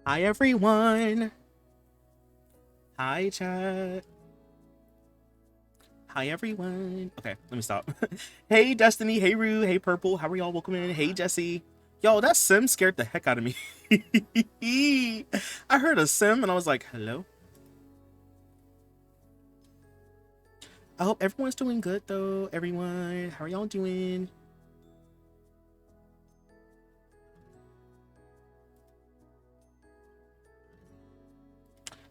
Hi everyone. Hi chat. Hi everyone. Okay, let me stop. Hey Destiny, hey Rue, hey Purple, how are y'all? Welcome in. Hey Jesse. Yo, that sim scared the heck out of me. I heard a sim and I was like, hello. I hope everyone's doing good though. Everyone, how are y'all doing?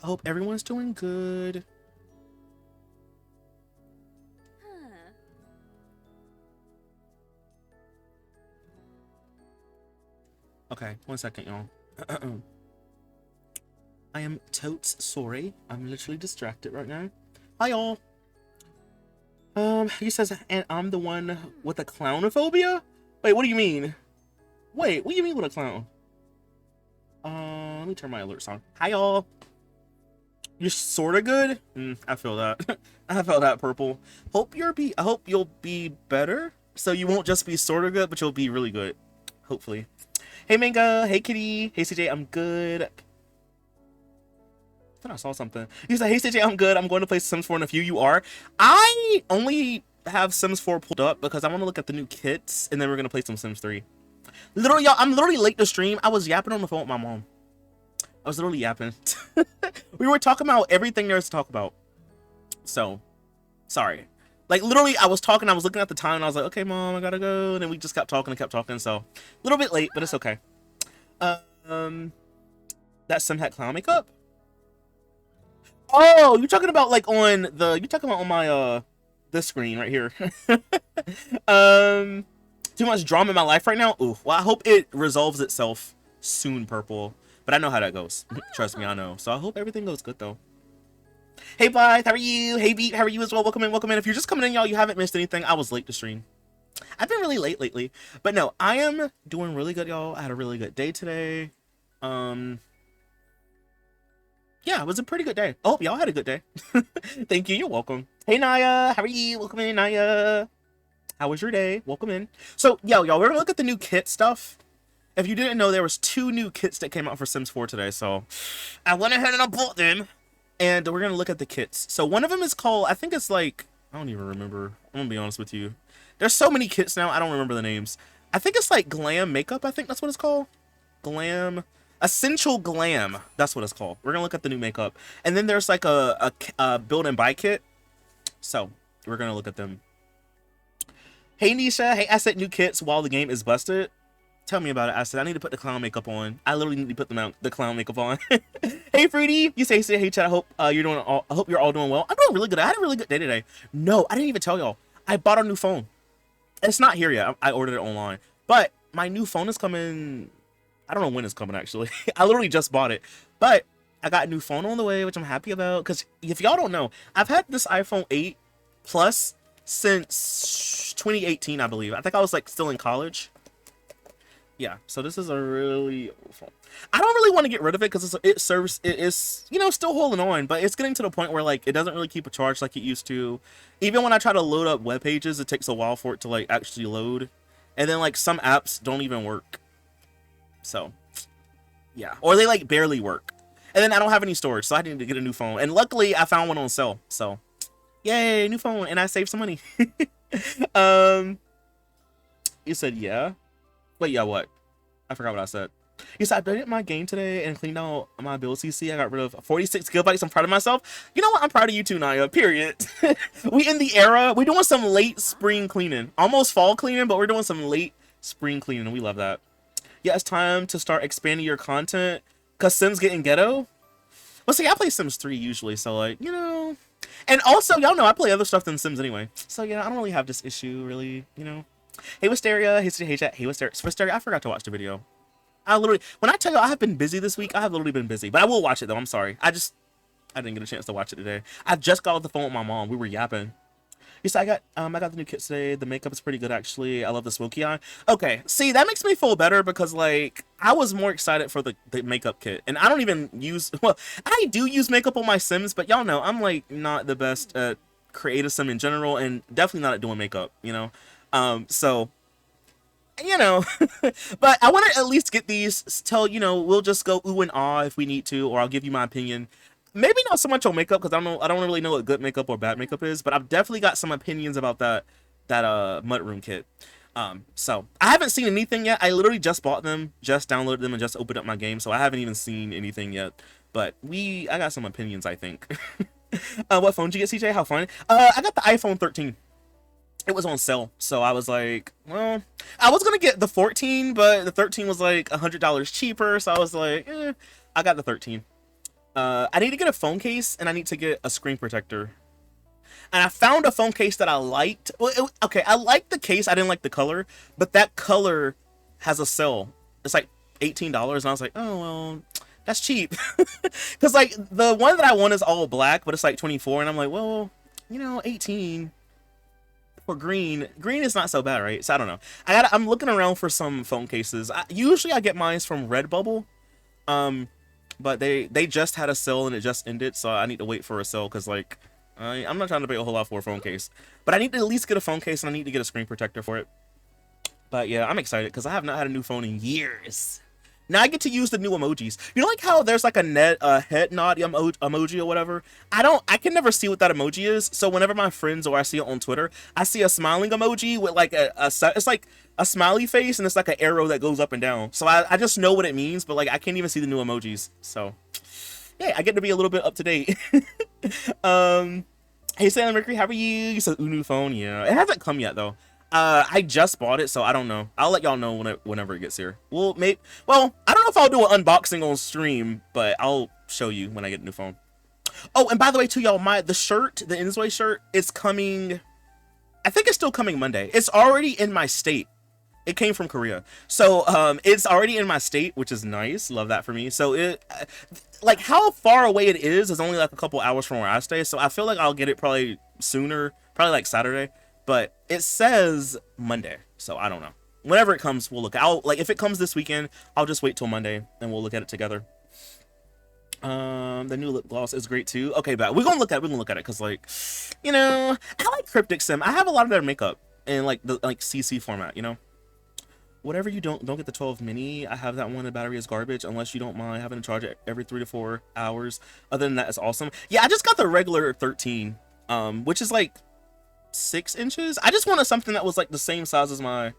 I hope everyone's doing good. Okay, 1 second, y'all. I am totes sorry. I'm literally distracted right now. Hi y'all. He says, and I'm the one with a clownophobia? Wait, what do you mean? Wait, what do you mean with a clown? Let me turn my alerts on. Hi, y'all. You're sorta good? I feel that. I felt that, Purple. I hope you'll be better. So you won't just be sorta good, but you'll be really good. Hopefully. Hey, Manga. Hey, Kitty. Hey, CJ. I'm good. I thought I saw something. He said, hey, CJ, I'm good. I'm going to play Sims 4 in a few. You are? I only have Sims 4 pulled up because I want to look at the new kits, and then we're going to play some Sims 3. Literally, y'all, I'm literally late to stream. I was yapping on the phone with my mom. I was literally yapping. We were talking about everything there is to talk about. So, sorry. Like, literally, I was talking, I was looking at the time, and I was like, okay, mom, I gotta go. And then we just kept talking and kept talking. So, a little bit late, but it's okay. Um, that Sim had clown makeup? Oh, you're talking about, like, you're talking about on my, this screen right here. um, too much drama in my life right now? Ooh, well, I hope it resolves itself soon, Purple. But I know how that goes. Trust me, I know. So I hope everything goes good, though. Hey, Blythe, how are you? Hey, Beat, how are you as well? Welcome in, welcome in. If you're just coming in, y'all, you haven't missed anything. I was late to stream. I've been really late lately. But no, I am doing really good, y'all. I had a really good day today. Um, yeah, it was a pretty good day. Oh, y'all had a good day. Thank you, you're welcome. Hey, Naya, how are you? Welcome in, Naya. How was your day? Welcome in. So, y'all, we're gonna look at the new kit stuff. If you didn't know, there was 2 new kits that came out for Sims 4 today, so I went ahead and I bought them. And we're gonna look at the kits. So one of them is called, I think it's like, I don't even remember. I'm gonna be honest with you. There's so many kits now, I don't remember the names. I think it's like Glam Makeup, I think that's what it's called. Glam. Essential Glam. That's what it's called. We're gonna look at the new makeup. And then there's like a build and buy kit. So we're gonna look at them. Hey Nisha, hey, I said new kits while the game is busted. Tell me about it. I said I need to put the clown makeup on. I literally need to put the clown makeup on. Hey, Fruity. You say hey chat. I hope I hope you're all doing well. I'm doing really good. I had a really good day today. No, I didn't even tell y'all. I bought a new phone. It's not here yet. I ordered it online, but my new phone is coming. I don't know when it's coming actually. I literally just bought it, but I got a new phone on the way, which I'm happy about. Because if y'all don't know, I've had this iPhone 8 Plus since 2018, I believe. I think I was like still in college. Yeah, so this is a really old phone. I don't really want to get rid of it because it is still holding on, but it's getting to the point where like it doesn't really keep a charge like it used to. Even when I try to load up web pages, it takes a while for it to like actually load, and then like some apps don't even work. So yeah, or they like barely work, and then I don't have any storage, so I need to get a new phone. And luckily, I found one on sale, so yay, new phone, and I saved some money. um, you said yeah. Wait, yeah, what? I forgot what I said. Yes, I updated my game today and cleaned out my build CC. I got rid of 46 gigabytes. I'm proud of myself. You know what? I'm proud of you too, Naya. Period. We in the era. We're doing some late spring cleaning. Almost fall cleaning, but we're doing some late spring cleaning. We love that. Yeah, it's time to start expanding your content. Cause Sims getting ghetto. Well, see, I play Sims 3 usually, so like, And also, y'all know I play other stuff than Sims anyway. So yeah, I don't really have this issue, really. Hey, Wisteria. Hey, chat. Hey, Wisteria. I forgot to watch the video. When I tell you I have been busy this week, I have literally been busy. But I will watch it though. I'm sorry. I didn't get a chance to watch it today. I just got off the phone with my mom. We were yapping. Yes, I got the new kit today. The makeup is pretty good actually. I love the smoky eye. Okay, see that makes me feel better because like I was more excited for the makeup kit, and I don't even use well, I do use makeup on my Sims, but y'all know I'm like not the best at creative sim in general, and definitely not at doing makeup. So you know, but I want to at least get these. Tell we'll just go ooh and ah if we need to, or I'll give you my opinion. Maybe not so much on makeup because I don't know. I don't really know what good makeup or bad makeup is, but I've definitely got some opinions about that mudroom kit. So I haven't seen anything yet. I literally just bought them, just downloaded them, and just opened up my game, so I haven't even seen anything yet. But I got some opinions, I think. What phone did you get, CJ? How fun? I got the iPhone 13. It was on sale, so I was like, well, I was gonna get the 14, but the 13 was like $100 cheaper, so I was like, I got the 13. I need to get a phone case, and I need to get a screen protector. And I found a phone case that I liked. Well, okay, I liked the case. I didn't like the color, but that color has a sale. It's like $18, and I was like, oh well, that's cheap. Because like the one that I want is all black, but it's like 24, and I'm like, well, 18 for green. Green is not so bad, right? So I don't know. I'm looking around for some phone cases. Usually I get mine from Redbubble. But they just had a sale and it just ended, so I need to wait for a sale because like I'm not trying to pay a whole lot for a phone case, but I need to at least get a phone case and I need to get a screen protector for it. But yeah, I'm excited because I have not had a new phone in years. Now I get to use the new emojis. You know, like how there's like a head nod emoji or whatever. I can never see what that emoji is. So whenever my friends or I see it on Twitter, I see a smiling emoji with like it's like a smiley face and it's like an arrow that goes up and down. So I just know what it means, but like I can't even see the new emojis. So yeah, I get to be a little bit up to date. Hey Sailor Mercury, how are you? You said new phone. Yeah, it hasn't come yet though. I just bought it, so I don't know. I'll let y'all know whenever it gets here. Well, I don't know if I'll do an unboxing on stream, but I'll show you when I get a new phone. Oh, and by the way, too, y'all, the Insway shirt is coming. I think it's still coming Monday. It's already in my state. It came from Korea, so it's already in my state, which is nice. Love that for me. So like how far away it is only like a couple hours from where I stay. So I feel like I'll get it probably sooner, probably like Saturday. But it says Monday, so I don't know. Whenever it comes, we'll look. Like if it comes this weekend, I'll just wait till Monday and we'll look at it together. The new lip gloss is great too. Okay, but we're gonna look at it because like, I like Cryptic Sim. I have a lot of their makeup in like the CC format. Whatever you don't get the 12 mini. I have that one. The battery is garbage unless you don't mind having to charge it every 3 to 4 hours. Other than that, it's awesome. Yeah, I just got the regular 13, which is like 6 inches. I just wanted something that was like the same size as my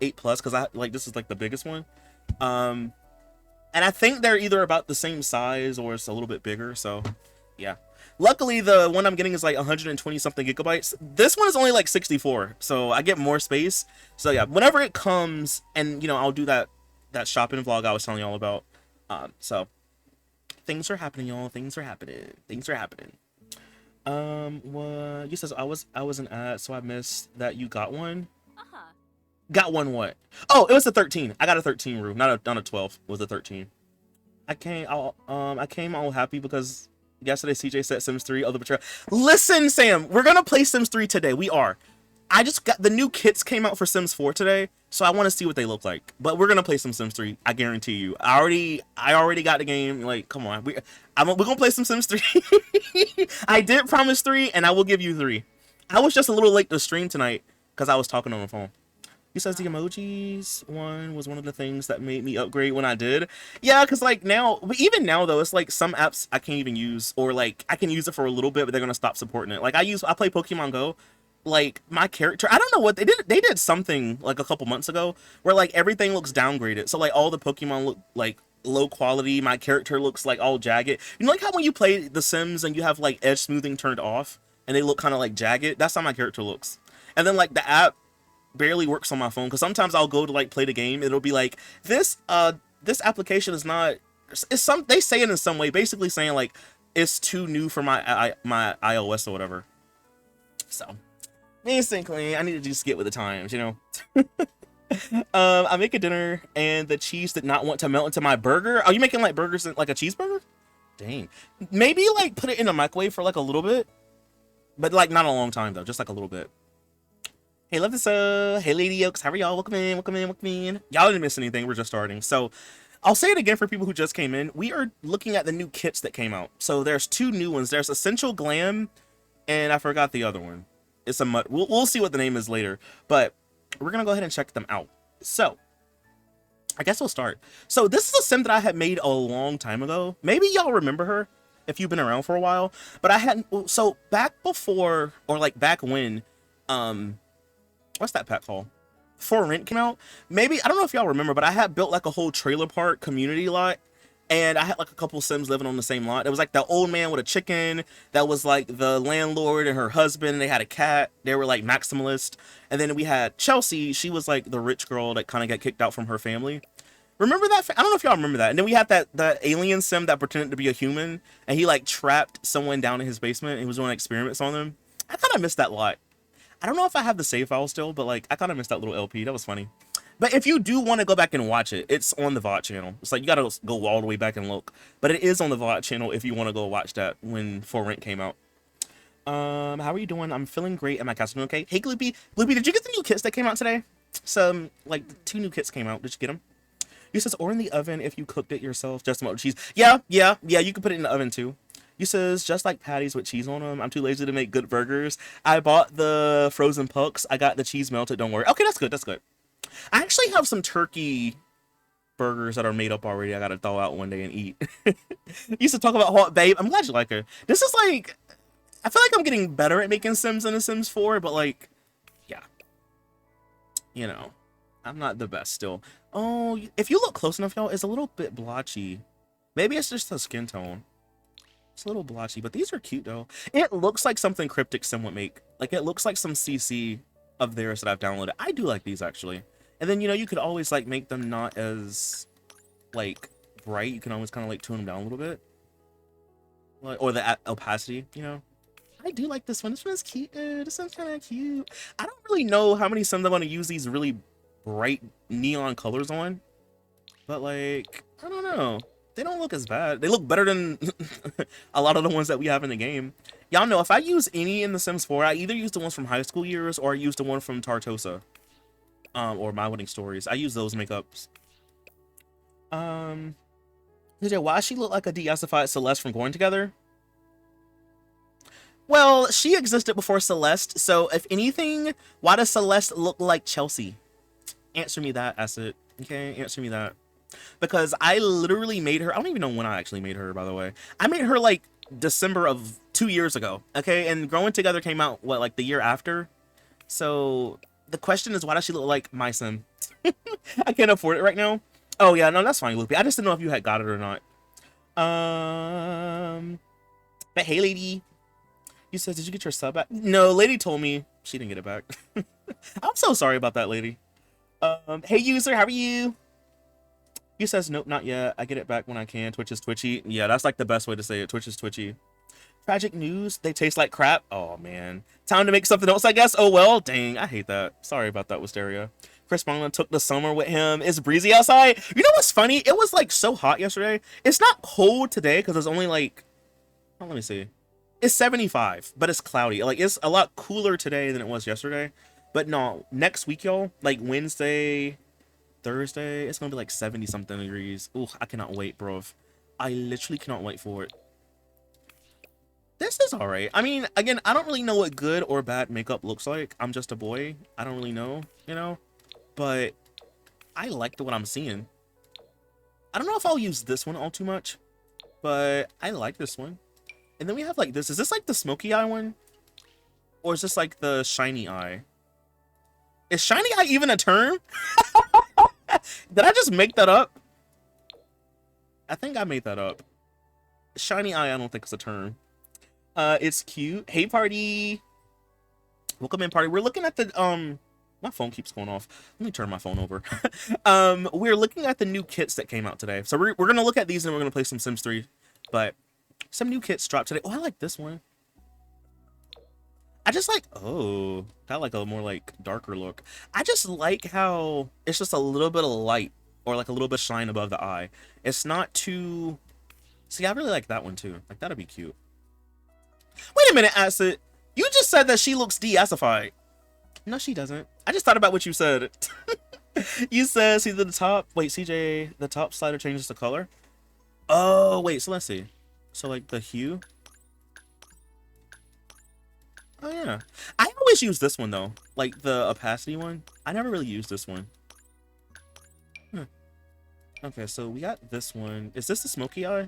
8 Plus because this is like the biggest one. And I think they're either about the same size or it's a little bit bigger. So yeah, luckily the one I'm getting is like 120 something gigabytes. This one is only like 64, so I get more space. So yeah, whenever it comes, and I'll do that shopping vlog I was telling y'all about. So things are happening, y'all. Things are happening. What you says I was an ad, so I missed that you got one. Got one what? Oh, it was a 13. I got a 13 Rue, not a 12. It was a 13. I came all happy because yesterday CJ said Sims 3 other betrayal. Listen, Sam, we're gonna play Sims 3 today. We are. I just got the new kits came out for Sims 4 today, so I want to see what they look like. But we're gonna play some Sims 3. I guarantee you. I already got the game. Like, come on, we're gonna play some Sims 3. I did promise 3, and I will give you 3. I was just a little late to stream tonight because I was talking on the phone. He says the emojis one was one of the things that made me upgrade when I did. Yeah, because like now, even now though, it's like some apps I can't even use, or like I can use it for a little bit, but they're gonna stop supporting it. Like I play Pokemon Go. Like my character, I don't know what they did something like a couple months ago where like everything looks downgraded. So like all the Pokemon look like low quality. My character looks like all jagged. Like how when you play The Sims and you have like edge smoothing turned off and they look kind of like jagged? That's how my character looks. And then like the app barely works on my phone because sometimes I'll go to like play the game, it'll be like this application is not, they say it in some way, basically saying like it's too new for my iOS or whatever. So basically I need to just get with the times, I make a dinner and the cheese did not want to melt into my burger. Are you making like burgers in, like a cheeseburger? Dang. Maybe like put it in a microwave for like a little bit, but like not a long time though, just like a little bit. Hey, love this. Hey, Lady Oaks, how are y'all? Welcome in. Y'all didn't miss anything. We're just starting. So I'll say it again for people who just came in. We are looking at the new kits that came out. So there's 2 new ones. There's Essential Glam, and I forgot the other one. It's a mud. We'll see what the name is later, but we're gonna go ahead and check them out. So I guess we'll start. So this is a sim that I had made a long time ago. Maybe y'all remember her if you've been around for a while. But I hadn't. So back before, or like back when, what's that pack called? For Rent came out. Maybe, I don't know if y'all remember, but I had built like a whole trailer park community lot. And I had like a couple Sims living on the same lot. It was like the old man with a chicken. That was like the landlord and her husband. They had a cat. They were like maximalist. And then we had Chelsea. She was like the rich girl that kind of got kicked out from her family. Remember that? I don't know if y'all remember that. And then we had that alien sim that pretended to be a human. And he like trapped someone down in his basement. And he was doing experiments on them. I kind of missed that lot. I don't know if I have the save file still, but like I kind of missed that little LP. That was funny. But if you do want to go back and watch it, it's on the VOD channel. It's like you gotta go all the way back and look. But it is on the VOD channel if you want to go watch that when For Rent came out. How are you doing? I'm feeling great. Am I casting okay? Hey Gloopy. Gloopy, did you get the new kits that came out today? Some like 2 new kits came out. Did you get them? You says, or in the oven if you cooked it yourself, just about cheese. Yeah, you can put it in the oven too. You says, just like patties with cheese on them. I'm too lazy to make good burgers. I bought the frozen pucks. I got the cheese melted. Don't worry. Okay, that's good. That's good. I actually have some turkey burgers that are made up already. I gotta thaw out one day and eat. Used to talk about hot babe. I'm glad you like her. This is like, I feel like I'm getting better at making Sims in The Sims 4, but like, yeah, you know, I'm not the best still. Oh, if you look close enough, y'all, it's a little bit blotchy. Maybe it's just the skin tone. It's a little blotchy, but these are cute though. It looks like something Cryptic Sim would make. Like it looks like some CC of theirs that I've downloaded. I do like these actually. And then, you know, you could always like make them not as like bright. You can always kind of like tune them down a little bit. Like, or the opacity, you know. I do like this one. This one is cute. This one's kind of cute. I don't really know how many Sims I'm going to use these really bright neon colors on. But like, I don't know. They don't look as bad. They look better than a lot of the ones that we have in the game. Y'all know if I use any in The Sims 4, I either use the ones from high school years or I use the one from Tartosa. Or My Wedding Stories. I use those makeups. Why she look like a de-assified Celeste from Going Together? Well, she existed before Celeste, so if anything, why does Celeste look like Chelsea? Answer me that, Acid. Okay, answer me that. Because I literally made her, I don't even know when I actually made her, by the way. I made her like December of 2 years ago, okay? And Growing Together came out, what, like the year after? So the question is, why does she look like my sim? I can't afford it right now. Oh yeah, no, that's fine, Loopy. I just didn't know if you had got it or not. But hey, lady. You said, did you get your sub back? No, lady told me she didn't get it back. I'm so sorry about that, lady. Hey, user, how are you? You says, nope, not yet. I get it back when I can. Twitch is twitchy. Yeah, that's like the best way to say it. Twitch is twitchy. Tragic news. They taste like crap. Oh, man. Time to make something else, I guess. Oh, well. Dang, I hate that. Sorry about that, Wisteria. Chris Marlin took the summer with him. It's breezy outside. You know what's funny? It was like so hot yesterday. It's not cold today because it's only like, oh, let me see. It's 75, but it's cloudy. Like, it's a lot cooler today than it was yesterday. But no, next week, y'all, like Wednesday, Thursday, it's gonna be like 70 something degrees. Ooh, I cannot wait, bro. I literally cannot wait for it. This is all right. I mean, again, I don't really know what good or bad makeup looks like. I'm just a boy. I don't really know, you know? But I like what I'm seeing. I don't know if I'll use this one all too much, but I like this one. And then we have like this. Is this like the smoky eye one? Or is this like the shiny eye? Is shiny eye even a term? Did I just make that up? I think I made that up. Shiny eye, I don't think it's a term. It's cute. Hey, party. Welcome in, party. We're looking at the, my phone keeps going off. Let me turn my phone over. We're looking at the new kits that came out today. So we're going to look at these and we're going to play some Sims 3. But some new kits dropped today. Oh, I like this one. I just like, oh, got like a more like darker look. I just like how it's just a little bit of light or like a little bit of shine above the eye. It's not too, see, I really like that one too. Like that'd be cute. Wait a minute, Acid. You just said that she looks de-assified. No, she doesn't. I just thought about what you said. You said, see the top, wait, CJ, the top slider changes the color. Oh, wait, so let's see. So like the hue. Oh yeah, I always use this one though, like the opacity one. I never really use this one. Okay, so we got this one. Is this the smoky eye?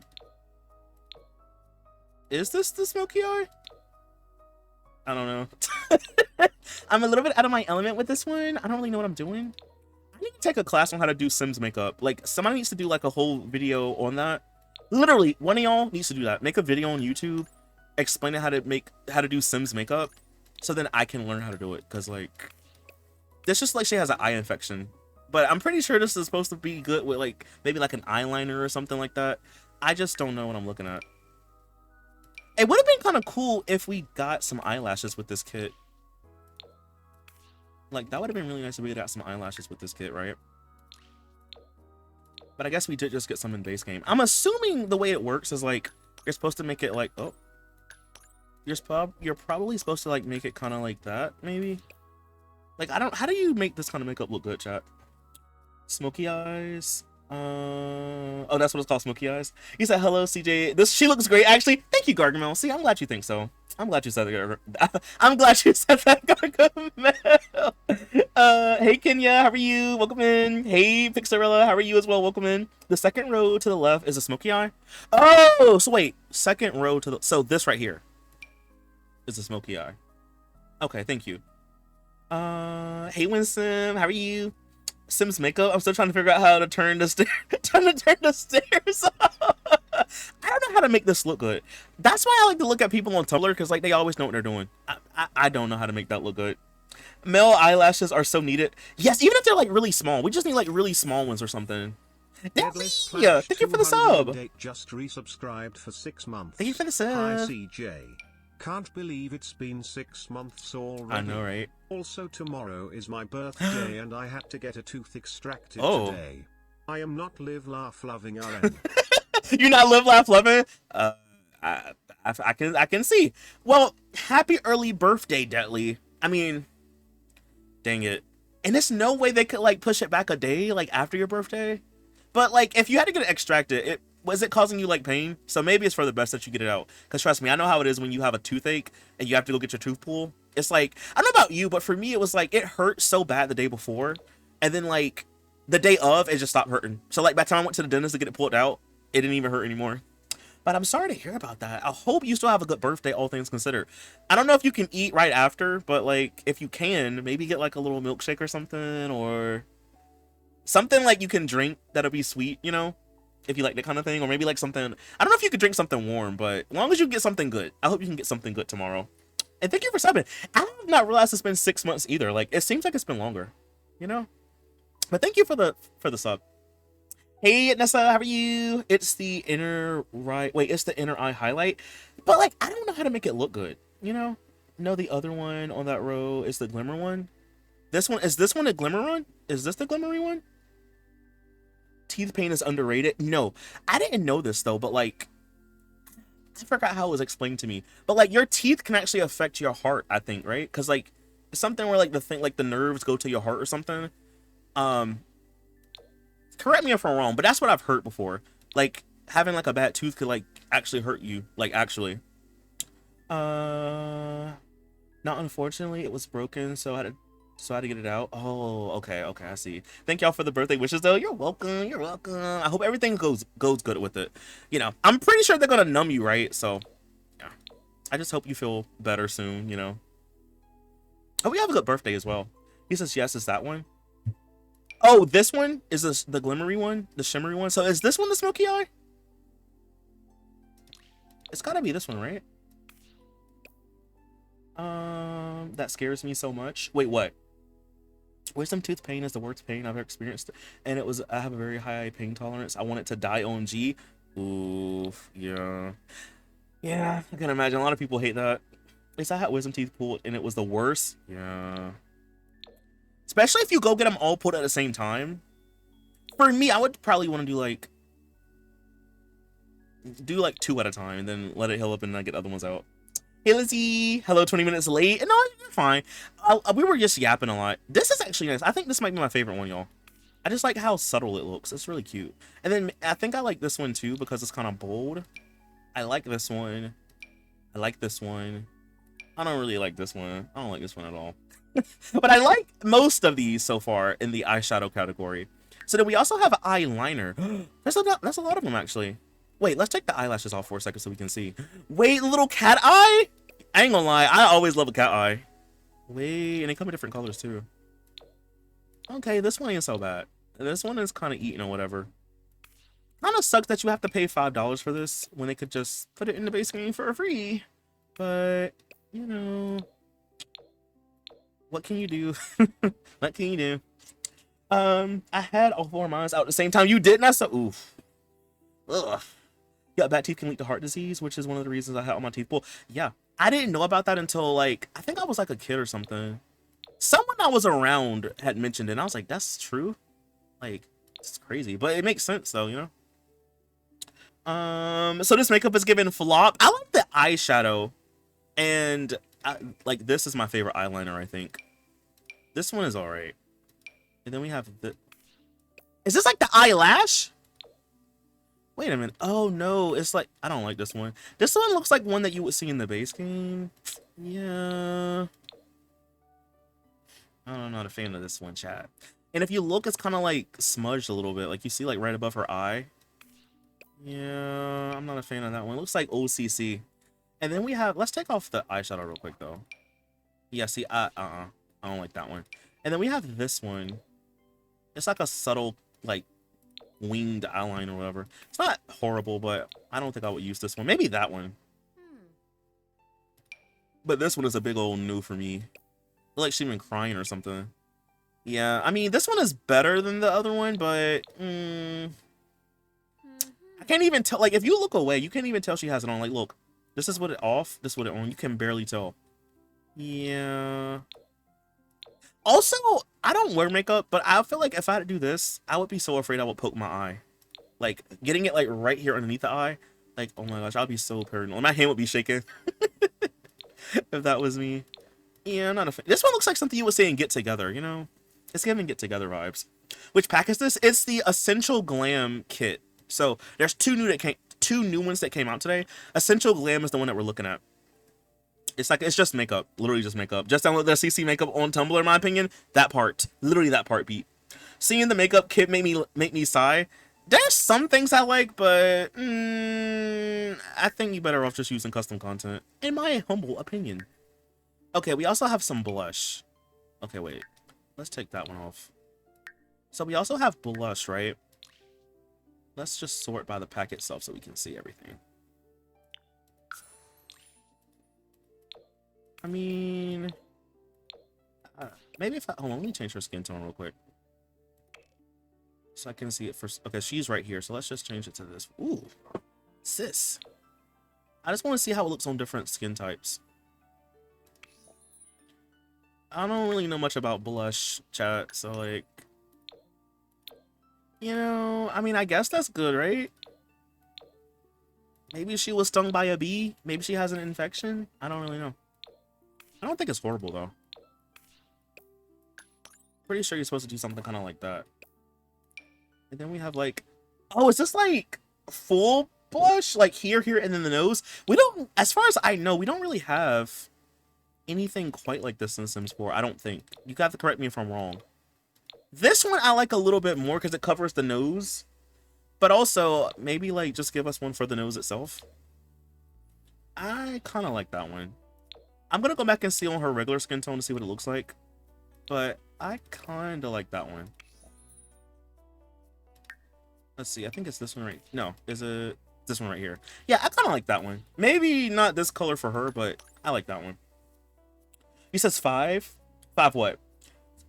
Is this the smoky eye? I don't know. I'm a little bit out of my element with this one. I don't really know what I'm doing. I need to take a class on how to do Sims makeup. Like, somebody needs to do like a whole video on that. Literally, one of y'all needs to do that. Make a video on YouTube explaining how to do Sims makeup, so then I can learn how to do it. Cause like, this just like she has an eye infection, but I'm pretty sure this is supposed to be good with like maybe like an eyeliner or something like that. I just don't know what I'm looking at. It would have been kind of cool if we got some eyelashes with this kit. Like, that would have been really nice if we got some eyelashes with this kit, right? But I guess we did just get some in base game. I'm assuming the way it works is like, you're supposed to make it like, oh. You're probably supposed to like make it kind of like that, maybe? Like, how do you make this kind of makeup look good, chat? Smoky eyes. Oh, that's what it's called, smoky eyes. You said hello, CJ. She looks great, actually. Thank you, Gargamel. See, I'm glad you think so. I'm glad you said that. I'm glad you said that, Gargamel. Hey, Kenya, how are you? Welcome in. Hey, Pixarella, how are you as well? Welcome in. The second row to the left is a smoky eye. Oh, so wait, second row to the, so this right here is a smoky eye. Okay, thank you. Hey, Winston, how are you? Sims makeup. I'm still trying to figure out how to turn the stairs. I don't know how to make this look good. That's why I like to look at people on Tumblr, because like they always know what they're doing. I don't know how to make that look good. Male eyelashes are so needed. Yes, even if they're like really small. We just need like really small ones or something. Yeah, thank you for the sub. Just resubscribed for 6 months. Thank you for the sub. Hi, CJ. Can't believe it's been 6 months already. I know, right? Also, tomorrow is my birthday and I had to get a tooth extracted today. I am not live laugh loving RN. You're not live laugh loving? I can see. Well, happy early birthday, Detley. I mean, dang it. And there's no way they could like push it back a day like after your birthday. But like if you had to get it extracted, was it causing you like pain? So maybe it's for the best that you get it out. Because trust me, I know how it is when you have a toothache and you have to go get your tooth pulled. It's like, I don't know about you, but for me, it was like, it hurt so bad the day before. And then like the day of, it just stopped hurting. So like by the time I went to the dentist to get it pulled out, it didn't even hurt anymore. But I'm sorry to hear about that. I hope you still have a good birthday, all things considered. I don't know if you can eat right after, but like if you can, maybe get like a little milkshake or something, or something like you can drink that'll be sweet, you know? If you like that kind of thing, or maybe like something, I don't know if you could drink something warm, but as long as you get something good, I hope you can get something good tomorrow. And thank you for subbing. I have not realized it's been 6 months either. Like, it seems like it's been longer, you know? But thank you for the sub. Hey, Nessa, how are you? It's the inner right, wait, it's the inner eye highlight. But like, I don't know how to make it look good, you know? No, the other one on that row is the glimmer one. Is this one a glimmer one? Is this the glimmery one? Teeth pain is underrated. No, I didn't know this though, but like I forgot how it was explained to me, but like your teeth can actually affect your heart, I think, right? Because like it's something where like the nerves go to your heart or something. Correct me if I'm wrong, but that's what I've heard before. Like having like a bad tooth could like actually hurt you, like actually. Not unfortunately, it was broken, so I had to get it out. Oh, okay, I see. Thank y'all for the birthday wishes, though. You're welcome. You're welcome. I hope everything goes good with it. You know, I'm pretty sure they're gonna numb you, right? So, yeah. I just hope you feel better soon. You know. Oh, we have a good birthday as well. He says yes. Is that one? Oh, this one is the glimmery one, the shimmery one. So is this one the smoky eye? It's gotta be this one, right? That scares me so much. Wait, what? Wisdom tooth pain is the worst pain I've ever experienced, and I have a very high pain tolerance. I want it to die OMG. Oof, yeah. Yeah, I can imagine. A lot of people hate that. At least I had wisdom teeth pulled, and it was the worst. Yeah. Especially if you go get them all pulled at the same time. For me, I would probably want to do like 2 at a time, and then let it heal up, and then get the other ones out. Hey Lizzie, hello, 20 minutes late. No, you're fine. We were just yapping a lot. This is actually nice. I think this might be my favorite one, y'all. I just like how subtle it looks. It's really cute. And then I think I like this one too because it's kind of bold. I like this one. I like this one. I don't really like this one. I don't like this one at all. But I like most of these so far in the eyeshadow category. So then we also have an eyeliner. That's a lot of them, actually. Wait, let's take the eyelashes off for a second so we can see. Wait, little cat eye? I ain't gonna lie, I always love a cat eye. Wait, and they come in different colors, too. Okay, this one ain't so bad. This one is kind of eaten or whatever. Kind of sucks that you have to pay $5 for this when they could just put it in the base game for free. But, you know, what can you do? What can you do? I had all 4 of mine out at the same time. You didn't? So oof. Ugh. Yeah, bad teeth can lead to heart disease, which is one of the reasons I had all my teeth pulled. Yeah, I didn't know about that until, like, I think I was like a kid or something. Someone I was around had mentioned it, and I was like, that's true? Like, it's crazy. But it makes sense, though, you know? So this makeup is given flop. I like the eyeshadow. And, like, this is my favorite eyeliner, I think. This one is alright. And then we have the... Is this like the eyelash? Wait a minute. Oh, no. It's like... I don't like this one. This one looks like one that you would see in the base game. Yeah. I'm not a fan of this one, chat. And if you look, it's kind of like smudged a little bit. Like you see like right above her eye. Yeah, I'm not a fan of that one. It looks like OCC. And then we have... Let's take off the eyeshadow real quick, though. Yeah, see, I don't like that one. And then we have this one. It's like a subtle, like, winged outline or whatever. It's not horrible, but I don't think I would use this one. Maybe that one. But this one is a big old no for me. I feel like she's been crying or something. Yeah, I mean, this one is better than the other one, but... I can't even tell. Like, if you look away, you can't even tell she has it on. Like, look. This is what it off. This is what it on. You can barely tell. Yeah. Also, I don't wear makeup, but I feel like if I had to do this, I would be so afraid I would poke my eye. Like, getting it, like, right here underneath the eye. Like, oh my gosh, I'd be so paranoid. My hand would be shaking. If that was me. Yeah, I'm not a fan. This one looks like something you would say in Get Together, you know? It's giving Get Together vibes. Which pack is this? It's the Essential Glam kit. So, there's two new ones that came out today. Essential Glam is the one that we're looking at. It's just makeup. Literally just makeup. Just download the CC makeup on Tumblr, in my opinion. That part. Literally that part beat. Seeing the makeup kit make me sigh. There's some things I like, but I think you're better off just using custom content. In my humble opinion. Okay, we also have some blush. Okay, wait. Let's take that one off. So we also have blush, right? Let's just sort by the pack itself so we can see everything. I mean, maybe if hold on, let me change her skin tone real quick. So I can see it first. Okay, she's right here. So let's just change it to this. Ooh, sis. I just want to see how it looks on different skin types. I don't really know much about blush, chat. So, like, you know, I mean, I guess that's good, right? Maybe she was stung by a bee. Maybe she has an infection. I don't really know. I don't think it's horrible, though. Pretty sure you're supposed to do something kind of like that. And then we have, like... Oh, is this, like, full blush? Like, here, and then the nose? We don't... As far as I know, we don't really have anything quite like this in Sims 4. I don't think. You have to correct me if I'm wrong. This one I like a little bit more because it covers the nose. But also, maybe, like, just give us one for the nose itself. I kind of like that one. I'm going to go back and see on her regular skin tone to see what it looks like. But I kind of like that one. Let's see. I think it's this one right... No, is it this one right here? Yeah, I kind of like that one. Maybe not this color for her, but I like that one. He says 5? 5 what?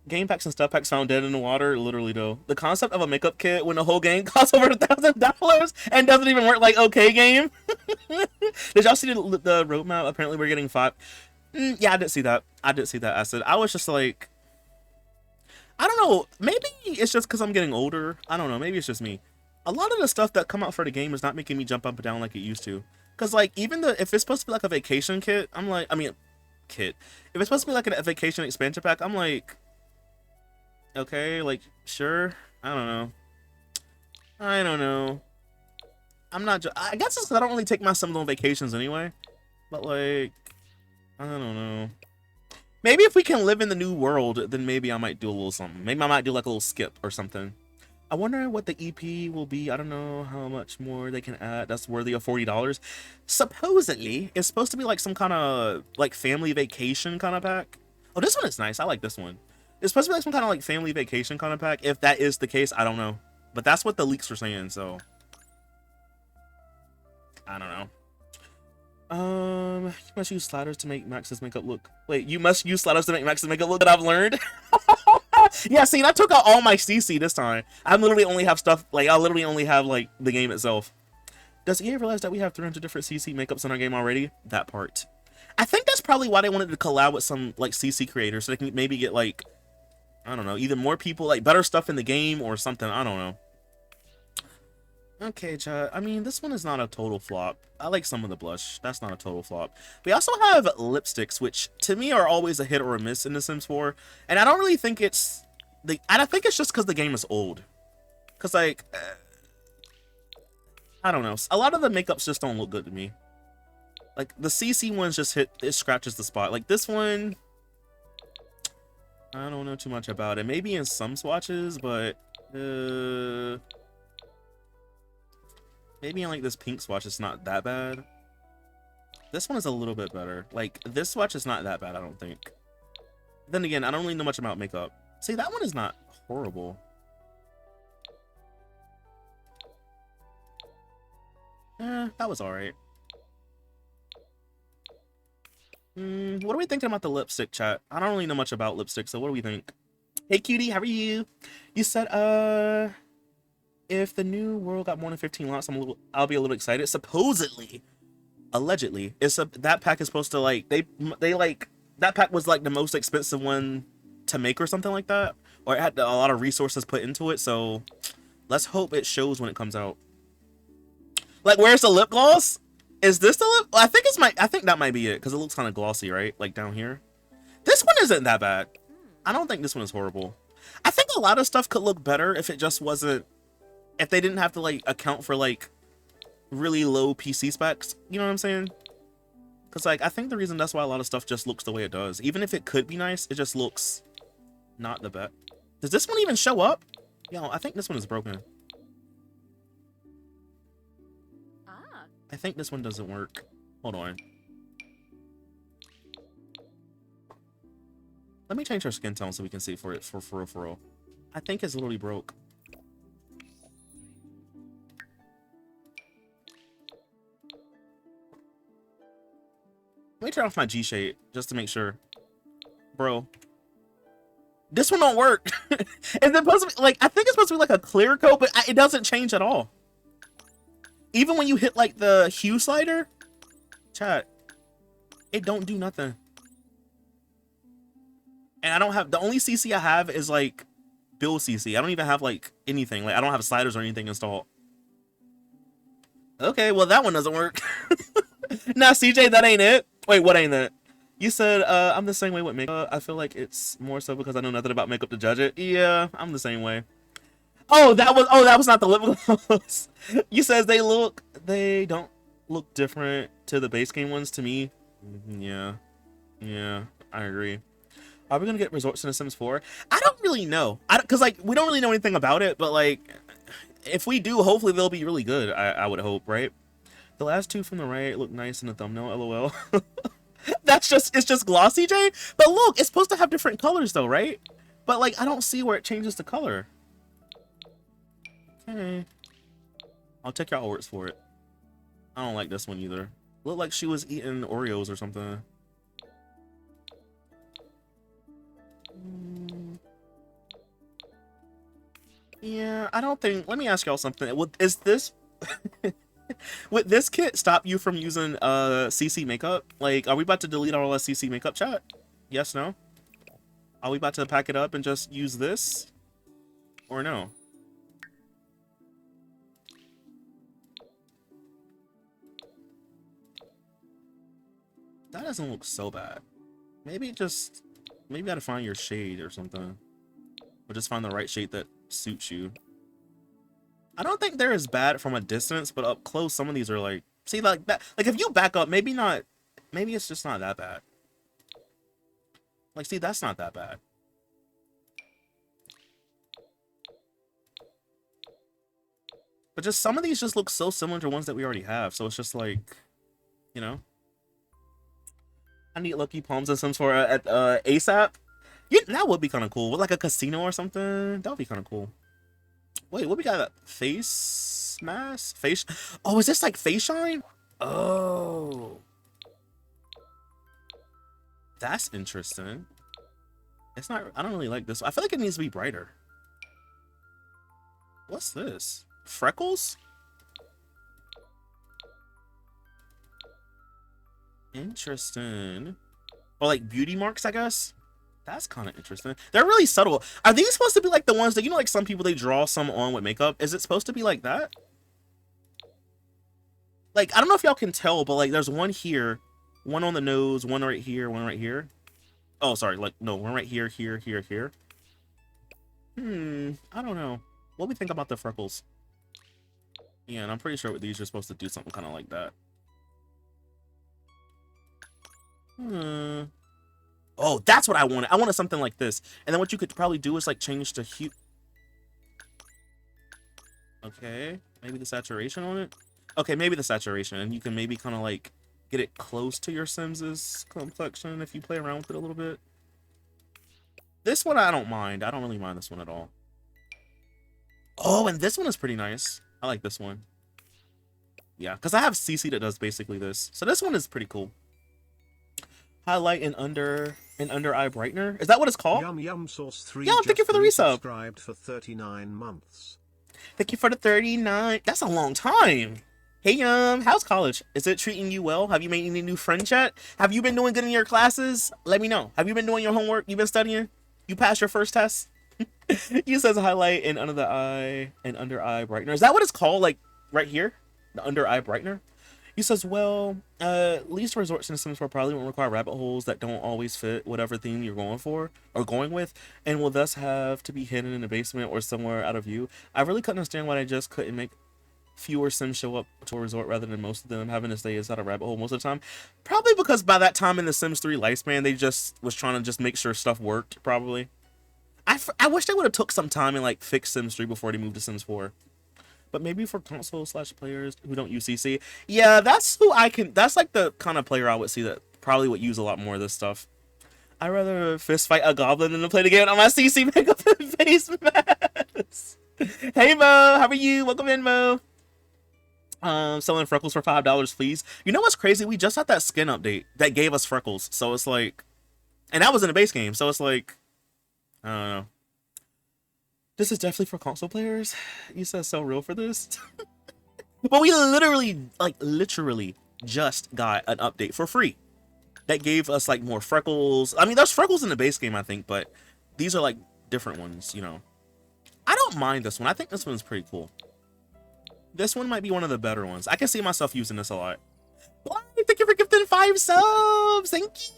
Game packs and stuff packs found dead in the water? Literally, though. The concept of a makeup kit when the whole game costs over $1,000 and doesn't even work like okay game? Did y'all see the roadmap? Apparently we're getting 5. Yeah, I did see that. I said, I was just like... I don't know. Maybe it's just because I'm getting older. I don't know. Maybe it's just me. A lot of the stuff that come out for the game is not making me jump up and down like it used to. Because, like, even if it's supposed to be like a vacation kit, I'm like... I mean, kit. If it's supposed to be like a vacation expansion pack, I'm like... Okay, like, sure. I don't know. I'm not... I guess it's because I don't really take my Sims on vacations anyway. But, like... I don't know. Maybe if we can live in the new world, then maybe I might do a little something. Maybe I might do like a little skip or something. I wonder what the EP will be. I don't know how much more they can add that's worthy of $40. Supposedly, it's supposed to be like some kind of like family vacation kind of pack. Oh, this one is nice. I like this one. It's supposed to be like some kind of like family vacation kind of pack. If that is the case, I don't know. But that's what the leaks are saying, so I don't know. You must use sliders to make Max's makeup look. Wait, you must use sliders to make Max's makeup look that I've learned? Yeah, see, I took out all my CC this time. I literally only have stuff, like, I literally only have, like, the game itself. Does EA realize that we have 300 different CC makeups in our game already? That part. I think that's probably why they wanted to collab with some, like, CC creators, so they can maybe get, like, I don't know, either more people, like, better stuff in the game or something. I don't know. Okay, chat. I mean, this one is not a total flop. I like some of the blush. That's not a total flop. We also have lipsticks, which to me are always a hit or a miss in The Sims 4. And I don't really think it's I think it's just because the game is old. Because, like, I don't know. A lot of the makeups just don't look good to me. Like, the CC ones just it scratches the spot. Like, this one, I don't know too much about it. Maybe in some swatches, but, maybe in like this pink swatch, it's not that bad. This one is a little bit better. Like this swatch is not that bad, I don't think. Then again, I don't really know much about makeup. See, that one is not horrible. That was alright. What are we thinking about the lipstick, chat? I don't really know much about lipstick, so what do we think? Hey cutie, how are you? You said if the new world got more than 15 lots, I'll be a little excited. Supposedly, allegedly, that pack is supposed to like they like that pack was like the most expensive one to make or something like that, or it had a lot of resources put into it. So let's hope it shows when it comes out. Like, where's the lip gloss? Is this the lip? I think that might be it because it looks kind of glossy, right? Like down here. This one isn't that bad. I don't think this one is horrible. I think a lot of stuff could look better if it just wasn't. If they didn't have to like account for like really low PC specs, you know what I'm saying? Because like I think the reason that's why a lot of stuff just looks the way it does, even if it could be nice, it just looks not the best. Does this one even show up? Yo, I think this one is broken. I think this one doesn't work. Hold on. Let me change her skin tone so we can see for real. I think it's literally broke. Let me turn off my G shade just to make sure. Bro. This one don't work. Is it supposed to be, like, I think it's supposed to be like a clear coat, but it doesn't change at all. Even when you hit like the hue slider, chat, it don't do nothing. And I don't have, the only CC I have is like build CC. I don't even have like anything. Like I don't have sliders or anything installed. Okay, well that one doesn't work. Nah, CJ, that ain't it. Wait, what ain't that? You said, I'm the same way with makeup. I feel like it's more so because I know nothing about makeup to judge it. Yeah, I'm the same way. Oh, that was not the lip gloss. You says they don't look different to the base game ones to me. Yeah, I agree. Are we gonna get resorts in The Sims 4? I don't really know. Cause like we don't really know anything about it, but like if we do, hopefully they'll be really good. I would hope, right? The last two from the right look nice in the thumbnail. LOL. It's just glossy, Jay. But look, it's supposed to have different colors though, right? But like I don't see where it changes the color. Okay. I'll take your words for it. I don't like this one either. Looked like she was eating Oreos or something. Yeah, I don't think. Let me ask y'all something. Is this would this kit stop you from using CC makeup? Like, are we about to delete all our CC makeup, chat? Yes, no? Are we about to pack it up and just use this? Or no? That doesn't look so bad. Maybe you gotta find your shade or something. Or just find the right shade that suits you. I don't think they're as bad from a distance, but up close, some of these are like, see, like that. Like if you back up, maybe it's just not that bad. Like, see, that's not that bad. But just some of these just look so similar to ones that we already have. So it's just like, you know. I need Lucky Palms and Sims 4 at ASAP. Yeah, that would be kind of cool. With like a casino or something. That would be kind of cool. Wait, what we got? Face mask? Face... Oh, is this like face shine? Oh. That's interesting. It's not... I don't really like this. I feel like it needs to be brighter. What's this? Freckles? Interesting. Or like beauty marks, I guess? That's kind of interesting. They're really subtle. Are these supposed to be like the ones that, you know, like some people, they draw some on with makeup? Is it supposed to be like that? Like, I don't know if y'all can tell, but like there's one here, one on the nose, one right here, one right here. Oh, sorry. Like, no, one right here, here, here, here. I don't know. What do we think about the freckles? Yeah, and I'm pretty sure with these, you're supposed to do something kind of like that. Oh, that's what I wanted. I wanted something like this. And then what you could probably do is like change the hue. Okay, maybe the saturation on it. Okay, maybe the saturation, and you can maybe kind of like get it close to your Sims's complexion if you play around with it a little bit. This one I don't mind. I don't really mind this one at all. Oh, and this one is pretty nice. I like this one. Yeah, because I have CC that does basically this. So this one is pretty cool. Highlight and under eye brightener. Is that what it's called? Yum Yum Sauce 3. Yeah, thank you for the resub. Subscribed for 39 months. Thank you for the 39. That's a long time. Hey, how's college? Is it treating you well? Have you made any new friends yet? Have you been doing good in your classes? Let me know. Have you been doing your homework? You been studying? You passed your first test? You says highlight and under the eye and under eye brightener. Is that what it's called? Like right here? The under eye brightener? He says, well, least resort systems will probably won't require rabbit holes that don't always fit whatever theme you're going for or going with, and will thus have to be hidden in the basement or somewhere out of view. I really couldn't understand why they just couldn't make fewer Sims show up to a resort rather than most of them having to stay inside a rabbit hole most of the time. Probably because by that time in the Sims 3 lifespan, they just was trying to just make sure stuff worked, probably. I wish they would have took some time and like fixed Sims 3 before they moved to Sims 4. But maybe for console/players who don't use CC. Yeah, that's who I can... That's like the kind of player I would see that probably would use a lot more of this stuff. I'd rather fist fight a goblin than to play the game on my CC makeup and face mask. Hey, Mo. How are you? Welcome in, Mo. Selling freckles for $5, please. You know what's crazy? We just had that skin update that gave us freckles. So it's like... And that was in the base game. So it's like... I don't know. This is definitely for console players. You said so real for this. But we literally just got an update for free that gave us like more freckles. I mean, there's freckles in the base game, I think, but these are like different ones, you know. I don't mind this one. I think this one's pretty cool. This one might be one of the better ones. I can see myself using this a lot. Blythe, thank you for gifting 5 subs. Thank you.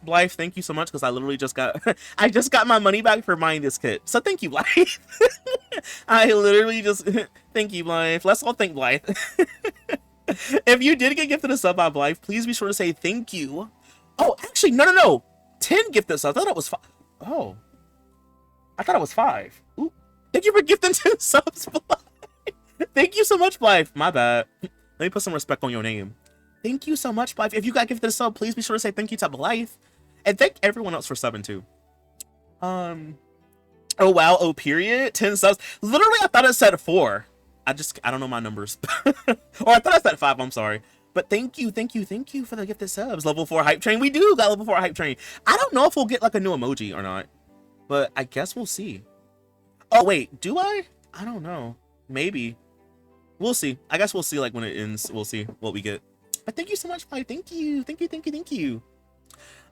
Blythe, thank you so much, because I literally just got I just got my money back for buying this kit. So thank you, Blythe. I literally just thank you, Blythe. Let's all thank Blythe. If you did get gifted a sub by Blythe, please be sure to say thank you. Oh, actually, no. 10 gifted subs. I thought it was 5. Oh. I thought it was 5. Ooh. Thank you for gifting 10 subs, Blythe. Thank you so much, Blythe. My bad. Let me put some respect on your name. Thank you so much, Blythe. If you got gifted a sub, please be sure to say thank you to Blythe. And thank everyone else for subbing too. Oh wow, oh period. 10 subs. Literally, I thought it said 4. I don't know my numbers. Or I thought I said 5, I'm sorry. But thank you for the gifted subs. Level 4 hype train. We do got level 4 hype train. I don't know if we'll get like a new emoji or not. But I guess we'll see. Oh wait, do I? I don't know. Maybe. We'll see. I guess we'll see like when it ends. We'll see what we get. But thank you so much, Blythe. Thank you.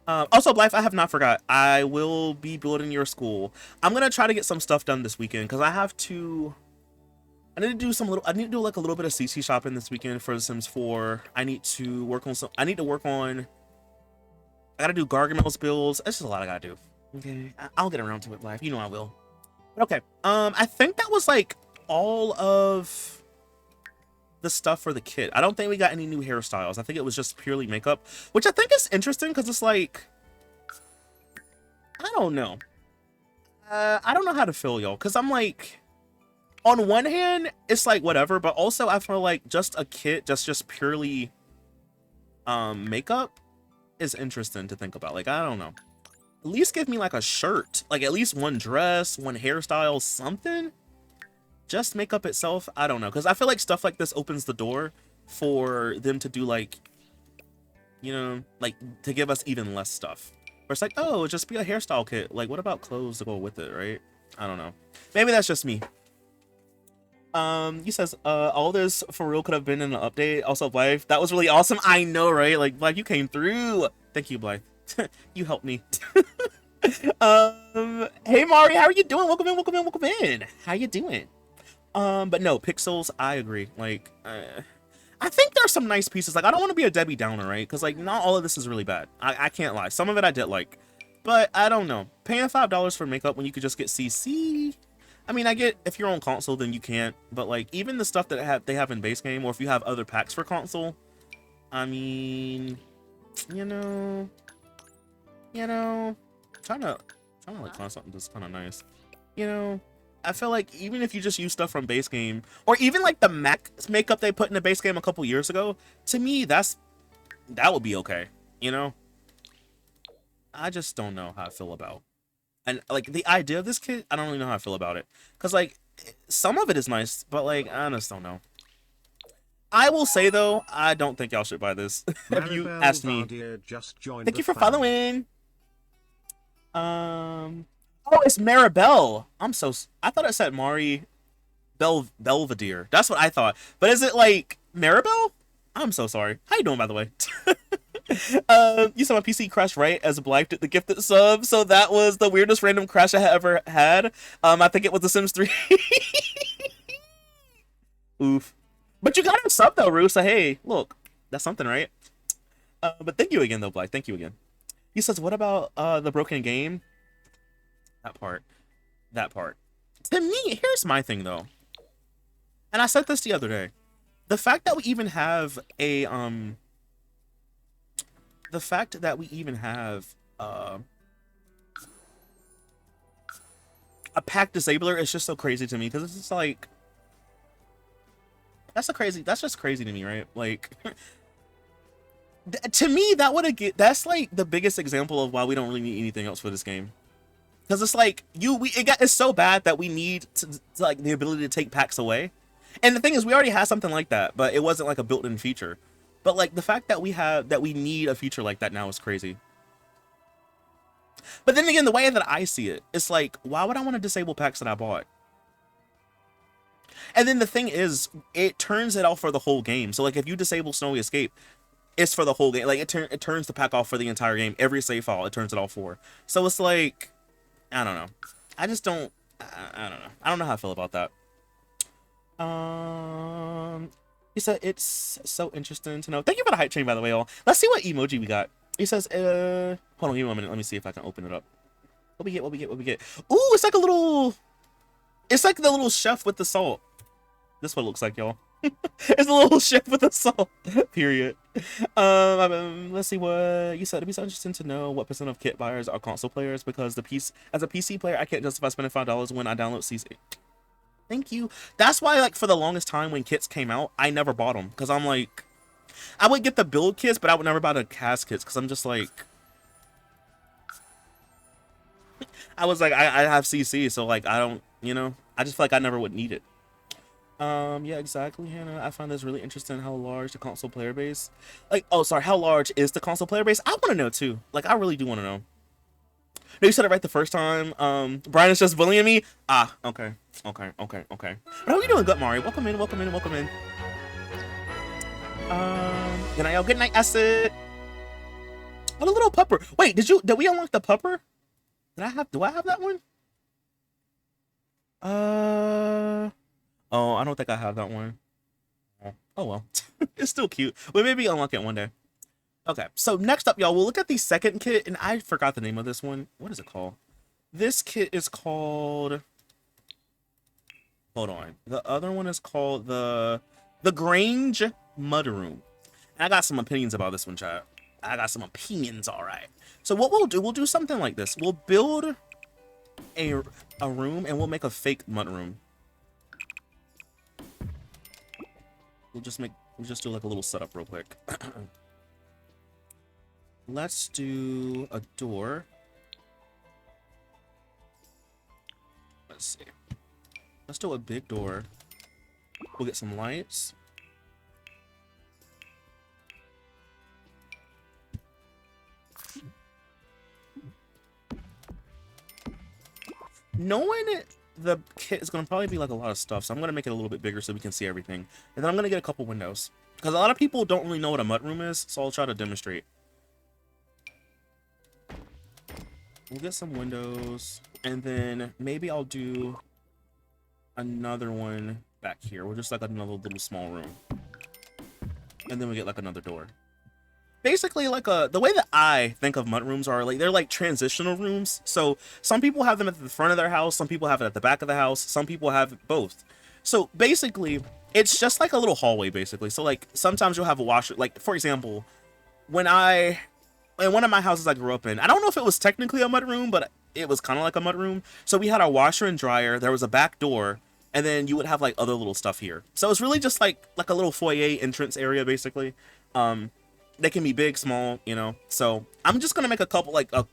Also, Blythe, I have not forgot. I will be building your school. I'm gonna try to get some stuff done this weekend because I need to do like a little bit of CC shopping this weekend for The Sims 4. I need to work on I gotta do Gargamel's builds. It's just a lot I gotta do. Okay, I'll get around to it, Blythe. You know I will. But okay. I think that was like all of the stuff for the kit. I don't think we got any new hairstyles. I think it was just purely makeup, which I think is interesting because it's like, I don't know. I don't know how to feel, y'all, because I'm like, on one hand, it's like whatever, but also I feel like just a kit, just purely makeup is interesting to think about. Like, I don't know. At least give me like a shirt, like at least one dress, one hairstyle, something. Just makeup itself, I don't know, because I feel like stuff like this opens the door for them to do like, you know, like to give us even less stuff. Where it's like, oh, just be a hairstyle kit. Like, what about clothes to go with it, right? I don't know. Maybe that's just me. He says, all this for real could have been in an update. Also, Blythe, that was really awesome. I know, right? Like, Blythe, you came through. Thank you, Blythe. You helped me. Hey, Mari, how are you doing? Welcome in, welcome in, welcome in. How you doing? But no, Pixels, I agree. Like, I think there's some nice pieces. Like, I don't want to be a Debbie Downer, right? Because, like, not all of this is really bad. I can't lie. Some of it I did like. But, I don't know. Paying $5 for makeup when you could just get CC... I mean, I get if you're on console, then you can't. But, like, even the stuff that they have in base game, or if you have other packs for console, I mean, you know, trying to like find something that's kind of nice. You know, I feel like even if you just use stuff from base game, or even like the max makeup they put in the base game a couple years ago, to me, that would be okay. You know, I just don't know how I feel about. And, like, the idea of this kit, I don't really know how I feel about it. Because, like, some of it is nice, but, like, I just don't know. I will say, though, I don't think y'all should buy this. If you asked me. Thank you for following. Oh, it's Maribel. I thought it said Mari Belvedere. That's what I thought. But is it, like, Maribel? I'm so sorry. How you doing, by the way? You saw my PC crash, right? As Blythe did the gifted sub, so that was the weirdest random crash I ever had. I think it was The Sims 3. Oof. But you got a sub though, Roo, so hey, look, that's something, right? But thank you again though, Blythe. Thank you again. He says, what about the broken game? That part. To me, here's my thing though. And I said this the other day. The fact that we even have a pack disabler is just so crazy to me, because it's just like that's just crazy to me, right? Like to me that's like the biggest example of why we don't really need anything else for this game, because it's like it's so bad that we need to like the ability to take packs away. And the thing is, we already had something like that, but it wasn't like a built-in feature. But like the fact that we need a feature like that now is crazy. But then again, the way that I see it, it's like, why would I want to disable packs that I bought? And then the thing is, it turns it off for the whole game. So like if you disable Snowy Escape, it's for the whole game. Like it turns the pack off for the entire game. Every save file, it turns it off for. So it's like, I don't know. I just don't. I don't know. I don't know how I feel about that. He said it's so interesting to know. Thank you for the hype train, by the way, all. Let's see what emoji we got. He says, hold on, give me 1 minute. Let me see if I can open it up. What we get? Ooh, it's like a little. It's like the little chef with the salt. This is what it looks like, y'all. It's a little chef with the salt. Period. Let's see what you said. It'd be so interesting to know what % of kit buyers are console players, because as a PC player, I can't justify spending $5 when I download CC. Thank you. That's why, like, for the longest time when kits came out, I never bought them. Because I'm like, I would get the build kits, but I would never buy the cast kits. Because I'm just like, I was like, I have CC, so like, I don't, you know, I just feel like I never would need it. Yeah, exactly, Hannah. I find this really interesting how large the console player base, like, oh, sorry, how large is the console player base? I want to know too. Like, I really do want to know. No, you said it right the first time. Brian is just bullying me. Ah, okay. But how are you doing, good, Mari? Welcome in. Good night, y'all. Good night, Acid. Oh, the little pupper. Wait, did we unlock the pupper? Do I have that one? Oh, I don't think I have that one. Oh well. It's still cute. But maybe unlock it one day. Okay, so next up, y'all, we'll look at the second kit, and I forgot the name of this one. What is it called? This kit is called... Hold on. The other one is called the Grange Mudroom. And I got some opinions about this one, chat. I got some opinions, all right. So what we'll do something like this. We'll build a room, and we'll make a fake mudroom. we'll just do like a little setup real quick. Let's do a door. Let's see. Let's do a big door. We'll get some lights. Knowing the kit is going to probably be like a lot of stuff, so I'm going to make it a little bit bigger so we can see everything. And then I'm going to get a couple windows. Because a lot of people don't really know what a mudroom is, so I'll try to demonstrate. We'll get some windows, and then maybe I'll do another one back here. We're just like another little small room. And then we get like another door. Basically, like the way that I think of mudrooms are like, they're like transitional rooms. So some people have them at the front of their house, some people have it at the back of the house, some people have both. So basically, it's just like a little hallway, basically. So like sometimes you'll have a washer, like for example, in one of my houses I grew up in, I don't know if it was technically a mudroom, but it was kind of like a mudroom. So we had a washer and dryer, there was a back door, and then you would have like other little stuff here. So it's really just like a little foyer entrance area, basically. They can be big, small, you know. So I'm just gonna make a couple like a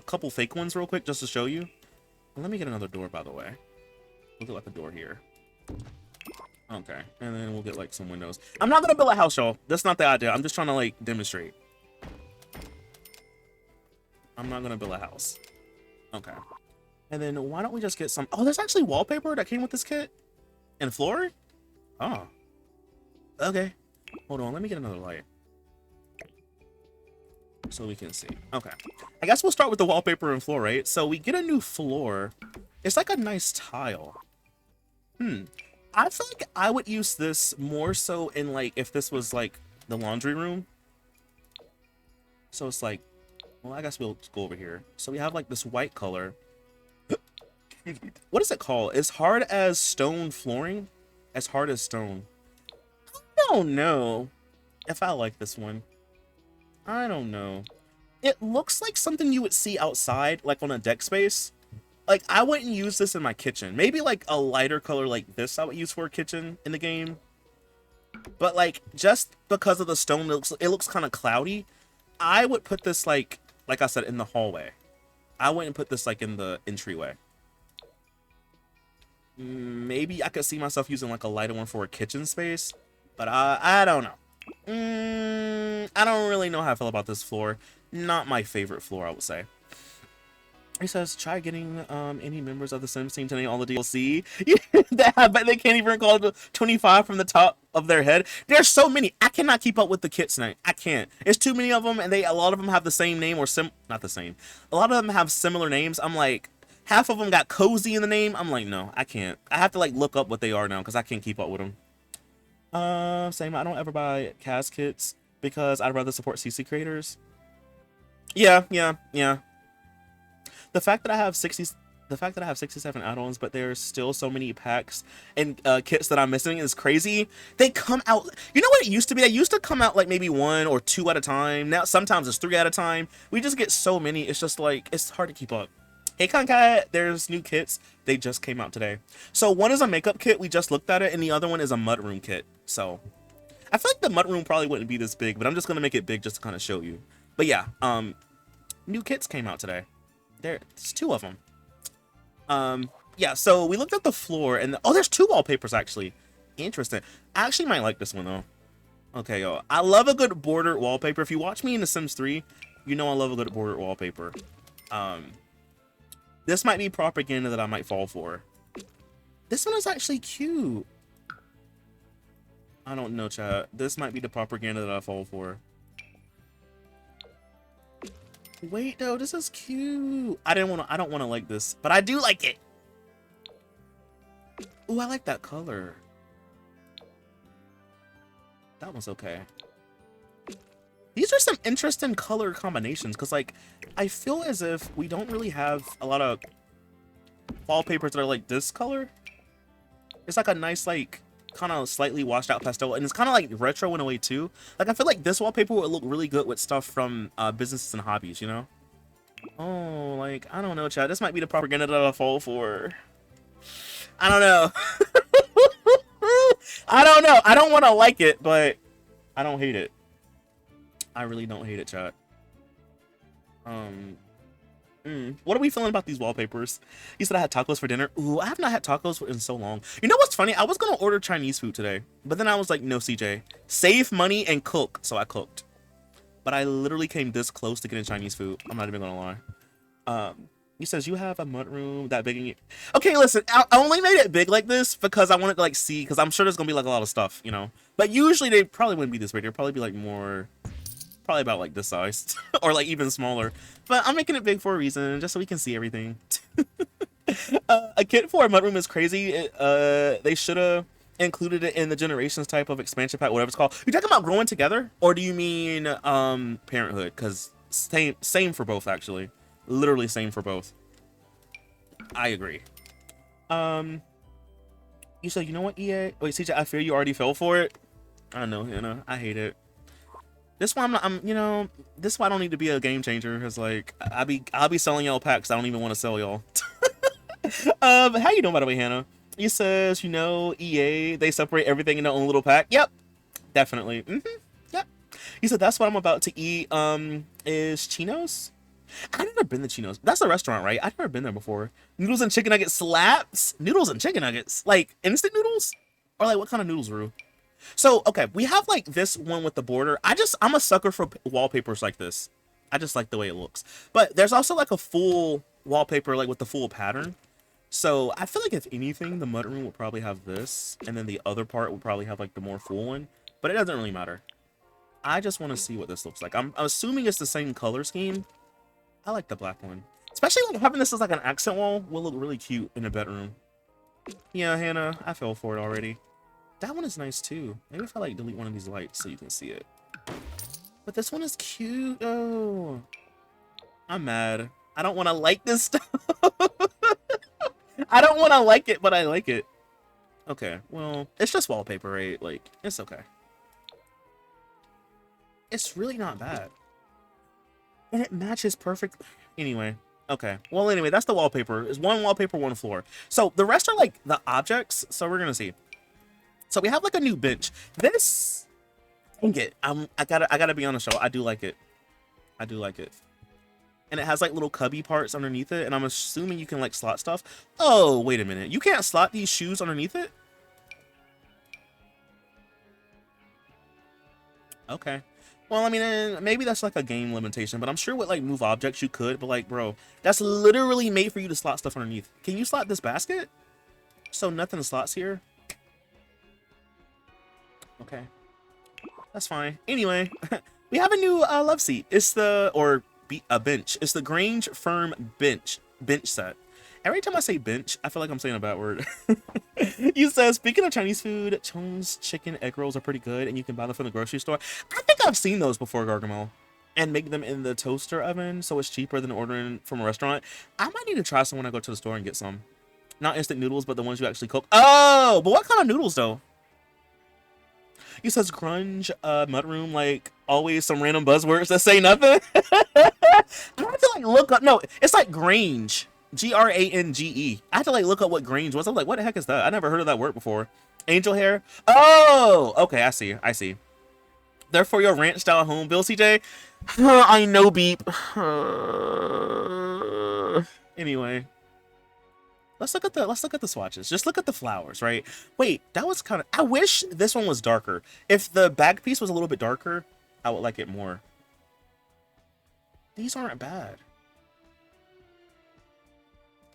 couple fake ones real quick just to show you. Let me get another door, by the way. We'll get like a door here. Okay, and then we'll get like some windows. I'm not gonna build a house, y'all. That's not the idea. I'm just trying to like demonstrate. I'm not gonna build a house. Okay. And then why don't we just get some... Oh, there's actually wallpaper that came with this kit? And floor? Oh. Okay. Hold on, let me get another light. So we can see. Okay. I guess we'll start with the wallpaper and floor, right? So we get a new floor. It's like a nice tile. I feel like I would use this more so in like if this was like the laundry room. So it's like, well, I guess we'll go over here. So we have like this white color. What is it called? As hard as stone flooring? As hard as stone. I don't know if I like this one. I don't know. It looks like something you would see outside, like on a deck space. Like, I wouldn't use this in my kitchen. Maybe, like, a lighter color like this I would use for a kitchen in the game. But, like, just because of the stone, it looks kind of cloudy. I would put this, like I said, in the hallway. I wouldn't put this, like, in the entryway. Maybe I could see myself using, like, a lighter one for a kitchen space. But I don't know. I don't really know how I feel about this floor. Not my favorite floor, I would say. He says, try getting any members of the Sims team today on the DLC. I bet they can't even recall the 25 from the top of their head. There's so many. I cannot keep up with the kits tonight. I can't. There's too many of them, and a lot of them have the same name or not the same. A lot of them have similar names. I'm like, half of them got cozy in the name. I'm like, no, I can't. I have to like look up what they are now because I can't keep up with them. Same. I don't ever buy CAS kits because I'd rather support CC creators. Yeah. The fact that I have 67 add-ons, but there's still so many packs and kits that I'm missing is crazy. They come out. You know what it used to be? They used to come out like maybe 1 or 2 at a time. Now sometimes it's 3 at a time. We just get so many. It's just like it's hard to keep up. Hey Concat, there's new kits. They just came out today. So one is a makeup kit. We just looked at it, and the other one is a mudroom kit. So I feel like the mudroom probably wouldn't be this big, but I'm just gonna make it big just to kind of show you. But yeah, new kits came out today. There's 2 of them. Yeah, so we looked at the floor, and oh, there's 2 wallpapers actually. Interesting. I actually might like this one though. Okay, yo, I love a good bordered wallpaper. If you watch me in The Sims 3, you know I love a good bordered wallpaper. This might be propaganda that I might fall for. This one is actually cute. I don't know, chat. This might be the propaganda that I fall for. Wait, no, this is cute. I don't want to like this, but I do like it. Ooh, I like that color. That one's okay. These are some interesting color combinations because, like, I feel as if we don't really have a lot of wallpapers that are like this color. It's like a nice, like, kind of slightly washed out pastel, and it's kind of like retro in a way too. Like, I feel like this wallpaper would look really good with stuff from businesses and hobbies, you know? Oh, like, I don't know, chat. This might be the propaganda that I fall for. I don't know. I don't know. I don't want to like it, but I don't hate it. I really don't hate it, chat. What are we feeling about these wallpapers? You said I had tacos for dinner. Ooh, I have not had tacos in so long. You know what's funny? I was gonna order Chinese food today, but then I was like, no, CJ, save money and cook. So I cooked, but I literally came this close to getting Chinese food. I'm not even gonna lie. He says you have a mudroom that big in you. Okay, listen, I only made it big like this because I wanted to like see, because I'm sure there's gonna be like a lot of stuff, you know. But usually they probably wouldn't be this big. They'd probably be like more. Probably about like this size or like even smaller, but I'm making it big for a reason, just so we can see everything. A kit for a mudroom is crazy. They should have included it in the Generations type of expansion pack, whatever it's called. You talking about growing together, or do you mean Parenthood? Because same for both, actually. Literally same for both. I agree. You said, you know what, EA? Wait, CJ, I fear you already fell for it. I know, you know, I hate it. This one, you know, this is why I don't need to be a game changer. Cause like, I'll be selling y'all packs I don't even want to sell y'all. How you doing, by the way, Hannah? You says, you know, EA, they separate everything in their own little pack. Yep, definitely. Yep. You said that's what I'm about to eat. Is Chino's? I've never been to Chino's. That's a restaurant, right? I've never been there before. Noodles and chicken nuggets slaps. Noodles and chicken nuggets, like instant noodles, or like what kind of noodles, Rue? So, okay, we have like this one with the border. I'm a sucker for wallpapers like this. I just like the way it looks. But there's also like a full wallpaper like with the full pattern. So I feel like if anything, the mudroom would probably have this. And then the other part would probably have like the more full one. But it doesn't really matter. I just want to see what this looks like. I'm assuming it's the same color scheme. I like the black one. Especially like having this as like an accent wall will look really cute in a bedroom. Yeah, Hannah, I fell for it already. That one is nice too. Maybe if I like delete one of these lights so you can see it. But this one is cute. Oh, I'm mad. I don't want to like this stuff. I don't want to like it, but I like it. Okay, well, it's just wallpaper, right? Like, it's okay. It's really not bad. And it matches perfect. Anyway, okay. Well, anyway, that's the wallpaper. It's one wallpaper, one floor. So the rest are like the objects. So we're gonna see. So we have like a new bench. This, dang it, I gotta be honest, y'all. I do like it. I do like it. And it has like little cubby parts underneath it. And I'm assuming you can like slot stuff. Oh, wait a minute. You can't slot these shoes underneath it? Okay. Well, I mean, maybe that's like a game limitation, but I'm sure with like move objects you could. But like, bro, that's literally made for you to slot stuff underneath. Can you slot this basket? So nothing slots here. Okay, that's fine. Anyway, we have a new love seat. It's a bench. It's the Grange Firm bench set. Every time I say bench, I feel like I'm saying a bad word. You said, speaking of Chinese food, Chong's chicken egg rolls are pretty good, and you can buy them from the grocery store. I think I've seen those before, Gargamel, and make them in the toaster oven, so it's cheaper than ordering from a restaurant. I might need to try some when I go to the store and get some. Not instant noodles, but the ones you actually cook. Oh, but what kind of noodles though? He says grunge, mudroom, like always some random buzzwords that say nothing. I have to like look up. No, it's like Grange, Grange. I have to like look up what Grange was. I'm like, what the heck is that? I never heard of that word before. Angel hair. Oh, okay, I see. I see. They're for your ranch style home, Bill CJ. I know, beep. Anyway. Let's look at the swatches. Just look at the flowers, right? Wait, that was kind of. I wish this one was darker. If the back piece was a little bit darker, I would like it more. These aren't bad.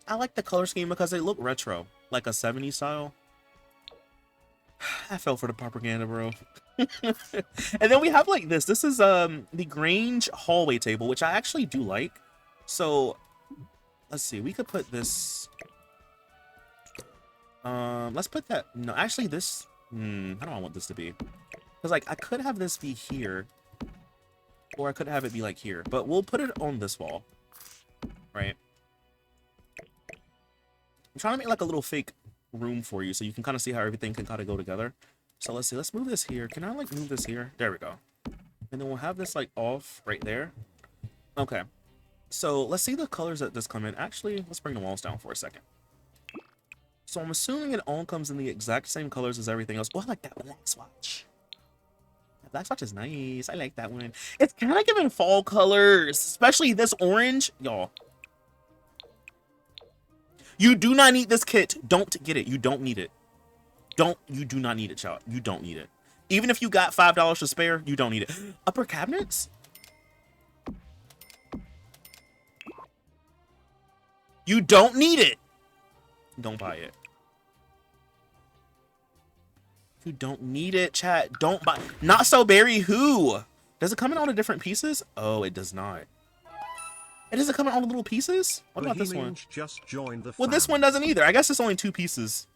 I like the color scheme because they look retro, like a 70s style. I fell for the propaganda, bro. And then we have like this. This is the Grange hallway table, which I actually do like. So let's see. We could put this. Let's put that. No, actually, this. I don't want this to be. Because like I could have this be here, or I could have it be like here. But we'll put it on this wall, right? I'm trying to make like a little fake room for you, so you can kind of see how everything can kind of go together. So let's see. Let's move this here. Can I like move this here? There we go. And then we'll have this like off right there. Okay. So let's see the colors that this come in. Actually, let's bring the walls down for a second. So I'm assuming it all comes in the exact same colors as everything else. Oh, I like that black swatch. That black swatch is nice. I like that one. It's kind of giving fall colors, especially this orange. Y'all, you do not need this kit. Don't get it. You don't need it. You do not need it, child. You don't need it. Even if you got $5 to spare, you don't need it. Upper cabinets? You don't need it. Don't buy it. You don't need it, chat. Don't buy. Not so berry. Who? Does it come in all the different pieces? Oh, it does not. It doesn't come in all the little pieces? What about this one? Just joined the well, this one doesn't either. I guess it's only 2 pieces.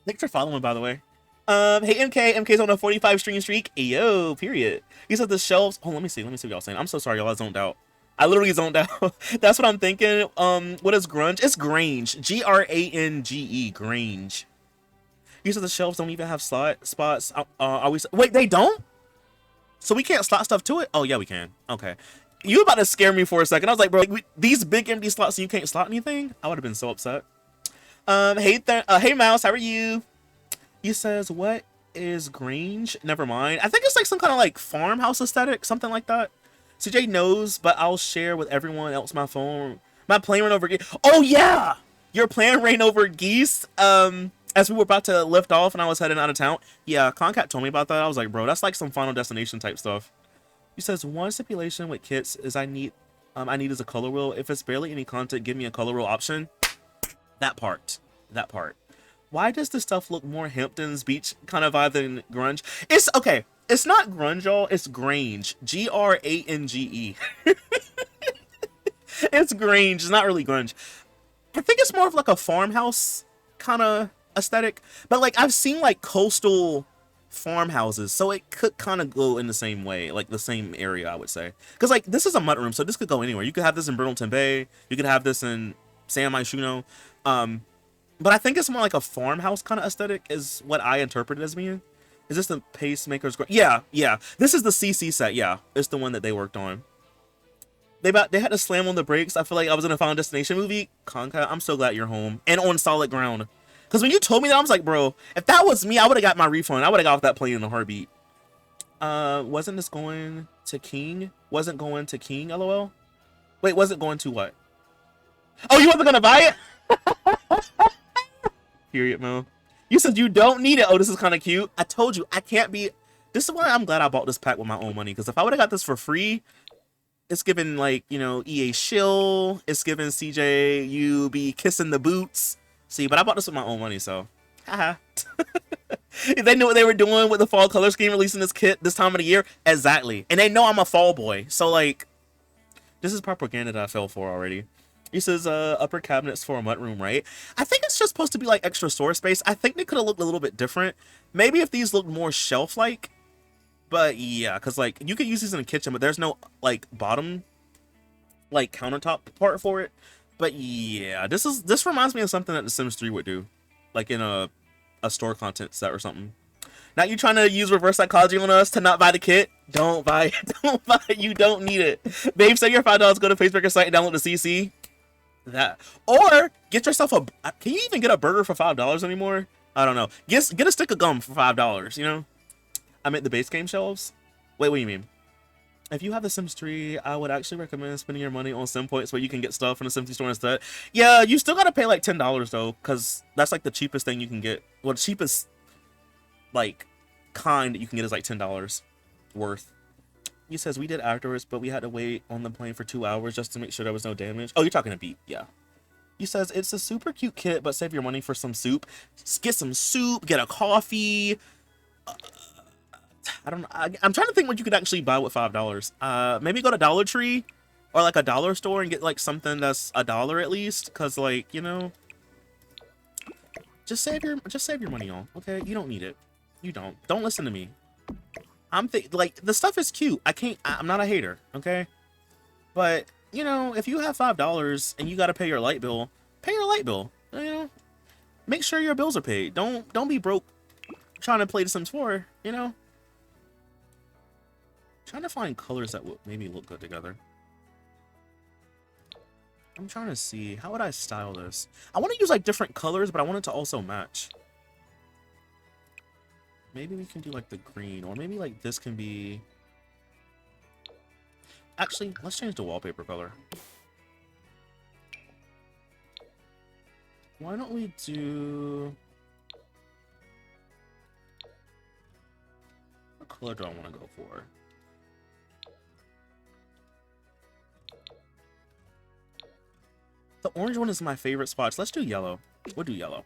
Thanks for following, by the way. Hey, MK. MK's on a 45 stream streak. Yo, period. He said the shelves. Oh, let me see. Let me see what y'all saying. I'm so sorry, y'all. I zoned out. I literally zoned out. That's what I'm thinking. What is grunge? It's Grange. Grange. Grange. You said the shelves don't even have slot spots. Are we? Wait, they don't? So we can't slot stuff to it? Oh yeah, we can. Okay. You about to scare me for a second. I was like, bro, these big empty slots and you can't slot anything? I would have been so upset. Hey Mouse, how are you? He says, what is Grange? Never mind. I think it's like some kind of like farmhouse aesthetic, something like that. CJ knows, but I'll share with everyone else my phone. My plane ran over geese. Oh yeah! Your plane ran over geese. As we were about to lift off and I was heading out of town. Yeah, Concat told me about that. I was like, bro, that's like some Final Destination type stuff. He says, one stipulation with kits is I need is a color wheel. If it's barely any content, give me a color wheel option. That part. Why does this stuff look more Hamptons Beach kind of vibe than grunge? It's okay. It's not grunge, y'all. It's Grange. Grange. It's Grange. It's not really grunge. I think it's more of like a farmhouse kind of aesthetic. But like I've seen like coastal farmhouses, so it could kind of go in the same way, like the same area, I would say. Because like this is a mudroom, so this could go anywhere. You could have this in Brindleton Bay. You could have this in San Myshuno. But I think it's more like a farmhouse kind of aesthetic is what I interpret it as being. Is this the Pacemaker's? Yeah. This is the CC set. Yeah, it's the one that they worked on. They had to slam on the brakes. I feel like I was in a Final Destination movie. Conca, I'm so glad you're home and on solid ground. Because when you told me that, I was like, bro, if that was me, I would have got my refund. I would have got off that plane in a heartbeat. Wasn't this going to King? Wasn't going to King, LOL? Wait, was it going to what? Oh, you wasn't going to buy it? Period, Mo. You said you don't need it. Oh, this is kind of cute. I told you, I can't be... This is why I'm glad I bought this pack with my own money. Because if I would have got this for free, it's giving, like, you know, EA shill. It's giving CJ, you be kissing the boots. See, but I bought this with my own money, so... Haha. They knew what they were doing with the fall color scheme, releasing this kit this time of the year. Exactly. And they know I'm a fall boy. So, like... This is propaganda that I fell for already. He says, upper cabinets for a mudroom, right? I think it's just supposed to be like extra storage space. I think they could have looked a little bit different. Maybe if these looked more shelf-like. But yeah, because like you could use these in the kitchen, but there's no like bottom, like countertop part for it. But yeah, this reminds me of something that The Sims 3 would do, like in a store content set or something. Now you trying to use reverse psychology on us to not buy the kit? Don't buy it. Don't buy it. You don't need it. Babe, save your $5. Go to Facebooker site and download the CC. That or get yourself a. Can you even get a burger for $5 anymore? I don't know. Get a stick of gum for $5. You know. I meant the base game shelves. Wait, what do you mean? If you have the Sims 3, I would actually recommend spending your money on Sim Points where you can get stuff from the Sims store instead. Yeah, you still gotta pay like $10 though, because that's like the cheapest thing you can get. Well, the cheapest like kind that you can get is like $10 worth. He says we did afterwards, but we had to wait on the plane for 2 hours just to make sure there was no damage. Oh, you're talking to Beat, yeah. He says it's a super cute kit, but save your money for some soup. Get some soup, get a coffee. I don't know. I'm trying to think what you could actually buy with $5. Maybe go to Dollar Tree or like a dollar store and get like something that's $1 at least. Cause like, you know, just save your money, y'all. Okay, you don't need it. You don't listen to me. Like the stuff is cute. I'm not a hater, okay? But you know, if you have $5 and you got to pay your light bill, pay your light bill. You know, make sure your bills are paid. Don't be broke trying to play The Sims 4. You know, trying to find colors that would maybe look good together. I'm trying to see, how would I style this? I want to use like different colors, but I want it to also match. Maybe we can do like the green, or maybe like this can be... Actually, let's change the wallpaper color. Why don't we do... What color do I want to go for? The orange one is my favorite spots. Let's do yellow. We'll do yellow.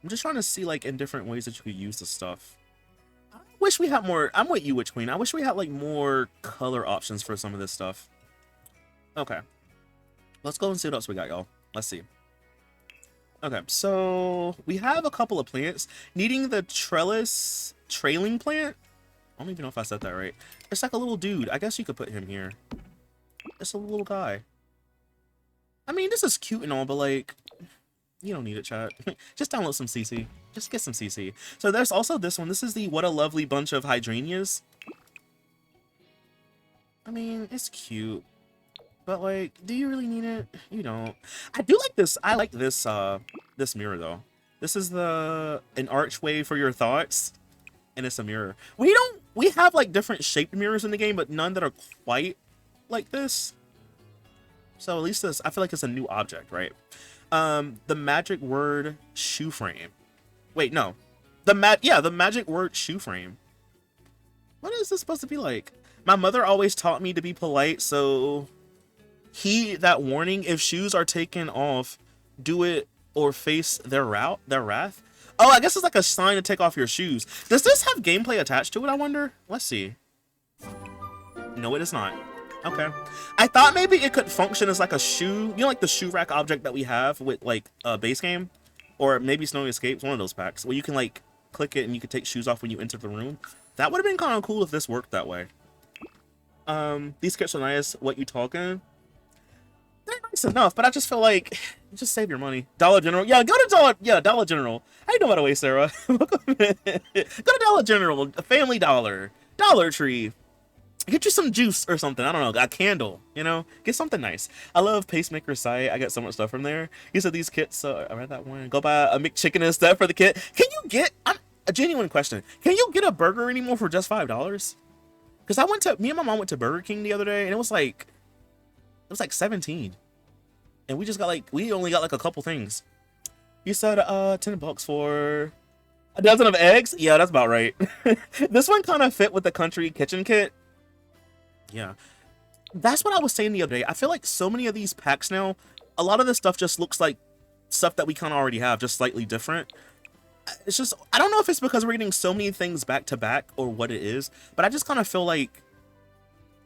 I'm just trying to see like in different ways that you could use the stuff. I wish we had more. I'm with you, Witch Queen. I wish we had like more color options for some of this stuff. Okay. Let's go and see what else we got, y'all. Let's see. Okay, so we have a couple of plants. Needing the trellis trailing plant. I don't even know if I said that right. It's like a little dude. I guess you could put him here. It's a little guy. I mean, this is cute and all, but like, you don't need it, chat. Just download some CC. Just get some CC. So there's also this one. This is the What a Lovely Bunch of Hydrangeas. I mean, it's cute. But like, do you really need it? You don't. I do like this. I like this this mirror though. This is an archway for your thoughts. And it's a mirror. We have like different shaped mirrors in the game, but none that are quite like this. So at least this, I feel like it's a new object, right? The magic word shoe frame. Wait, no. The magic word shoe frame. What is this supposed to be like? My mother always taught me to be polite, so heed that warning. If shoes are taken off, do it or face their wrath. Oh, I guess it's like a sign to take off your shoes. Does this have gameplay attached to it, I wonder? Let's see. No, it is not. Okay. I thought maybe it could function as like a shoe, you know, like the shoe rack object that we have with like a base game, or maybe Snowy Escapes, one of those packs where you can like click it and you can take shoes off when you enter the room. That would have been kind of cool if this worked that way. These kits are nice. What you talking? They're nice enough, but I just feel like just save your money. Dollar General, yeah, go to Dollar General. How you doing, by the way, Sarah? Go to Dollar General, Family Dollar, Dollar Tree. Get you some juice or something. I don't know. A candle, you know? Get something nice. I love Pacemaker's site. I got so much stuff from there. He said these kits, I read that one. Go buy a McChicken and stuff for the kit. Can you get, a genuine question. Can you get a burger anymore for just $5? Because me and my mom went to Burger King the other day and it was like 17. And we only got like a couple things. You said, $10 for a dozen of eggs? Yeah, that's about right. This one kind of fit with the country kitchen kit. Yeah, that's what I was saying the other day. I feel like so many of these packs now, a lot of this stuff just looks like stuff that we kind of already have, just slightly different. It's just, I don't know if it's because we're getting so many things back to back or what it is, but I just kind of feel like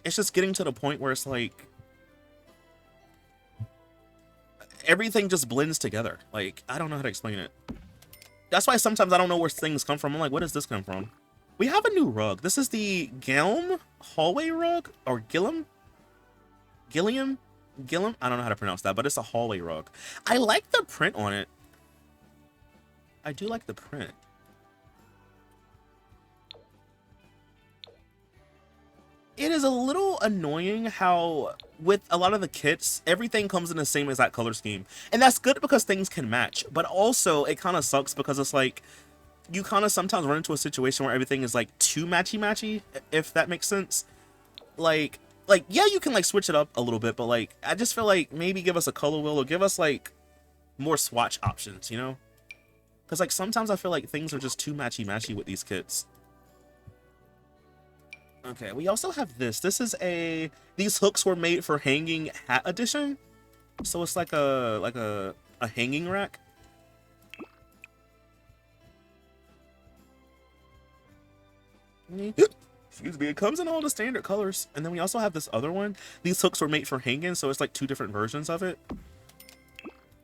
it's just getting to the point where it's like everything just blends together. Like, I don't know how to explain it. That's why sometimes I don't know where things come from. I'm like, where does this come from? We have a new rug. This is the Gilliam hallway rug, or Gilliam. I don't know how to pronounce that, but it's a hallway rug. I like the print on it. I do like the print. It is a little annoying how with a lot of the kits, everything comes in the same exact color scheme. And that's good because things can match, but also it kind of sucks because it's like, you kind of sometimes run into a situation where everything is like too matchy, if that makes sense. Like yeah, you can like switch it up a little bit, but like I just feel like maybe give us a color wheel or give us like more swatch options, you know? Because like sometimes I feel like things are just too matchy with these kits. Okay, we also have this. This is these hooks were made for hanging hat edition, so it's like a hanging rack. Excuse me, it comes in all the standard colors. And then we also have this other one. These hooks were made for hanging, so it's like two different versions of it.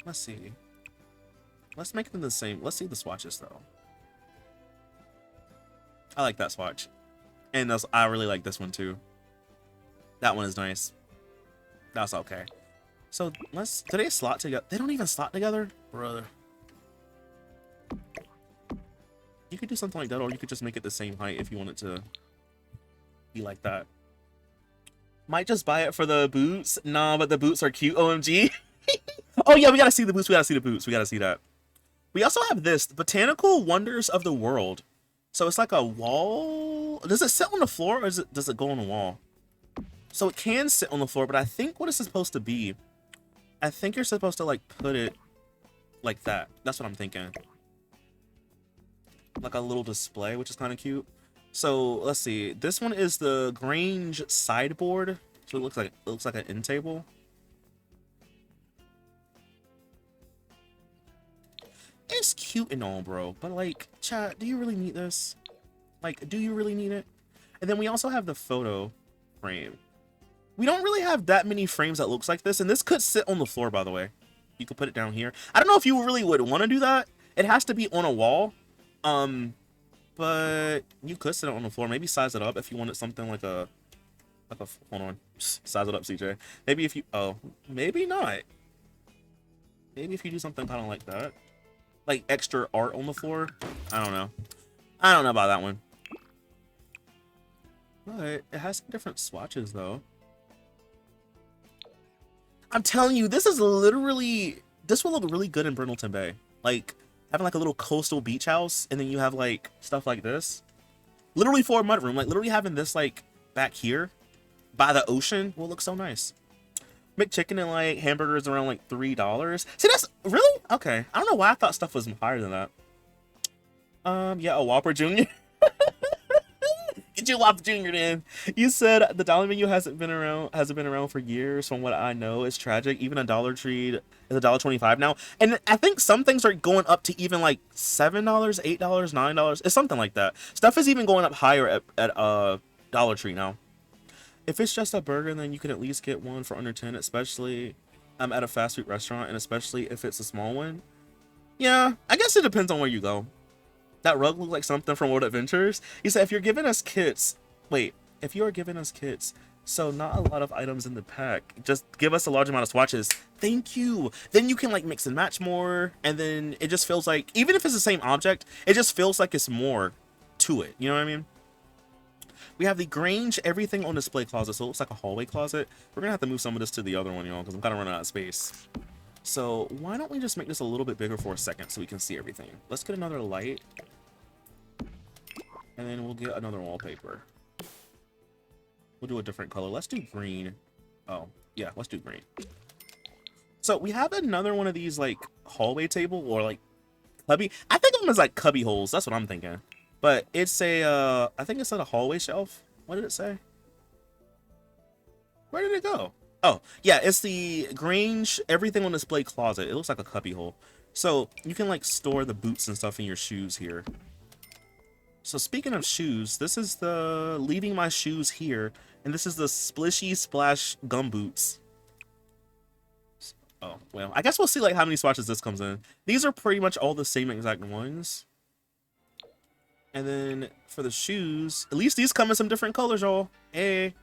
Let's see. Let's make them the same. Let's see the swatches though. I like that swatch. And I really like this one too. That one is nice. That's okay. So do they slot together? They don't even slot together? Brother. You could do something like that, or you could just make it the same height if you want it to be like that. Might just buy it for the boots. Nah, but the boots are cute. OMG. Oh yeah, we gotta see the boots. We gotta see the boots. We gotta see that. We also have this, the Botanical Wonders of the World. So it's like a wall. Does it sit on the floor or does it go on the wall? So it can sit on the floor, but I think what it's supposed to be, I think you're supposed to like put it like that. That's what I'm thinking. Like a little display, which is kind of cute. So let's see. This one is the Grange sideboard. So it looks like an end table. It's cute and all, bro, but like, chat, do you really need this? Like, do you really need it? And then we also have the photo frame. We don't really have that many frames that looks like this, and this could sit on the floor, by the way. You could put it down here. I don't know if you really would want to do that. It has to be on a wall. But you could sit it on the floor. Maybe size it up if you wanted something like a hold on. Size it up, CJ. Maybe if you, oh, maybe not. Maybe if you do something kind of like that. Like extra art on the floor. I don't know. I don't know about that one. But it has some different swatches though. I'm telling you, this is literally, this will look really good in Brindleton Bay. Like having like a little coastal beach house, and then you have like stuff like this. Literally for a mudroom, like literally having this like back here by the ocean will look so nice. McChicken and like hamburgers around like $3. See, that's really okay. I don't know why I thought stuff was higher than that. Yeah, a Whopper Jr. Get your Whopper Jr. in. You said the dollar menu hasn't been around for years. From what I know, it's tragic. Even a Dollar Tree is $1.25 now, and I think some things are going up to even like $7, $8, $9. It's something like that. Stuff is even going up higher at Dollar Tree now. If it's just a burger, then you can at least get one for under 10, especially at a fast food restaurant, and especially if it's a small one. Yeah, I guess it depends on where you go. That rug looked like something from World Adventures. You said if you're giving us kits, wait, if you are giving us kits, so not a lot of items in the pack, just give us a large amount of swatches. Thank you. Then you can like mix and match more, and then it just feels like, even if it's the same object, it just feels like it's more to it. You know what I mean? We have the Grange everything on display closet, so it looks like a hallway closet. We're gonna have to move some of this to the other one, y'all, because I'm kind of running out of space. So why don't we just make this a little bit bigger for a second so we can see everything. Let's get another light, and then we'll get another wallpaper. We'll do a different color. Let's do green. Oh yeah, let's do green. So we have another one of these like hallway table or like cubby. I think of them as like cubby holes. That's what I'm thinking. But it's a, I think it's on a hallway shelf. What did it say? Where did it go? Oh, yeah, it's the Grange everything on display closet. It looks like a cubby hole. So you can like store the boots and stuff in your shoes here. So speaking of shoes, this is the leaving my shoes here. And this is the Splishy Splash gum boots. Oh, well, I guess we'll see like how many swatches this comes in. These are pretty much all the same exact ones. And then for the shoes, at least these come in some different colors, y'all. Hey,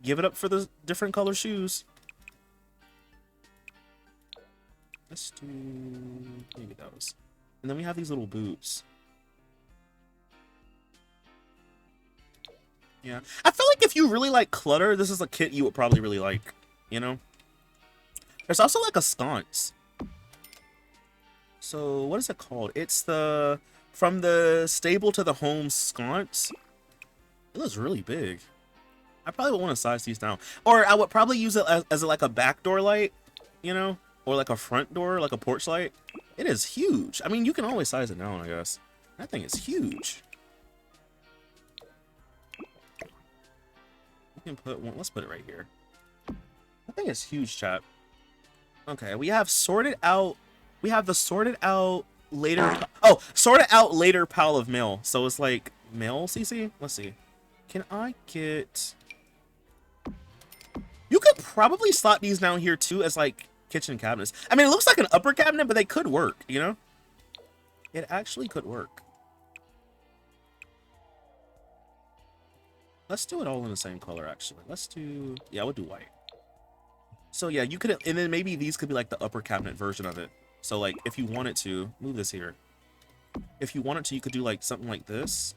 give it up for the different color shoes. Let's do maybe those. And then we have these little boots. Yeah, I feel like if you really like clutter, this is a kit you would probably really like, you know? There's also like a sconce. So what is it called? It's the from the stable to the home sconce. It looks really big. I probably would want to size these down, or I would probably use it as like a backdoor light, you know, or like a front door, like a porch light. It is huge. I mean, you can always size it down, I guess. That thing is huge. We can put one. Let's put it right here. That thing is huge, chat. Okay, we have sorted out. We have the sorted out later. Oh, sorted out later pile of mail. So it's like mail, CC. Let's see. Can I get? You could probably slot these down here too as like kitchen cabinets. I mean, it looks like an upper cabinet, but they could work. You know, it actually could work. Let's do it all in the same color. Actually, let's do. Yeah, we'll do white. So yeah, you could, and then maybe these could be like the upper cabinet version of it. So like, if you wanted to move this here, if you wanted to, you could do like something like this,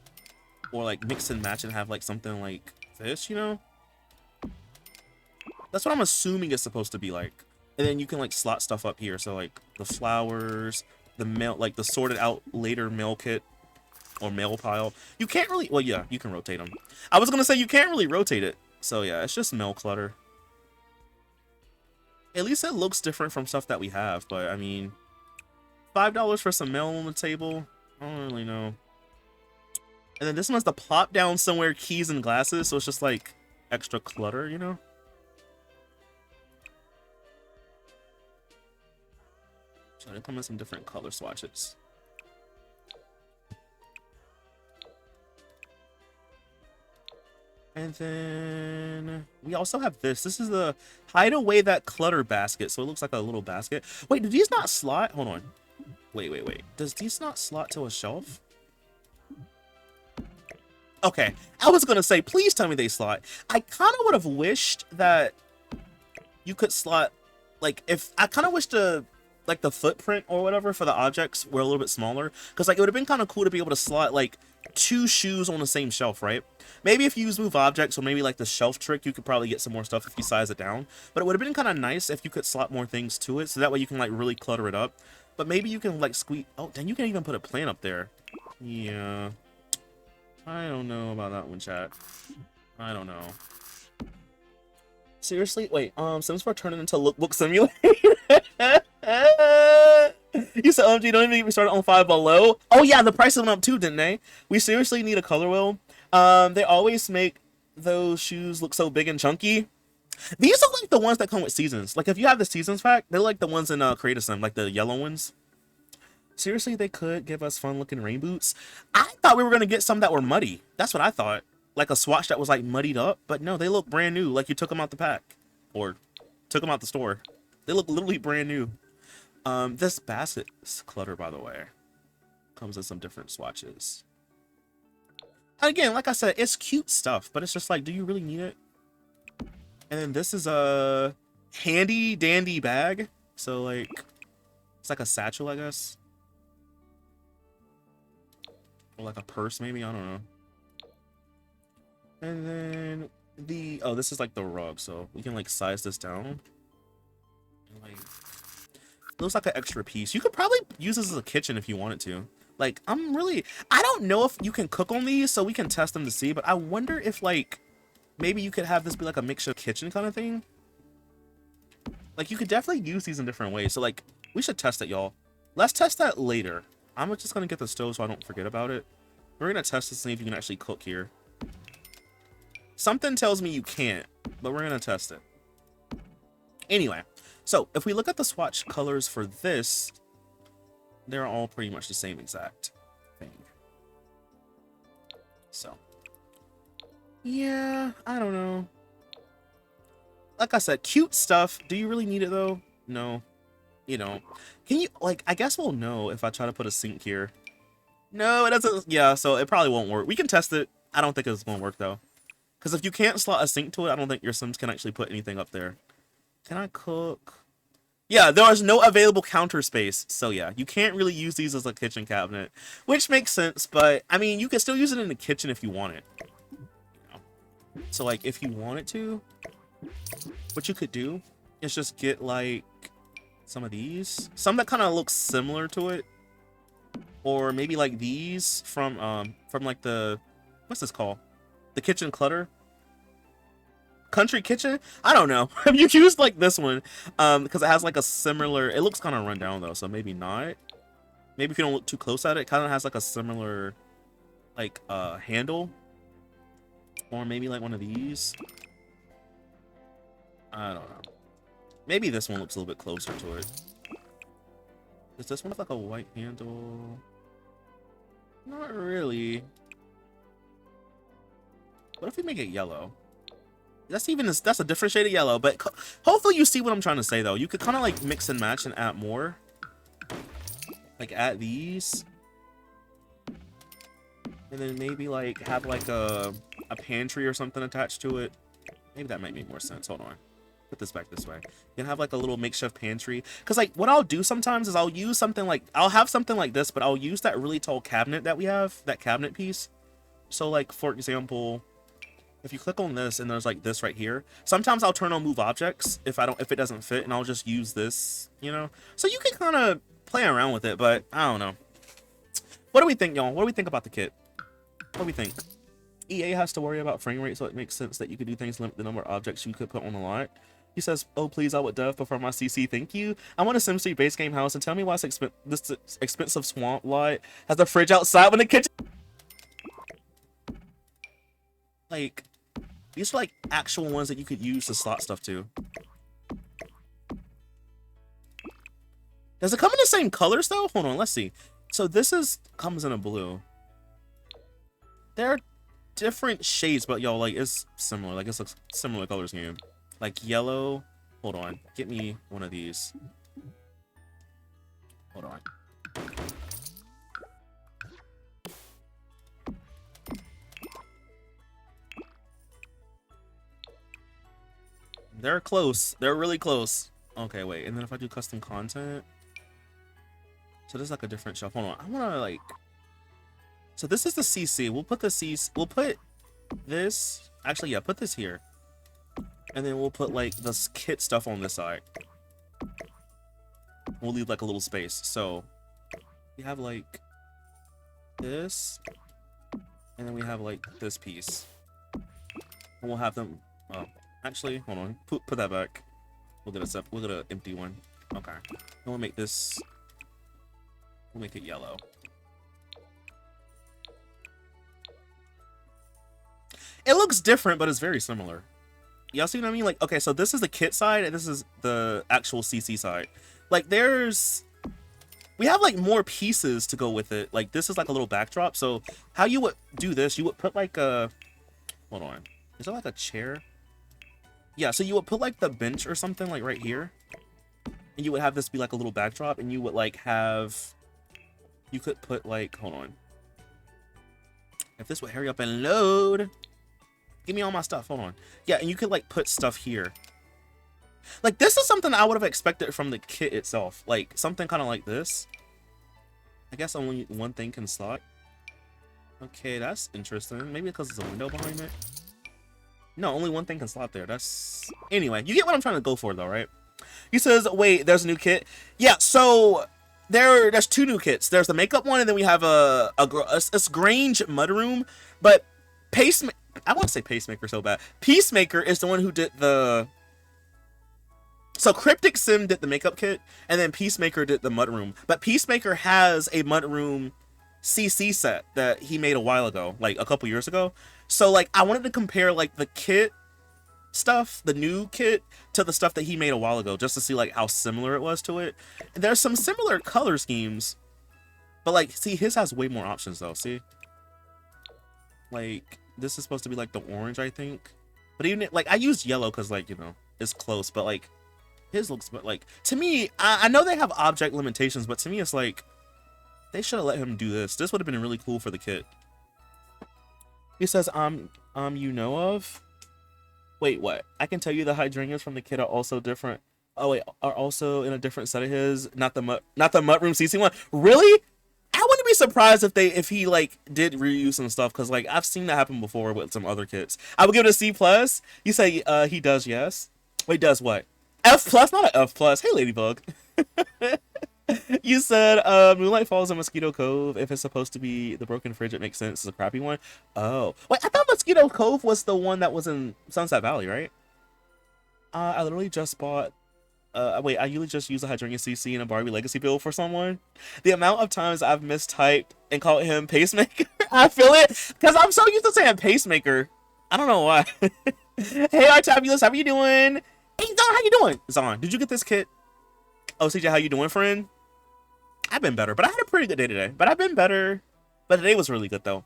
or like mix and match and have like something like this, you know. That's what I'm assuming it's supposed to be like. And then you can like slot stuff up here. So like the flowers, the mail, like the sorted out later mail kit or mail pile. You can't really, well, yeah, you can rotate them. I was going to say you can't really rotate it. So yeah, it's just mail clutter. At least it looks different from stuff that we have. But I mean, $5 for some mail on the table. I don't really know. And then this one has the plop down somewhere keys and glasses. So it's just like extra clutter, you know? So they come in some different color swatches. And then we also have this. This is the hide away that clutter basket. So it looks like a little basket. Wait, do these not slot? Hold on. Wait. Does these not slot to a shelf? Okay. I was going to say, please tell me they slot. I kind of would have wished that you could slot, like, if I kind of wish the like the footprint or whatever for the objects were a little bit smaller, because like it would have been kind of cool to be able to slot like 2 shoes on the same shelf, right? Maybe if you use move objects or maybe like the shelf trick, you could probably get some more stuff if you size it down. But it would have been kind of nice if you could slot more things to it, so that way you can like really clutter it up. But maybe you can like squeeze. Oh, then you can even put a plant up there. Yeah, I don't know about that one, chat. I don't know. Seriously? Wait, Sims 4 turning into Lookbook Simulator? You said, OMG, don't even get me started on Five Below. Oh yeah, the prices went up too, didn't they? We seriously need a color wheel. They always make those shoes look so big and chunky. These are like the ones that come with seasons. Like if you have the seasons pack, they're like the ones in Create a Sim, like the yellow ones. Seriously, they could give us fun looking rain boots. I thought we were gonna get some that were muddy. That's what I thought. Like a swatch that was like muddied up, but no, they look brand new, like you took them out the pack or took them out the store. They look literally brand new. This basket's clutter, by the way, comes in some different swatches. Again, like I said, it's cute stuff, but it's just like, do you really need it? And then this is a handy dandy bag, so like it's like a satchel, I guess, or like a purse, maybe, I don't know. And then this is like the rug, so we can like size this down. And, like, it looks like an extra piece. You could probably use this as a kitchen if you wanted to. Like, I don't know if you can cook on these, so we can test them to see, but I wonder if like maybe you could have this be like a makeshift kitchen kind of thing. Like you could definitely use these in different ways. So like we should test it, y'all. Let's test that later. I'm just gonna get the stove so I don't forget about it. We're gonna test this and see if you can actually cook here. Something tells me you can't, but we're gonna test it. Anyway, so if we look at the swatch colors for this, they're all pretty much the same exact thing. So, yeah, I don't know. Like I said, cute stuff. Do you really need it though? No, you don't. Can you, like, I guess we'll know if I try to put a sink here. No, it doesn't. Yeah, so it probably won't work. We can test it. I don't think it's gonna work though. Because if you can't slot a sink to it, I don't think your Sims can actually put anything up there. Can I cook? Yeah, there is no available counter space. So yeah, you can't really use these as a kitchen cabinet, which makes sense. But I mean, you can still use it in the kitchen if you want it. You know? So like, if you wanted to, what you could do is just get like some of these, some that kind of look similar to it, or maybe like these from like the, what's this called? The kitchen clutter. Country kitchen? I don't know. Have you used like this one? Because it has like a similar, it looks kind of run down though, so maybe not. Maybe if you don't look too close at it, kind of has like a similar like handle. Or maybe like one of these. I don't know. Maybe this one looks a little bit closer to it. Does this one have like a white handle? Not really. What if we make it yellow? That's a different shade of yellow, but hopefully you see what I'm trying to say though. You could kind of like mix and match and add more. Like add these. And then maybe like have like a pantry or something attached to it. Maybe that might make more sense. Hold on. Put this back this way. You can have like a little makeshift pantry. Because like what I'll do sometimes is I'll use something like, I'll have something like this, but I'll use that really tall cabinet that we have, that cabinet piece. So like for example, if you click on this and there's like this right here, sometimes I'll turn on move objects if it doesn't fit, and I'll just use this, you know. So you can kind of play around with it, but I don't know. What do we think, y'all? What do we think about the kit? What do we think? EA has to worry about frame rate, so it makes sense that you could do things limit the number of objects you could put on the lot. He says, "Oh please, I would dev prefer my CC. Thank you. I want a SimCity base game house, and tell me why this expensive swamp lot has a fridge outside when the kitchen." Like, these are like actual ones that you could use to slot stuff to. Does it come in the same colors though? Hold on, let's see. So this comes in a blue. They're different shades, but y'all, like, it's similar. Like, it's a similar color scheme. Like yellow. Hold on. Get me one of these. Hold on. They're close. They're really close. Okay, wait. And then if I do custom content. So there's like a different shelf. Hold on. I want to like. So this is the CC. We'll put the CC. We'll put this. Actually, yeah, put this here. And then we'll put like this kit stuff on this side. We'll leave like a little space. So we have like this. And then we have like this piece. And we'll have them. Oh, actually, hold on. Put that back. We'll get an empty one. Okay. And we'll make this. We'll make it yellow. It looks different, but it's very similar. Y'all see what I mean? Like, okay, so this is the kit side, and this is the actual CC side. Like, we have, like, more pieces to go with it. Like, this is, like, a little backdrop. So, how you would do this, you would put, like, hold on. Is that, like, a chair? Yeah, so you would put, like, the bench or something, like, right here. And you would have this be, like, a little backdrop, and you would, like, you could put, like, hold on. If this would hurry up and load. Give me all my stuff. Hold on. Yeah, and you could, like, put stuff here. Like, this is something I would have expected from the kit itself. Like, something kind of like this. I guess only one thing can slot. Okay, that's interesting. Maybe because there's a window behind it. No, only one thing can slot there. That's... Anyway, you get what I'm trying to go for, though, right? He says, wait, there's a new kit? Yeah, so... There's two new kits. There's the makeup one, and then we have a Grange Mudroom. But I want to say Pacemaker so bad. Peacemaker is the one who did the... So Cryptic Sim did the makeup kit, and then Peacemaker did the Mudroom. But Peacemaker has a Mudroom CC set that he made a while ago, like a couple years ago. So, like, I wanted to compare, like, the kit stuff, the new kit, to the stuff that he made a while ago, just to see, like, how similar it was to it. And there's some similar color schemes, but, like, see, his has way more options, though, see? Like, this is supposed to be, like, the orange, I think. But even, like, I used yellow because, like, you know, it's close, but, like, his looks, but, like, to me, I know they have object limitations, but to me, it's like, they should have let him do this. This would have been really cool for the kit. He says, you know of? Wait, what? I can tell you the hydrangeas from the kit are also different. Oh wait, are also in a different set of his, not the Mudroom CC one. Really? I wouldn't be surprised if he like did reuse some stuff, because like I've seen that happen before with some other kits. I would give it a C+. You say he does, yes. Wait, does what? F+, not an F+. Hey, Ladybug. You said Moonlight Falls and Mosquito Cove. If it's supposed to be the broken fridge, it makes sense. It's a crappy one. Oh, wait, I thought Mosquito Cove was the one that was in Sunset Valley, right? I literally just bought. Wait, I usually just use a Hydrangea CC in a Barbie Legacy build for someone. The amount of times I've mistyped and called him Pacemaker, I feel it, because I'm so used to saying Pacemaker. I don't know why. Hey, Artabulous, how are you doing? Hey, Zon, how you doing? Zon, did you get this kit? Oh, CJ, how you doing, friend? I've been better, but I had a pretty good day today. But I've been better. But today was really good, though.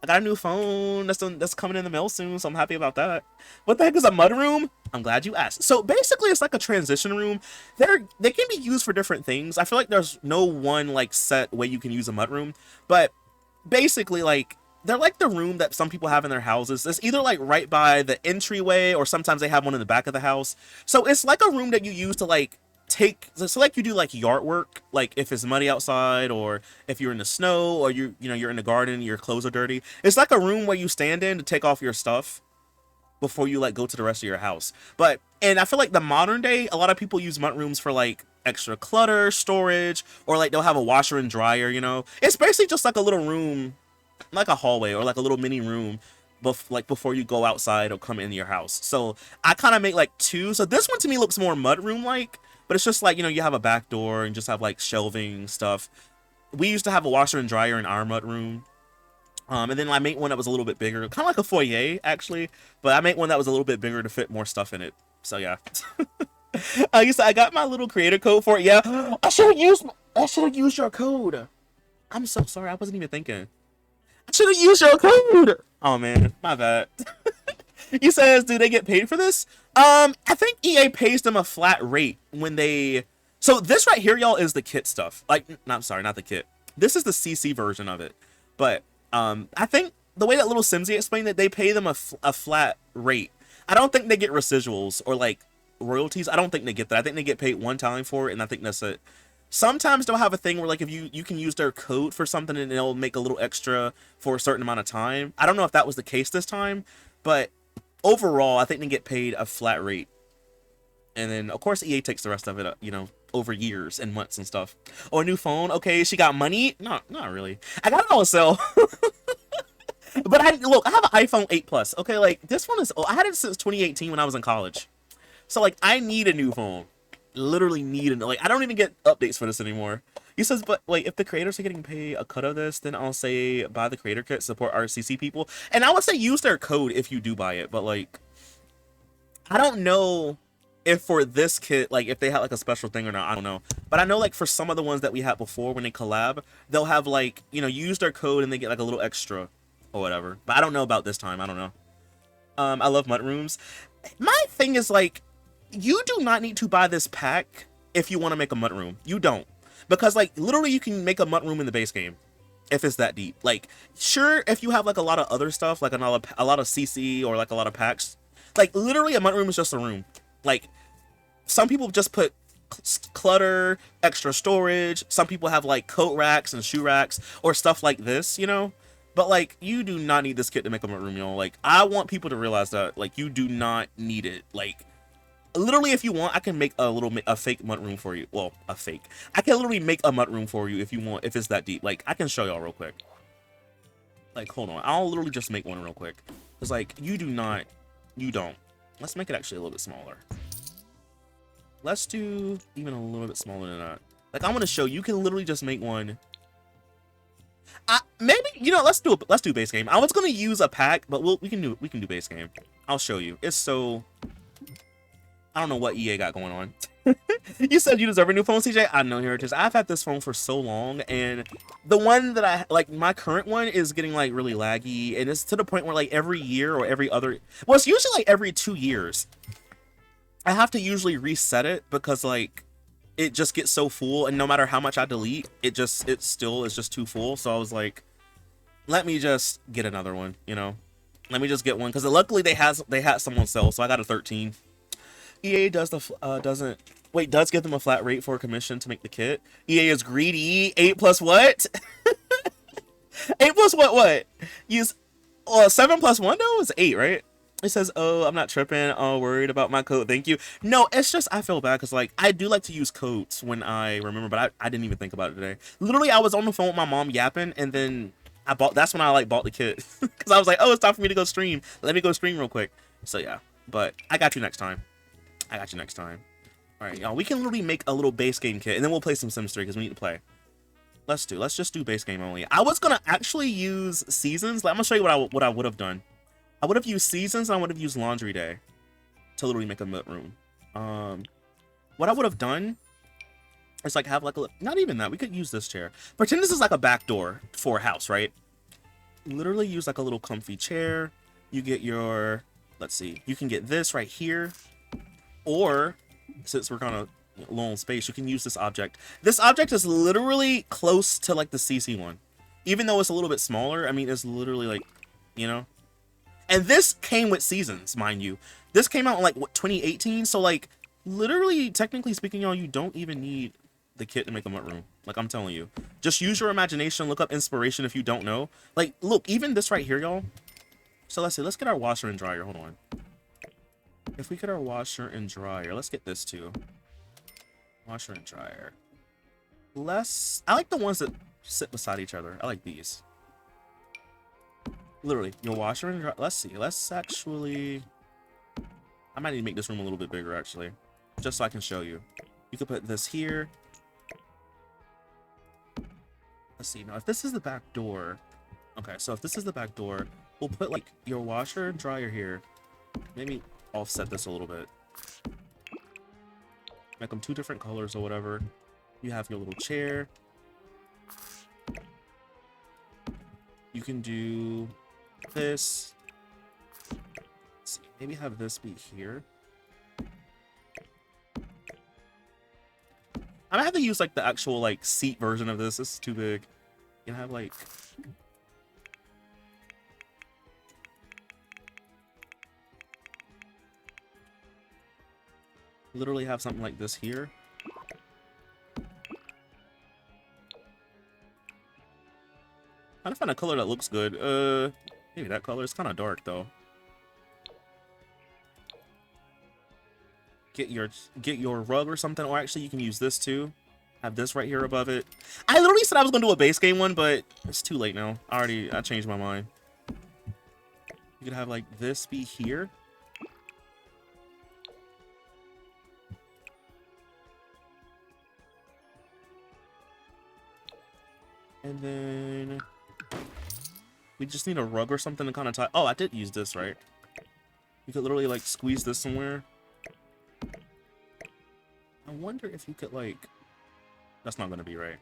I got a new phone that's coming in the mail soon, so I'm happy about that. What the heck is a Mudroom? I'm glad you asked. So basically, it's like a transition room. They can be used for different things. I feel like there's no one like set way you can use a Mudroom, but basically, like, they're like the room that some people have in their houses. It's either like right by the entryway, or sometimes they have one in the back of the house. So it's like a room that you use to like so like you do like yard work, like if it's muddy outside, or if you're in the snow, or you're in the garden, your clothes are dirty. It's like a room where you stand in to take off your stuff. before you like go to the rest of your house. But and I feel like the modern day, a lot of people use mudrooms for like extra clutter, storage, or like they'll have a washer and dryer, you know. It's basically just like a little room, like a hallway or like a little mini room before you go outside or come into your house. So I kind of make like two. So this one to me looks more mudroom like, but it's just like, you know, you have a back door and just have like shelving stuff. We used to have a washer and dryer in our mudroom. And then I made one that was a little bit bigger, kind of like a foyer actually, but I made one that was a little bit bigger to fit more stuff in it. So yeah. I got my little creator code for it. Yeah, I should have used your code. I'm so sorry. I wasn't even thinking. I should have used your code. Oh man, my bad. He says, do they get paid for this? I think EA pays them a flat rate when they. So this right here, y'all, is the kit stuff. Like, no, I'm sorry, not the kit. This is the CC version of it. But I think the way that little Simsy explained it, they pay them a flat rate. I don't think they get residuals or like royalties. I don't think they get that. I think they get paid one time for it, and I think that's it. Sometimes they'll have a thing where like if you can use their code for something and they'll make a little extra for a certain amount of time. I don't know if that was the case this time, but overall I think they get paid a flat rate. And then of course EA takes the rest of it, you know, over years and months and stuff. Oh, a new phone. Okay, she got money. No, not really. I got it on sale. But I have an iPhone 8 Plus. Okay, like this one is. I had it since 2018 when I was in college. So like I need a new phone. Literally need it. Like I don't even get updates for this anymore. He says, but wait, if the creators are getting paid a cut of this, then I'll say buy the creator kit, support RCC people, and I would say use their code if you do buy it. But like, I don't know if for this kit, like if they had like a special thing or not, I don't know. But I know like for some of the ones that we had before when they collab, they'll have like, you know, use their code and they get like a little extra or whatever. But I don't know about this time. I don't know. I love mudrooms. My thing is like, you do not need to buy this pack if you want to make a mudroom. You don't. Because like literally you can make a mudroom in the base game if it's that deep. Like sure, if you have like a lot of other stuff, like a lot of CC or like a lot of packs, like literally a mudroom is just a room. Like some people just put clutter, extra storage. Some people have like coat racks and shoe racks or stuff like this, you know. But like you do not need this kit to make a mudroom, you know. Like I want people to realize that like you do not need it. Like literally, if you want, I can make a fake mudroom for you. Well, a fake. I can literally make a mudroom for you if you want, if it's that deep. Like, I can show y'all real quick. Like, hold on. I'll literally just make one real quick. It's like, you don't. Let's make it actually a little bit smaller. Let's do even a little bit smaller than that. Like, I'm going to show you can literally just make one. Maybe, you know, let's do base game. I was going to use a pack, but we can do base game. I'll show you. It's so... I don't know what EA got going on. You said you deserve a new phone, CJ. I know, Heritage. I've had this phone for so long, and the one that I like, my current one is getting like really laggy, and it's to the point where like every year or every other, well, it's usually like every 2 years, I have to usually reset it because like it just gets so full, and no matter how much I delete, it still is just too full. So I was like, let me just get another one, you know. Let me just get one because luckily they had some on sale, so I got a 13. EA does does give them a flat rate for a commission to make the kit. EA is greedy. 8 plus what? 8 plus what? Use 7 plus 1 though is 8, right? It says, oh, I'm not tripping. Oh, worried about my code. Thank you. No, it's just I feel bad because like I do like to use codes when I remember, but I didn't even think about it today. Literally, I was on the phone with my mom yapping, and then that's when I like bought the kit because I was like, oh, it's time for me to go stream. Let me go stream real quick. So yeah, but I got you next time. All right, y'all. We can literally make a little base game kit, and then we'll play some Sims 3 because we need to play. Let's just do base game only. I was gonna actually use seasons. I'm gonna show you what I would have done. I would have used seasons, and I would have used laundry day to literally make a mudroom. What I would have done is like have like not even that. We could use this chair. Pretend this is like a back door for a house, right? Literally use like a little comfy chair. You get your, let's see, you can get this right here. Or, since we're gonna low on space, you can use this object. This object is literally close to like the CC one. Even though it's a little bit smaller, I mean, it's literally like, you know. And this came with seasons, mind you. This came out in like, what, 2018? So like, literally, technically speaking, y'all, you don't even need the kit to make a mudroom. Like, I'm telling you. Just use your imagination, look up inspiration if you don't know. Like, look, even this right here, y'all. So let's see, let's get our washer and dryer, hold on. if we get our washer and dryer, let's get this too. Washer and dryer. I like the ones that sit beside each other. I like these. Literally, your washer and dryer. Let's see. Let's actually... I might need to make this room a little bit bigger, actually. Just so I can show you. You could put this here. Let's see. Now, if this is the back door... Okay, so if this is the back door, we'll put, like, your washer and dryer here. Maybe offset this a little bit. Make them 2 different colors or whatever. You have your little chair. You can do this. Let's see, maybe have this be here. I might have to use like the actual like seat version of this. This is too big. You can have like literally have something like this here. Trying to find a color that looks good. Maybe that color is kind of dark though. Get your rug or something, or actually you can use this too. Have this right here above it. I literally said I was gonna do a base game one, but it's too late now. I changed my mind. You could have like this be here. And then we just need a rug or something to kind of tie. Oh, I did use this, right? You could literally like squeeze this somewhere. I wonder if you could like... That's not going to be right.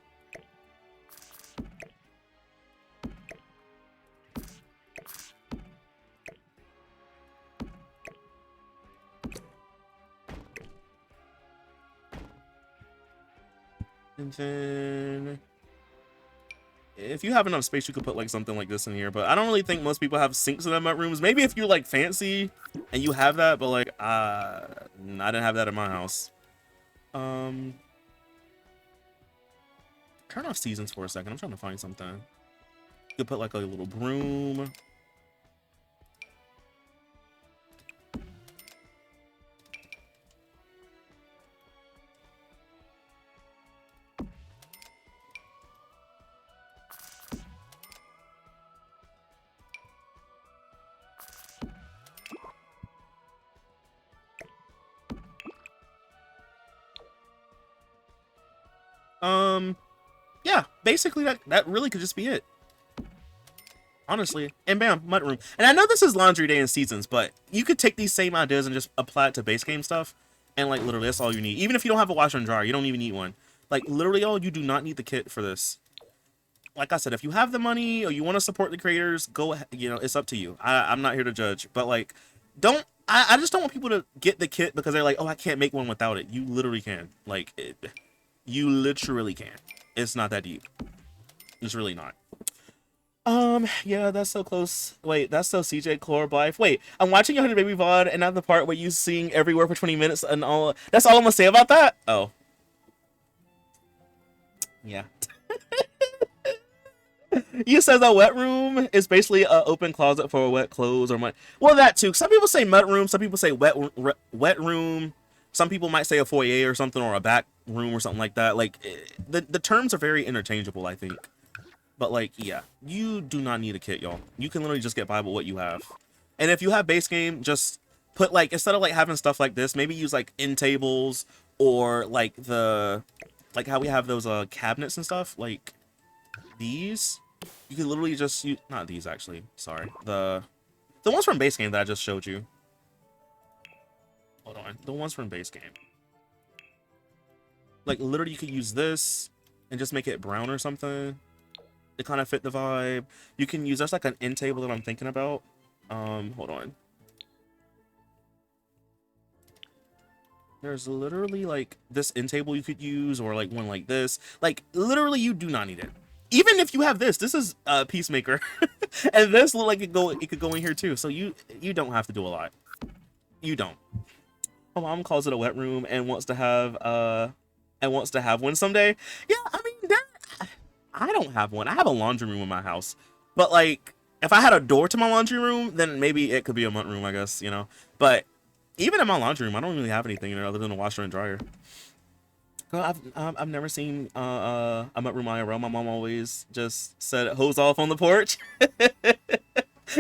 And then... if you have enough space, you could put like something like this in here, but I don't really think most people have sinks in their rooms. Maybe if you're like fancy and you have that, but like I didn't have that in my house. Turn off seasons for a second. I'm trying to find something. You could put like a little broom. Yeah, basically that really could just be it. Honestly. And bam, mud room. And I know this is laundry day and seasons, but you could take these same ideas and just apply it to base game stuff. And like literally that's all you need. Even if you don't have a washer and dryer, you don't even need one. Like literally all you do not need the kit for this. Like I said, if you have the money or you want to support the creators, go ahead, you know, it's up to you. I'm not here to judge, but like I just don't want people to get the kit because they're like, oh, I can't make one without it. You literally can. Like you literally can. It's not that deep. It's really not. Yeah, that's so close. Wait, that's so CJ Chlorblife. Wait, I'm watching 100 Baby VOD and not the part where you sing everywhere for 20 minutes and all. That's all I'm gonna say about that? Oh. Yeah. You says a wet room is basically an open closet for wet clothes or mud. Well, that too. Some people say mud room. Some people say wet room. Some people might say a foyer or something, or a back room or something like that. Like the terms are very interchangeable, I think. But like, yeah, you do not need a kit, y'all. You can literally just get by with what you have. And if you have base game, just put like, instead of like having stuff like this, maybe use like end tables or like like how we have those cabinets and stuff, like these. You can literally just use, not these actually, sorry. The ones from base game that I just showed you. Hold on, the ones from base game. Like literally you could use this and just make it brown or something. To kind of fit the vibe. You can use, there's like an end table that I'm thinking about. Hold on. There's literally like this end table you could use, or like one like this. Like literally you do not need it. Even if you have this is Peacemaker. And this look like it could go in here too. So you don't have to do a lot. You don't. My mom calls it a wet room and wants to have one someday. Yeah, I mean I don't have one. I have a laundry room in my house. But like if I had a door to my laundry room, then maybe it could be a mud room, I guess, you know. But Even in my laundry room, I don't really have anything in there other than a washer and dryer. Girl, I've never seen I'm at room IRL. My mom always just said hose off on the porch.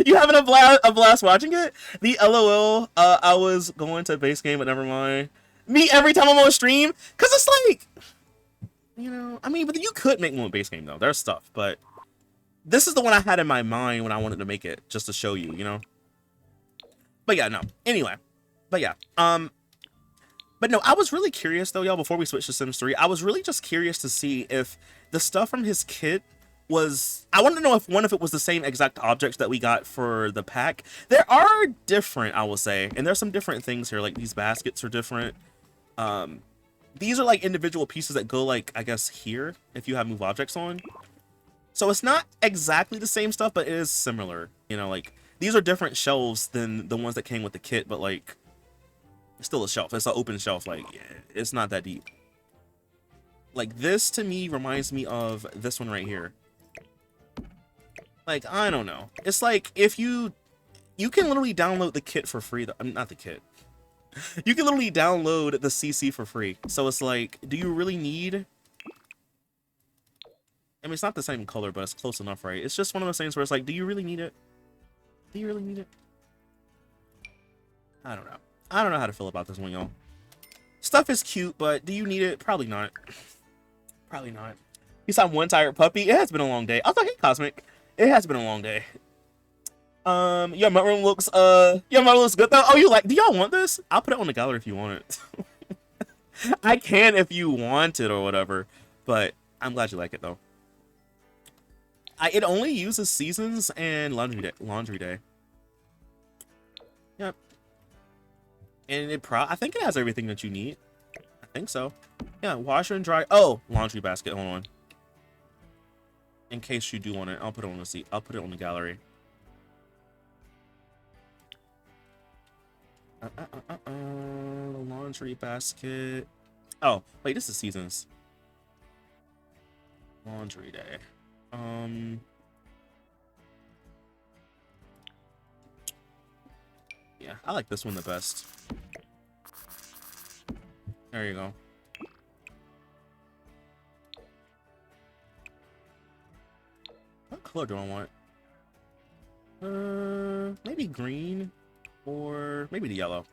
You having a blast watching it? The LOL. I was going to base game, but never mind. Me every time I'm on stream, cause it's like, you know, I mean, but you could make one base game though. There's stuff, but this is the one I had in my mind when I wanted to make it, just to show you, you know. But yeah, no. Anyway, but yeah, but no, I was really curious though, y'all. Before we switch to Sims 3, I was really just curious to see if the stuff from his kit was. I wanted to know if it was the same exact objects that we got for the pack. There are different, I will say, and there's some different things here. Like these baskets are different. These are like individual pieces that go like, I guess, here if you have move objects on. So it's not exactly the same stuff, but it is similar. You know, like these are different shelves than the ones that came with the kit, but like it's still a shelf. It's an open shelf. Like it's not that deep. Like this to me reminds me of this one right here. Like, I don't know. It's like if you can literally download the kit for free. I mean, not the kit. You can literally download the CC for free. So it's like, do you really need... I mean, it's not the same color, but it's close enough, right? It's just one of those things where it's like, do you really need it? Do you really need it? I don't know. I don't know how to feel about this one, y'all. Stuff is cute, but do you need it? Probably not. Probably not. You saw one tired puppy. It has been a long day. I thought, hey, Cosmic. It has been a long day. Your mud room looks good though. Oh, you like? Do y'all want this? I'll put it on the gallery if you want it. I can if you want it or whatever, but I'm glad you like it though. It only uses seasons and laundry day. Yep. And I think it has everything that you need. I think so. Yeah, washer and dry. Oh, laundry basket. Hold on. In case you do want it, I'll put it on the seat. I'll put it on the gallery. Laundry basket. Oh, wait, this is seasons. Laundry day. Yeah, I like this one the best. There you go. What color do I want? Maybe green or maybe the yellow.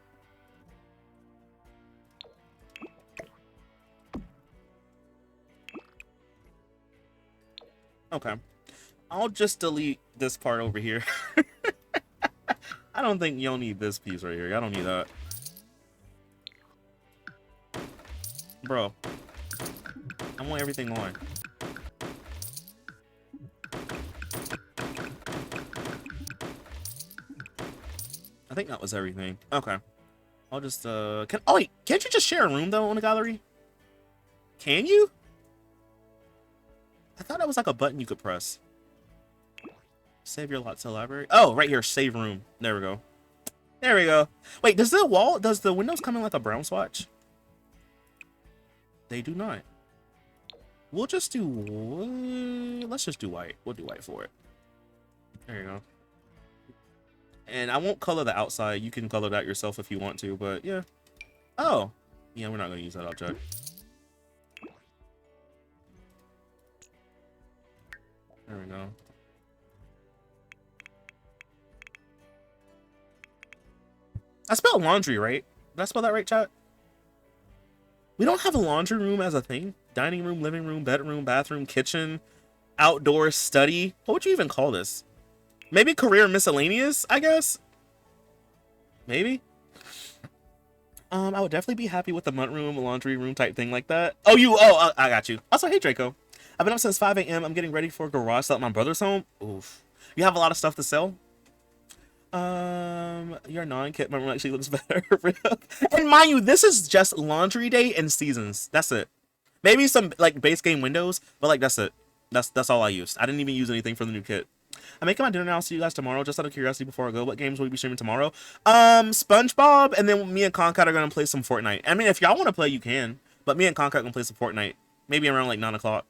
Okay. I'll just delete this part over here. I don't think you'll need this piece right here. I don't need that. Bro. I want everything on. I think that was everything. Okay. I'll just, oh wait, can't you just share a room though on the gallery? Can you? I thought that was like a button you could press. Save your lot to library. Oh, right here, save room. There we go. There we go. Wait, does the windows come in like a brown swatch? They do not. We'll just do, let's just do white. We'll do white for it. There you go. And I won't color the outside. You can color that yourself if you want to, but yeah. Oh, yeah, we're not going to use that object. There we go. I spelled laundry, right? Did I spell that right, chat? We don't have a laundry room as a thing. Dining room, living room, bedroom, bathroom, kitchen, outdoor study. What would you even call this? Maybe career miscellaneous, I guess? Maybe? I would definitely be happy with the mud room, laundry room type thing like that. Oh, I got you. Also, hey, Draco. I've been up since 5 a.m. I'm getting ready for a garage sale at my brother's home. Oof. You have a lot of stuff to sell? Your non-kit member actually looks better. And mind you, this is just laundry day and seasons. That's it. Maybe some like base game windows, but like that's it. That's all I used. I didn't even use anything for the new kit. I'm making my dinner now. I'll see you guys tomorrow. Just out of curiosity before I go, what games will you be streaming tomorrow? SpongeBob, and then me and Concat are gonna play some Fortnite. I mean, if y'all want to play, you can. But me and Concat gonna play some Fortnite. Maybe around like 9 o'clock.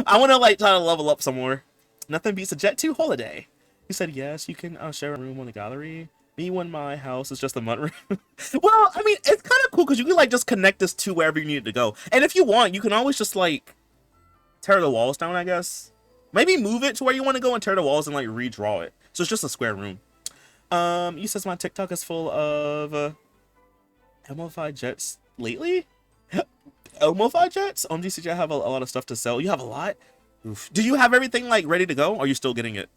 I want to like try to level up some more. Nothing beats a Jet 2 holiday. He said yes. You can share a room on the gallery. Me when my house is just a mud room. Well, I mean, it's kind of cool because you can like just connect this to wherever you need it to go. And if you want, you can always just like tear the walls down, I guess. Maybe move it to where you want to go and tear the walls and like redraw it. So it's just a square room. You says my TikTok is full of Elmo5 jets lately? Elmo5 jets? On GCG I have a lot of stuff to sell. You have a lot? Oof. Do you have everything like ready to go? Or are you still getting it?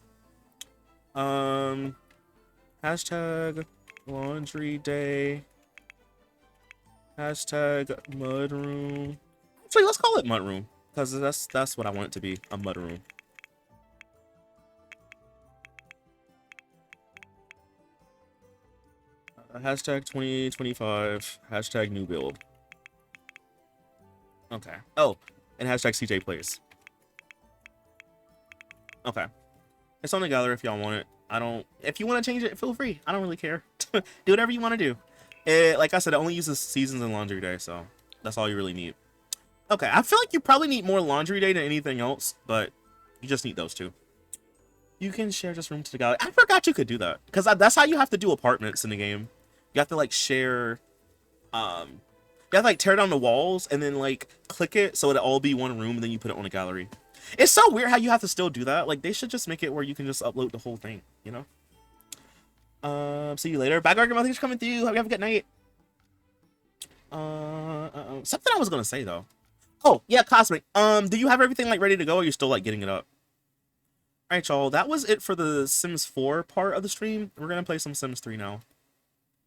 Hashtag laundry day. Hashtag mudroom. Actually, let's call it mudroom. Because that's what I want it to be. A mudroom. Hashtag 2025. Hashtag new build. Okay. Oh, and hashtag CJ plays. Okay. It's on the gallery if y'all want it. I don't... If you want to change it, feel free. I don't really care. Do whatever you want to do. Like I said, it only uses seasons and laundry day, so that's all you really need. Okay, I feel like you probably need more laundry day than anything else, but you just need those two. You can share this room to the gallery. I forgot you could do that, because that's how you have to do apartments in the game. You have to, like, share... You have to, like, tear down the walls and then, like, click it so it'll all be one room, and then you put it on a gallery. It's so weird how you have to still do that. Like, they should just make it where you can just upload the whole thing, you know? See you later. Back argument, thanks for coming through. Hope you have a good night. Something I was gonna say, though. Oh, yeah, Cosmic. Do you have everything, like, ready to go, or are you still, like, getting it up? Alright, y'all. That was it for the Sims 4 part of the stream. We're gonna play some Sims 3 now.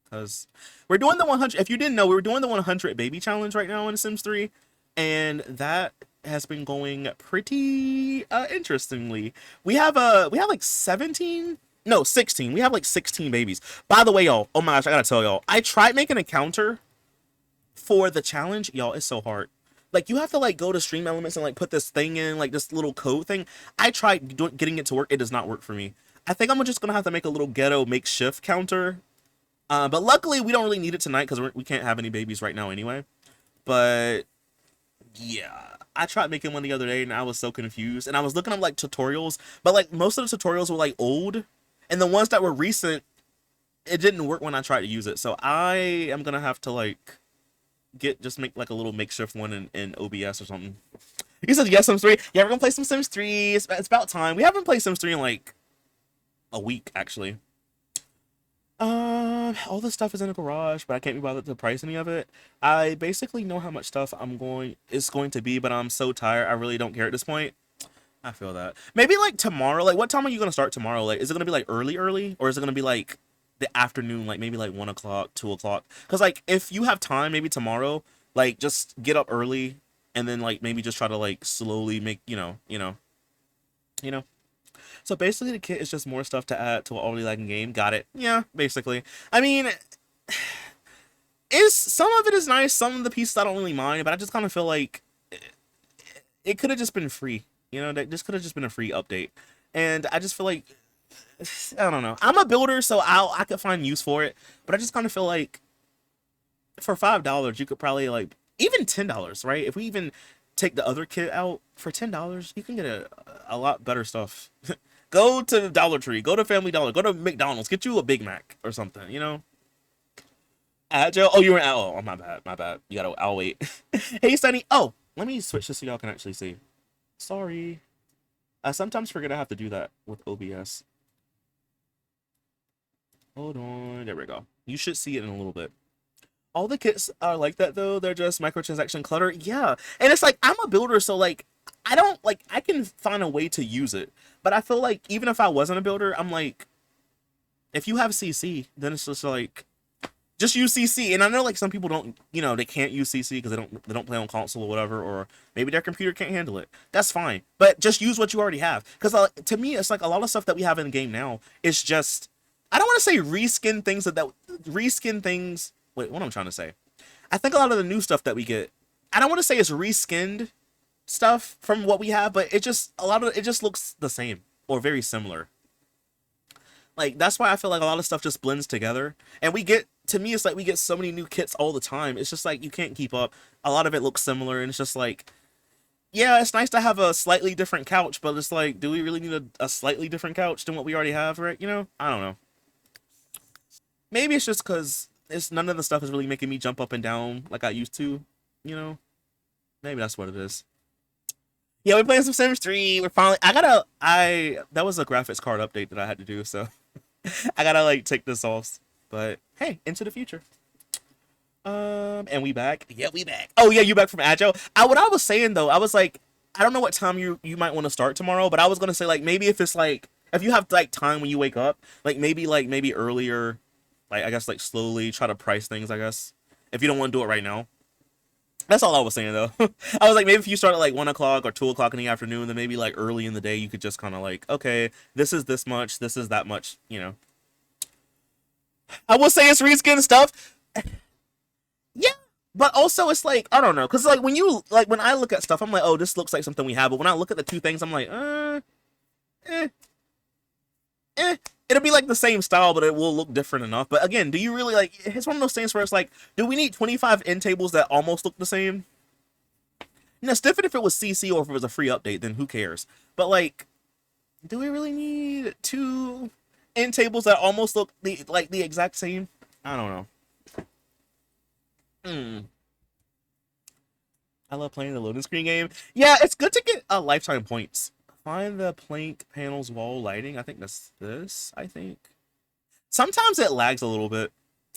Because we're doing the 100... If you didn't know, we were doing the 100 baby challenge right now in Sims 3. And that has been going pretty interestingly. We have like 17... No, 16. We have like 16 babies. By the way, y'all. Oh my gosh, I gotta tell y'all. I tried making a counter for the challenge. Y'all, it's so hard. Like, you have to, like, go to Stream Elements and, like, put this thing in, like, this little code thing. I tried getting it to work. It does not work for me. I think I'm just gonna have to make a little ghetto makeshift counter. But luckily, we don't really need it tonight because we can't have any babies right now anyway. But, yeah. I tried making one the other day, and I was so confused. And I was looking up, like, tutorials. But, like, most of the tutorials were, like, old. And the ones that were recent, it didn't work when I tried to use it. So I am going to have to, like, just make, like, a little makeshift one in OBS or something. He said, yes, Sims 3. Yeah, we're going to play some Sims 3. It's about time. We haven't played Sims 3 in, like, a week, actually. All this stuff is in the garage, but I can't be bothered to price any of it. I basically know how much stuff it's going to be, but I'm so tired. I really don't care at this point. I feel that. Maybe like tomorrow. Like, what time are you gonna start tomorrow? Like, is it gonna be like early, or is it gonna be like the afternoon? Like maybe like 1 o'clock, 2 o'clock. Cause like if you have time, maybe tomorrow, like just get up early and then like maybe just try to like slowly make you know. So basically, the kit is just more stuff to add to an already lagging game. Got it? Yeah, basically. I mean, some of it is nice. Some of the pieces I don't really mind, but I just kind of feel like it could have just been free. You know, that just could have just been a free update. And I just feel like I don't know. I'm a builder, so I could find use for it. But I just kind of feel like for $5, you could probably like even $10, right? If we even take the other kit out for $10, you can get a lot better stuff. Go to Dollar Tree, go to Family Dollar, go to McDonald's, get you a Big Mac or something, you know? Agile. Oh, you were in... Oh, my bad. I'll wait. Hey, Sunny. Oh, let me switch this so y'all can actually see. Sorry. I sometimes forget I have to do that with OBS. Hold on. There we go. You should see it in a little bit. All the kits are like that, though. They're just microtransaction clutter. Yeah. And it's like, I'm a builder, so, like, I can find a way to use it. But I feel like even if I wasn't a builder, I'm like, if you have CC, then it's just like, just use CC. And I know like some people don't, they can't use CC because they don't play on console or whatever, or maybe their computer can't handle it. That's fine. But just use what you already have. Because to me, it's like a lot of stuff that we have in the game now is just, I don't want to say reskin things Wait, what am I trying to say? I think a lot of the new stuff that we get, I don't want to say it's reskinned stuff from what we have, but it just looks the same or very similar. Like, that's why I feel like a lot of stuff just blends together. And to me, it's like we get so many new kits all the time. It's just like you can't keep up. A lot of it looks similar, and it's just like, yeah, it's nice to have a slightly different couch, but it's like, do we really need a slightly different couch than what we already have, right? I don't know. Maybe it's just because it's none of the stuff is really making me jump up and down like I used to, you know? Maybe that's what it is. Yeah, we're playing some Sims 3. We're finally that was a graphics card update that I had to do, so I gotta like take this off. But hey, into the future. And we back. Yeah, we back. Oh yeah, you back from Agile. What I was saying though, I was like, I don't know what time you might want to start tomorrow, but I was gonna say like maybe if it's like if you have like time when you wake up, like maybe earlier, like I guess like slowly try to price things, I guess. If you don't want to do it right now. That's all I was saying though. I was like maybe if you start at like 1 o'clock or 2 o'clock in the afternoon, then maybe like early in the day you could just kinda like, okay, this is this much, this is that much, you know. I will say it's reskin stuff. Yeah, but also it's like I don't know, cause like when I look at stuff, I'm like, oh, this looks like something we have. But when I look at the two things, I'm like, eh, eh. It'll be like the same style, but it will look different enough. But again, do you really like? It's one of those things where it's like, do we need 25 end tables that almost look the same? You know, it's different if it was CC or if it was a free update, then who cares? But like, do we really need two end tables that almost look the exact same? I don't know. Hmm. I love playing the loading screen game. Yeah, it's good to get lifetime points. Find the plank panels wall lighting. I think that's this, I think. Sometimes it lags a little bit.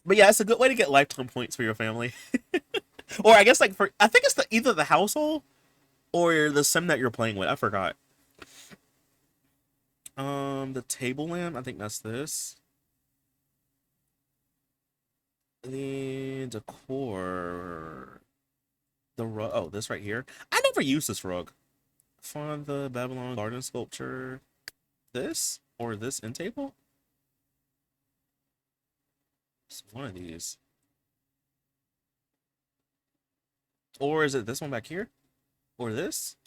But yeah, it's a good way to get lifetime points for your family. Or I guess like I think it's either the household or the sim that you're playing with. I forgot. The table lamp, I think that's this. The decor. The rug. Oh, this right here. I never used this rug. Find the Babylon garden sculpture. This or this end table? It's one of these. Or is it this one back here? Or this?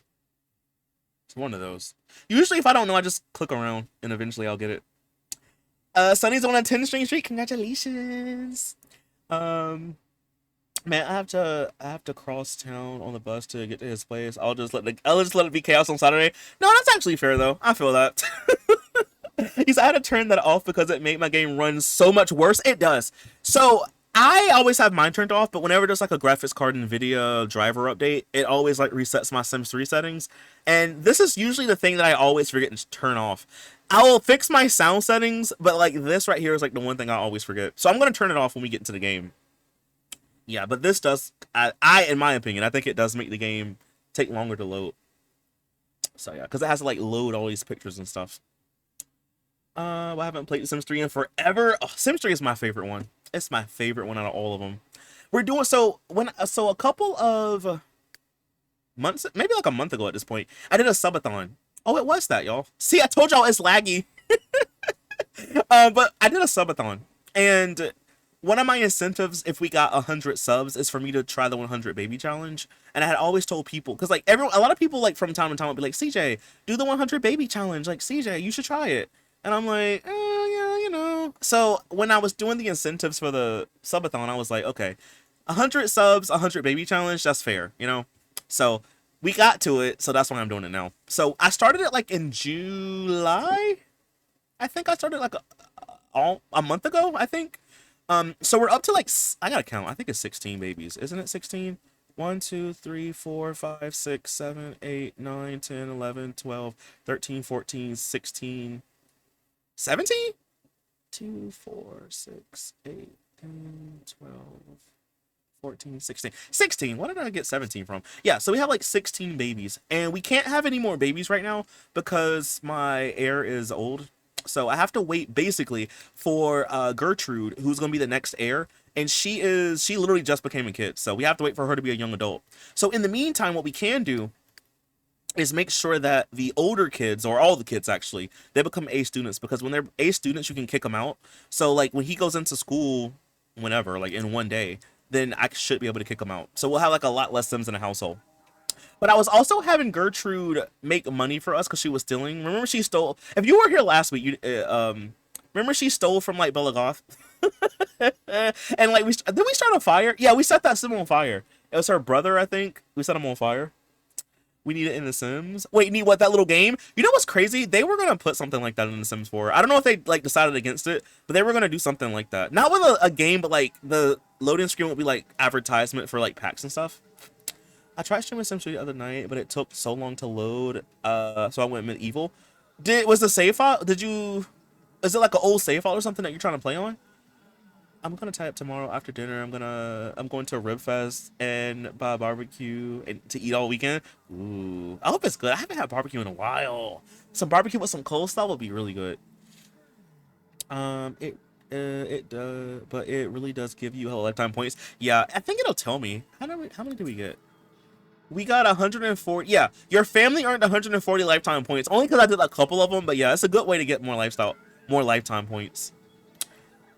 It's one of those. Usually if I don't know, I just click around and eventually I'll get it. Sunny's on a 10 string streak. Congratulations. Man, I have to cross town on the bus to get to his place. I'll just let it be chaos on Saturday. No, that's actually fair though. I feel that. I had to turn that off because it made my game run so much worse. It does. So I always have mine turned off, but whenever there's like a graphics card NVIDIA driver update, it always like resets my Sims 3 settings. And this is usually the thing that I always forget to turn off. I will fix my sound settings, but like this right here is like the one thing I always forget. So I'm gonna turn it off when we get into the game. Yeah, but this does, in my opinion, I think it does make the game take longer to load. So yeah, because it has to like load all these pictures and stuff. I haven't played Sims 3 in forever. Oh, Sims 3 is my favorite one. It's my favorite one out of all of them. We're doing so a couple of months, maybe like a month ago at this point, I did a subathon. Oh, it was that, y'all. See, I told y'all it's laggy. But I did a subathon, and one of my incentives if we got 100 subs is for me to try the 100 baby challenge. And I had always told people, because like a lot of people like from time to time would be like, CJ, do the 100 baby challenge. Like, CJ, you should try it. And I'm like, yeah, you know. So when I was doing the incentives for the subathon, I was like, okay, 100 subs, 100 baby challenge, that's fair, you know? So we got to it, so that's why I'm doing it now. So I started it like in July. I think I started like a month ago, I think. So we're up to like, I gotta count, I think it's 16 babies. Isn't it 16? 1, 2, 3, 4, 5, 6, 7, 8, 9, 10, 11, 12, 13, 14, 16, 17? 2, 4, 6, 8, 10, 12, 14, 16. 16. What did I get 17 from? Yeah, so we have like 16 babies. And we can't have any more babies right now because my heir is old. So I have to wait basically for Gertrude, who's going to be the next heir. And she literally just became a kid. So we have to wait for her to be a young adult. So in the meantime, what we can do is make sure that the older kids, or all the kids actually, they become A students, because when they're A students, you can kick them out. So like when he goes into school, whenever, like in one day, then I should be able to kick them out. So we'll have like a lot less Sims in the household. But I was also having Gertrude make money for us because she was stealing. Remember she stole, if you were here last week, you remember she stole from like Bella Goth? And like did we start a fire? Yeah, we set that Sim on fire. It was her brother, I think. We set him on fire. We need it in The Sims. Wait, need what? That little game? You know what's crazy? They were gonna put something like that in The Sims 4. I don't know if they like decided against it, but they were gonna do something like that. Not with a game, but like the loading screen would be like advertisement for like packs and stuff. I tried streaming Sims 3 the other night, but it took so long to load. So I went medieval. Was the save file? Is it like an old save file or something that you're trying to play on? I'm gonna tie up tomorrow after dinner. I'm going to a rib fest and buy a barbecue and to eat all weekend. Ooh, I hope it's good. I haven't had barbecue in a while. Some barbecue with some coleslaw would be really good. It does, but it really does give you lifetime points. Yeah, I think it'll tell me. How many do we get? We got 140. Yeah, your family earned 140 lifetime points. Only because I did a couple of them, but yeah, it's a good way to get more lifetime points.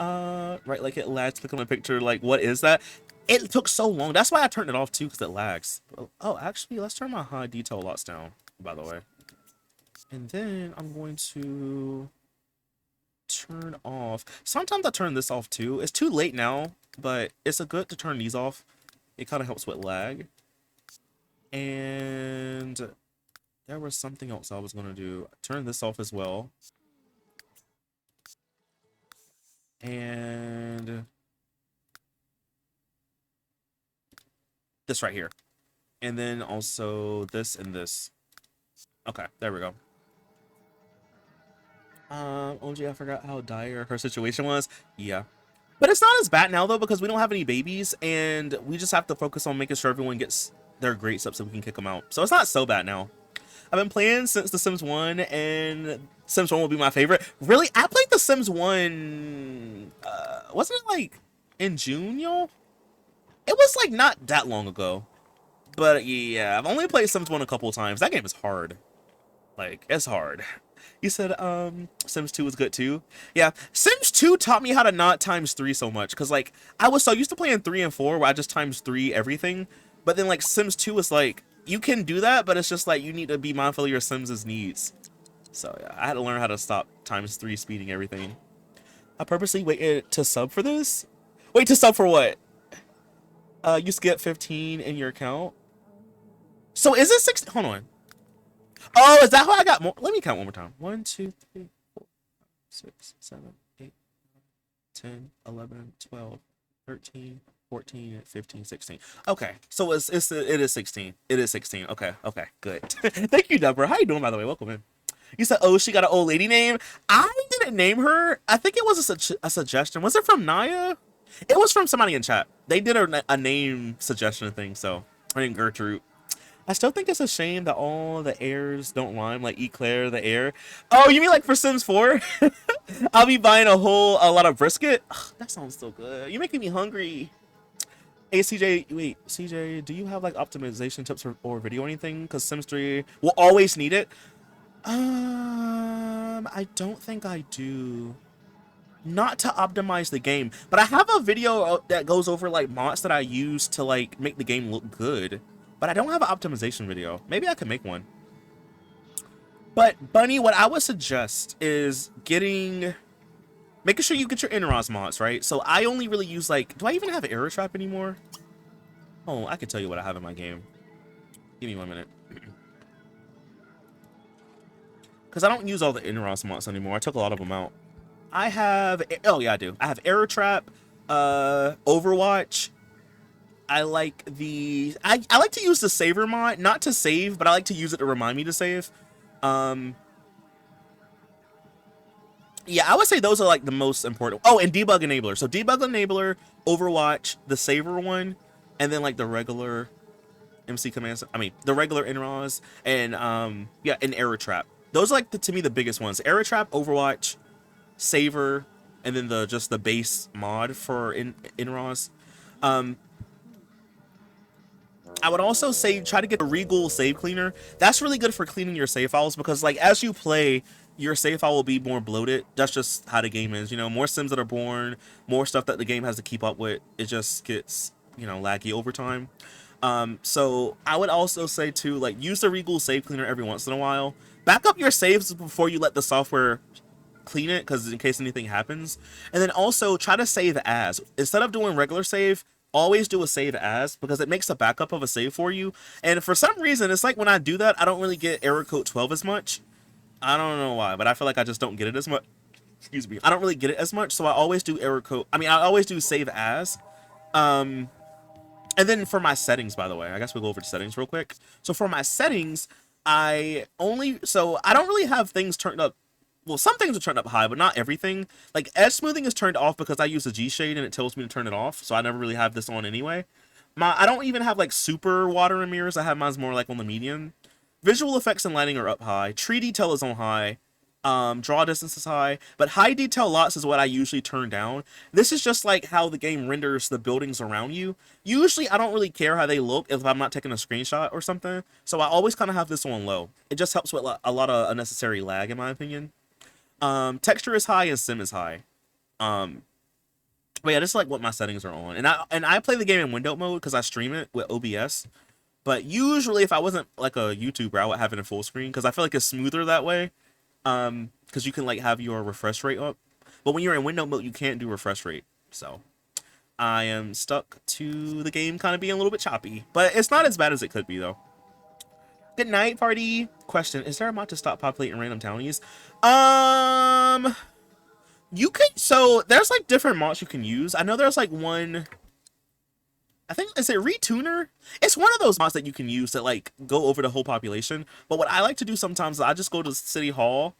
Right, like it lags. Click on the picture. Like, what is that? It took so long. That's why I turned it off too, because it lags. Oh, actually, let's turn my high detail lots down, by the way. And then I'm going to turn off. Sometimes I turn this off too. It's too late now, but it's a good to turn these off. It kind of helps with lag. And there was something else I was going to do. Turn this off as well. And this right here. And then also this and this. Okay, there we go. OG, I forgot how dire her situation was. Yeah. But it's not as bad now, though, because we don't have any babies, and we just have to focus on making sure everyone gets their grades up so we can kick them out. So it's not so bad now. I've been playing since The Sims 1, and Sims 1 will be my favorite. Really? I played The Sims 1, wasn't it like in June, y'all? It was like not that long ago. But yeah, I've only played Sims 1 a couple of times. That game is hard. Like, it's hard. You said Sims 2 was good too. Yeah, Sims 2 taught me how to not times 3 so much, because like I was so used to playing 3 and 4 where I just times 3 everything. But then like Sims 2 is like, you can do that, but it's just like you need to be mindful of your Sims' needs. So yeah, I had to learn how to stop times 3 speeding everything. I purposely waited to sub for this. Wait, to sub for what? You skip 15 in your account. So is it 16? Hold on. Oh, is that how I got more? Let me count one more time. 1, 2, 3, 4, 6, 7, 8, 10, 11, 12, 13, 14, 15, 16. Okay, so it is 16. It is 16. Okay, good. Thank you, Deborah. How you doing, by the way? Welcome in. You said, oh, she got an old lady name. I didn't name her. I think it was a suggestion. Was it from Naya? It was from somebody in chat. They did a name suggestion thing, so her name Gertrude. I still think it's a shame that all the airs don't rhyme, like Eclair, the air. Oh, you mean like for Sims 4? I'll be buying a lot of brisket. Ugh, that sounds so good. You're making me hungry. Hey, CJ, wait, CJ, do you have like optimization tips or video or anything? Because Sims 3 will always need it. I don't think I do. Not to optimize the game, but I have a video that goes over like mods that I use to like make the game look good. But I don't have an optimization video. Maybe I can make one. But Bunny, what I would suggest is making sure you get your Inros mods, right? So I only really use like, do I even have Error Trap anymore? Oh, I can tell you what I have in my game. Give me 1 minute. Because I don't use all the Inros mods anymore. I took a lot of them out. I have, oh yeah, I do. I have Error Trap, Overwatch. I like I like to use the saver mod, not to save, but I like to use it to remind me to save. Yeah, I would say those are like the most important. Oh, and Debug Enabler. So Debug Enabler, Overwatch, the saver one, and then like the regular MC commands. I mean, the regular Inros, and yeah, and Error Trap. Those are like to me the biggest ones. Error Trap, Overwatch, saver, and then just the base mod for Inros. I would also say try to get a Regal save cleaner. That's really good for cleaning your save files, because like as you play, your save file will be more bloated. That's just how the game is, you know. More Sims that are born, more stuff that the game has to keep up with. It just gets, you know, laggy over time. So I would also say too, like, use the Regal save cleaner every once in a while. Back up your saves before you let the software clean it, because in case anything happens. And then also try to save as. Instead of doing regular save, always do a save as, because it makes a backup of a save for you. And for some reason, it's like when I do that, I don't really get error code 12 as much. I don't know why, but I feel like I just don't get it as much. Excuse me. I don't really get it as much, so I always do error code. I mean, I always do save as. And then for my settings, by the way, I guess we'll go over to settings real quick. So for my settings, I don't really have things turned up. Well, some things are turned up high, but not everything. Like edge smoothing is turned off because I use a G shade and it tells me to turn it off. So I never really have this on anyway. I don't even have like super water and mirrors. I have mine's more like on the medium. Visual effects and lighting are up high. Tree detail is on high. Draw distance is high, but high detail lots is what I usually turn down. This is just like how the game renders the buildings around you. Usually I don't really care how they look if I'm not taking a screenshot or something, so I always kind of have this on low. It just helps with a lot of unnecessary lag in my opinion. Texture is high and sim is high. But yeah, this is like what my settings are on, and I play the game in window mode because I stream it with OBS. But usually if I wasn't like a YouTuber, I would have it in full screen because I feel like it's smoother that way. Because you can like have your refresh rate up, but when you're in window mode you can't do refresh rate, so I am stuck to the game kind of being a little bit choppy, but it's not as bad as it could be though. Good night, party. Question: is there a mod to stop populating random townies? You can, so there's like different mods you can use. I know there's like one, I think, is it Retuner? It's one of those mods that you can use to like go over the whole population. But what I like to do sometimes is I just go to City Hall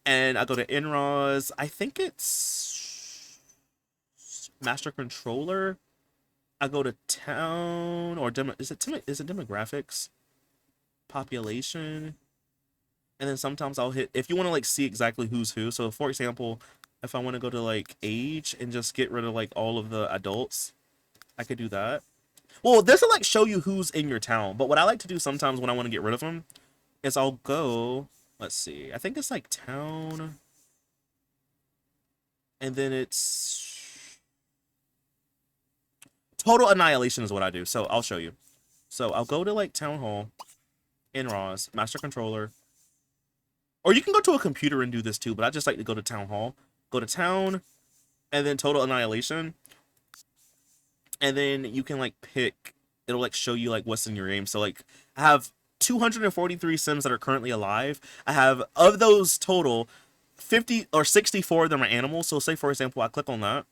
and I go to NROS. I think it's Master Controller. I go to Town or is it Demographics? Population. And then sometimes I'll hit, if you want to like see exactly who's who. So for example, if I want to go to like age and just get rid of like all of the adults, I could do that. Well, this will like show you who's in your town, but what I like to do sometimes when I want to get rid of them is I'll go, let's see, I think it's like town, and then it's total annihilation is what I do. So I'll show you. So I'll go to like town hall, NROS, master controller, or you can go to a computer and do this too, but I just like to go to town hall, go to town, and then total annihilation. And then you can like pick, it'll like show you like what's in your game. So like I have 243 Sims that are currently alive. I have, of those total, 50 or 64 of them are animals. So say for example, I click on that,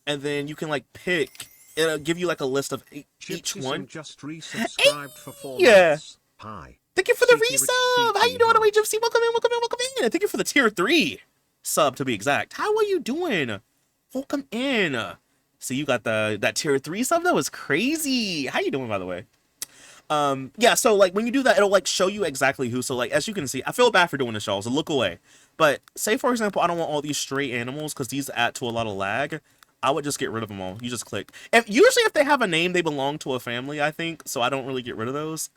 and then you can like pick, it'll give you like a list of each one. Just resubscribed for 4 months. Hi. Thank you for the resub. How you doing, away Gypsy? Welcome in, welcome in, welcome in. Thank you for the tier 3 sub to be exact. How are you doing? Welcome in. So you got that tier 3 sub? That was crazy. How you doing, by the way? Yeah, so like when you do that, it'll like show you exactly who. So like as you can see, I feel bad for doing this, y'all, so look away. But say for example, I don't want all these stray animals because these add to a lot of lag. I would just get rid of them all. You just click. And usually if they have a name, they belong to a family, I think. So I don't really get rid of those.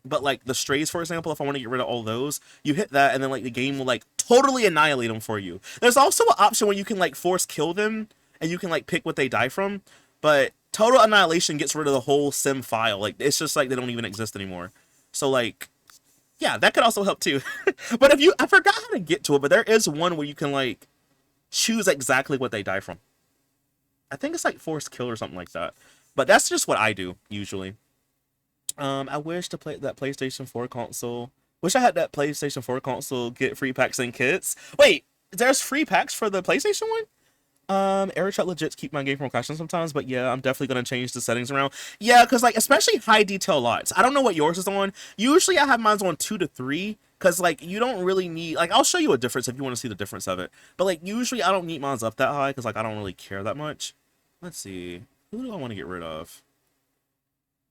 But like the strays, for example, if I want to get rid of all those, you hit that and then like the game will like totally annihilate them for you. There's also an option where you can like force kill them and you can like pick what they die from, but total annihilation gets rid of the whole sim file. Like it's just like they don't even exist anymore. So like, yeah, that could also help too. But I forgot how to get to it, but there is one where you can like choose exactly what they die from. I think it's like force kill or something like that. But that's just what I do usually. I wish to play that PlayStation 4 console. Wish I had that PlayStation 4 console get free packs and kits. Wait, there's free packs for the PlayStation one? Error chat legit keep my game from crashing sometimes, but yeah, I'm definitely gonna change the settings around. Yeah, because like especially high detail lots. I don't know what yours is on. Usually I have mine on 2 to 3, because like you don't really need, like I'll show you a difference if you want to see the difference of it. But like usually I don't need mine up that high because like I don't really care that much. Let's see. Who do I want to get rid of?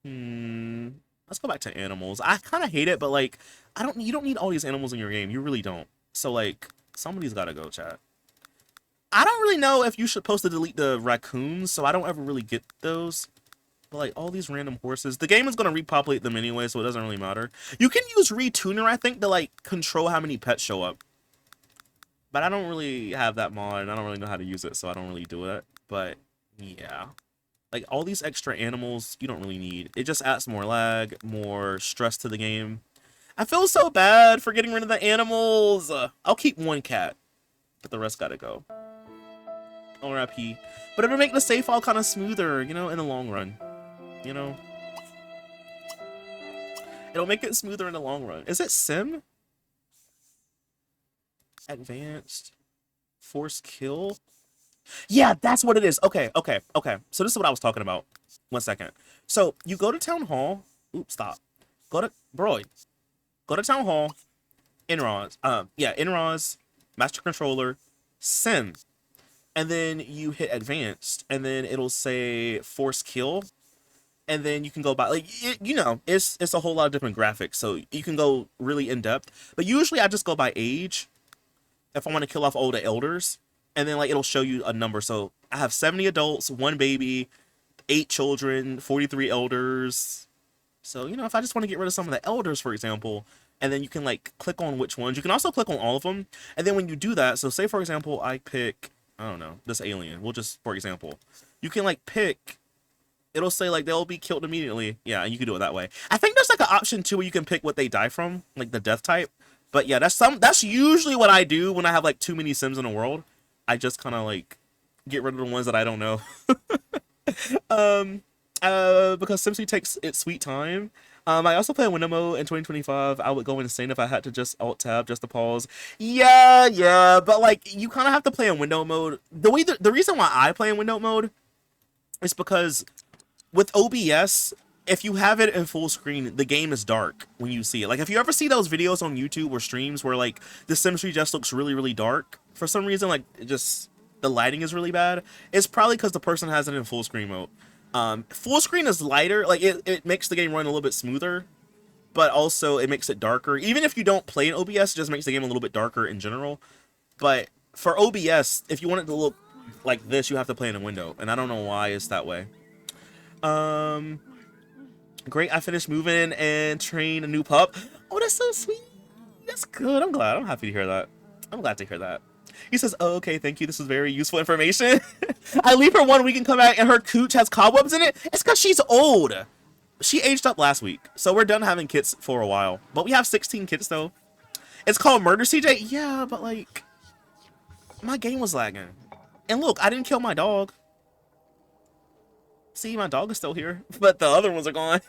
Let's go back to animals. I kind of hate it, but like you don't need all these animals in your game. You really don't. So like somebody's gotta go, chat. I don't really know if you're supposed to delete the raccoons, so I don't ever really get those. But like all these random horses, the game is gonna repopulate them anyway, so it doesn't really matter. You can use Retuner, I think, to like control how many pets show up. But I don't really have that mod, and I don't really know how to use it, so I don't really do it. But yeah, like all these extra animals, you don't really need. It just adds more lag, more stress to the game. I feel so bad for getting rid of the animals. I'll keep one cat, but the rest gotta go. RIP. But it'll make the save file kind of smoother, you know, in the long run. You know? It'll make it smoother in the long run. Is it sim? Advanced. Force kill? Yeah, that's what it is. Okay. So this is what I was talking about. 1 second. So you go to Town Hall. Oops, stop. Go to Town Hall. Inros. Inros. Master Controller. Sim. And then you hit Advanced. And then it'll say Force Kill. And then you can go by, like, it's a whole lot of different graphics. So you can go really in depth. But usually I just go by age. If I want to kill off all the elders. And then, like, it'll show you a number. So I have 70 adults, 1 baby, 8 children, 43 elders. So, you know, if I just want to get rid of some of the elders, for example, and then you can, like, click on which ones. You can also click on all of them. And then when you do that, so say, for example, I pick, I don't know, this alien. We'll just, for example, you can, like, pick, it'll say, like, they'll be killed immediately. Yeah, and you can do it that way. I think there's, like, an option, too, where you can pick what they die from, like the death type. But, yeah, that's usually what I do when I have, like, too many Sims in the world. I just kind of, like, get rid of the ones that I don't know. Because SimCity takes its sweet time. I also play window mode in 2025. I would go insane if I had to just alt-tab just to pause. Yeah, but, like, you kind of have to play in window mode. The reason why I play in window mode is because with OBS, if you have it in full screen, the game is dark when you see it. Like, if you ever see those videos on YouTube or streams where, like, the SimCity just looks really, really dark, for some reason, like, the lighting is really bad, it's probably because the person has it in full screen mode. Full screen is lighter, like, it makes the game run a little bit smoother, but also it makes it darker. Even if you don't play in OBS, it just makes the game a little bit darker in general. But for OBS, if you want it to look like this, you have to play in a window, and I don't know why it's that way. Great, I finished moving and trained a new pup. Oh, that's so sweet. That's good. I'm glad. I'm happy to hear that. I'm glad to hear that. He says, oh, okay, thank you. This is very useful information. I leave her 1 week and come back and her cooch has cobwebs in it. It's because she's old. She aged up last week. So we're done having kits for a while. But we have 16 kits, though. It's called Murder CJ. Yeah, but, like, my game was lagging. And look, I didn't kill my dog. See, my dog is still here, but the other ones are gone.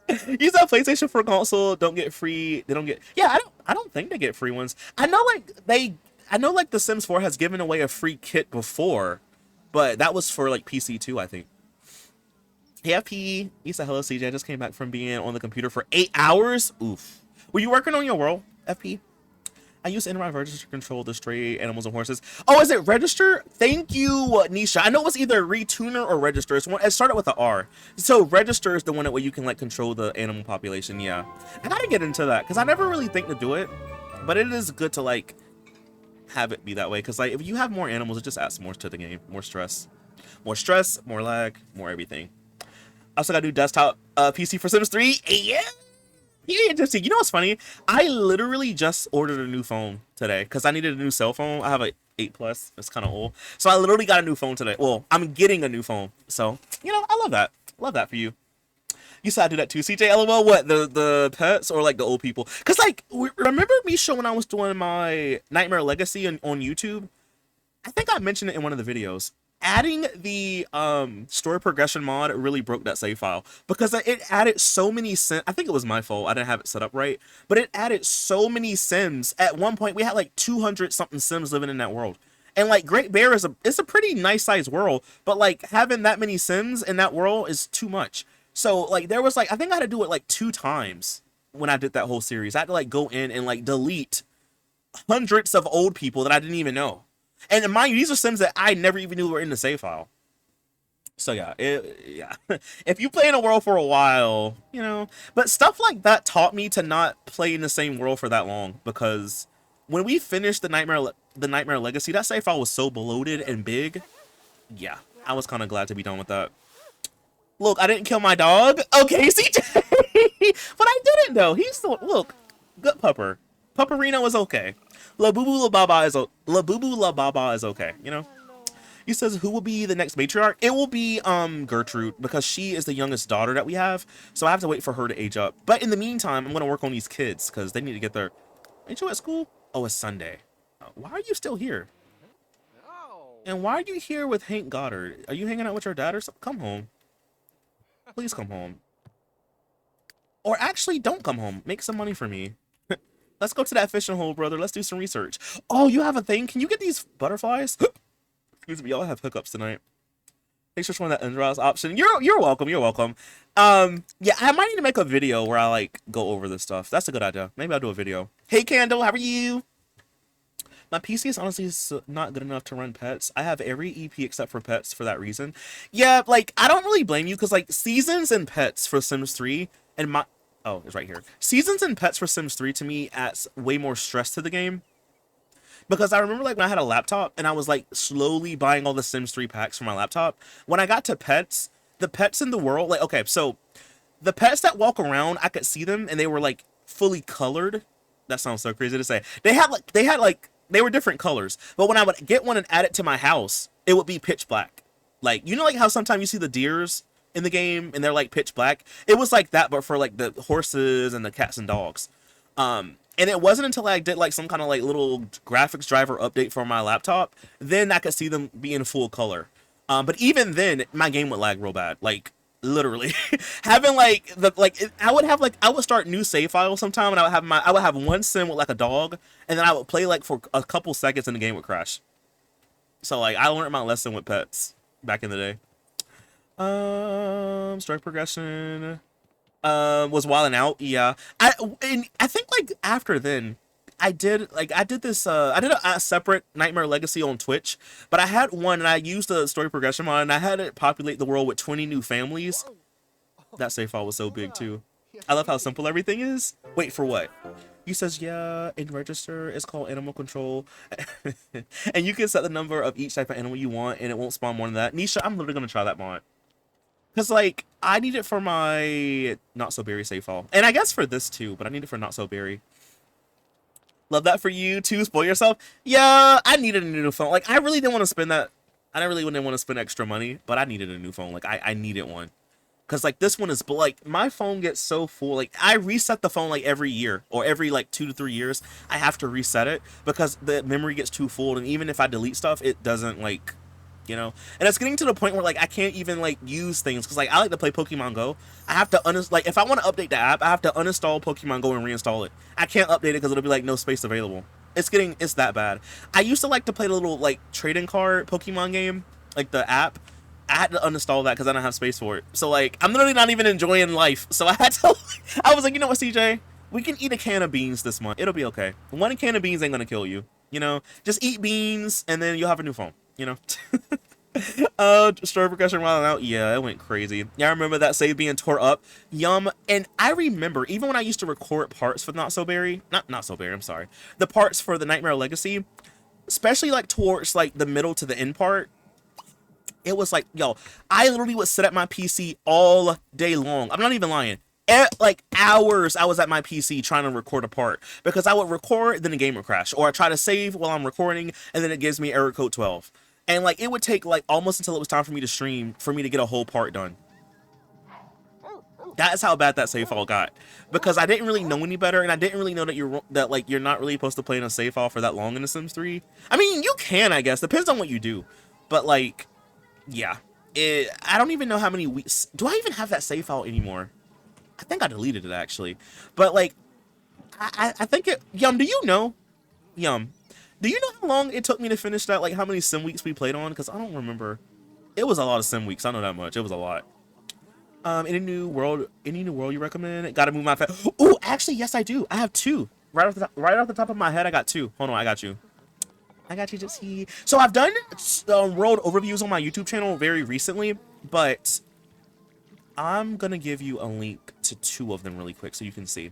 Use that PlayStation for console. Don't get free. They don't get. Yeah, I don't think they get free ones. I know, like The Sims 4 has given away a free kit before, but that was for like PC too, I think. Hey, FP. You said hello, CJ. I just came back from being on the computer for 8 hours. Oof. Were you working on your world, FP? I use Enron Register to control the stray animals and horses. Oh, is it Register? Thank you, Nisha. I know it's either Retuner or Register. It started with an R. So Register is the one that way you can, like, control the animal population. Yeah. I gotta get into that because I never really think to do it. But it is good to, like, have it be that way. Because, like, if you have more animals, it just adds more to the game. More stress. More stress, more lag, more everything. I also gotta do desktop PC for Sims 3. Yeah. Interesting. You know what's funny? I literally just ordered a new phone today because I needed a new cell phone. I have an 8 Plus. It's kind of old. So I literally got a new phone today. Well, I'm getting a new phone. So, you know, I love that. Love that for you. You said I do that too, CJ. LOL. What? The pets or like the old people? Because, like, remember me showing I was doing my Nightmare Legacy on YouTube? I think I mentioned it in one of the videos. Adding the story progression mod really broke that save file because it added so many sims. I think it was my fault. I didn't have it set up right, but it added so many sims. At one point, we had like 200 something sims living in that world, and like Great Bear it's a pretty nice sized world, but like having that many sims in that world is too much. So like there was like I think I had to do it like 2 times when I did that whole series. I had to like go in and like delete hundreds of old people that I didn't even know. And mind you, these are sims that I never even knew were in the save file. So yeah, if you play in a world for a while, you know. But stuff like that taught me to not play in the same world for that long. Because when we finished the Nightmare Legacy, that save file was so bloated and big. Yeah, I was kind of glad to be done with that. Look, I didn't kill my dog. Okay, CJ. But I didn't, though. He's still, look, good pupper. Pupperino is okay. La Boo Boo La Baba is okay, you know? He says, who will be the next matriarch? It will be Gertrude, because she is the youngest daughter that we have, so I have to wait for her to age up. But in the meantime, I'm going to work on these kids, because they need to get their... Ain't you at school? Oh, it's Sunday. Why are you still here? And why are you here with Hank Goddard? Are you hanging out with your dad or something? Come home. Please come home. Or actually, don't come home. Make some money for me. Let's go to that fishing hole, brother. Let's do some research. Oh, you have a thing? Can you get these butterflies? Excuse me, y'all have hiccups tonight. Thanks for showing that Andros option. You're welcome. You're welcome. Yeah, I might need to make a video where I like go over this stuff. That's a good idea. Maybe I'll do a video. Hey, Candle, how are you? My PC is honestly not good enough to run pets. I have every EP except for pets for that reason. Yeah, like I don't really blame you because like seasons and pets for Sims 3 and my oh, it's right here. Seasons and pets for Sims 3 to me adds way more stress to the game. Because I remember like when I had a laptop and I was like slowly buying all the Sims 3 packs for my laptop. When I got to pets, the pets in the world, like okay, so the pets that walk around, I could see them and they were like fully colored. That sounds so crazy to say. They were different colors. But when I would get one and add it to my house, it would be pitch black. Like, you know like how sometimes you see the deers in the game and they're like pitch black? It was like that, but for like the horses and the cats and dogs. And it wasn't until I did like some kind of like little graphics driver update for my laptop, then I could see them be in full color. But even then, my game would lag real bad. Like literally having like I would start new save files sometime and I would have one sim with like a dog and then I would play like for a couple seconds and the game would crash. So like I learned my lesson with pets back in the day. Story progression was wilding out. Yeah, I think like after then I did this I did a separate Nightmare Legacy on Twitch, but I had one and I used the story progression mod and I had it populate the world with 20 new families. That save file was so big too. I love how simple everything is. Wait, for what? He says, yeah, in register, it's called animal control. And you can set the number of each type of animal you want and it won't spawn more than that. Nisha, I'm literally gonna try that mod. Cause like I need it for my Not So Berry save file. And I guess for this too, but I need it for Not So Berry. Love that for you too. Spoil yourself. Yeah, I needed a new phone. Like I really didn't want to spend that. I really didn't want to spend extra money, but I needed a new phone. Like I needed one. Cause like this one is, but like my phone gets so full. Like I reset the phone like every year or every like 2 to 3 years. I have to reset it because the memory gets too full. And even if I delete stuff, it doesn't like, you know. And it's getting to the point where like I can't even like use things because like I like to play Pokemon Go. I have to like if I want to update the app, I have to uninstall Pokemon Go and reinstall it. I can't update it because it'll be like no space available. It's that bad. I used to like to play the little like trading card Pokemon game, like the app. I had to uninstall that because I don't have space for it. So like I'm literally not even enjoying life. So I had to. I was like, you know what, CJ? We can eat a can of beans this month. It'll be okay. One can of beans ain't gonna kill you. You know, just eat beans and then you'll have a new phone. You know. Story progression while out. Yeah, it went crazy. Yeah, I remember that save being tore up. Yum. And I remember even when I used to record parts for Not So Berry, not So Berry, I'm sorry. The parts for the Nightmare Legacy, especially like towards like the middle to the end part, it was like, yo, I literally would sit at my PC all day long. I'm not even lying. Like hours I was at my PC trying to record a part because I would record, then the game would crash, or I try to save while I'm recording and then it gives me error code 12. And like it would take like almost until it was time for me to stream for me to get a whole part done. That is how bad that save file got because I didn't really know any better and I didn't really know that you're not really supposed to play in a save file for that long in The Sims 3. I mean, you can, I guess, depends on what you do. But like, yeah, I don't even know how many weeks. Do I even have that save file anymore? I think I deleted it actually. But like, I think it. Yum, do you know? Yum, do you know how long it took me to finish that? Like how many sim weeks we played on? Because I don't remember. It was a lot of sim weeks. I know that much. It was a lot. Any new world you recommend? Gotta move my Oh, actually, yes, I do. I have two. Right off the top of my head, I got two. Hold on, I got you. Gypsy. So I've done world overviews on my YouTube channel very recently, but I'm gonna give you a link to two of them really quick so you can see.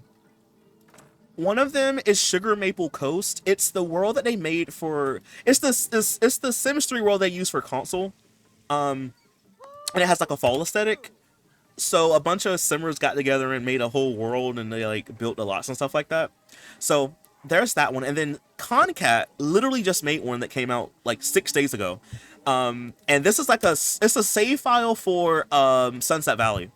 One of them is Sugar Maple Coast. It's the world that they made for. It's the Sims 3 world they use for console. And it has like a fall aesthetic. So a bunch of Simmers got together and made a whole world, and they like built the lots and stuff like that. So there's that one, and then Concat literally just made one that came out like 6 days ago. And this is like it's a save file for Sunset Valley.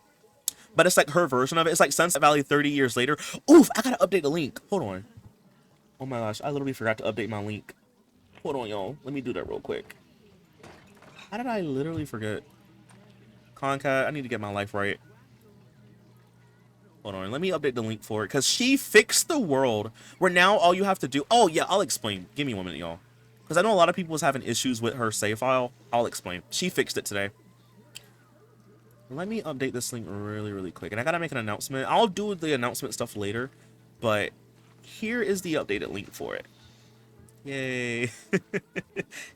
But it's like her version of it. It's like Sunset Valley 30 years later. Oof, I gotta update the link. Hold on. Oh my gosh, I literally forgot to update my link. Hold on, y'all. Let me do that real quick. How did I literally forget? Concat, I need to get my life right. Hold on, let me update the link for it, because she fixed the world where now all you have to do... Oh, yeah, I'll explain. Give me 1 minute, y'all. Because I know a lot of people was having issues with her save file. I'll explain. She fixed it today. Let me update this link really, really quick. And I gotta make an announcement. I'll do the announcement stuff later, but here is the updated link for it. Yay.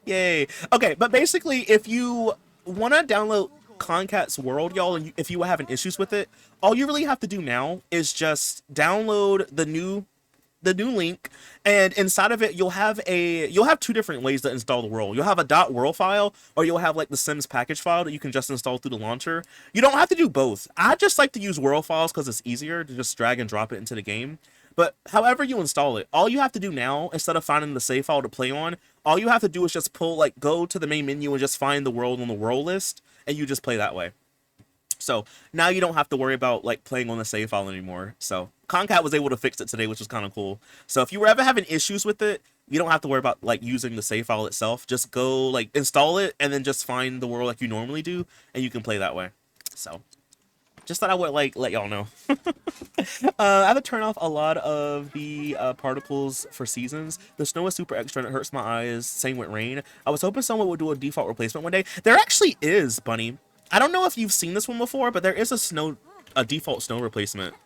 Yay. Okay, but basically, if you want to download Concat's World, y'all, and if you were having issues with it, all you really have to do now is just download the new link, and inside of it you'll have 2 different ways to install the world. You'll have a .world file, or you'll have like the Sims package file that you can just install through the launcher. You don't have to do both. I just like to use world files because it's easier to just drag and drop it into the game. But however you install it, all you have to do now, instead of finding the save file to play on, all you have to do is just go to the main menu and just find the world on the world list, and you just play that way. So now you don't have to worry about like playing on the save file anymore. So Concat was able to fix it today, which was kind of cool. So if you were ever having issues with it, you don't have to worry about like using the save file itself. Just go like install it and then just find the world like you normally do, and you can play that way. So just thought I would like let y'all know. I have to turn off a lot of the particles for seasons. The snow is super extra and it hurts my eyes. Same with rain. I was hoping someone would do a default replacement one day. There actually is, Bunny. I don't know if you've seen this one before, but there is a default snow replacement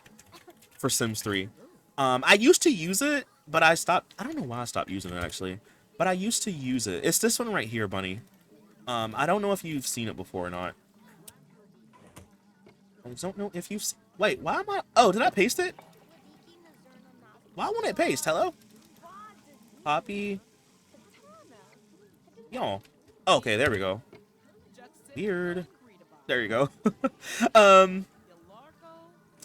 for Sims 3. I used to use it, but I stopped. I don't know why I stopped using it actually, but I used to use it. It's this one right here, Bunny. I don't know if you've seen it before or not. I don't know if you've... Wait, why am I... Oh, did I paste it? Why won't it paste? Hello? Copy. Y'all. Okay, there we go. Weird. There you go.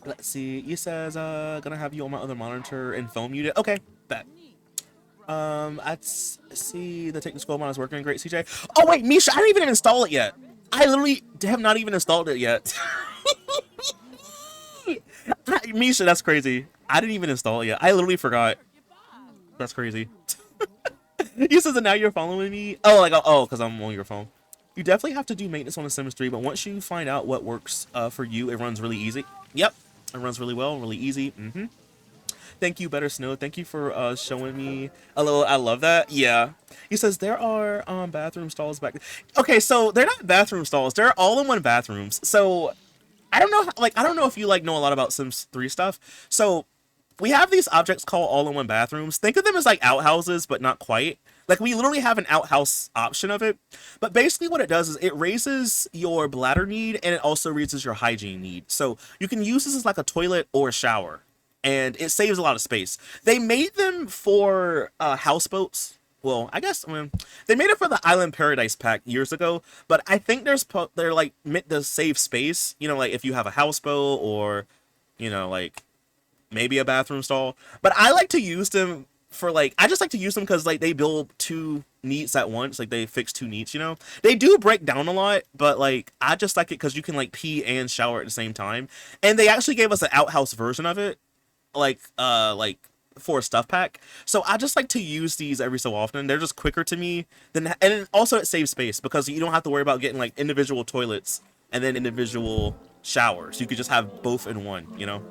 Let's see. He says, gonna have you on my other monitor and phone muted. Okay, bet. I'd see the Take the Scroll mod is working great, CJ. Oh, wait, Misha, I didn't even install it yet. I literally have not even installed it yet. Misha, that's crazy. I didn't even install it yet. I literally forgot. That's crazy. You says that now you're following me. Oh, like, oh, because I'm on your phone. You definitely have to do maintenance on the Sims 3, but once you find out what works for you, it runs really easy. Yep, it runs really well, really easy. Thank you, Better Snow. Thank you for showing me a little. I love that. Yeah. He says there are bathroom stalls back. Okay, so they're not bathroom stalls. They're all-in-one bathrooms. So I don't know. Like, I don't know if you like know a lot about Sims 3 stuff. So we have these objects called all-in-one bathrooms. Think of them as like outhouses, but not quite. Like, we literally have an outhouse option of it. But basically what it does is it raises your bladder need, and it also raises your hygiene need. So you can use this as like a toilet or a shower, and it saves a lot of space. They made them for houseboats. Well, I guess, I mean, they made it for the Island Paradise pack years ago, but I think they're like meant to save space. You know, like if you have a houseboat or, you know, like maybe a bathroom stall. But I like to use them for like, I just like to use them because like they build 2 needs at once. Like they fix 2 needs, you know. They do break down a lot, but like I just like it because you can like pee and shower at the same time. And they actually gave us an outhouse version of it, like for a stuff pack. So I just like to use these every so often. They're just quicker to me than, and also it saves space because you don't have to worry about getting like individual toilets and then individual showers. You could just have both in one, you know.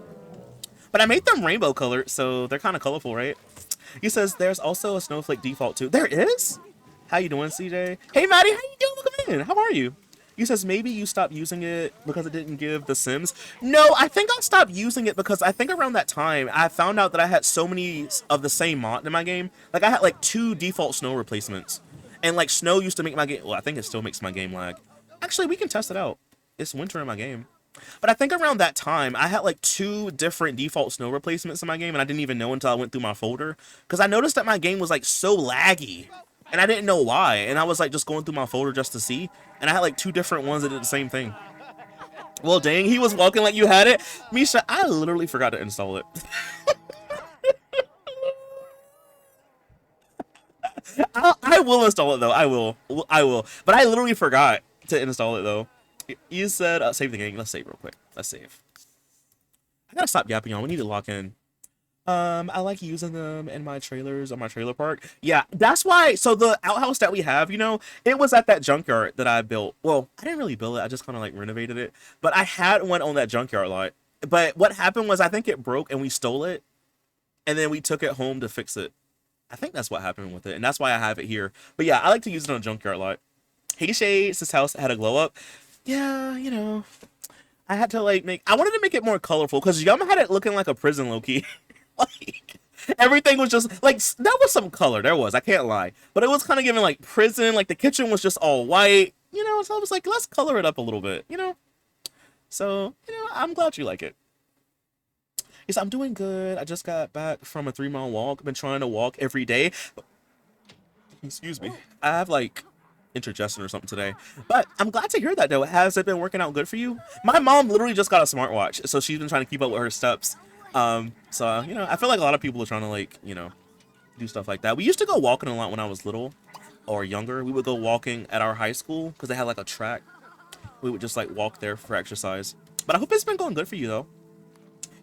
But I made them rainbow colored, so they're kind of colorful, right? He says there's also a snowflake default too. There is? How you doing, CJ? Hey, Maddie, how you doing? Welcome in. How are you? He says maybe you stopped using it because it didn't give The Sims. No, I think I stopped using it because I think around that time I found out that I had so many of the same mod in my game. Like I had like 2 default snow replacements, and like snow used to make my game. Well, I think it still makes my game lag. Actually, we can test it out. It's winter in my game. But I think around that time, I had like 2 different default snow replacements in my game, and I didn't even know until I went through my folder. Because I noticed that my game was like so laggy, and I didn't know why. And I was like just going through my folder just to see, and I had like 2 different ones that did the same thing. Well, dang, he was walking like you had it. Misha, I literally forgot to install it. I will install it though. I will. But I literally forgot to install it though. You said save the game. Let's save real quick. Let's save. I gotta stop yapping, y'all. We need to lock in. I like using them in my trailers on my trailer park. Yeah, that's why. So the outhouse that we have, it was at that junkyard that I built. Well, I didn't really build it. I just kind of like renovated it. But I had one on that junkyard lot. But what happened was I think it broke and we stole it, and then we took it home to fix it. I think that's what happened with it, and that's why I have it here. But yeah, I like to use it on a junkyard lot. Hey Shades, this house had a glow up. Yeah, I had to like I wanted to make it more colorful because Yum had it looking like a prison, Loki. Like everything was just like that was some color. There was, I can't lie, but it was kind of giving like prison. Like the kitchen was just all white, So I was like, let's color it up a little bit. So I'm glad you like it. Yes, I'm doing good. I just got back from a 3-mile walk. I've been trying to walk every day. Excuse me. I have like indigestion or something today. But I'm glad to hear that though. Has it been working out good for you? My mom literally just got a smartwatch, so she's been trying to keep up with her steps. So I feel like a lot of people are trying to like, do stuff like that. We used to go walking a lot when I was little or younger. We would go walking at our high school because they had like a track. We would just like walk there for exercise. But I hope it's been going good for you though.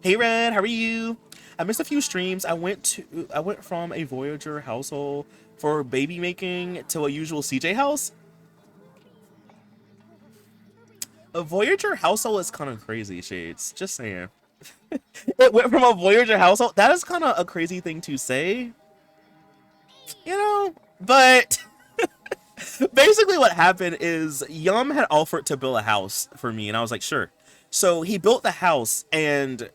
Hey Red, how are you? I missed a few streams. I went from a Voyager household for baby making to a usual CJ house. A Voyager household is kind of crazy, Shades. Just saying. It went from a Voyager household. That is kind of a crazy thing to say. But basically what happened is Yum had offered to build a house for me, and I was like, sure. So he built the house, and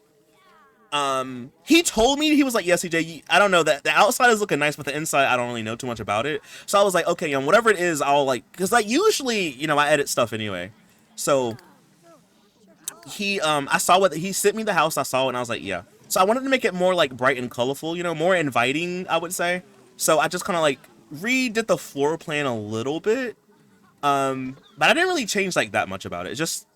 he told me, he was like, yeah, CJ, I don't know, that the outside is looking nice, but the inside I don't really know too much about it. So I was like, okay, whatever it is, I'll like, because like usually I edit stuff anyway. So I saw what he sent me the house, I saw it, and I was like, yeah. So I wanted to make it more like bright and colorful, more inviting, I would say. So I just kind of like redid the floor plan a little bit, but I didn't really change like that much about it. Just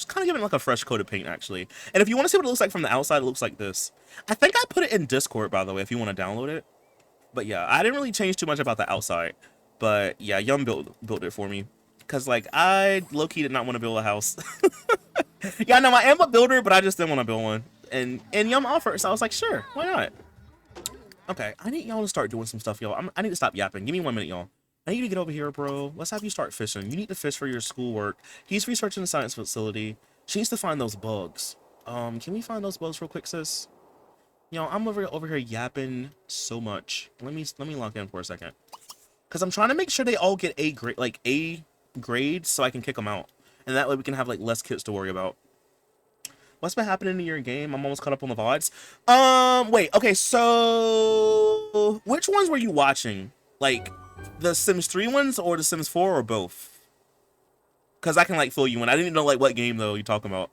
kind of giving it like a fresh coat of paint, actually. And if you want to see what it looks like from the outside, it looks like this. I think I put it in Discord, by the way, if you want to download it. But yeah, I didn't really change too much about the outside. But yeah, Yum built it for me. Because like, I low-key did not want to build a house. Yeah, no, I am a builder, but I just didn't want to build one. And Yum offered, so I was like, sure, why not? Okay, I need y'all to start doing some stuff, y'all. I need to stop yapping. Give me 1 minute, y'all. I need you to get over here, bro. Let's have you start fishing. You need to fish for your schoolwork. He's researching the science facility. She needs to find those bugs. Can we find those bugs real quick, sis? I'm over here yapping so much. Let me lock in for a second. Cause I'm trying to make sure they all get A grade, so I can kick them out. And that way we can have like less kids to worry about. What's been happening in your game? I'm almost caught up on the VODs. Wait, okay, so which ones were you watching? Like the Sims 3 ones or the Sims 4 or both? Cause I can like fill you in. I didn't know like what game though you're talking about.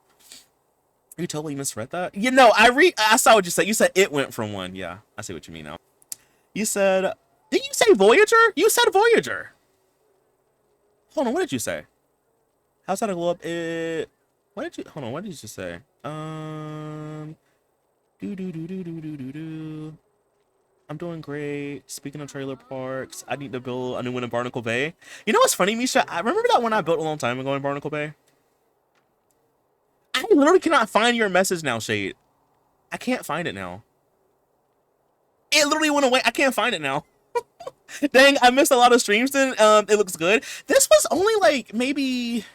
You totally misread that? I saw what you said. You said it went from 1. Yeah, I see what you mean now. You said, did you say Voyager? You said Voyager. Hold on, what did you say? How's that a glow up? What did you just say? I'm doing great. Speaking of trailer parks, I need to build a new one in Barnacle Bay. You know what's funny, Misha? I remember that one I built a long time ago in Barnacle Bay. I literally cannot find your message now, Shade. I can't find it now. It literally went away. I can't find it now. Dang, I missed a lot of streams then. It looks good. This was only like maybe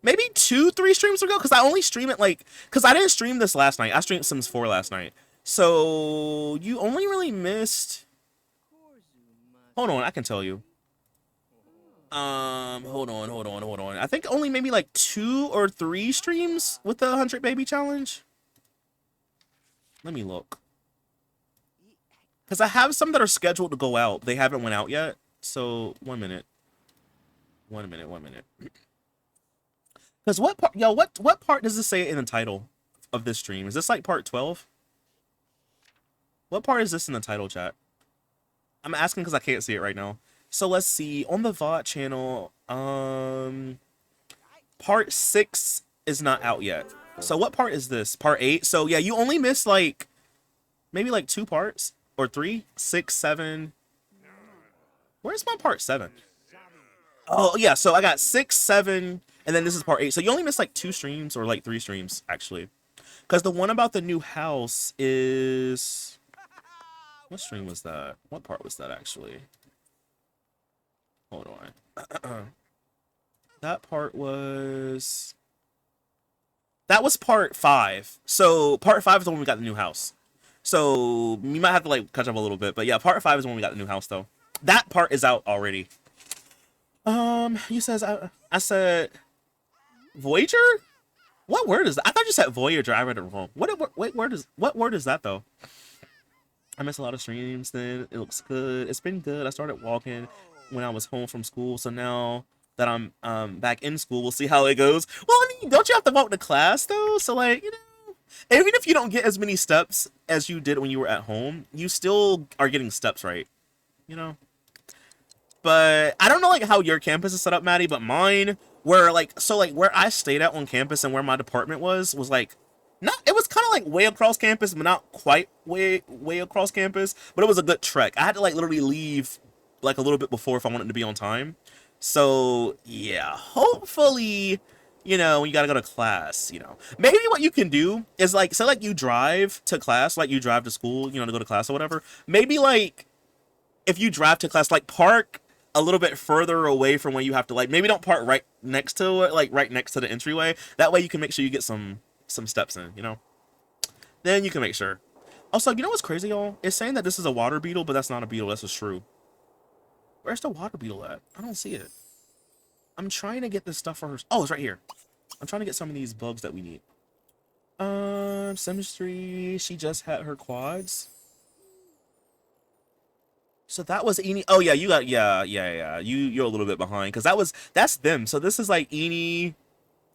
2-3 streams ago, because I only stream it like, because I didn't stream this last night. I streamed Sims 4 last night. So you only really missed, hold on, I can tell you. Hold on. I think only maybe like 2 or 3 streams with the 100 baby challenge. Let me look. Because I have some that are scheduled to go out. They haven't went out yet. So 1 minute. 1 minute. Because what part, what part does this say in the title of this stream? Is this like part 12? What part is this in the title, chat? I'm asking because I can't see it right now. So let's see. On the VOD channel, part 6 is not out yet. So what part is this? Part 8? So yeah, you only missed like, maybe like 2 parts. Or 3, 6, 7. Where's my part 7? Oh yeah, so I got 6, 7, and then this is part 8. So you only missed like 2 streams or like 3 streams, actually. Because the one about the new house is... What stream was that? What part was that, actually? Hold on. That part was... That was part 5. So, part 5 is the one we got the new house. So, we might have to, like, catch up a little bit. But yeah, part 5 is when we got the new house, though. That part is out already. You says... I said... Voyager? What word is that? I thought you said Voyager. I read it wrong. What word is that, though? I missed a lot of streams then. It looks good. It's been good. I started walking when I was home from school. So now that I'm back in school, we'll see how it goes. Well, I mean, don't you have to walk to class, though? So, like, you know, even if you don't get as many steps as you did when you were at home, you still are getting steps right, you know? But I don't know, like, how your campus is set up, Maddie, but mine... Where, like, so, like, where I stayed at on campus and where my department was, like, not, it was kind of, like, way across campus, but not quite way across campus, but it was a good trek. I had to, like, literally leave, like, a little bit before if I wanted to be on time. So, yeah, hopefully, you know, when you gotta go to class, you know, maybe what you can do is, like, say, like, you drive to class, like, you drive to school, you know, to go to class or whatever, maybe, like, if you drive to class, like, park a little bit further away from where you have to, like, maybe don't park right next to it, like right next to the entryway. That way you can make sure you get some steps in, you know? Then you can make sure. Also, you know what's crazy, y'all? It's saying that this is a water beetle, but that's not a beetle, that's a shrew. Where's the water beetle at? I don't see it. I'm trying to get this stuff for her. Oh, it's right here. I'm trying to get some of these bugs that we need. Symmetry, she just had her quads. So that was Eni. Oh yeah, you got yeah. You're a little bit behind because that's them. So this is like Eni,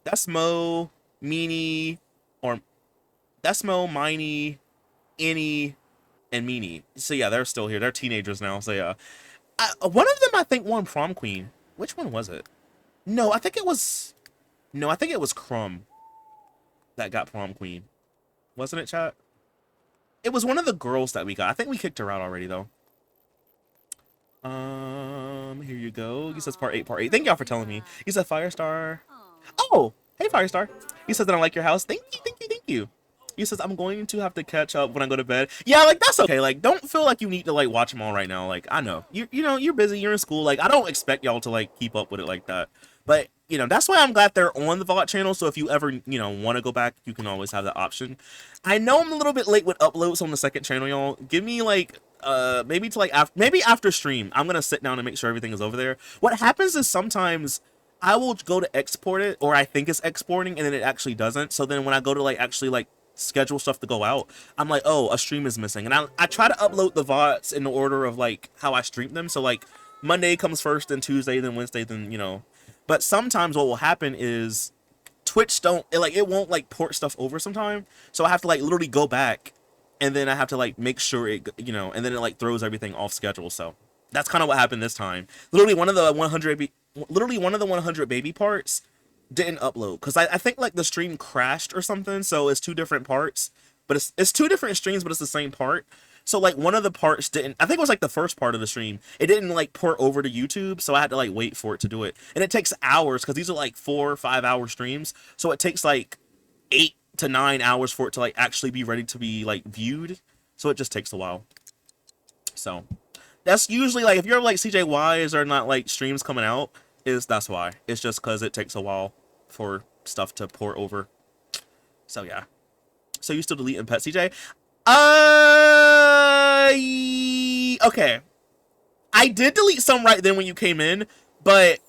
that's Mo, Meanie, or that's Mo, Miney, Eni, and Meanie. So yeah, they're still here. They're teenagers now. So yeah, one of them I think won prom queen. Which one was it? No, I think it was Crumb that got prom queen. Wasn't it, chat? It was one of the girls that we got. I think we kicked her out already though. Here you go. He says part 8. Thank y'all for telling me. He said Firestar. Oh, hey Firestar. He says that I like your house. Thank you. He says I'm going to have to catch up when I go to bed. Yeah, like that's okay. Like don't feel like you need to like watch them all right now. Like I know you know you're busy. You're in school. Like I don't expect y'all to like keep up with it like that. But you know that's why I'm glad they're on the VOD channel. So if you ever you know want to go back, you can always have that option. I know I'm a little bit late with uploads on the second channel, y'all. Give me like maybe to like maybe after stream I'm gonna sit down and make sure everything is over there. What happens is sometimes I will go to export it, or I think it's exporting and then it actually doesn't. So then when I go to like actually like schedule stuff to go out, I'm like, oh, a stream is missing, and I try to upload the VODs in the order of like how I stream them. So like Monday comes first, then Tuesday, then Wednesday, then you know. But sometimes what will happen is Twitch it won't like port stuff over sometime, so I have to like literally go back and then I have to like make sure it, you know, and then it like throws everything off schedule. So that's kind of what happened this time. Literally one of the 100 baby parts didn't upload because I think like the stream crashed or something. So it's 2 different parts, but it's 2 different streams, but it's the same part. So like one of the parts didn't, I think it was like the first part of the stream, it didn't like port over to YouTube, so I had to like wait for it to do it. And it takes hours because these are like 4 or 5 hour streams, so it takes like 8 to 9 hours for it to like actually be ready to be like viewed. So it just takes a while. So that's usually like if you're like CJ, why is there not like streams coming out? That's why. It's just because it takes a while for stuff to port over. So yeah. So you still deleting pet CJ? Okay. I did delete some right then when you came in, but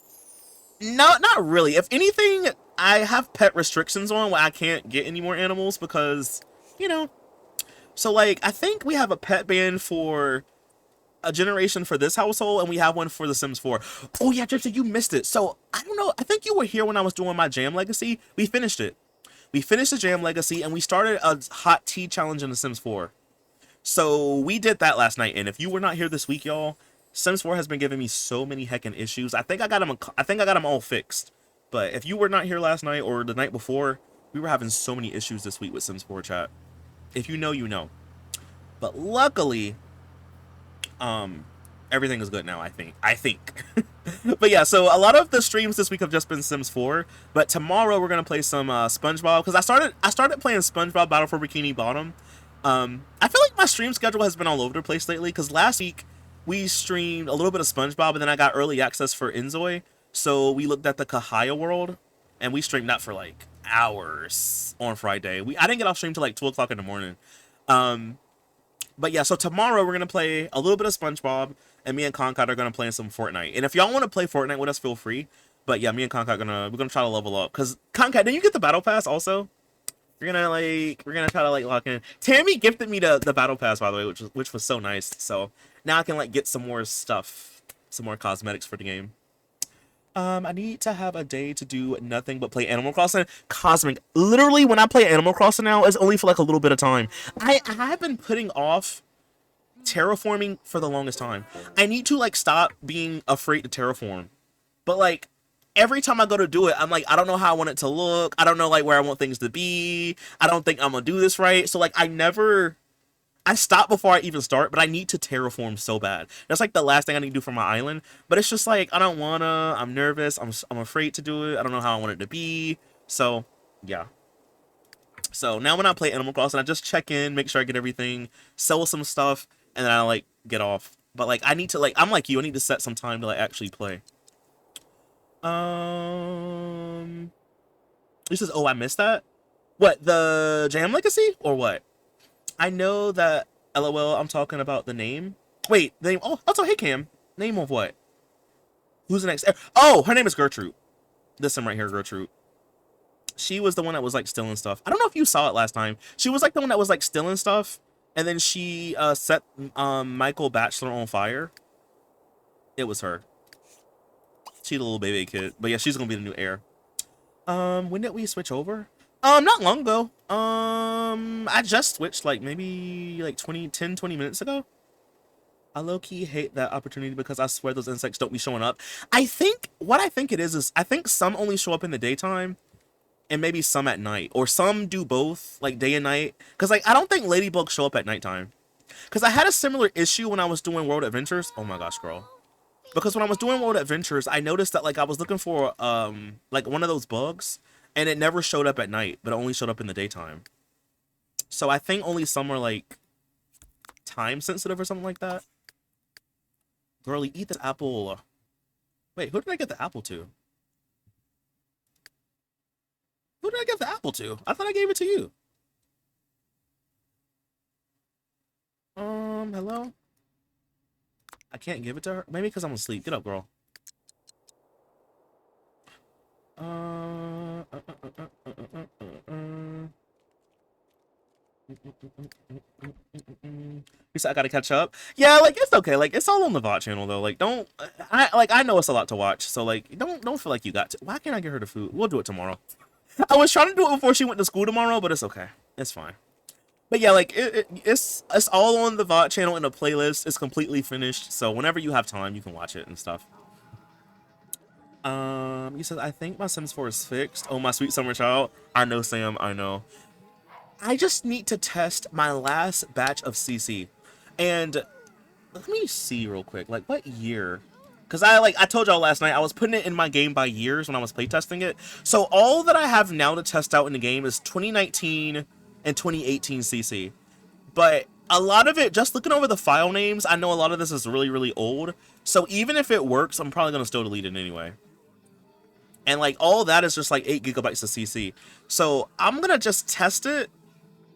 not really. If anything, I have pet restrictions on where I can't get any more animals because, you know. So like I think we have a pet ban for a generation for this household, and we have one for The Sims 4. Oh yeah, Gypsy, you missed it. So I don't know. I think you were here when I was doing my Jam Legacy. We finished it. We finished the Jam Legacy, and we started a hot tea challenge in The Sims 4. So we did that last night, and if you were not here this week, y'all, Sims 4 has been giving me so many heckin' issues. I think I got them all fixed. But if you were not here last night or the night before, we were having so many issues this week with Sims 4 chat. If you know, you know. But luckily, everything is good now, I think. But yeah, so a lot of the streams this week have just been Sims 4. But tomorrow we're gonna play some SpongeBob because I started playing SpongeBob Battle for Bikini Bottom. I feel like my stream schedule has been all over the place lately because last week we streamed a little bit of SpongeBob and then I got early access for Enzoi. So we looked at the Kahaya world and we streamed that for like hours on Friday. I didn't get off stream till like 2 o'clock in the morning. Um, but yeah, so tomorrow we're gonna play a little bit of SpongeBob, and me and Conkat are gonna play some Fortnite. And if y'all want to play Fortnite with us, feel free. But yeah, me and Conkat we're gonna try to level up. Cause Conkat, did you get the battle pass also? We're gonna try to like lock in. Tammy gifted me the battle pass, by the way, which was so nice. So now I can like get some more stuff, some more cosmetics for the game. I need to have a day to do nothing but play Animal Crossing. Cosmic. Literally, when I play Animal Crossing now, it's only for like a little bit of time. I have been putting off terraforming for the longest time. I need to like stop being afraid to terraform. But like every time I go to do it, I'm like, I don't know how I want it to look. I don't know like where I want things to be. I don't think I'm gonna do this right. So like I stop before I even start, but I need to terraform so bad. That's like the last thing I need to do for my island. But it's just like I don't wanna. I'm nervous. I'm afraid to do it. I don't know how I want it to be. So yeah. So now when I play Animal Crossing, I just check in, make sure I get everything, sell some stuff, and then I like get off. But like I need to like I'm like you. I need to set some time to like actually play. He says, "Oh, I missed that. What, the Jam Legacy or what?" I know that. LOL. I'm talking about the name. Wait, the name. Oh, also, hey Cam. Name of what? Who's the next? Oh, her name is Gertrude. This one right here, Gertrude. She was the one that was like stealing stuff. I don't know if you saw it last time. She was like the one that was like stealing stuff, and then she set Michael Bachelor on fire. It was her. She's a little baby kid, but yeah, she's gonna be the new heir. When did we switch over? Not long ago. I just switched like maybe like 20 minutes ago. I low-key hate that opportunity because I swear those insects don't be showing up. What I think it is I think some only show up in the daytime and maybe some at night, or some do both, like day and night. Because like I don't think ladybugs show up at nighttime. Because I had a similar issue when I was doing World Adventures. Oh my gosh, girl. Because when I was doing World Adventures, I noticed that like I was looking for like one of those bugs, and it never showed up at night, but it only showed up in the daytime. So I think only some are like time sensitive or something like that. Girlie, eat this apple. Wait, who did I get the apple to? Who did I give the apple to? I thought I gave it to you. Hello? I can't give it to her? Maybe because I'm asleep. Get up, girl. You said I gotta catch up. Yeah, like it's okay. Like it's all on the VOD channel though. Like don't I know it's a lot to watch. So like don't feel like you got to. Why can't I get her the food? We'll do it tomorrow. I was trying to do it before she went to school tomorrow, but it's okay. It's fine. But yeah, like it's all on the VOD channel in a playlist. It's completely finished. So whenever you have time, you can watch it and stuff. You said I think my Sims 4 is fixed. Oh, my sweet summer child. I know, Sam. I know. I just need to test my last batch of CC. And let me see real quick. Like what year? Because I told y'all last night, I was putting it in my game by years when I was playtesting it. So all that I have now to test out in the game is 2019 and 2018 CC. But a lot of it, just looking over the file names, I know a lot of this is really, really old. So even if it works, I'm probably going to still delete it anyway. And like all that is just like 8 gigabytes of CC. So I'm going to just test it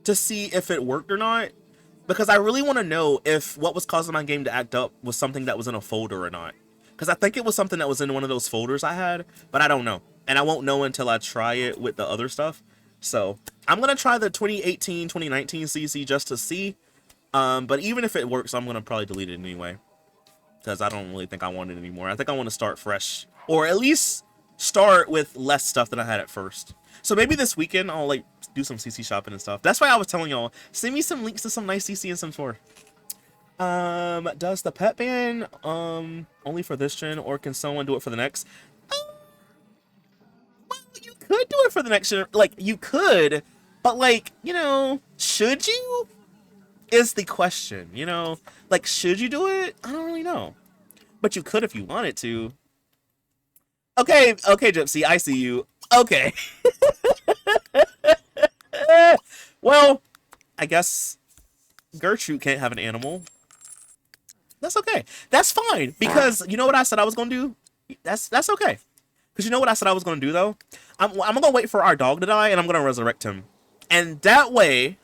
to see if it worked or not. Because I really want to know if what was causing my game to act up was something that was in a folder or not. Because I think it was something that was in one of those folders I had, but I don't know. And I won't know until I try it with the other stuff. So I'm going to try the 2018, 2019 CC just to see. But even if it works, I'm going to probably delete it anyway. Because I don't really think I want it anymore. I think I want to start fresh. Or at least start with less stuff than I had at first. So maybe this weekend I'll like do some CC shopping and stuff. That's why I was telling y'all, send me some links to some nice CC and some 4. Does the pet ban only for this gen, or can someone do it for the next? Well, you could do it for the next gen. Like you could, but like, you know, should you? Is the question, you know? Like should you do it? I don't really know. But you could if you wanted to. Okay, okay, Gypsy, I see you. Okay. Well, I guess Gertrude can't have an animal. That's okay. That's fine because you know what I said I was gonna do. That's okay. Because you know what I said I was gonna do though. I'm gonna wait for our dog to die and I'm gonna resurrect him, and that way,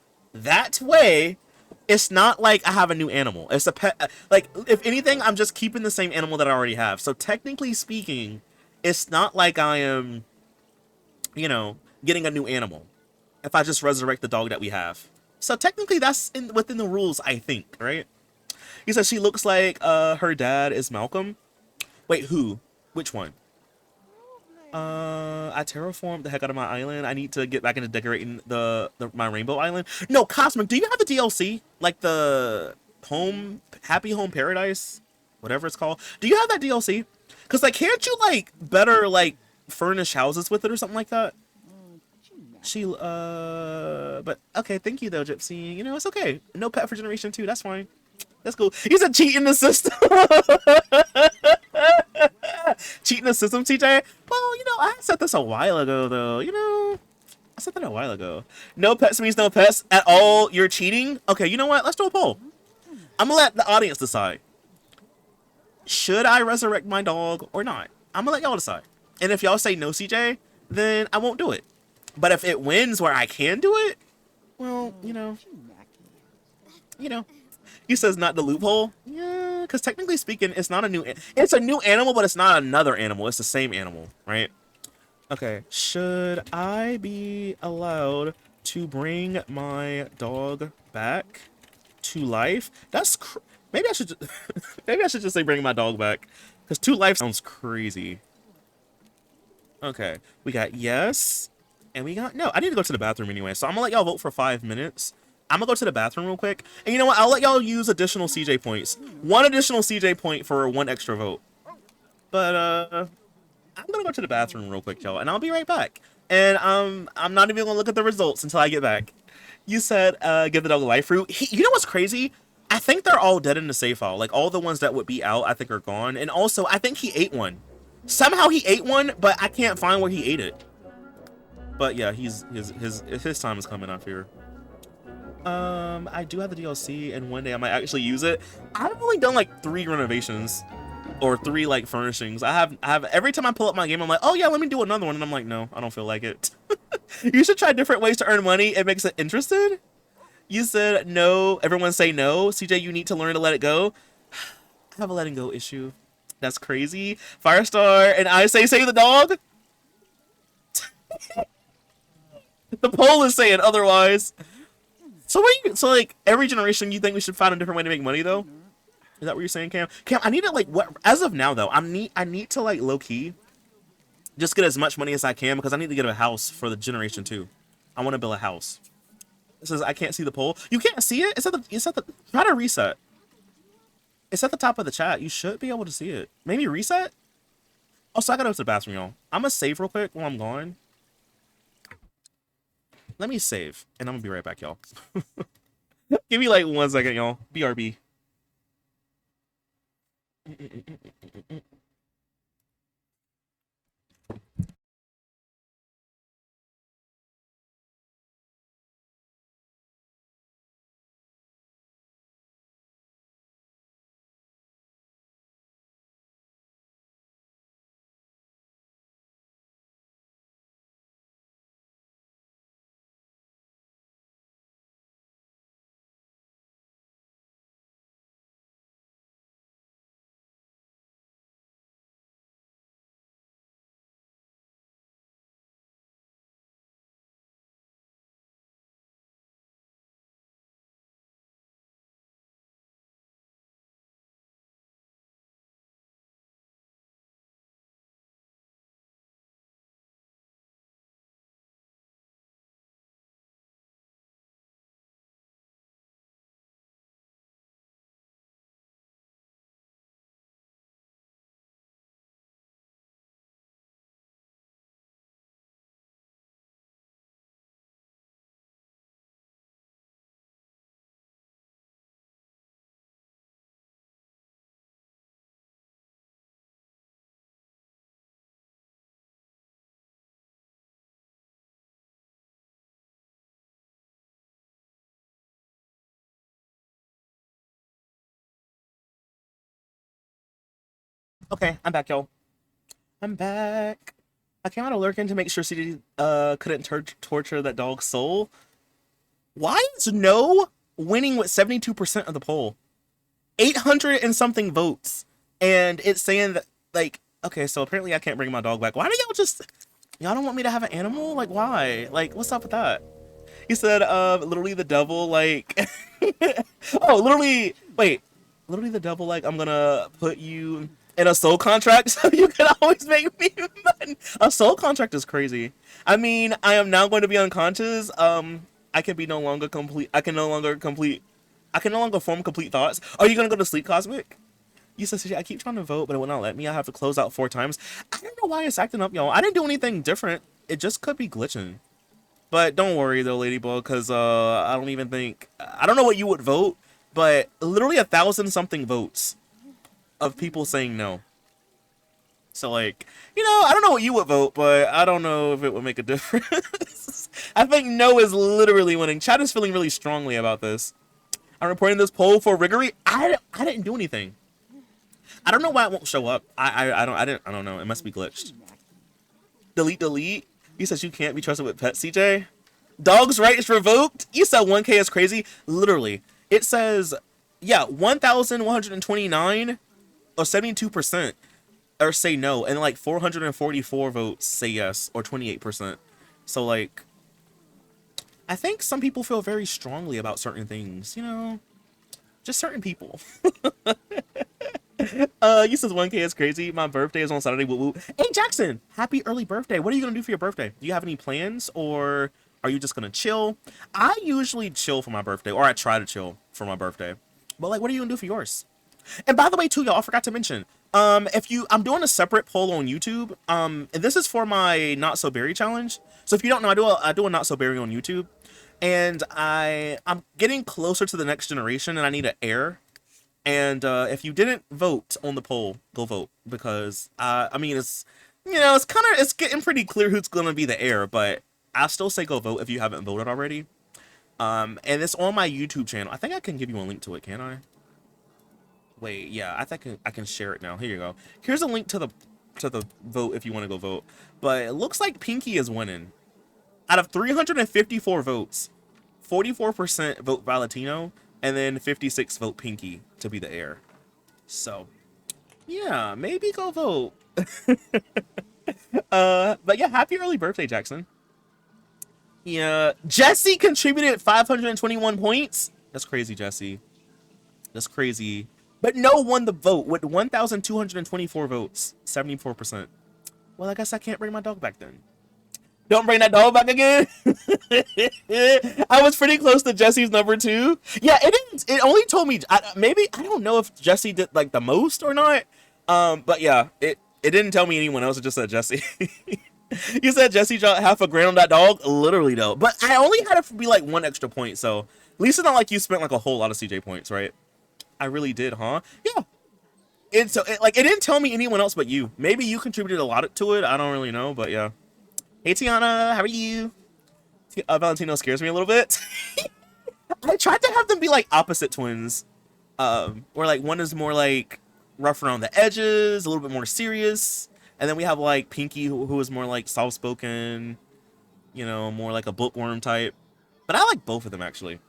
it's not like I have a new animal. It's a pet. Like if anything, I'm just keeping the same animal that I already have. So technically speaking, it's not like I am, getting a new animal. If I just resurrect the dog that we have. So technically, that's within the rules, I think, right? He says she looks like her dad is Malcolm. Wait, who? Which one? I terraformed the heck out of my island. I need to get back into decorating my rainbow island. No, Cosmic, do you have the DLC? Like the Happy Home Paradise? Whatever it's called. Do you have that DLC? Because, like, can't you, like, better, like, furnish houses with it or something like that? But, okay, thank you, though, Gypsy. You know, it's okay. No pet for Generation 2, that's fine. That's cool. He's a cheating the system. Cheating the system, TJ? Well, I said this a while ago, though. I said that a while ago. No pets means no pets at all. You're cheating? Okay, you know what? Let's do a poll. I'm gonna let the audience decide. Should I resurrect my dog or not? I'm gonna let y'all decide. And if y'all say no, CJ, then I won't do it. But if it wins where I can do it, well, he says not the loophole. Yeah, because technically speaking, it's not a new. It's a new animal, but it's not another animal. It's the same animal, right? Okay. Should I be allowed to bring my dog back to life? Maybe I should. Maybe I should just say bring my dog back, because to life sounds crazy. Okay. We got yes, and we got no. I need to go to the bathroom anyway, so I'm gonna let y'all vote for 5 minutes. I'm gonna go to the bathroom real quick. And you know what? I'll let y'all use additional CJ points. One additional CJ point for one extra vote. But I'm gonna go to the bathroom real quick, y'all, and I'll be right back. And I'm not even gonna look at the results until I get back. You said give the dog a life fruit. You know what's crazy? I think they're all dead in the save file. Like all the ones that would be out, I think are gone. And also, I think he ate one. Somehow he ate one, but I can't find where he ate it. But yeah, his time is coming up here. I do have the DLC, and one day I might actually use it. I've only done like 3 renovations, or 3 like furnishings. I have every time I pull up my game, I'm like, oh yeah, let me do another one, and I'm like, no, I don't feel like it. You should try different ways to earn money. It makes it interested. You said no. Everyone say no. CJ, you need to learn to let it go. I have a letting go issue. That's crazy. Firestar and I say save the dog. The poll is saying otherwise. So like every generation you think we should find a different way to make money though? Is that what you're saying, Cam? Cam, I need to like what as of now though, I need to like low key just get as much money as I can because I need to get a house for the generation 2. I want to build a house. It says I can't see the poll. You can't see it? It's at the try to reset. It's at the top of the chat. You should be able to see it. Maybe reset? Also, I gotta go to the bathroom, y'all. I'm gonna save real quick while I'm gone. Let me save, and I'm gonna be right back, y'all. Give me like 1 second, y'all. BRB. Okay, I'm back, y'all. I'm back. I came out of lurking to make sure CD couldn't torture that dog's soul. Why is no winning with 72% of the poll? 800 and something votes. And it's saying that, like, okay, so apparently I can't bring my dog back. Why do y'all don't want me to have an animal? Like, why? Like, what's up with that? He said, literally the devil, like, oh, literally, wait, literally the devil, like, I'm gonna put you in a soul contract so you can always make me money. A soul contract is crazy. I mean, I am now going to be unconscious. I can be no longer complete. I can no longer form complete thoughts. Are you gonna go to sleep, Cosmic? You said, I keep trying to vote, but it will not let me. I have to close out 4 times. I don't know why it's acting up, y'all. I didn't do anything different. It just could be glitching. But don't worry though, Ladybug, because I don't know what you would vote, but literally 1,000 something votes of people saying no. So like, I don't know what you would vote, but I don't know if it would make a difference. I think no is literally winning. Chat is feeling really strongly about this. I'm reporting this poll for Riggery. I didn't do anything. I don't know why it won't show up. I don't know. It must be glitched. Delete. You said you can't be trusted with pets, CJ. Dog's rights revoked. You said 1K is crazy. Literally, it says, yeah, 1,129 or 72% or say no, and like 444 votes say yes or 28%. So like, I think some people feel very strongly about certain things. Just certain people. You says 1K is crazy. My birthday is on Saturday. Woo woo. Hey Jackson, happy early birthday. What are you gonna do for your birthday? Do you have any plans, or are you just gonna chill? I usually chill for my birthday, or I try to chill for my birthday. But like, what are you gonna do for yours? And by the way, too, y'all, I forgot to mention, I'm doing a separate poll on YouTube. And this is for my Not So Berry challenge. So if you don't know, I do a Not So Berry on YouTube, and I'm getting closer to the next generation, and I need an heir. And if you didn't vote on the poll, go vote, because I mean, it's getting pretty clear who's gonna be the heir, but I'll still say go vote if you haven't voted already. And it's on my YouTube channel. I think I can give you a link to it, can I? Wait, yeah, I think I can share it now. Here you go. Here's a link to the vote if you want to go vote. But it looks like Pinky is winning. Out of 354 votes, 44% vote Valentino, and then 56 vote Pinky to be the heir. So, yeah, maybe go vote. But yeah, happy early birthday, Jackson. Yeah, Jesse contributed 521 points. That's crazy, Jesse. That's crazy. But no won the vote with 1,224 votes, 74%. Well, I guess I can't bring my dog back then. Don't bring that dog back again. I was pretty close to Jesse's number 2. Yeah, it only told me, maybe, I don't know if Jesse did like the most or not. But yeah, it didn't tell me anyone else. It just said Jesse. You said Jesse dropped half a grand on that dog? Literally though. But I only had it be like 1 extra point, so at least it's not like you spent like a whole lot of CJ points, right? I really did, huh? Yeah. It didn't tell me anyone else but you. Maybe you contributed a lot to it. I don't really know, but yeah. Hey Tiana, how are you? Valentino scares me a little bit. I tried to have them be like opposite twins. Where like one is more like rough around the edges, a little bit more serious. And then we have like Pinky, who is more like soft-spoken, more like a bookworm type. But I like both of them, actually.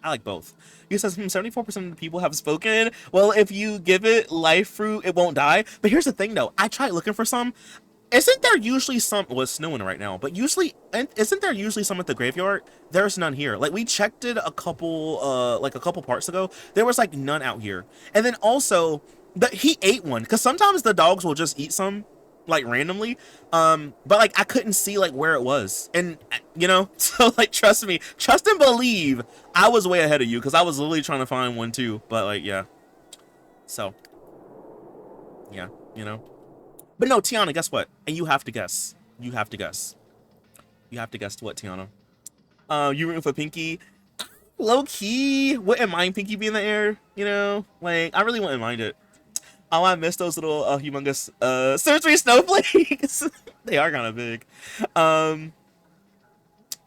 I like both. He says 74% of the people have spoken. Well, if you give it life fruit, it won't die. But here's the thing, though. I tried looking for some. Isn't there usually some? Well, it's snowing right now, but isn't there usually some at the graveyard? There's none here. Like we checked it a couple parts ago. There was like none out here. And then also, he ate one, because sometimes the dogs will just eat some, like randomly. But like I couldn't see like where it was, and so like trust and believe, I was way ahead of you, because I was literally trying to find one too. But like yeah, so yeah, But no, Tiana, guess what? And you have to guess. You have to guess what, Tiana? You rooting for Pinky? Low key, wouldn't mind Pinky being in the air. Like I really wouldn't mind it. Oh, I miss those little humongous sensory snowflakes. They are kind of big.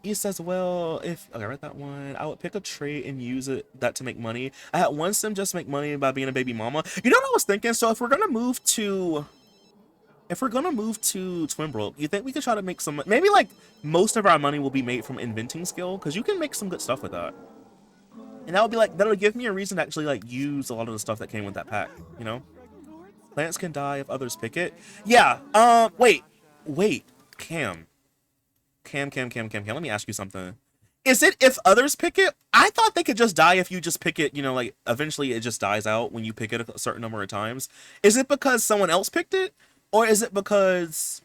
He says, well, if okay, I read that one, I would pick a trait and use that to make money. I had one sim just make money by being a baby mama. You know what I was thinking? So if we're gonna move to Twinbrook, you think we could try to make some, maybe like most of our money will be made from inventing skill, because you can make some good stuff with that. And that would be like, that'll give me a reason to actually like use a lot of the stuff that came with that pack, you know? Plants can die if others pick it. Yeah, wait, Cam. Let me ask you something. Is it if others pick it? I thought they could just die if you just pick it, you know, like eventually it just dies out when you pick it a certain number of times. Is it because someone else picked it? Or is it because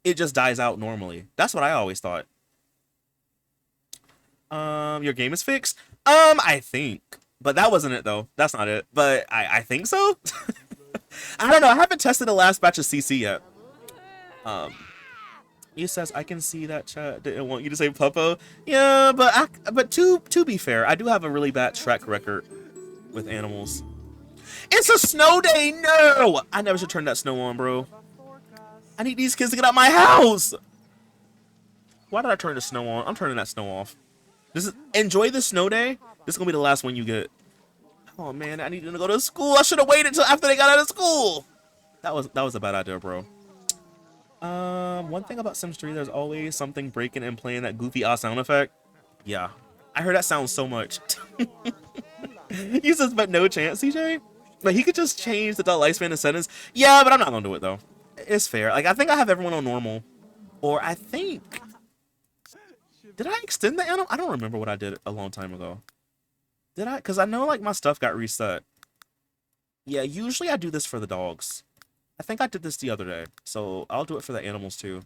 it just dies out normally? That's what I always thought. Your game is fixed? I think. But that wasn't it though. That's not it. But I think so. I don't know. I haven't tested the last batch of CC yet. He says, I can see that chat didn't want you to say Puppo. Yeah, but to be fair, I do have a really bad track record with animals. It's a snow day! No! I never should turn that snow on, bro. I need these kids to get out my house! Why did I turn the snow on? I'm turning that snow off. Enjoy the snow day. This is gonna be the last one you get. Oh man, I need them to go to school. I should have waited until after they got out of school. That was a bad idea, bro. One thing about Sims 3, there's always something breaking and playing that goofy sound effect. Yeah, I heard that sound so much. He says, but no chance, CJ. But he could just change the lifespan and settings. Yeah, but I'm not gonna do it though. It's fair. Like I think I have everyone on normal, or I think. Did I extend the animal? I don't remember what I did a long time ago. Did I? Because I know like my stuff got reset. Yeah, usually I do this for the dogs. I think I did this the other day, so I'll do it for the animals too.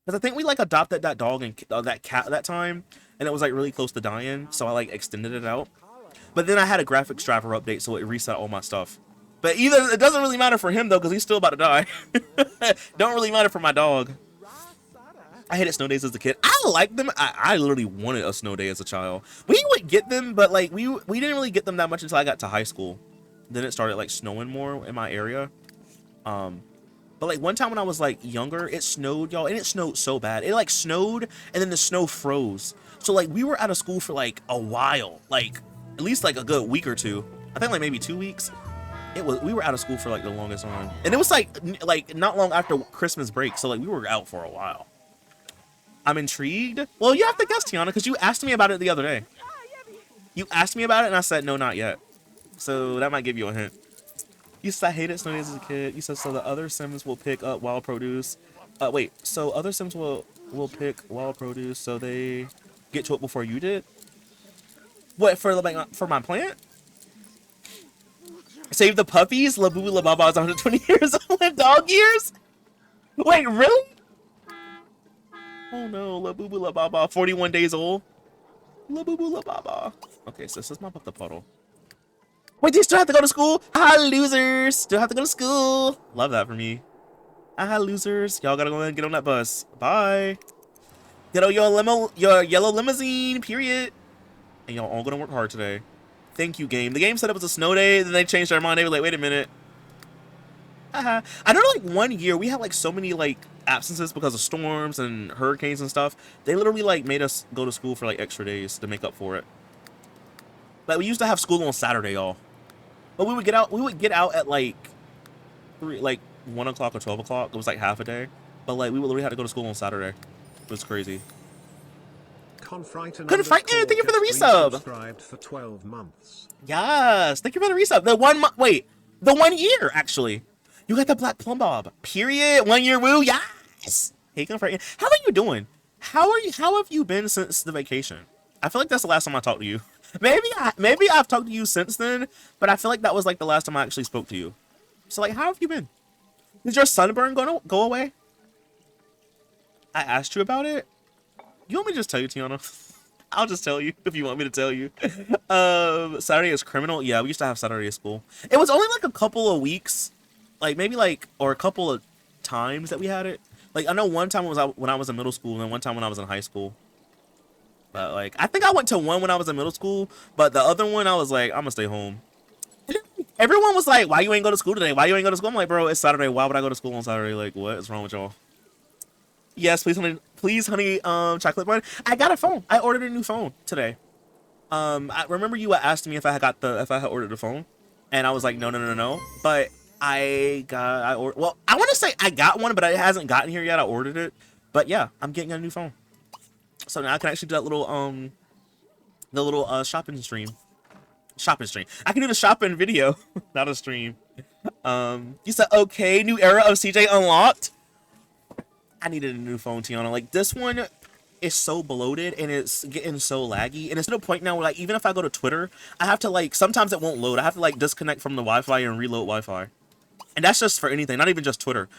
Because I think we like adopted that dog and that cat that time, and it was like really close to dying, so I like extended it out. But then I had a graphics driver update, so it reset all my stuff. But it doesn't really matter for him though, because he's still about to die. Don't really matter for my dog. I hated snow days as a kid. I liked them. I literally wanted a snow day as a child. We would get them, but like we didn't really get them that much until I got to high school. Then it started like snowing more in my area. But like one time when I was like younger, it snowed, y'all, and it snowed so bad. It like snowed and then the snow froze. So like we were out of school for like a while, like at least like a good week or two. I think like maybe 2 weeks. We were out of school for like the longest time. And it was like not long after Christmas break, so like we were out for a while. I'm intrigued. Well, you have to guess, Tiana, because you asked me about it the other day. You asked me about it and I said no, not yet. So that might give you a hint. You said I hated snow days as a kid. You said so the other Sims will pick up wild produce. Wait, so other Sims will pick wild produce so they get to it before you did? What, for my plant? Save the puppies? Labubu Lababa is 120 years old in dog years? Wait, really? Oh no, Labubu Lababa, 41 days old. Labubu Lababa. Okay, so let's mop up the puddle. Wait, do you still have to go to school? Ah, losers. Still have to go to school. Love that for me. Ah, losers. Y'all gotta go ahead and get on that bus. Bye. Get on your yellow limousine, period. And y'all all gonna work hard today. Thank you, game. The game said it was a snow day, then they changed their mind. They were like, wait a minute. I know like 1 year we had like so many like absences because of storms and hurricanes and stuff. They literally like made us go to school for like extra days to make up for it. Like we used to have school on Saturday, y'all. But we would get out at like 1 o'clock or 12 o'clock. It was like half a day. But like we literally had to go to school on Saturday. It was crazy. Couldn't fight thank you for the resub. Subscribed for 12 months. Yes, thank you for the resub. The 1 month, wait, the 1 year actually. You got the Black Plum Bob. Period. 1 year woo. Yes. Hey, Confront. How are you doing? How have you been since the vacation? I feel like that's the last time I talked to you. Maybe I've talked to you since then, but I feel like that was like the last time I actually spoke to you. So like, how have you been? Is your sunburn gonna go away? I asked you about it. You want me to just tell you, Tiana? I'll just tell you if you want me to tell you. Saturday is criminal. Yeah, we used to have Saturday at school. It was only like a couple of weeks, like maybe like or a couple of times that we had it. Like I know one time was when I was in middle school, and then one time when I was in high school. But like I think I went to one when I was in middle school, but the other one I was like I'm gonna stay home. Everyone was like, "Why you ain't go to school today? Why you ain't go to school?" I'm like, "Bro, it's Saturday. Why would I go to school on Saturday? Like, what is wrong with y'all?" Yes, please, honey, chocolate bun. I got a phone. I ordered a new phone today. I remember you asked me if I had ordered a phone, and I was like, no, no, no, no. But well, I want to say I got one, but it hasn't gotten here yet. I ordered it, but yeah, I'm getting a new phone. So now I can actually do that little shopping stream. Shopping stream. I can do the shopping video, not a stream. You said okay, new era of CJ unlocked. I needed a new phone, Tiana. Like this one is so bloated and it's getting so laggy, and it's to the point now where like even if I go to Twitter, I have to like sometimes it won't load. I have to like disconnect from the Wi-Fi and reload Wi-Fi, and that's just for anything, not even just Twitter.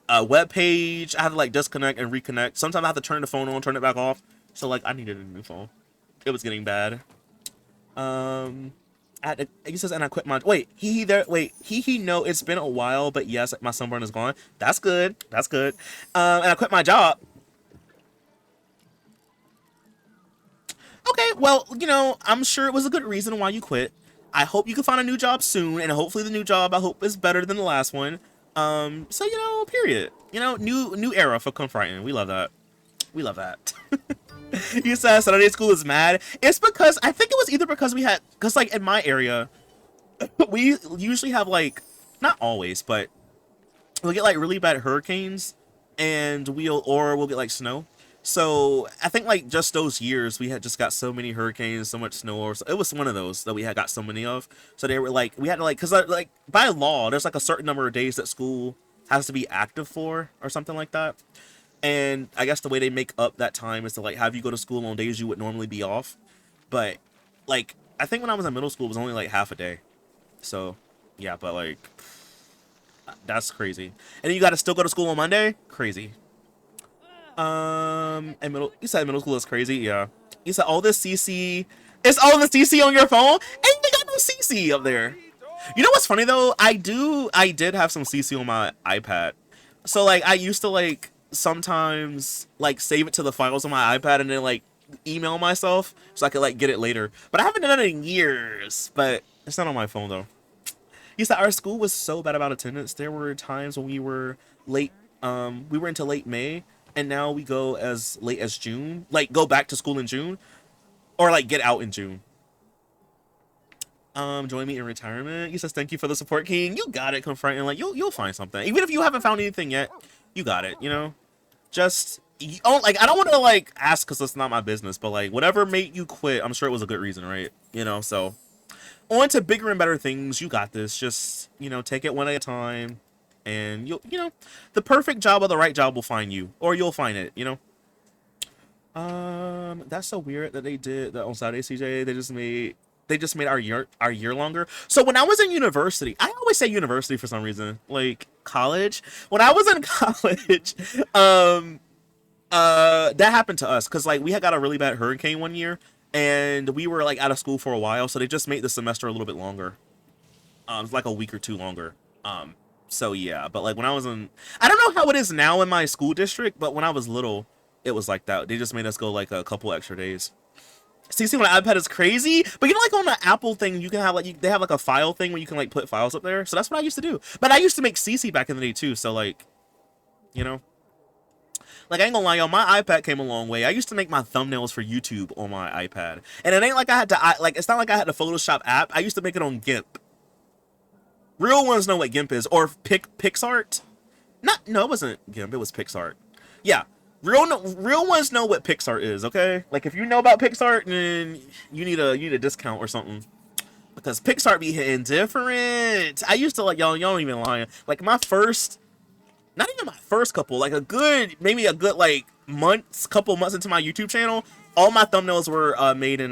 Web page, I have to like disconnect and reconnect. Sometimes I have to turn the phone on, turn it back off. So like I needed a new phone. It was getting bad. He says, and I quit my no, it's been a while, but yes, my sunburn is gone. That's good. That's good. And I quit my job. Okay, well, you know, I'm sure it was a good reason why you quit. I hope you can find a new job soon, and hopefully the new job I hope is better than the last one. So you know, period. You know, new era for Confrighting. We love that. We love that. You said Saturday school is mad. It's because I think it was either because because like in my area, we usually have like not always, but we'll get like really bad hurricanes, and we'll get like snow. So I think like just those years we had just got so many hurricanes, so much snow, or it was one of those that we had got so many of. So they were like we had to like because like by law there's like a certain number of days that school has to be active for or something like that. And I guess the way they make up that time is to like have you go to school on days you would normally be off. But like I think when I was in middle school it was only like half a day. So yeah, but like that's crazy. And then you got to still go to school on Monday? Crazy. And you said middle school is crazy, yeah. You said all this CC. It's all the CC on your phone? Ain't they got no CC up there? You know what's funny though? I did have some CC on my iPad. So like I used to like sometimes like save it to the files on my iPad and then like email myself so I could like get it later. But I haven't done it in years. But it's not on my phone though. You said our school was so bad about attendance. There were times when we were late. We were into late May, and now we go as late as June. Like go back to school in June, or like get out in June. Join me in retirement. He says thank you for the support, King. You got it, Confronting. Like you'll find something. Even if you haven't found anything yet, you got it. You know, just like I don't want to like ask because it's not my business, but like whatever made you quit, I'm sure it was a good reason, right? You know, so on to bigger and better things. You got this. Just you know, take it one at a time, and you know, the perfect job or the right job will find you, or you'll find it. You know. That's so weird that they did that on Saturday, CJ. They just made our year longer. So when I was in university, I always say university for some reason, like college. When I was in college, that happened to us because like we had got a really bad hurricane one year, and we were like out of school for a while, so they just made the semester a little bit longer. It's like a week or two longer. So yeah, but like when I was in, I don't know how it is now in my school district, but when I was little, it was like that. They just made us go like a couple extra days. CC on the iPad is crazy, but you know, like on the Apple thing, you can have like they have like a file thing where you can like put files up there. So that's what I used to do. But I used to make CC back in the day too. So like, you know, like I ain't gonna lie, y'all, my iPad came a long way. I used to make my thumbnails for YouTube on my iPad, and it ain't like I had to like it's not like I had the Photoshop app. I used to make it on GIMP. Real ones know what GIMP is, or PixArt. No, it wasn't GIMP. It was PixArt. Yeah. Real ones know what PixArt is, okay? Like if you know about PixArt, then you need a discount or something, because PixArt be hitting different. I used to like y'all don't even lying. Like not even my first couple, like maybe a good like couple months into my YouTube channel, all my thumbnails were made in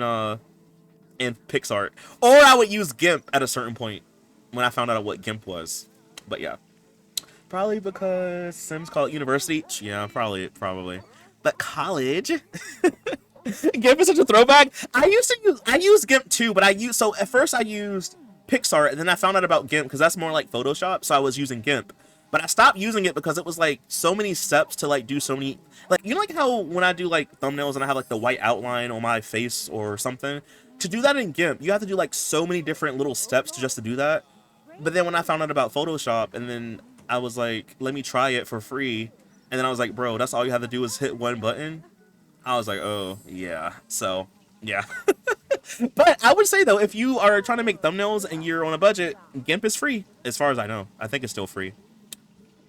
PixArt, or I would use GIMP at a certain point when I found out what GIMP was. But yeah. Probably because Sims call it university. Yeah, probably. But college, GIMP is such a throwback. I use GIMP too, but so at first I used PixArt, and then I found out about GIMP because that's more like Photoshop. So I was using GIMP, but I stopped using it because it was like so many steps to like do so many, like you know, like how when I do like thumbnails and I have like the white outline on my face or something, to do that in GIMP, you have to do like so many different little steps just to do that. But then when I found out about Photoshop, and then I was like, let me try it for free. And then I was like, bro, that's all you have to do is hit one button. I was like, oh yeah. So yeah. But I would say though, if you are trying to make thumbnails and you're on a budget, GIMP is free, as far as I know. I think it's still free.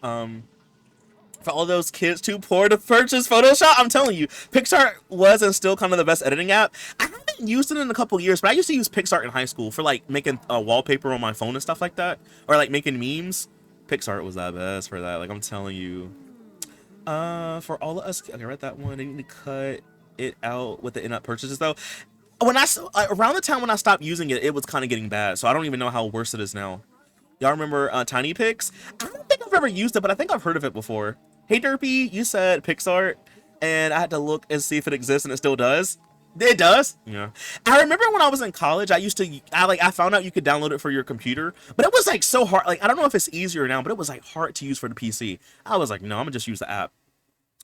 For all those kids too poor to purchase Photoshop, I'm telling you, PicsArt was and still kind of the best editing app. I haven't used it in a couple years, but I used to use PicsArt in high school for like making a wallpaper on my phone and stuff like that, or like making memes. PicsArt was the best for that. Like I'm telling you. For all of us, okay, read that one. I need to cut it out with the in-app purchases though. When around the time when I stopped using it, it was kind of getting bad. So I don't even know how worse it is now. Y'all remember TinyPix? I don't think I've ever used it, but I think I've heard of it before. Hey Derpy, you said PicsArt, and I had to look and see if it exists, and it still does. It does. Yeah. I remember when I was in college, I found out you could download it for your computer, but it was like so hard. Like I don't know if it's easier now, but it was like hard to use for the PC. I was like, no, I'm gonna just use the app.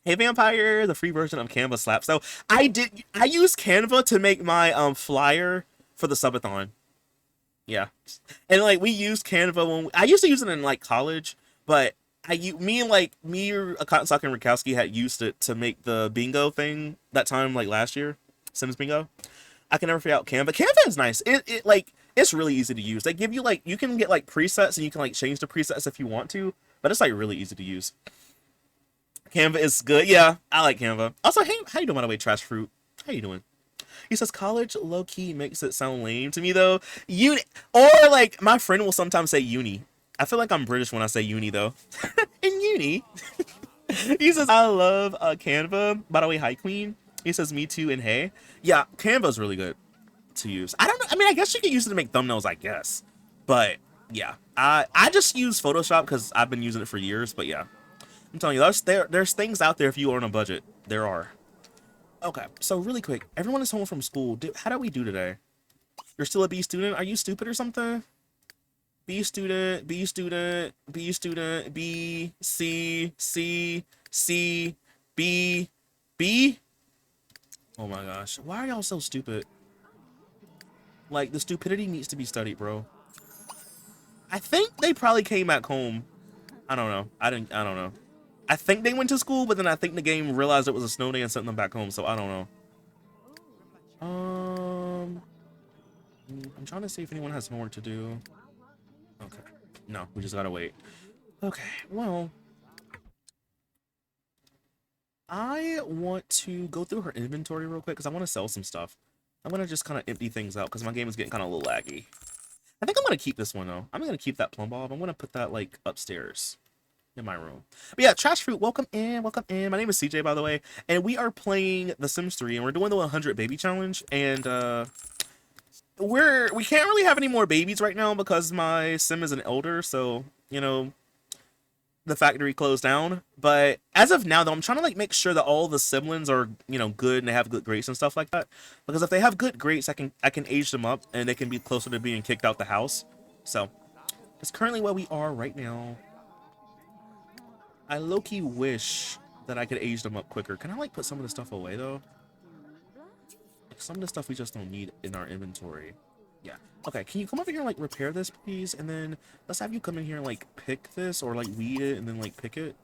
Hey Vampire, the free version of Canva slaps. So I used Canva to make my flyer for the subathon. Yeah, and like we used Canva when I used to use it in like college, but me or Akatsuki and Rakowski had used it to make the bingo thing that time, like last year, Sims bingo. I can never figure out Canva. Canva is nice. It like it's really easy to use. They give you like you can get like presets and you can like change the presets if you want to, but it's like really easy to use. Canva is good. Yeah, I like Canva. Also, hey, how you doing by the way, Trash Fruit? How you doing? He says college low-key makes it sound lame to me though. Uni, or like my friend will sometimes say uni. I feel like I'm British when I say uni though. In uni. He says I love Canva. By the way, hi Queen. He says me too and hey. Yeah, Canva's really good to use. I don't know. I mean, I guess you could use it to make thumbnails, I guess. But yeah, I just use Photoshop because I've been using it for years. But yeah, I'm telling you, there's things out there if you are on a budget. There are. Okay, so really quick, everyone is home from school. How do we do today? You're still a B student? Are you stupid or something? B student, B student, B student, B, C, C, C, B, B? Oh my gosh, why are y'all so stupid? Like, the stupidity needs to be studied, bro. I think they probably came back home. I don't know. I don't know. I think they went to school, but then I think the game realized it was a snow day and sent them back home, so I don't know. I'm trying to see if anyone has homework to do. Okay. No, we just gotta wait. Okay, well. I want to go through her inventory real quick because I want to sell some stuff. I'm gonna just kind of empty things out because my game is getting kind of a little laggy. I think I'm gonna keep this one though. I'm gonna keep that plumb bob. I'm gonna put that like upstairs in my room. But yeah, Trash Fruit, welcome in, welcome in. My name is CJ, by the way, and we are playing The Sims 3, and we're doing the 100 baby challenge, and we can't really have any more babies right now because my sim is an elder, so you know the factory closed down. But as of now though, I'm trying to like make sure that all the siblings are, you know, good and they have good grades and stuff like that, because if they have good grades, I can age them up and they can be closer to being kicked out the house. So that's currently where we are right now. I low-key wish that I could age them up quicker. Can I like put some of the stuff away though? Like, some of the stuff we just don't need in our inventory. Yeah. Okay, can you come over here and like repair this please? And then let's have you come in here and like pick this or like weed it and then like pick it.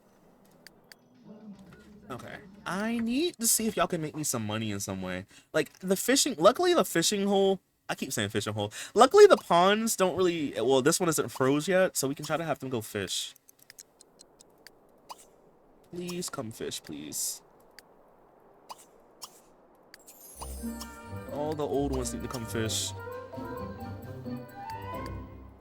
Okay. I need to see if y'all can make me some money in some way. Like the fishing, luckily the fishing hole, I keep saying fishing hole. Luckily the ponds don't really, well this one isn't froze yet, so we can try to have them go fish. Please come fish, please. All the old ones need to come fish.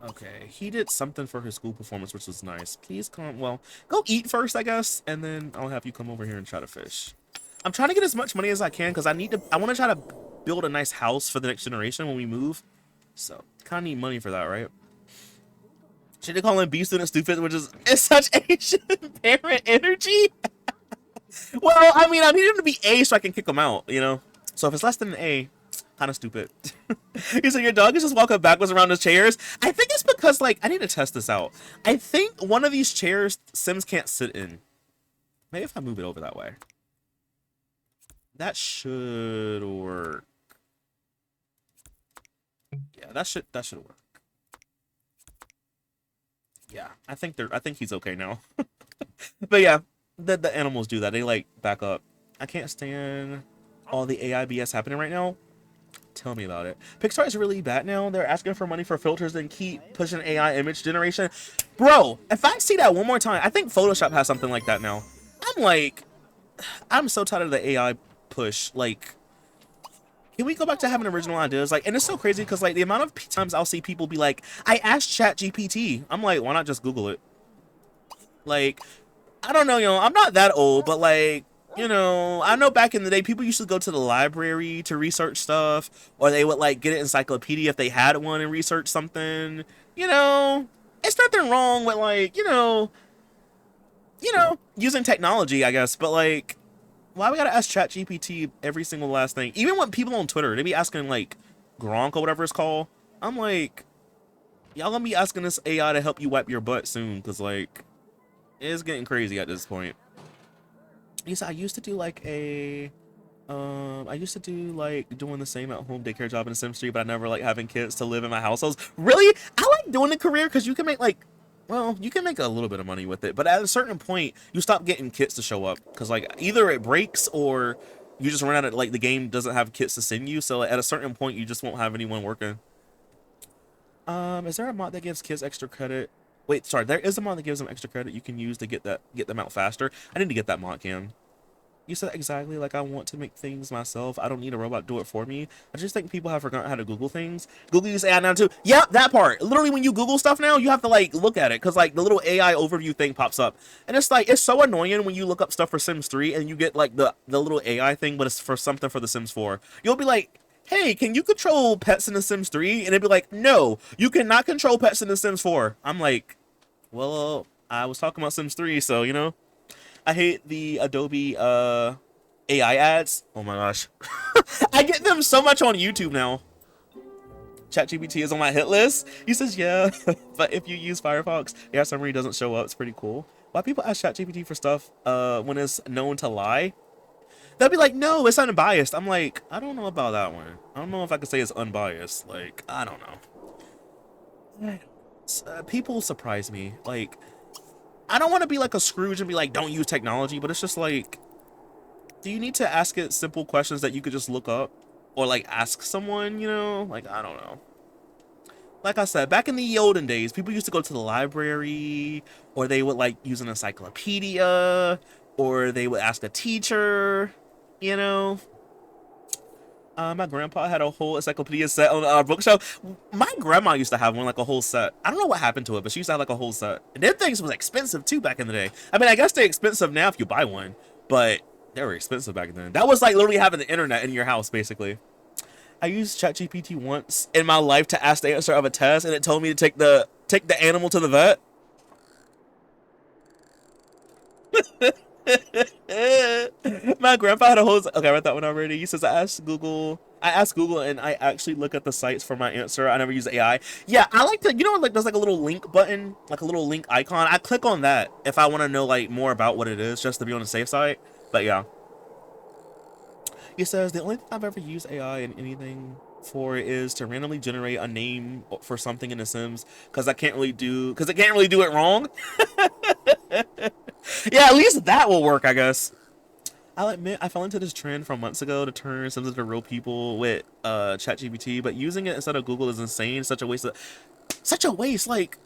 Okay, he did something for his school performance, which was nice. Please come, well, go eat first, I guess, and then I'll have you come over here and try to fish. I'm trying to get as much money as I can because I want to try to build a nice house for the next generation when we move. So, kind of need money for that, right? Should they call him B student stupid, which is such Asian parent energy? Well, I mean, I need him to be A so I can kick him out, you know? So if it's less than an A, kind of stupid. He said, your dog is just walking backwards around the chairs. I think it's because, like, I need to test this out. I think one of these chairs Sims can't sit in. Maybe if I move it over that way. That should work. Yeah, that should work. Yeah, I think he's okay now. But yeah, the animals do that. They like back up. I can't stand all the AI BS happening right now. Tell me about it. Pixar is really bad now. They're asking for money for filters and keep pushing AI image generation. Bro, if I see that one more time, I think Photoshop has something like that now. I'm like, I'm so tired of the AI push. Like, can we go back to having original ideas? Like, and it's so crazy because like the amount of times I'll see people be like, I asked ChatGPT. I'm like, why not just Google it? Like, I don't know, I'm not that old, but like, I know back in the day, people used to go to the library to research stuff, or they would like get an encyclopedia if they had one and research something. It's nothing wrong with like, using technology, I guess, but like, why we gotta ask ChatGPT every single last thing? Even when people on Twitter, they be asking like Gronk or whatever it's called. I'm like, y'all gonna be asking this AI to help you wipe your butt soon, because like, it's getting crazy at this point. Yes, I used to do like I used to do like doing the same at home daycare job in Sims 3, but I never like having kids to live in my households. Really? I like doing the career because you can make like, well, you can make a little bit of money with it, but at a certain point, you stop getting kits to show up because like either it breaks or you just run out of like the game doesn't have kits to send you. So at a certain point, you just won't have anyone working. Is there a mod that gives kids extra credit? Wait, sorry, there is a mod that gives them extra credit you can use to get them out faster. I need to get that mod, Cam. You said exactly like I want to make things myself. I don't need a robot to do it for me. I just think people have forgotten how to Google things. Google use AI now too. Yeah, that part. Literally, when you Google stuff now, you have to like look at it because like the little AI overview thing pops up, and it's like it's so annoying when you look up stuff for Sims 3 and you get like the little AI thing, but it's for something for the Sims 4. You'll be like, hey, can you control pets in the Sims 3? And it'd be like, no, you cannot control pets in the Sims 4. I'm like, well, I was talking about Sims 3, so. I hate the Adobe AI ads. Oh my gosh. I get them so much on YouTube now. ChatGPT is on my hit list. He says, yeah, but if you use Firefox, yeah, summary doesn't show up. It's pretty cool. Why people ask ChatGPT for stuff when it's known to lie? They'll be like, no, it's unbiased. I'm like, I don't know about that one. I don't know if I could say it's unbiased. Like, I don't know. People surprise me. Like, I don't want to be like a Scrooge and be like, don't use technology, but it's just like, do you need to ask it simple questions that you could just look up or like ask someone, like, I don't know. Like I said, back in the olden days, people used to go to the library or they would like use an encyclopedia or they would ask a teacher, my grandpa had a whole encyclopedia set on our bookshelf. My grandma used to have one, like a whole set. I don't know what happened to it, but she used to have like a whole set. And them things was expensive too back in the day. I mean, I guess they're expensive now if you buy one, but they were expensive back then. That was like literally having the internet in your house, basically. I used ChatGPT once in my life to ask the answer of a test, and it told me to take the animal to the vet. My grandpa had a whole. Okay, I read that one already. He says I asked Google and I actually look at the sites for my answer. I never use AI. Yeah, I like to, like there's like a little link button, like a little link icon. I click on that if I want to know like more about what it is, just to be on the safe side. But yeah. He says the only thing I've ever used AI in anything for is to randomly generate a name for something in The Sims because it can't really do it wrong. Yeah, at least that will work, I guess. I'll admit I fell into this trend from months ago to turn Sims into real people with ChatGPT, but using it instead of Google is insane. Such a waste. Like,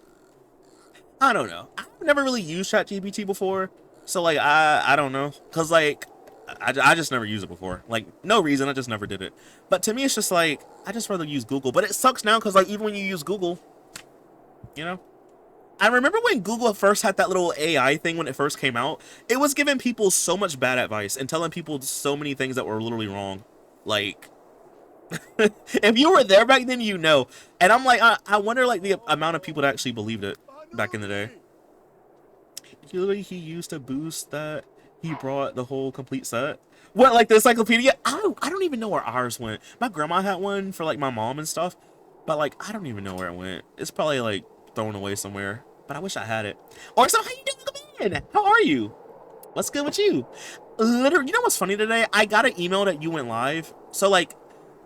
I don't know. I've never really used ChatGPT before, so like I don't know, cause like I just never used it before. Like, no reason, I just never did it. But to me, it's just like I just rather use Google. But it sucks now, cause like even when you use Google, I remember when Google first had that little AI thing when it first came out, it was giving people so much bad advice and telling people so many things that were literally wrong. Like, if you were there back then, And I'm like, I wonder like the amount of people that actually believed it back in the day. Literally, he used to boost that he brought the whole complete set. What, like the encyclopedia? I don't even know where ours went. My grandma had one for like my mom and stuff, but like I don't even know where it went. It's probably like thrown away somewhere, but I wish I had it. Or so, how you doing? Come in. How are you? What's good with you? Literally, you know what's funny today? I got an email that you went live. So like,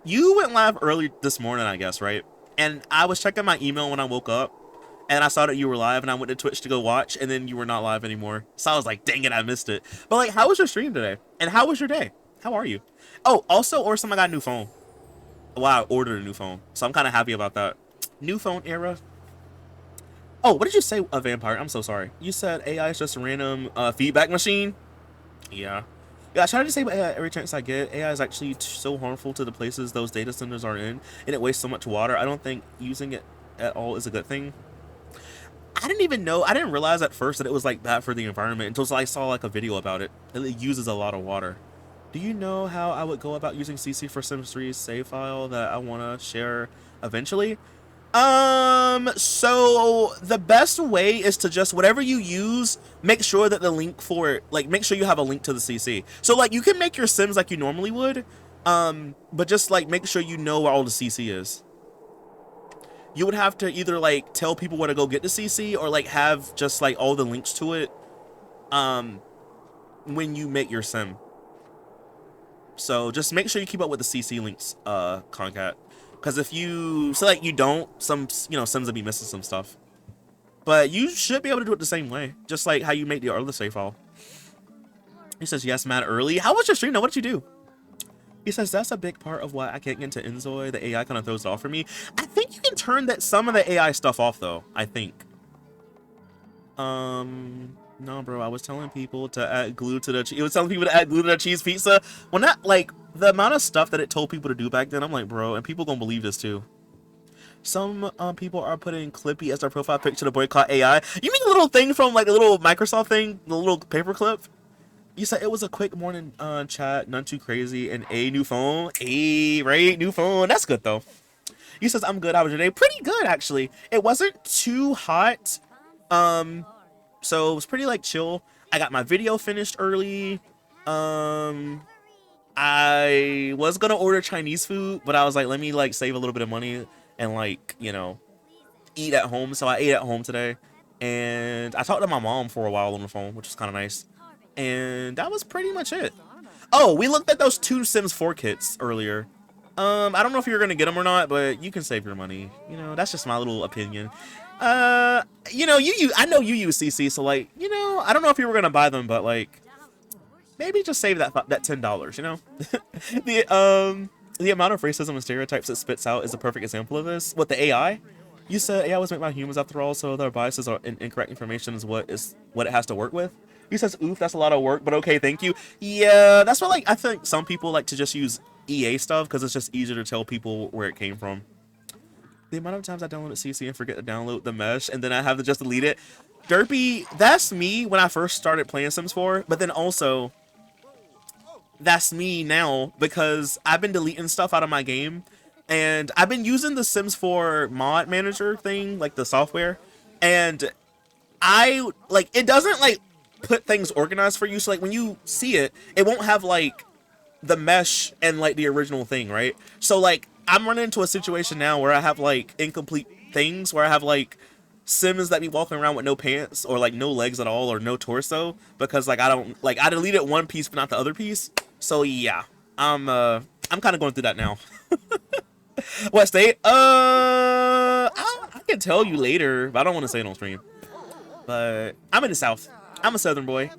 you went live early this morning, I guess, right? And I was checking my email when I woke up, and I saw that you were live, and I went to Twitch to go watch, and then you were not live anymore. So I was like, dang it, I missed it. But like, how was your stream today? And how was your day? How are you? Oh, also, or somebody got a new phone. Well, I ordered a new phone, so I'm kind of happy about that. New phone era. Oh, what did you say, a vampire? I'm so sorry. You said AI is just a random feedback machine? Yeah. Yeah, I try to disable AI every chance I get. AI is actually so harmful to the places those data centers are in, and it wastes so much water. I don't think using it at all is a good thing. I didn't even know, I didn't realize at first that it was like bad for the environment until I saw like a video about it. It uses a lot of water. Do you know how I would go about using CC for Sims 3's save file that I want to share eventually? So the best way is to just, whatever you use, make sure that the link for it, like, make sure you have a link to the CC. So like, you can make your Sims like you normally would, but just like make sure you know where all the CC is. You would have to either like tell people where to go get the CC, or like have just like all the links to it when you make your sim. So just make sure you keep up with the CC links, Concat, because if you like you don't, some sims will be missing some stuff. But you should be able to do it the same way, just like how you make the other save file. He says yes, mad early. How was your stream? Now, what did you do? He says that's a big part of why I can't get into Inzoi. The AI kind of throws it off for me. I think you can turn that some of the AI stuff off though. I think. No, bro. I was telling people to add glue to the. It was telling people to add glue to the cheese pizza. Well, not like the amount of stuff that it told people to do back then. I'm like, bro, and people gonna believe this too. Some people are putting Clippy as their profile picture to boycott AI. You mean a little thing from like a little Microsoft thing, the little paperclip? You said it was a quick morning chat, none too crazy, and a new phone. Right, new phone. That's good though. He says I'm good. How was your day? Pretty good actually. It wasn't too hot, so it was pretty like chill. I got my video finished early. I was gonna order Chinese food, but I was like, let me like save a little bit of money and like, you know, eat at home. So I ate at home today, and I talked to my mom for a while on the phone, which was kind of nice. And that was pretty much it. Oh, we looked at those 2 Sims 4 kits earlier. I don't know if you're gonna get them or not, but you can save your money. You know, that's just my little opinion. You know, I know you use CC, so like, you know, I don't know if you were gonna buy them, but like, maybe just save that $10. You know, the amount of racism and stereotypes it spits out is a perfect example of this. What, the AI? You said AI was made by humans after all, so their biases are incorrect information is what it has to work with. He says, oof, that's a lot of work, but okay, thank you. Yeah, that's why, like, I think some people like to just use EA stuff because it's just easier to tell people where it came from. The amount of times I downloaded CC and forget to download the mesh, and then I have to just delete it. Derpy, that's me when I first started playing Sims 4, but then also, that's me now because I've been deleting stuff out of my game, and I've been using the Sims 4 mod manager thing, like the software, and it doesn't, like, put things organized for you. So like when you see it, it won't have like the mesh and like the original thing, right? So like I'm running into a situation now where I have like incomplete things, where I have like Sims that be walking around with no pants or like no legs at all or no torso, because like I deleted one piece but not the other piece. So yeah, I'm kind of going through that now. What state? I can tell you later, but I don't want to say it on stream. But I'm in the South. I'm a Southern boy.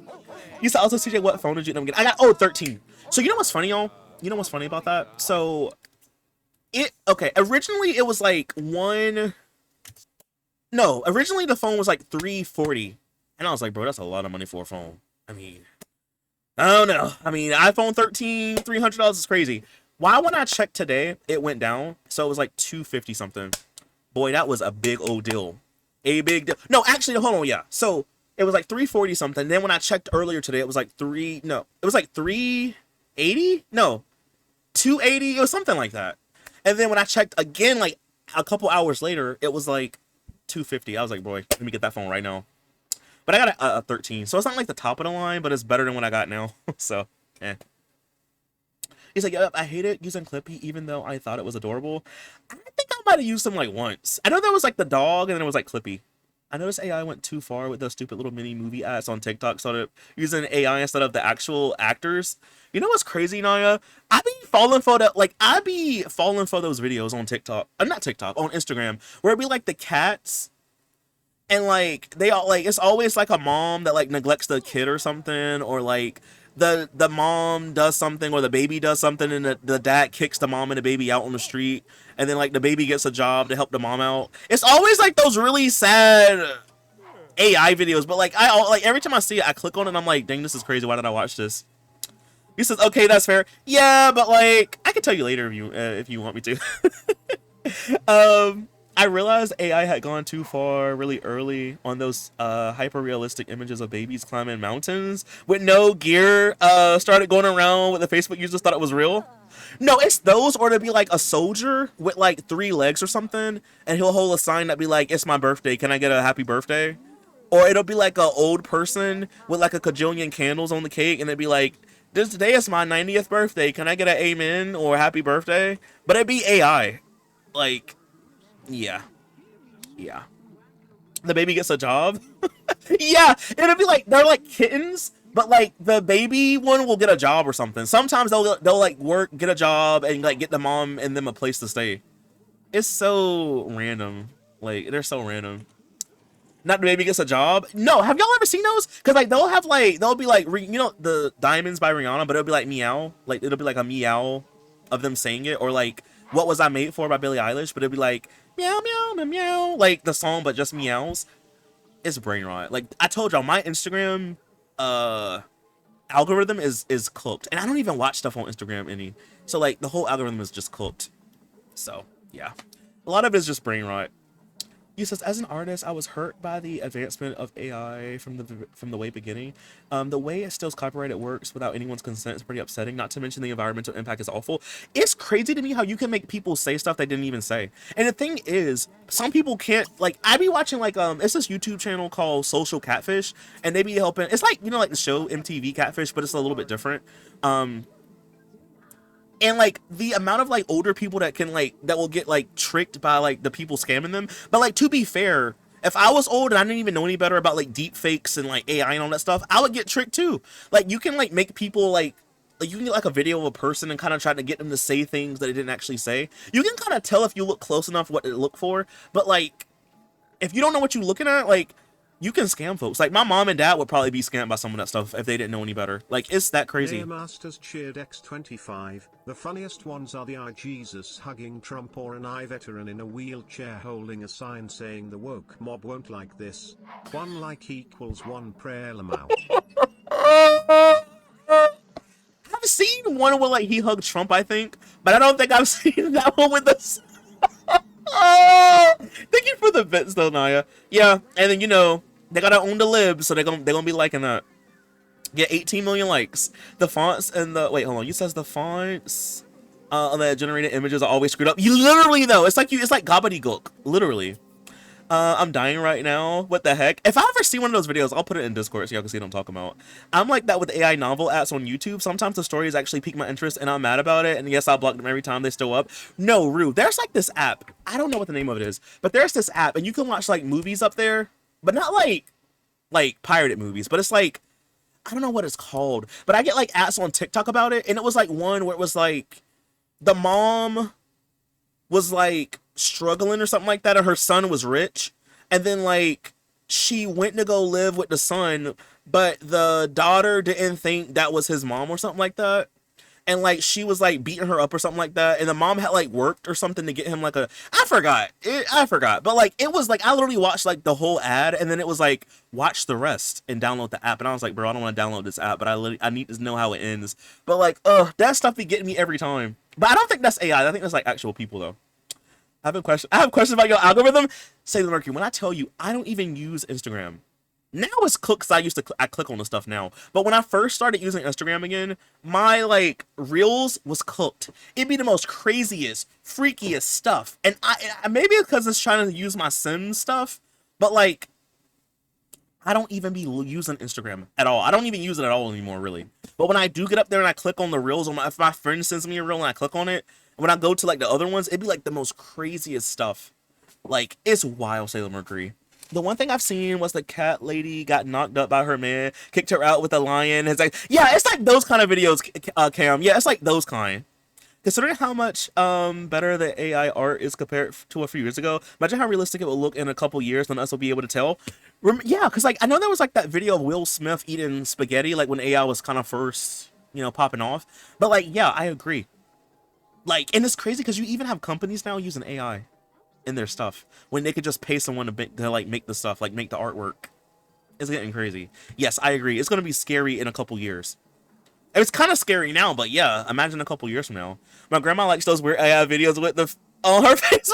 You said also, CJ, what phone did you end up getting? I got 13. So you know what's funny, y'all? You know what's funny about that? So originally it was like originally the phone was like $340. And I was like, bro, that's a lot of money for a phone. I mean, I don't know. I mean, iPhone 13, $300 is crazy. Why, when I checked today, it went down. So it was like $250 something. Boy, that was a big old deal. A big deal. No, actually, hold on, yeah. So it was like $340 something. Then when I checked earlier today, it was like $380? No, $280. It was something like that. And then when I checked again, like a couple hours later, it was like $250. I was like, boy, let me get that phone right now. But I got a 13, so it's not like the top of the line, but it's better than what I got now. So, eh. He's like, yep, I hate it using Clippy, even though I thought it was adorable. I think I might have used him like once. I know there was like the dog, and then it was like Clippy. I noticed AI went too far with those stupid little mini movie ads on TikTok, started using AI instead of the actual actors. You know what's crazy, Naya? I be falling for those videos on TikTok. Not TikTok, on Instagram, where it'd be like the cats and like they all like it's always like a mom that like neglects the kid or something, or like the mom does something or the baby does something, and the dad kicks the mom and the baby out on the street, and then like the baby gets a job to help the mom out. It's always like those really sad AI videos, but like like every time I see it, I click on it and I'm like, dang, this is crazy. Why did I watch this? He says, okay, that's fair. Yeah, but like I can tell you later if you want me to. I realized AI had gone too far really early on those hyper realistic images of babies climbing mountains with no gear started going around with the Facebook users thought it was real. No, it's those, or to be like a soldier with like 3 legs or something, and he'll hold a sign that be like, it's my birthday, can I get a happy birthday? Or it'll be like an old person with like a cajillion candles on the cake, and it'd be like, today is my 90th birthday, can I get an amen or happy birthday? But it'd be AI. Like, yeah. The baby gets a job. Yeah, it'll be like they're like kittens, but like the baby one will get a job or something. Sometimes they'll like work, get a job, and like get the mom and them a place to stay. It's so random. Like they're so random. Not the baby gets a job. No, have y'all ever seen those? Because like they'll be like you know the Diamonds by Rihanna, but it'll be like meow. Like it'll be like a meow of them saying it, or like What Was I Made For by Billie Eilish, but it'd be like meow meow meow meow, like the song but just meows. It's brain rot. Like I told y'all, my Instagram algorithm is cooked, and I don't even watch stuff on Instagram any. So like the whole algorithm is just cooked. So yeah, a lot of it is just brain rot. He says, as an artist, I was hurt by the advancement of AI from the way beginning. The way it steals copyrighted works without anyone's consent is pretty upsetting. Not to mention the environmental impact is awful. It's crazy to me how you can make people say stuff they didn't even say. And the thing is, some people can't, like, I be watching, like, it's this YouTube channel called Social Catfish, and they be helping, it's like, you know, like the show MTV Catfish, but it's a little bit different. And like the amount of like older people that can like that will get like tricked by like the people scamming them. But like to be fair, if I was old and I didn't even know any better about like deep fakes and like AI and all that stuff, I would get tricked too. Like you can like make people like you can get like a video of a person and kind of try to get them to say things that they didn't actually say. You can kind of tell if you look close enough what to look for. But like if you don't know what you're looking at, like you can scam folks. Like my mom and dad would probably be scammed by some of that stuff if they didn't know any better. Like it's that crazy. Air Masters cheered X25. The funniest ones are the iJesus hugging Trump or an I-veteran in a wheelchair holding a sign saying the woke mob won't like this. 1 like equals 1 prayer lamau. I've seen one where like he hugged Trump, I think, but I don't think I've seen that one with the. Oh, thank you for the bits though, Naya. Yeah, and then you know they gotta own the libs, so they're gonna be liking that. Get 18 million likes. The fonts and the wait, hold on. You says the fonts that generated images are always screwed up. You literally though, it's like gobbledygook. Literally. I'm dying right now. What the heck? If I ever see one of those videos, I'll put it in Discord so y'all can see what I'm talking about. I'm like that with AI novel ads on YouTube. Sometimes the stories actually pique my interest and I'm mad about it. And yes, I'll block them every time they still up. No, Rue. There's like this app. I don't know what the name of it is, but there's this app and you can watch like movies up there, but not like pirated movies, but it's like, I don't know what it's called, but I get like ads on TikTok about it. And it was like one where it was like the mom was like struggling or something like that, and her son was rich, and then like she went to go live with the son, but the daughter didn't think that was his mom or something like that, and like she was like beating her up or something like that, and the mom had like worked or something to get him like I forgot, but like it was like I literally watched like the whole ad, and then it was like watch the rest and download the app, and I was like, bro, I don't want to download this app, but I need to know how it ends. But like that stuff be getting me every time. But I don't think that's AI. I think that's like actual people though. I have a question about your algorithm. Sailor Mercury, when I tell you I don't even use Instagram. Now it's cooked because I click on the stuff now. But when I first started using Instagram again, my like reels was cooked. It'd be the most craziest, freakiest stuff. And I maybe because it's trying to use my Sims stuff, but like I don't even be using Instagram at all. I don't even use it at all anymore, really. But when I do get up there and I click on the reels, if my friend sends me a reel and I click on it, when I go to like the other ones, it'd be like the most craziest stuff. Like it's wild, Sailor Mercury. The one thing I've seen was the cat lady got knocked up by her man, kicked her out with a lion. It's like, yeah, it's like those kind of videos, Cam. Yeah, it's like those kind. Considering how much better the AI art is compared to a few years ago, imagine how realistic it will look in a couple years when us will be able to tell. Yeah, because like I know there was like that video of Will Smith eating spaghetti, like when AI was kind of first, popping off. But like, yeah, I agree. Like, and it's crazy because you even have companies now using AI in their stuff when they could just pay someone to like make the stuff, like make the artwork. It's getting crazy. Yes, I agree. It's gonna be scary in a couple years. It's kind of scary now, but yeah, imagine a couple years from now. My grandma likes those weird AI videos with the on her face.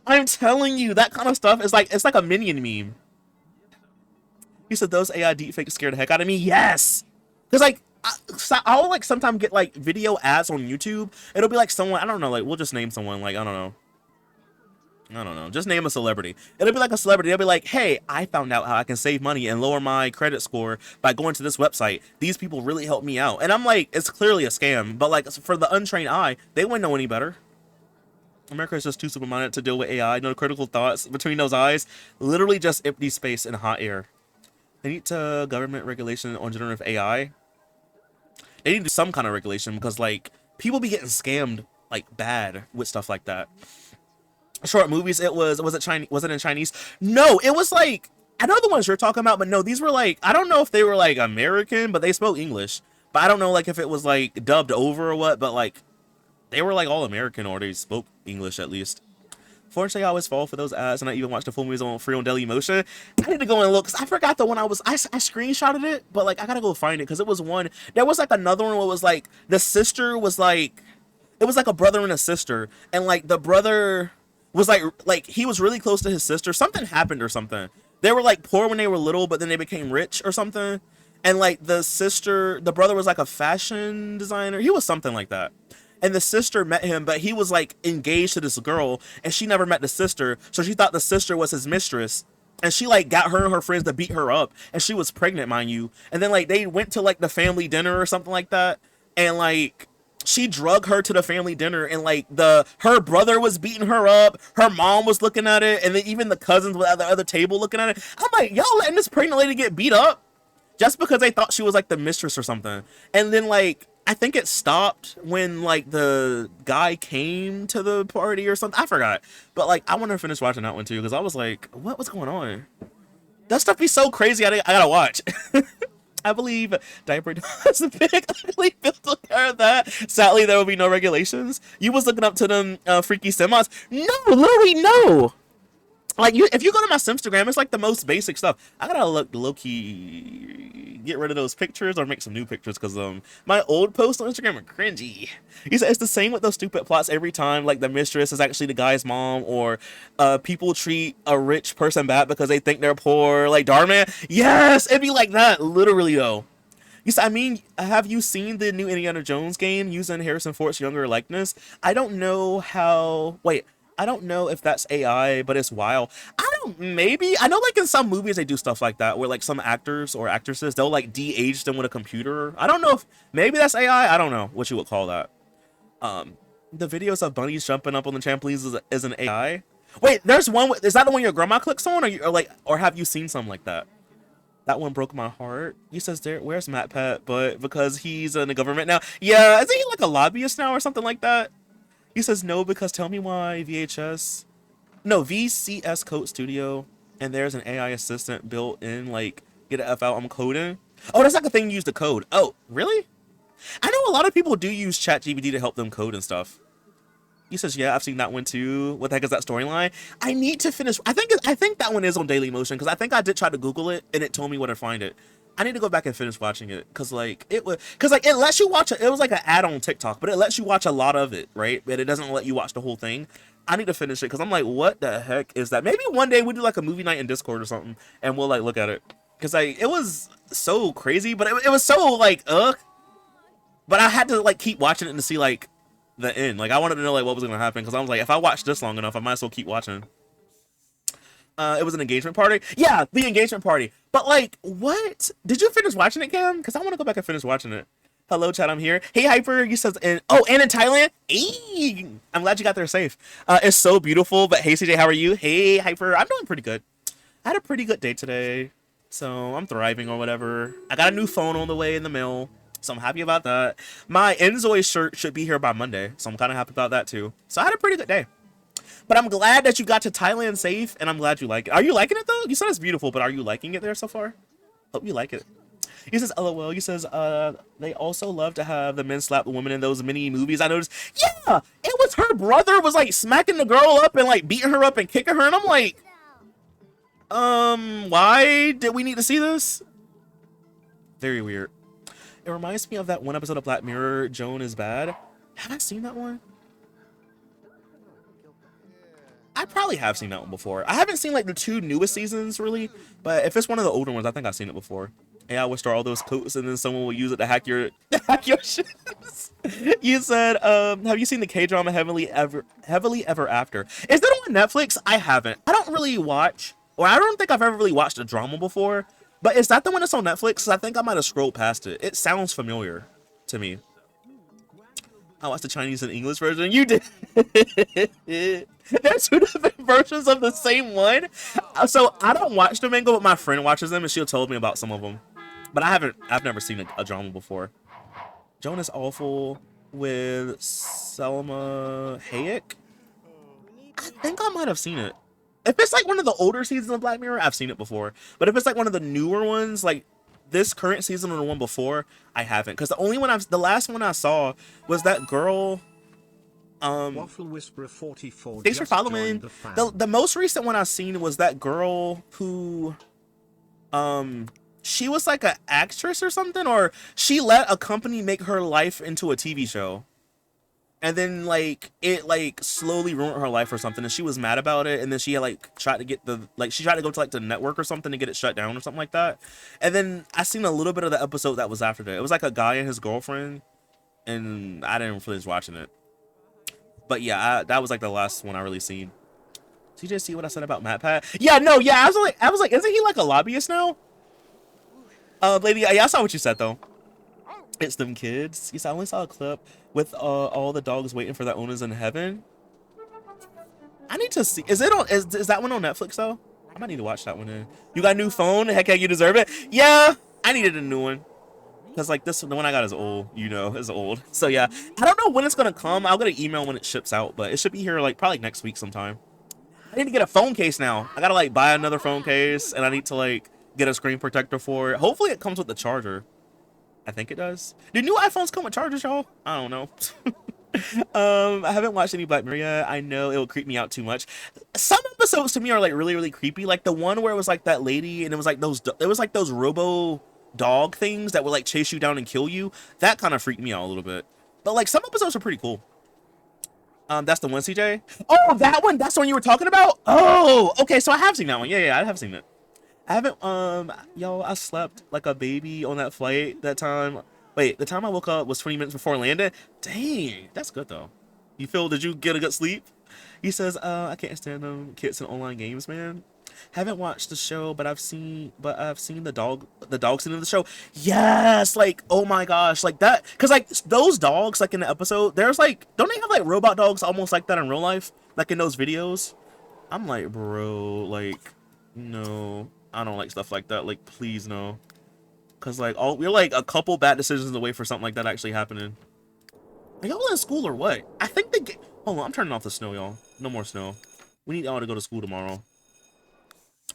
I'm telling you, that kind of stuff is like, it's like a minion meme. He said those AI deepfakes scared the heck out of me. Yes, because like I'll like sometimes get like video ads on YouTube. It'll be like someone, I don't know, like we'll just name someone, like I don't know, just name a celebrity. It'll be like a celebrity. It'll be like, hey, I found out how I can save money and lower my credit score by going to this website. These people really helped me out. And I'm like, it's clearly a scam, but like for the untrained eye, they wouldn't know any better. America is just too simple-minded to deal with AI. No critical thoughts between those eyes. Literally just empty space and hot air. They need to government regulation on generative AI. They need to do some kind of regulation because like people be getting scammed like bad with stuff like that. Short movies, was it Chinese? Was it in Chinese? No, it was like, I know the ones you're talking about, but no, these were like, I don't know if they were like American, but they spoke English. But I don't know like if it was like dubbed over or what, but like they were like all American or they spoke English at least. Fortunately, I always fall for those ads, and I even watched the full movies on free on Dailymotion. I need to go and look because I forgot the one I screenshotted it, but like I gotta go find it because it was one. There was like another one where it was like the sister was like, it was like a brother and a sister, and like the brother was like he was really close to his sister. Something happened or something. They were like poor when they were little, but then they became rich or something. And like the brother was like a fashion designer. He was something like that. And the sister met him, but he was like engaged to this girl, and she never met the sister, so she thought the sister was his mistress. And she like got her and her friends to beat her up, and she was pregnant, mind you. And then like they went to like the family dinner or something like that, and like she drug her to the family dinner, and like her brother was beating her up, her mom was looking at it, and then even the cousins were at the other table looking at it. I'm like, y'all letting this pregnant lady get beat up just because they thought she was like the mistress or something. And then like I think it stopped when like the guy came to the party or something. I forgot, but like I want to finish watching that one too because I was like, what was going on? That stuff be so crazy. I gotta watch. I believe diaper has a big ugly bill to care of that. Sadly, there will be no regulations. You was looking up to them freaky semis. No, literally no. Like if you go to my Simstagram, it's like the most basic stuff. I gotta low key get rid of those pictures or make some new pictures because my old posts on Instagram are cringy. He said it's the same with those stupid plots every time. Like the mistress is actually the guy's mom, or people treat a rich person bad because they think they're poor. Like Darman, yes, it'd be like that. Literally though. I mean, have you seen the new Indiana Jones game using Harrison Ford's younger likeness? I don't know how. Wait. I don't know if that's AI, but it's wild. Maybe. I know like in some movies they do stuff like that where like some actors or actresses, they'll like de-age them with a computer. I don't know if maybe that's AI. I don't know what you would call that. The videos of bunnies jumping up on the trampolines is an AI. Wait, there's one. Is that the one your grandma clicks on, or have you seen something like that? That one broke my heart. He says, "There, where's Matt Pat?" But because he's in the government now, yeah, isn't he like a lobbyist now or something like that? He says no because tell me why VCS Code Studio, and there's an AI assistant built in. Like, get the F out, I'm coding. Oh, that's like a thing you use to code. Oh, really? I know a lot of people do use ChatGPT to help them code and stuff. He says, yeah, I've seen that one too. What the heck is that storyline? I need to finish. I think that one is on Dailymotion because I think I did try to Google it and it told me where to find it. I need to go back and finish watching it because it lets you watch it. It was like an ad on TikTok, but it lets you watch a lot of it, right? But it doesn't let you watch the whole thing. I need to finish it because I'm like, what the heck is that? Maybe one day we do like a movie night in Discord or something, and we'll like look at it because like it was so crazy, but it was so like ugh. But I had to like keep watching it to see like the end. Like I wanted to know like what was gonna happen because I was like, if I watch this long enough, I might as well keep watching. It was an engagement party. Yeah, the engagement party. But like, what? Did you finish watching it, Cam? Because I want to go back and finish watching it. Hello, chat. I'm here. Hey, Hyper. You said, and in Thailand. Hey, I'm glad you got there safe. It's so beautiful. But hey, CJ, how are you? Hey, Hyper. I'm doing pretty good. I had a pretty good day today, so I'm thriving or whatever. I got a new phone on the way in the mail. So I'm happy about that. My Enzoy shirt should be here by Monday, so I'm kind of happy about that too. So I had a pretty good day. But I'm glad that you got to Thailand safe, and I'm glad you like it. Are you liking it though? You said it's beautiful, but are you liking it there so far? Hope you like it. He says, LOL. He says, they also love to have the men slap the women in those mini movies. I noticed, yeah, it was her brother was like smacking the girl up and like beating her up and kicking her, and I'm like, why did we need to see this? Very weird. It reminds me of that one episode of Black Mirror, Joan is Bad. Have I seen that one? I probably have seen that one before. I haven't seen like the 2 newest seasons really, but if it's one of the older ones, I think I've seen it before. Yeah, I would store all those coats and then someone will use it to hack your shit. You said, have you seen the K-drama Heavily Ever After? Is that on Netflix? I haven't. I don't really watch, or I don't think I've ever really watched a drama before. But is that the one that's on Netflix? 'Cause I think I might have scrolled past it. It sounds familiar to me. I watched the Chinese and English version. You did. There's 2 different versions of the same one. So I don't watch the manga, but my friend watches them and she'll tell me about some of them. But I've never seen a drama before. Joan is Awful with Selma Hayek. I think I might have seen it. If it's like one of the older seasons of Black Mirror, I've seen it before. But if it's like one of the newer ones, like this current season or the one before, I haven't. Because the last one I saw was that girl. Waffle Whisperer 44. Thanks for following. The most recent one I've seen was that girl who, she was like an actress or something, or she let a company make her life into a TV show. And then like it like slowly ruined her life or something, and she was mad about it. And then she had, like tried to get she tried to go to like the network or something to get it shut down or something like that. And then I seen a little bit of the episode that was after that. It was like a guy and his girlfriend, and I didn't finish watching it. But yeah, that was like the last one I really seen. Did you just see what I said about MatPat? Yeah, no, yeah, I was like, isn't he like a lobbyist now? Lady, yeah, I saw what you said though. It's them kids. Yes, I only saw a clip with all the dogs waiting for their owners in heaven. I need to see. Is that one on Netflix though? I might need to watch that one then. You got a new phone? Heck yeah, you deserve it. Yeah, I needed a new one. Cause like the one I got is old, you know, is old. So yeah, I don't know when it's gonna come. I'll get an email when it ships out, but it should be here like probably next week sometime. I need to get a phone case now. I gotta like buy another phone case, and I need to like get a screen protector for it. Hopefully it comes with the charger. I think it does. Do new iPhones come with chargers, y'all? I don't know. I haven't watched any Black Mirror yet. I know it will creep me out too much. Some episodes to me are like really, really creepy. Like the one where it was like that lady and it was like those robo dog things that would like chase you down and kill you. That kind of freaked me out a little bit. But like some episodes are pretty cool. That's the one, CJ. Oh, that one. That's the one you were talking about. Oh, okay. So I have seen that one. Yeah, I have seen it. I haven't, yo, I slept like a baby on that flight that time. Wait, the time I woke up was 20 minutes before landing. Dang, that's good though. Did you get a good sleep? He says, I can't stand them kids in online games, man. Haven't watched the show, but I've seen the dog scene of the show. Yes, like, oh my gosh, like that. Cause like those dogs, like in the episode, there's like, don't they have like robot dogs almost like that in real life? Like in those videos? I'm like, bro, like, no. I don't like stuff like that. Like, please no. Cause like we're like a couple bad decisions away for something like that actually happening. Are y'all in school or what? I think hold on, I'm turning off the snow, y'all. No more snow. We need y'all to go to school tomorrow.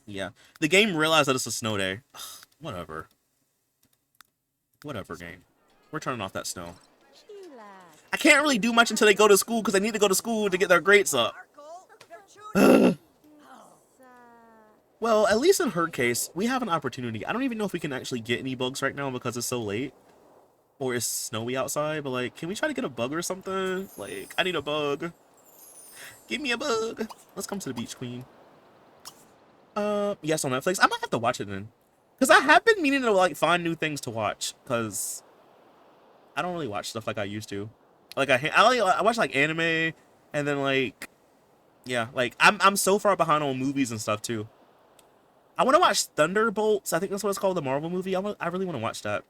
Yeah. The game realized that it's a snow day. Ugh, whatever. Whatever, game. We're turning off that snow. I can't really do much until they go to school because they need to go to school to get their grades up. Well, at least in her case, we have an opportunity. I don't even know if we can actually get any bugs right now because it's so late. Or it's snowy outside, but like, can we try to get a bug or something? Like, I need a bug. Give me a bug. Let's come to the beach, queen. Yes, on Netflix. I might have to watch it then. Because I have been meaning to like find new things to watch. Because I don't really watch stuff like I used to. Like, I watch like anime. And then like, yeah, like I'm so far behind on movies and stuff too. I want to watch Thunderbolts. I think that's what it's called, the Marvel movie. I really want to watch that.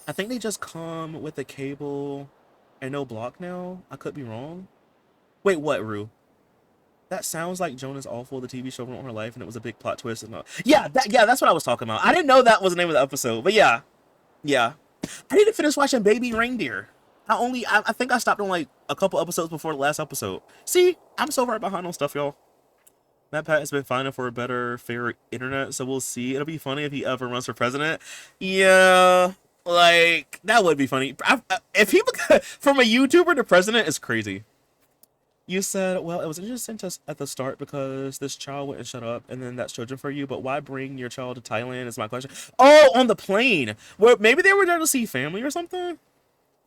I think they just come with a cable and no block now. I could be wrong. Wait, what, Rue? That sounds like Joan is Awful, the TV show from her life, and it was a big plot twist. And yeah, that's what I was talking about. I didn't know that was the name of the episode, but yeah. I need to finish watching Baby Reindeer. I think I stopped on like a couple episodes before the last episode. See, I'm so far behind on stuff, y'all. MatPat has been fighting for a better, fairer internet, so we'll see. It'll be funny if he ever runs for president. Yeah, like that would be funny. If he from a YouTuber to president is crazy. You said, well, it was interesting to us at the start because this child wouldn't shut up, and then that's children for you. But why bring your child to Thailand? Is my question. Oh, on the plane. Well, maybe they were there to see family or something.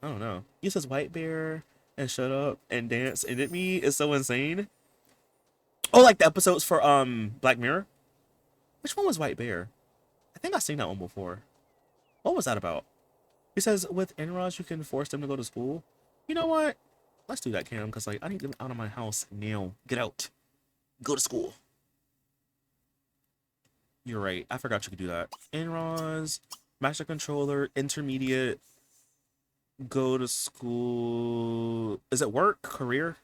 I don't know. You says White Bear and shut up and dance and it me is so insane. Oh, like the episodes for Black Mirror. Which one was White Bear? I think I've seen that one before. What was that about? He says with Enraj you can force them to go to school. You know what? Let's do that, Cam, because like I need them out of my house now. Get out. Go to school. You're right. I forgot you could do that. Enraj, master controller, intermediate, go to school. Is it work? Career?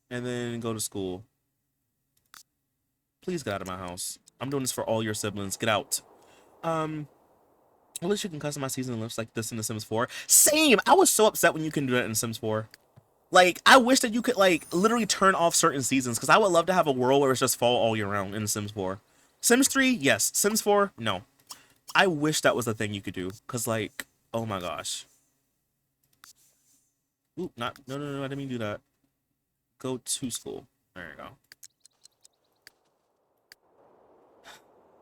And then go to school. Please get out of my house. I'm doing this for all your siblings. Get out. At least you can customize season lifts like this in The Sims 4. Same! I was so upset when you can do that in Sims 4. Like, I wish that you could, like, literally turn off certain seasons, because I would love to have a world where it's just fall all year round in The Sims 4. Sims 3, yes. Sims 4, no. I wish that was a thing you could do, because, like, oh my gosh. Ooh, no, I didn't mean to do that. Go to school. There you go.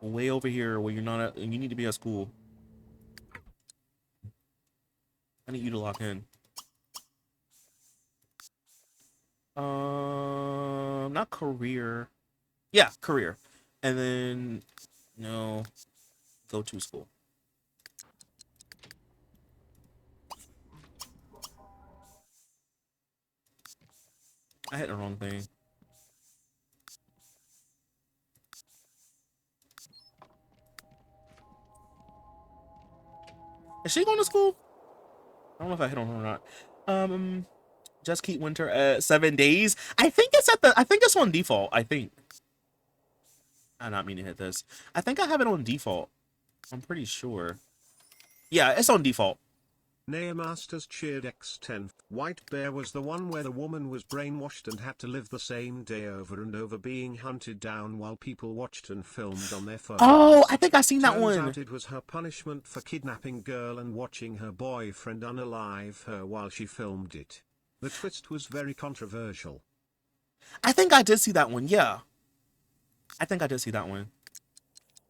Way over here where you're not at, you need to be at school. I need you to lock in. Not career. Yeah, career. And then, no, go to school. I hit the wrong thing. Is she going to school? I don't know if I hit on her or not. Just keep winter at 7 days. I think it's on default. I think. I'm not meaning to hit this. I think I have it on default. I'm pretty sure. Yeah, it's on default. Naya Masters cheered X10. White Bear was the one where the woman was brainwashed and had to live the same day over and over being hunted down while people watched and filmed on their phones. Oh, I think I've seen that Turns one. out it was her punishment for kidnapping girl and watching her boyfriend unalive her while she filmed it. The twist was very controversial. I think I did see that one, yeah. I think I did see that one.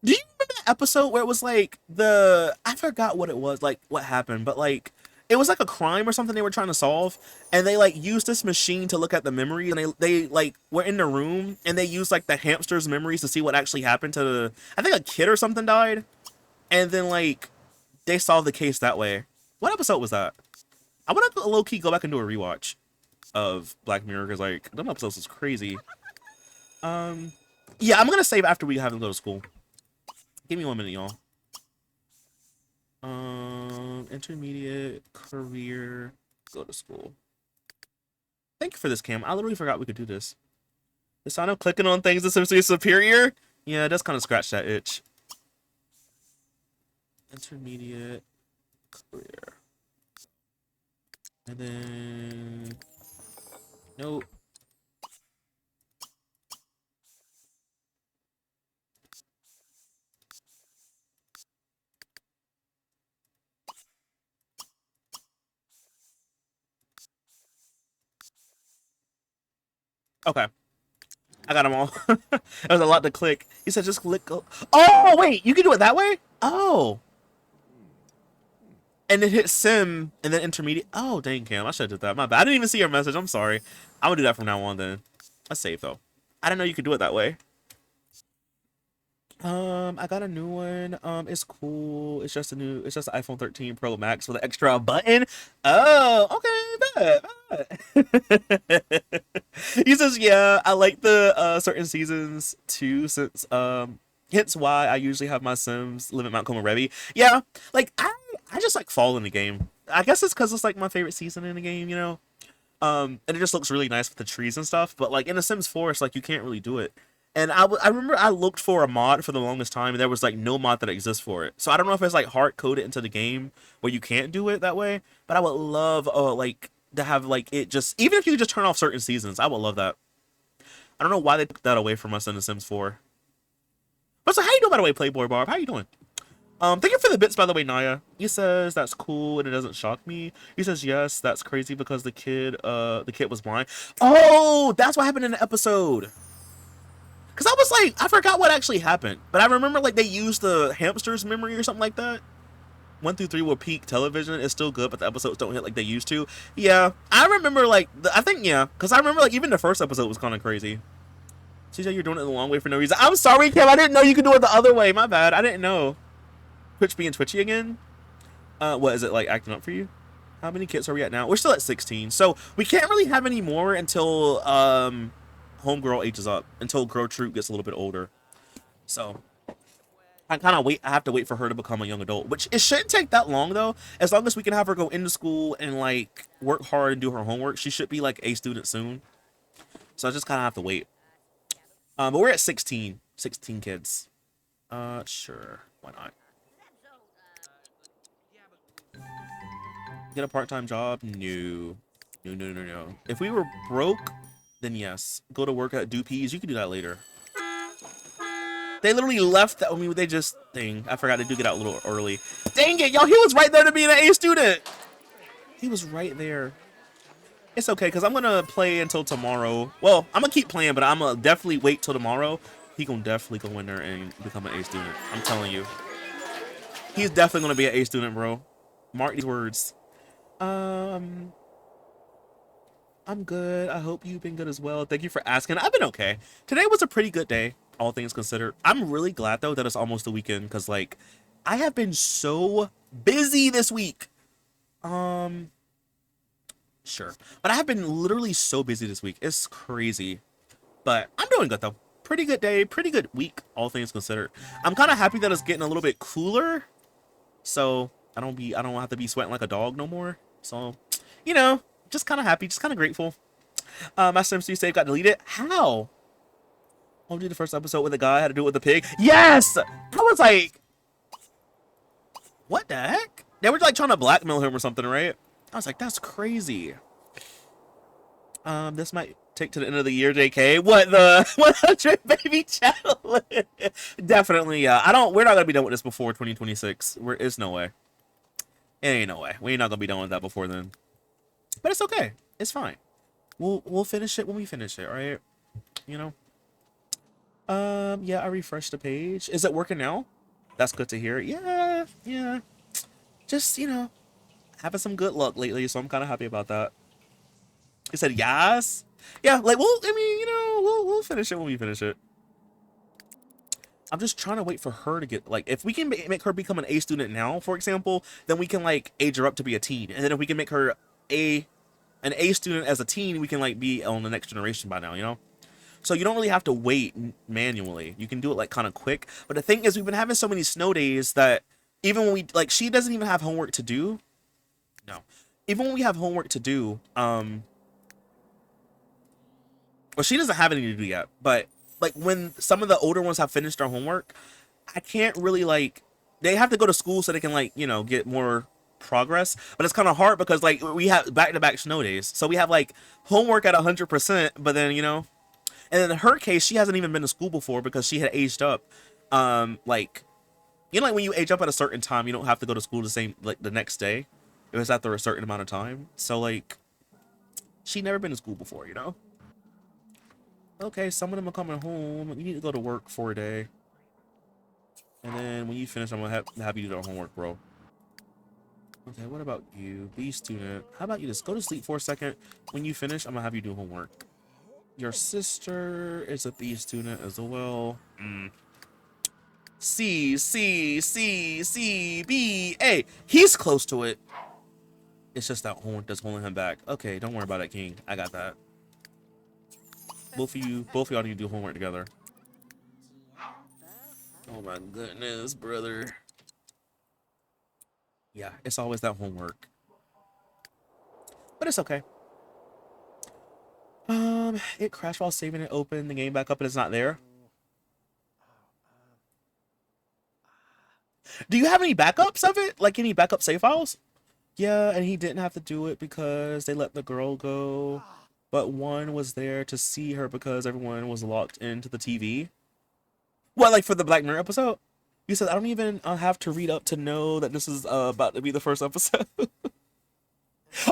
Do you remember that episode where it was like I forgot what it was, like what happened, but like it was like a crime or something they were trying to solve, and they like used this machine to look at the memory, and they like were in the room and they used like the hamster's memories to see what actually happened to I think a kid or something died, and then like they solved the case that way. What episode was that? I want to low key go back and do a rewatch of Black Mirror because like them episodes is crazy. Yeah, I'm gonna save after we have them go to school. Give me 1 minute, y'all. Intermediate, career, go to school. Thank you for this, Cam. I literally forgot we could do this. The sign of clicking on things essentially superior? Yeah, that's kind of scratch that itch. Intermediate, career. And then... Nope. Okay. I got them all. There's a lot to click. He said just click. Oh, wait. You can do it that way? Oh. And then hit sim and then intermediate. Oh, dang, Cam. I should have did that. My bad. I didn't even see your message. I'm sorry. I'm going to do that from now on then. Let's save, though. I didn't know you could do it that way. I got a new one. It's cool. It's just an iPhone 13 Pro Max with an extra button. Oh, okay, bet. He says, yeah, I like the certain seasons too, since hence why I usually have my Sims live at Mount Komorebi. Yeah, like I just like fall in the game. I guess it's because it's like my favorite season in the game, you know. And it just looks really nice with the trees and stuff. But like in the Sims Forest, like you can't really do it. And I remember I looked for a mod for the longest time, and there was like no mod that exists for it. So I don't know if it's like hard coded into the game where you can't do it that way. But I would love like to have like it just, even if you just turn off certain seasons, I would love that. I don't know why they took that away from us in The Sims 4. But so how you doing, by the way, Playboy Barb? How you doing? Thank you for the bits, by the way, Naya. He says that's cool and it doesn't shock me. He says yes, that's crazy because the kid was blind. Oh, that's what happened in the episode. Cause I was like, I forgot what actually happened, but I remember like they used the hamster's memory or something like that. 1 through 3 will peak television. It's still good, but the episodes don't hit like they used to. Yeah, I remember like I think yeah, cause I remember like even the first episode was kind of crazy. She said you're doing it the long way for no reason. I'm sorry, Kim. I didn't know you could do it the other way. My bad. I didn't know. Twitch being twitchy again. What is it like acting up for you? How many kits are we at now? We're still at 16, so we can't really have any more until homegirl ages up, until Girl Troop gets a little bit older. So I have to wait for her to become a young adult, which it shouldn't take that long though. As long as we can have her go into school and like work hard and do her homework, she should be like a student soon. So I just kind of have to wait. But we're at 16 kids. Sure, why not? Get a part-time job? No. No. If we were broke, then yes. Go to work at Doopies. You can do that later. They literally left that. I mean, they just I forgot they do get out a little early. Dang it, y'all! He was right there to be an A student. He was right there. It's okay, because I'm gonna play until tomorrow. Well, I'm gonna keep playing, but I'm gonna definitely wait till tomorrow. He gonna definitely go in there and become an A student. I'm telling you. He's definitely gonna be an A student, bro. Mark these words. I'm good. I hope you've been good as well. Thank you for asking. I've been okay. Today was a pretty good day, all things considered. I'm really glad though that it's almost the weekend, because like I have been so busy this week. Sure. But I have been literally so busy this week. It's crazy. But I'm doing good though. Pretty good day, pretty good week, all things considered. I'm kind of happy that it's getting a little bit cooler. So I don't have to be sweating like a dog no more. So, you know, just kind of happy, just kind of grateful. My Sims 3 save got deleted. How? I'll do the first episode with the guy had to do it with the pig. Yes! I was like, what the heck? They were like trying to blackmail him or something, right? I was like, that's crazy. This might take to the end of the year, JK. What, the 100 baby challenge? Definitely, yeah. We're not gonna be done with this before 2026. It's no way. It ain't no way. We're not gonna be done with that before then. But it's okay. It's fine. We'll finish it when we finish it, right? You know? Yeah, I refreshed the page. Is it working now? That's good to hear. Yeah. Just, you know, having some good luck lately, so I'm kind of happy about that. He said yes. Yeah, like we'll finish it when we finish it. I'm just trying to wait for her to get, like, if we can make her become an A student now, for example, then we can like age her up to be a teen, and then if we can make her an A student as a teen, we can like be on the next generation by now, you know. So you don't really have to wait manually. You can do it like kind of quick. But the thing is, we've been having so many snow days that even when we like, she doesn't even have homework to do. No, even when we have homework to do, well, she doesn't have any to do yet. But like when some of the older ones have finished their homework, I can't really like. They have to go to school so they can like, you know, get more progress. But it's kind of hard because like we have back-to-back snow days, so we have like homework at 100%. But then, you know. And in her case, she hasn't even been to school before because she had aged up. Like, you know, like when you age up at a certain time, you don't have to go to school the next day. It was after a certain amount of time. So like, she never been to school before, you know? Okay, some of them are coming home. You need to go to work for a day. And then when you finish, I'm gonna have you do the homework, bro. Okay, what about you? B student. How about you just go to sleep for a second? When you finish, I'm gonna have you do homework. Your sister is a B student as well. C, B, A. He's close to it. It's just that homework that's holding him back. Okay, don't worry about it, King. I got that. Both of y'all need to do homework together. Oh my goodness, brother. Yeah, it's always that homework. But it's okay. It crashed while saving it open, the game back up and it's not there. Do you have any backups of it? Like any backup save files? Yeah, and he didn't have to do it because they let the girl go. But one was there to see her because everyone was locked into the TV. What, like for the Black Mirror episode? You said I don't even have to read up to know that this is about to be the first episode.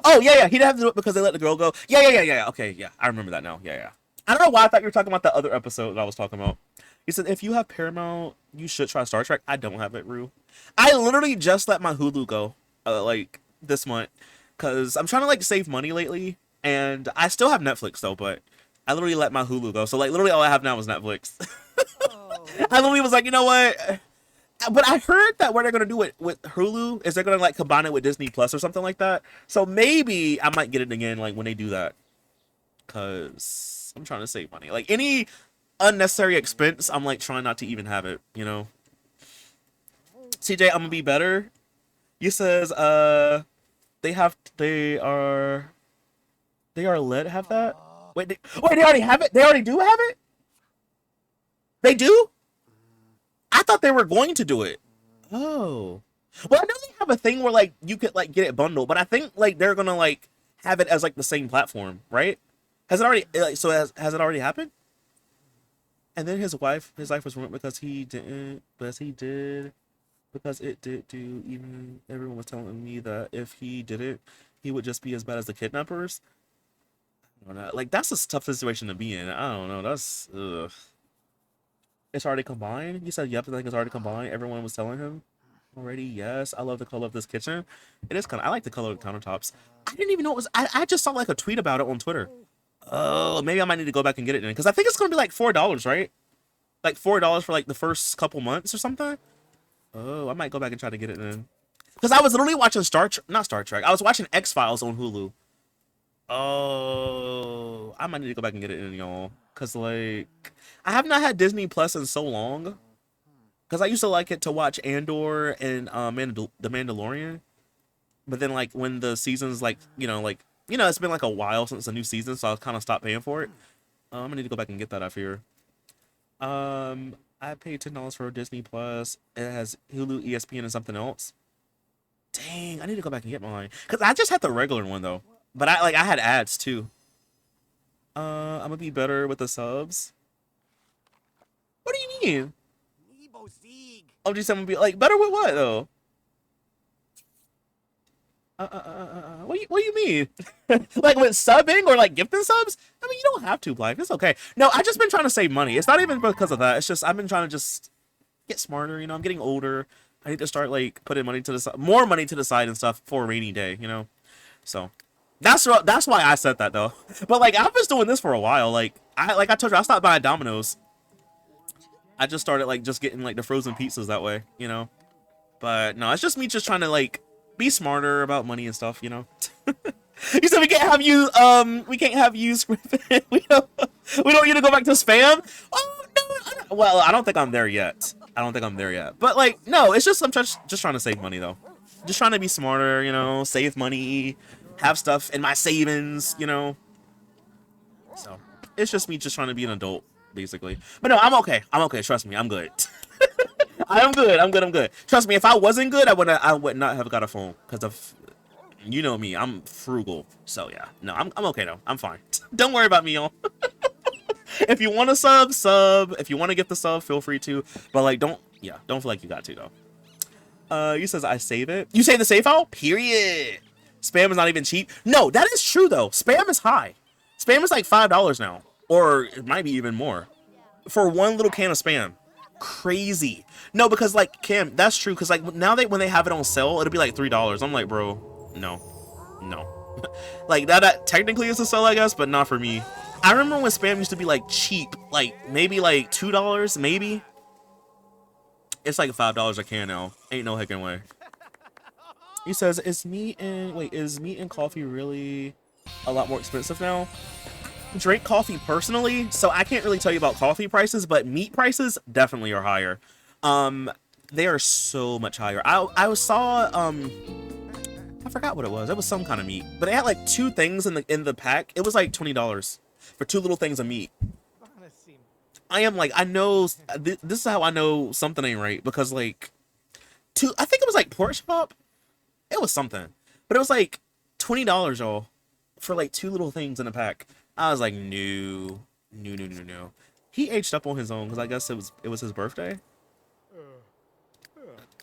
Oh yeah, yeah. He didn't have to do it because they let the girl go. Yeah. Okay, yeah. I remember that now. Yeah. I don't know why I thought you were talking about the other episode that I was talking about. He said if you have Paramount, you should try Star Trek. I don't have it, Rue. I literally just let my Hulu go, like this month, cause I'm trying to like save money lately, and I still have Netflix though, but I literally let my Hulu go. So like literally all I have now is Netflix. I literally was like, you know what? But I heard that what they're gonna do with Hulu is they're gonna like combine it with Disney Plus or something like that. So maybe I might get it again like when they do that, cause I'm trying to save money. Like any unnecessary expense, I'm like trying not to even have it. You know. CJ, I'm gonna be better. You says they are lit have that. Wait, they already have it. They already do have it. They do. I thought they were going to do it. Oh. Well, I know they have a thing where like you could like get it bundled, but I think like they're gonna like have it as like the same platform, right? Has it already like so has it already happened? And then his life was ruined because he didn't, but he did because it did do. Even everyone was telling me that if he didn't, he would just be as bad as the kidnappers. I don't know. Like that's a tough situation to be in. I don't know. That's ugh. It's already combined. You said yep. I think it's already combined. Everyone was telling him already. Yes, I love the color of this kitchen. It is kind of. I like the color of the countertops. I didn't even know it was. I just saw like a tweet about it on Twitter. Oh, maybe I might need to go back and get it then because I think it's gonna be like $4, right? Like $4 for like the first couple months or something. Oh, I might go back and try to get it then. Because I was literally watching not Star Trek. I was watching X-Files on Hulu. Oh, I might need to go back and get it in, y'all. Because like I have not had Disney Plus in so long. Because I used to like it to watch Andor and The Mandalorian. But then like when the seasons like it's been like a while since the new season, so I kind of stopped paying for it. I'm gonna need to go back and get that off here. I paid $10 for Disney Plus. It has Hulu, ESPN, and something else. Dang, I need to go back and get mine. Cause I just had the regular one though. But I had ads too. I'm gonna be better with the subs. What do you mean? Oh, just I'm gonna be like better with what though? What do you mean? Like with subbing or like gifting subs? I mean, you don't have to, Blythe. It's okay. No, I just been trying to save money. It's not even because of that. It's just I've been trying to just get smarter. You know, I'm getting older. I need to start like putting money to the side, more money to the side and stuff for a rainy day. You know, so that's why I said that though. But like I've been doing this for a while. Like I told you, I stopped buying Domino's. I just started like just getting like the frozen pizzas that way. You know, but no, it's just me just trying to like be smarter about money and stuff, you know. You said we can't have you we don't want you to go back to spam. Oh no, well, I don't think I'm there yet. But like, no, it's just I'm just trying to save money though. Just trying to be smarter, you know, save money, have stuff in my savings, you know. So it's just me just trying to be an adult, basically. But no, I'm okay. Trust me, I'm good. I'm good. Trust me, if I wasn't good, I would not have got a phone because of, you know me, I'm frugal. So yeah, no, I'm okay though. I'm fine. Don't worry about me, y'all. If you want to sub. If you want to get the sub, feel free to. But like, don't feel like you got to though. You says I save it. You save the save file? Period. Spam is not even cheap. No, that is true though. Spam is high. Spam is like $5 now, or it might be even more for one little can of spam. Crazy. No, because like Cam, that's true. Because like now when they have it on sale, it'll be like $3. I'm like, bro, no. Like that technically is a sale, I guess, but not for me. I remember when spam used to be like cheap, like maybe like $2, maybe. It's like $5 a can now. Ain't no heckin' way. He says, is meat and coffee really a lot more expensive now? Drink coffee personally, so I can't really tell you about coffee prices, but meat prices definitely are higher. They are so much higher. I saw I forgot what it was. It was some kind of meat, but it had like 2 things in the pack. It was like $20 for 2 little things of meat. I am like, I know this is how I know something ain't right, because like two. I think it was like pork chop. It was something, but it was like $20, y'all, for like two little things in a pack. I was like, no, no, no, no, no. He aged up on his own because I guess it was his birthday.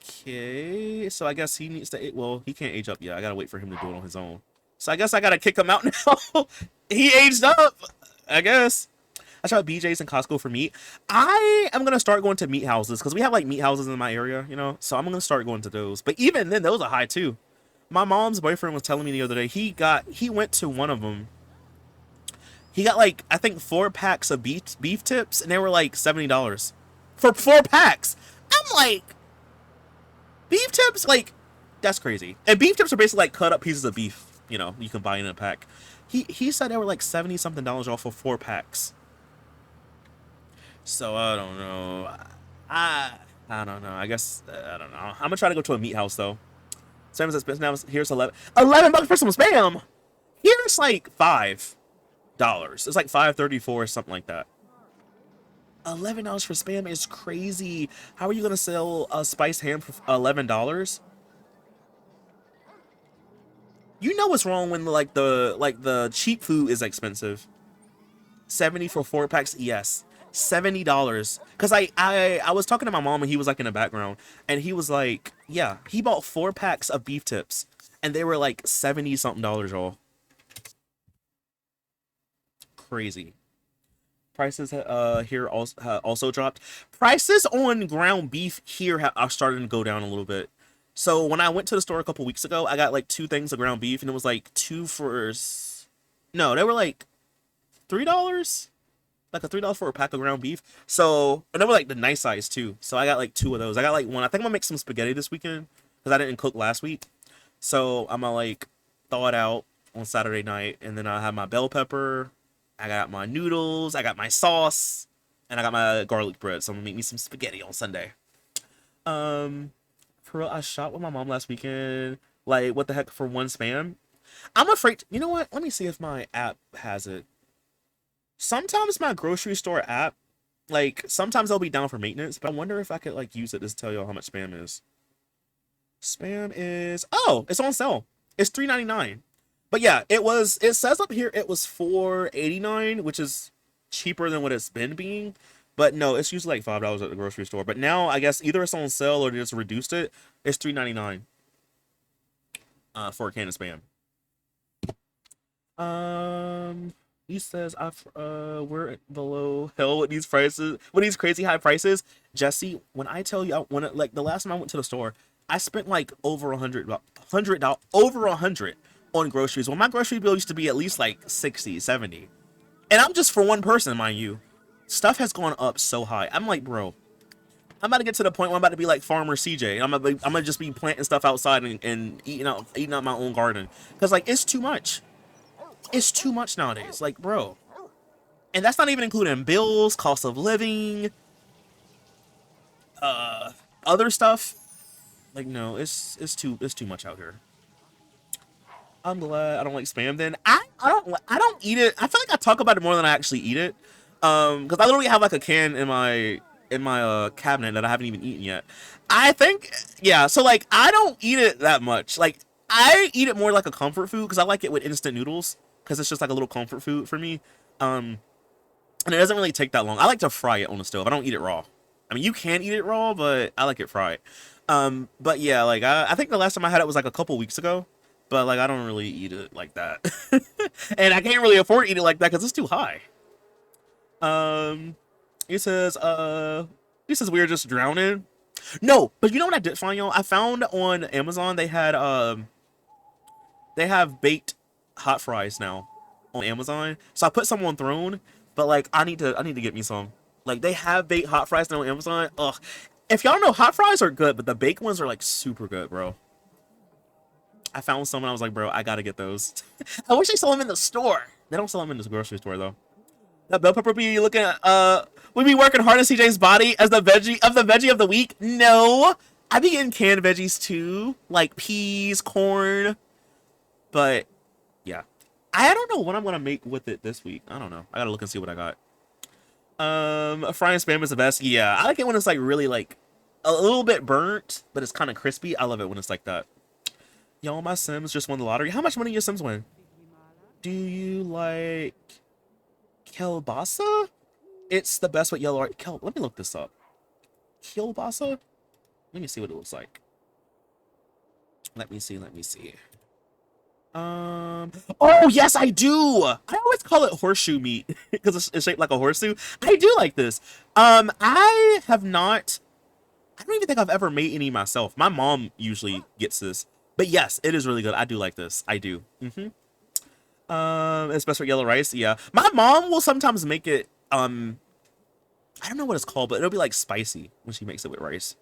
Okay, so I guess he needs to. Well, he can't age up yet. I gotta wait for him to do it on his own. So I guess I gotta kick him out now. He aged up, I guess. I tried BJ's and Costco for meat. I am gonna start going to meat houses because we have like meat houses in my area, you know. So I'm gonna start going to those. But even then, those are high too. My mom's boyfriend was telling me the other day he went to one of them. He got like I think 4 packs of beef tips, and they were like $70 for 4 packs. I'm like, beef tips, like that's crazy. And beef tips are basically like cut up pieces of beef, you know, you can buy in a pack. He said they were like 70 something dollars off for 4 packs. So I don't know. I don't know. I guess I don't know. I'm gonna try to go to a meat house though. Same as it's now. Here's $11 for some spam. Here's like $5. It's like $5.34 or something like that. $11 for spam is crazy. How are you gonna sell a spiced ham for $11? You know what's wrong when the cheap food is expensive. 70 for 4 packs, yes. $70. Cause I was talking to my mom and he was like in the background and he was like, yeah, he bought 4 packs of beef tips and they were like 70 something dollars all. Crazy. Prices here also dropped. Prices on ground beef here are starting to go down a little bit. So when I went to the store a couple weeks ago, I got like 2 things of ground beef and it was like no, they were like $3. Like a $3 for a pack of ground beef. So, and they were like the nice size too. So I got like 2 of those. I got like one. I think I'm gonna make some spaghetti this weekend because I didn't cook last week. So I'm gonna like thaw it out on Saturday night, and then I have my bell pepper. I got my noodles. I got my sauce, and I got my garlic bread. So I'm gonna make me some spaghetti on Sunday. For real, I shot with my mom last weekend. Like, what the heck for one spam? I'm afraid. You know what? Let me see if my app has it. Sometimes my grocery store app, like, sometimes they'll be down for maintenance, but I wonder if I could, like, use it to tell y'all how much spam is. Spam is, oh, it's on sale. It's $3.99. But yeah, it says up here it was $4.89, which is cheaper than what it's been being. But no, it's usually like $5 at the grocery store. But now, I guess either it's on sale or they just reduced it. It's $3.99 for a can of spam. He says, we're below hell with these prices, with these crazy high prices. Jesse, when I tell you, like the last time I went to the store, I spent like over $100 on groceries. Well, my grocery bill used to be at least like 60, 70. And I'm just for one person, mind you. Stuff has gone up so high. I'm like, bro, I'm about to get to the point where I'm about to be like Farmer CJ. I'm gonna just be planting stuff outside and eating out my own garden. Cause like, it's too much. It's too much nowadays, like, bro. And that's not even including bills, cost of living, other stuff. Like, no, it's too much out here. I'm glad I don't like spam. Then I don't eat it. I feel like I talk about it more than I actually eat it. Because I literally have like a can in my cabinet that I haven't even eaten yet. I think, yeah. So like, I don't eat it that much. Like, I eat it more like a comfort food because I like it with instant noodles. Because it's just like a little comfort food for me. And it doesn't really take that long. I like to fry it on the stove. I don't eat it raw. I mean, you can eat it raw, but I like it fried. But yeah, like I think the last time I had it was like a couple weeks ago. But like I don't really eat it like that. And I can't really afford to eat it like that because it's too high. He says we were just drowning. No, but you know what I did find, y'all? I found on Amazon they have baked hot fries now on Amazon. So I put some on Throne, but like I need to get me some. Like they have baked hot fries now on Amazon. Ugh. If y'all know, hot fries are good, but the baked ones are like super good, bro. I found some and I was like, bro, I gotta get those. I wish they sell them in the store. They don't sell them in the grocery store though. That bell pepper be looking at we be working hard on CJ's body as the veggie of the week. No. I be getting canned veggies too, like peas, corn. But yeah, I don't know what I'm gonna make with it this week. I don't know. I gotta look and see what I got. Frying spam is the best. Yeah, I like it when it's like really like a little bit burnt, but it's kind of crispy. I love it when it's like that. Y'all, my Sims just won the lottery. How much money your Sims win? Do you like kielbasa? It's the best with yellow. Let me look this up. Kielbasa? Let me see what it looks like. Let me see. Oh yes, I do. I always call it horseshoe meat because it's shaped like a horseshoe. I do like this. I have not. I don't even think I've ever made any myself. My mom usually gets this, but yes, it is really good. I do like this. I do. Especially yellow rice. Yeah, my mom will sometimes make it. I don't know what it's called, but it'll be like spicy when she makes it with rice.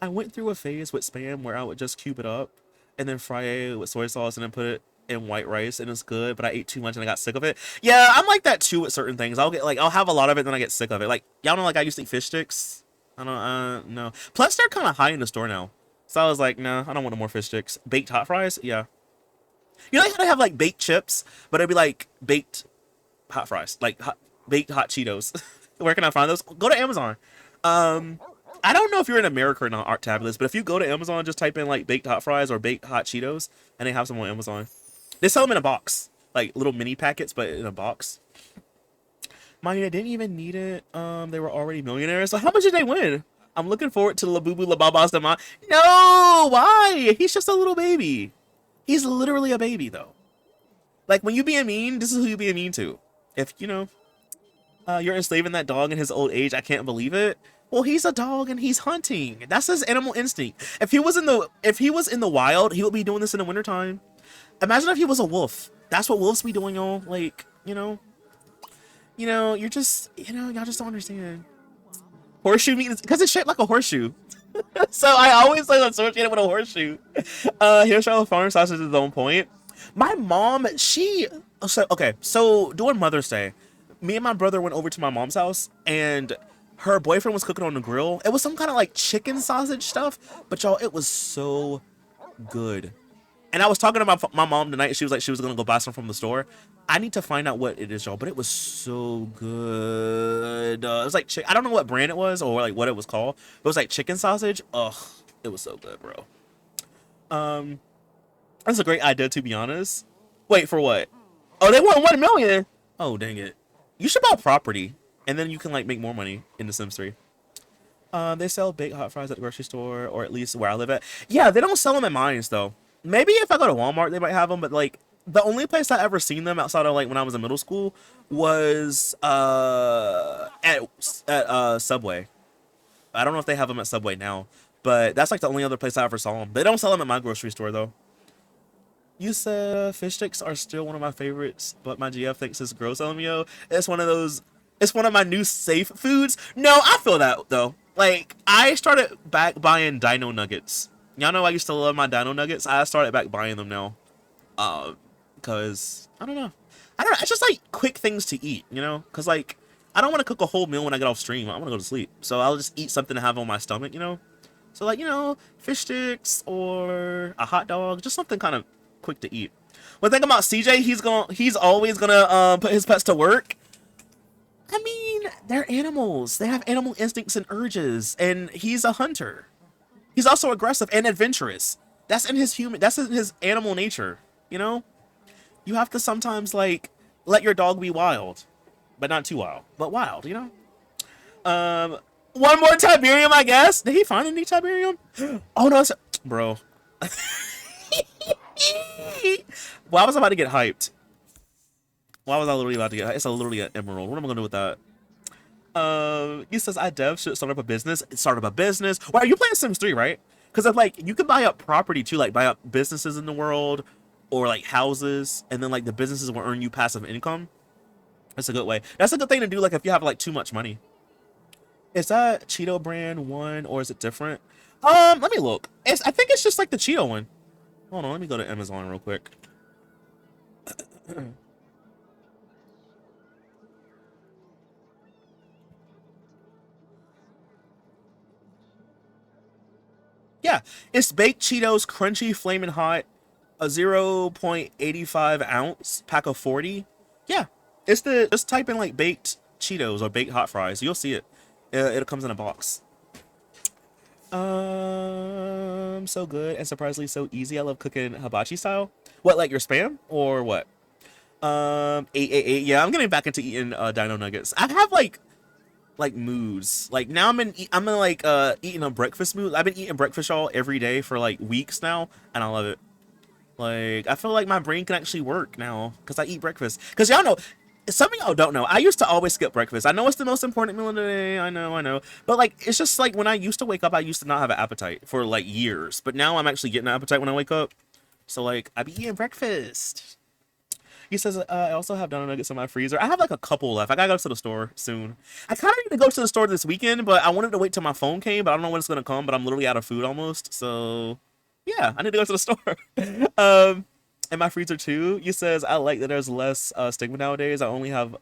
I went through a phase with Spam where I would just cube it up and then fry it with soy sauce and then put it in white rice, and it's good, but I ate too much and I got sick of it. Yeah, I'm like that too with certain things. I'll have a lot of it, then I get sick of it. Like, y'all know, like I used to eat fish sticks. I don't no. Plus they're kind of high in the store now. So I was like, nah, I don't want no more fish sticks. Baked hot fries? Yeah. You know how they have like baked chips, but it'd be like baked hot fries, like baked hot Cheetos. Where can I find those? Go to Amazon. I don't know if you're in America or not, Art Tabulous, but if you go to Amazon, just type in like baked hot fries or baked hot Cheetos, and they have some on Amazon. They sell them in a box, like little mini packets, but in a box. Mind you, I didn't even need it. They were already millionaires. So how much did they win? I'm looking forward to Labubu Lababa's Dama. No, why? He's just a little baby. He's literally a baby, though. Like, when you being mean, this is who you being mean to. If, you know, you're enslaving that dog in his old age, I can't believe it. Well, he's a dog and he's hunting. That's his animal instinct. If he was in the wild, he would be doing this in the wintertime. Imagine if he was a wolf. That's what wolves be doing, y'all. Like, you know, you're just, y'all just don't understand. Horseshoe meat, because it's shaped like a horseshoe. So I always like associate it with a horseshoe. Hairstyle farm sausage is on point. My mom, so during Mother's Day, me and my brother went over to my mom's house, and her boyfriend was cooking on the grill. It was some kind of like chicken sausage stuff, but y'all, it was so good. And I was talking about my mom tonight. She was like, she was gonna go buy some from the store. I need to find out what it is, y'all, but it was so good. It was like, I don't know what brand it was or like what it was called. It was like chicken sausage. Ugh, it was so good, bro. That's a great idea, to be honest. Wait, for what? Oh, they won 1 million. Oh, dang it. You should buy property, and then you can like make more money in The Sims 3. They sell baked hot fries at the grocery store, or at least where I live at. Yeah, they don't sell them at mines though. Maybe if I go to Walmart, they might have them, but like the only place I ever seen them outside of like when I was in middle school was at Subway. I don't know if they have them at Subway now, but that's like the only other place I ever saw them. They don't sell them at my grocery store though. You said fish sticks are still one of my favorites, but my GF thinks it's gross, LMO. It's one of those. It's one of my new safe foods. No, I feel that though. Like I started back buying Dino Nuggets. Y'all know I used to love my Dino Nuggets. I started back buying them now. Because I don't know. It's just like quick things to eat, you know? Because like I don't want to cook a whole meal when I get off stream. I want to go to sleep. So I'll just eat something to have on my stomach, you know? So like, fish sticks or a hot dog, just something kind of quick to eat. One thing about CJ, he's always gonna put his pets to work. I mean, they're animals. They have animal instincts and urges, and he's a hunter. He's also aggressive and adventurous. That's in his animal nature, you know? You have to sometimes like let your dog be wild, but not too wild, but wild, you know? One more Tiberium, I guess. Did he find any Tiberium? Oh no, bro. Well, I was about to get hyped. Why was I literally about to get hyped? It's literally an emerald. What am I gonna do with that? He says I dev should start up a business. Start up a business. Why are you playing Sims 3, right? Because of like you could buy up property too, like buy up businesses in the world or like houses, and then like the businesses will earn you passive income. That's a good way. That's a good thing to do, like if you have like too much money. Is that Cheeto brand one or is it different? Let me look. I think it's just like the Cheeto one. Hold on, let me go to Amazon real quick. Yeah, it's baked Cheetos, crunchy, flaming hot, a 0.85 ounce pack of 40. Yeah, just type in like baked Cheetos or baked hot fries. You'll see it. It comes in a box. So good and surprisingly so easy. I love cooking hibachi style. What, like your spam or what? 888. Yeah, I'm getting back into eating dino nuggets. I have like moods. Like now I'm in like eating a breakfast mood. I've been eating breakfast all every day for like weeks now, and I love it. Like I feel like my brain can actually work now because I eat breakfast. Because y'all know, some of y'all don't know, I used to always skip breakfast. I know it's the most important meal of the day. I know. But like it's just like when I used to wake up, I used to not have an appetite for like years. But now I'm actually getting an appetite when I wake up. So like I be eating breakfast. He says, I also have Dino Nuggets in my freezer. I have like a couple left. I gotta go to the store soon. I kind of need to go to the store this weekend, but I wanted to wait till my phone came, but I don't know when it's gonna come, but I'm literally out of food almost. So, yeah, I need to go to the store. um, in my freezer too. He says, I like that there's less stigma nowadays. I only have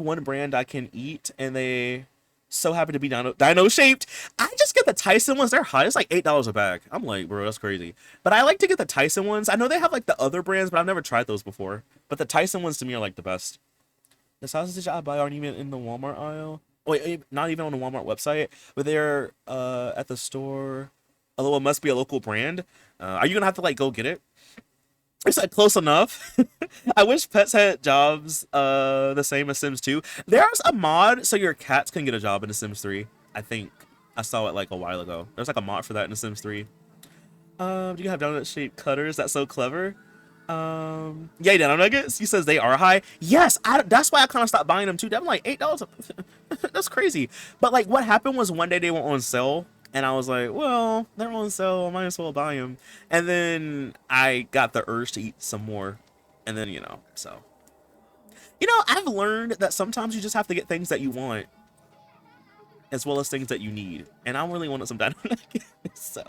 one brand I can eat, and they so happy to be dino shaped. I just get the Tyson ones. They're high. It's like $8 a bag. I'm like, bro, that's crazy. But I like to get the Tyson ones. I know they have like the other brands, but I've never tried those before. But the Tyson ones to me are like the best. The sausages I buy aren't even in the Walmart aisle. Wait, not even on the Walmart website, but they're at the store. Although it must be a local brand. Are you gonna have to like go get it? It's like close enough. I wish pets had jobs the same as Sims 2. There's a mod so your cats can get a job in The Sims 3. I think I saw it like a while ago. There's like a mod for that in The Sims 3. Do you have donut shaped cutters? That's so clever. Yeah, Dino Nuggets. He says they are high. Yes, that's why I kind of stopped buying them too. I'm like $8. That's crazy. But like, what happened was one day they were on sale, and I was like, well, they're on sale. I might as well buy them. And then I got the urge to eat some more, and then so I've learned that sometimes you just have to get things that you want as well as things that you need. And I really wanted some Dino Nuggets, so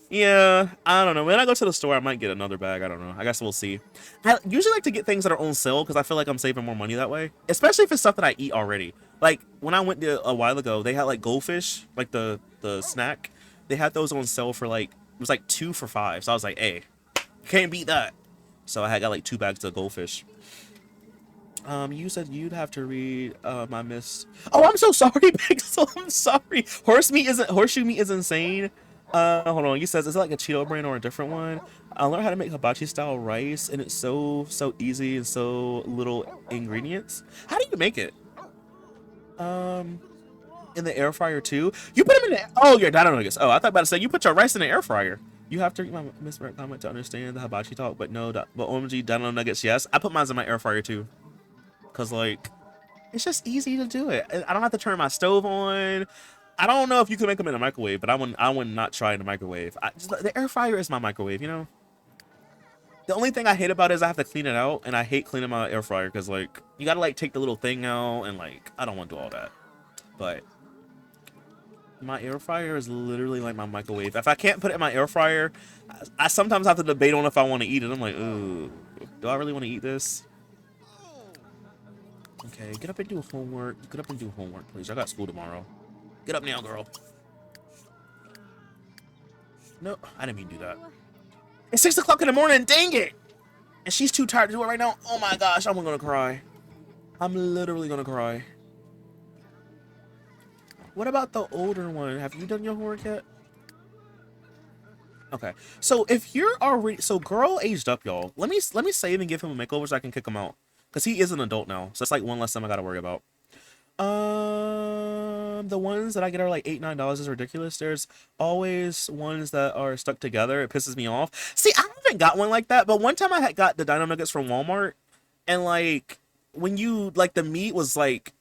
yeah, I don't know. When I go to the store, I might get another bag. I don't know. I guess we'll see. I usually like to get things that are on sale because I feel like I'm saving more money that way. Especially if it's stuff that I eat already. Like, when I went there a while ago, they had, like, goldfish, like the snack. They had those on sale for, like, it was, like, 2 for $5. So I was like, hey, can't beat that. So I got, like, 2 bags of goldfish. You said you'd have to read my miss. Oh, I'm so sorry, Pixel. I'm sorry. Horseshoe meat is insane. Hold on. He says, is it like a Cheeto brand or a different one? I learned how to make hibachi style rice, and it's so easy and so little ingredients. How do you make it? In the air fryer too? You put them in the oh, you're Dino Nuggets. Oh, I thought about to say you put your rice in the air fryer. You have to read my misread comment to understand the hibachi talk, but no, but OMG Dino Nuggets, yes. I put mine in my air fryer too. Cause like, it's just easy to do it. I don't have to turn my stove on. I don't know if you can make them in a microwave, but I would not try in the microwave. The air fryer is my microwave, The only thing I hate about it is I have to clean it out, and I hate cleaning my air fryer because like you gotta like take the little thing out, and like I don't want to do all that. But my air fryer is literally like my microwave. If I can't put it in my air fryer, I sometimes have to debate on if I want to eat it. I'm like, ooh, do I really want to eat this? Okay, get up and do homework. Get up and do homework, please. I got school tomorrow. Get up now, girl. No, I didn't mean to do that. It's 6 o'clock in the morning. Dang it! And she's too tired to do it right now. Oh my gosh, I'm gonna cry. I'm literally gonna cry. What about the older one? Have you done your homework yet? Okay, so if you're already girl aged up, y'all. Let me save and give him a makeover so I can kick him out. Because he is an adult now. So it's like one less thing I gotta worry about. The ones that I get are like $8, $9 is ridiculous. There's always ones that are stuck together. It pisses me off. See, I haven't got one like that, but one time I had got the Dino Nuggets from Walmart, and like when you like the meat was like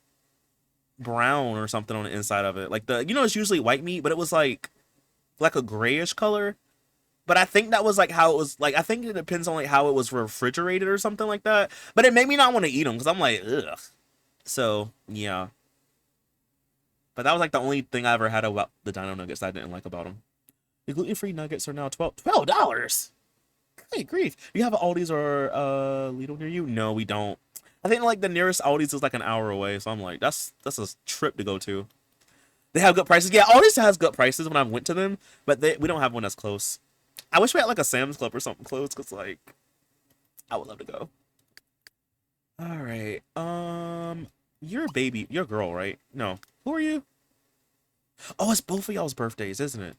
brown or something on the inside of it. Like it's usually white meat, but it was like a grayish color. But I think that was like how it was, like I think it depends on like how it was refrigerated or something like that. But it made me not want to eat them because I'm like, ugh. So yeah. But that was like the only thing I ever had about the Dino Nuggets that I didn't like about them. The gluten-free nuggets are now $12. Good grief. Do you have an Aldi's or Lidl near you? No, we don't. I think like the nearest Aldi's is like an hour away, so I'm like, that's a trip to go to. They have good prices. Yeah, Aldi's has good prices when I went to them, but we don't have one that's close. I wish we had like a Sam's Club or something close, because like I would love to go. All right. You're a baby. You're a girl, right? No. Who are you? Oh, it's both of y'all's birthdays, isn't it?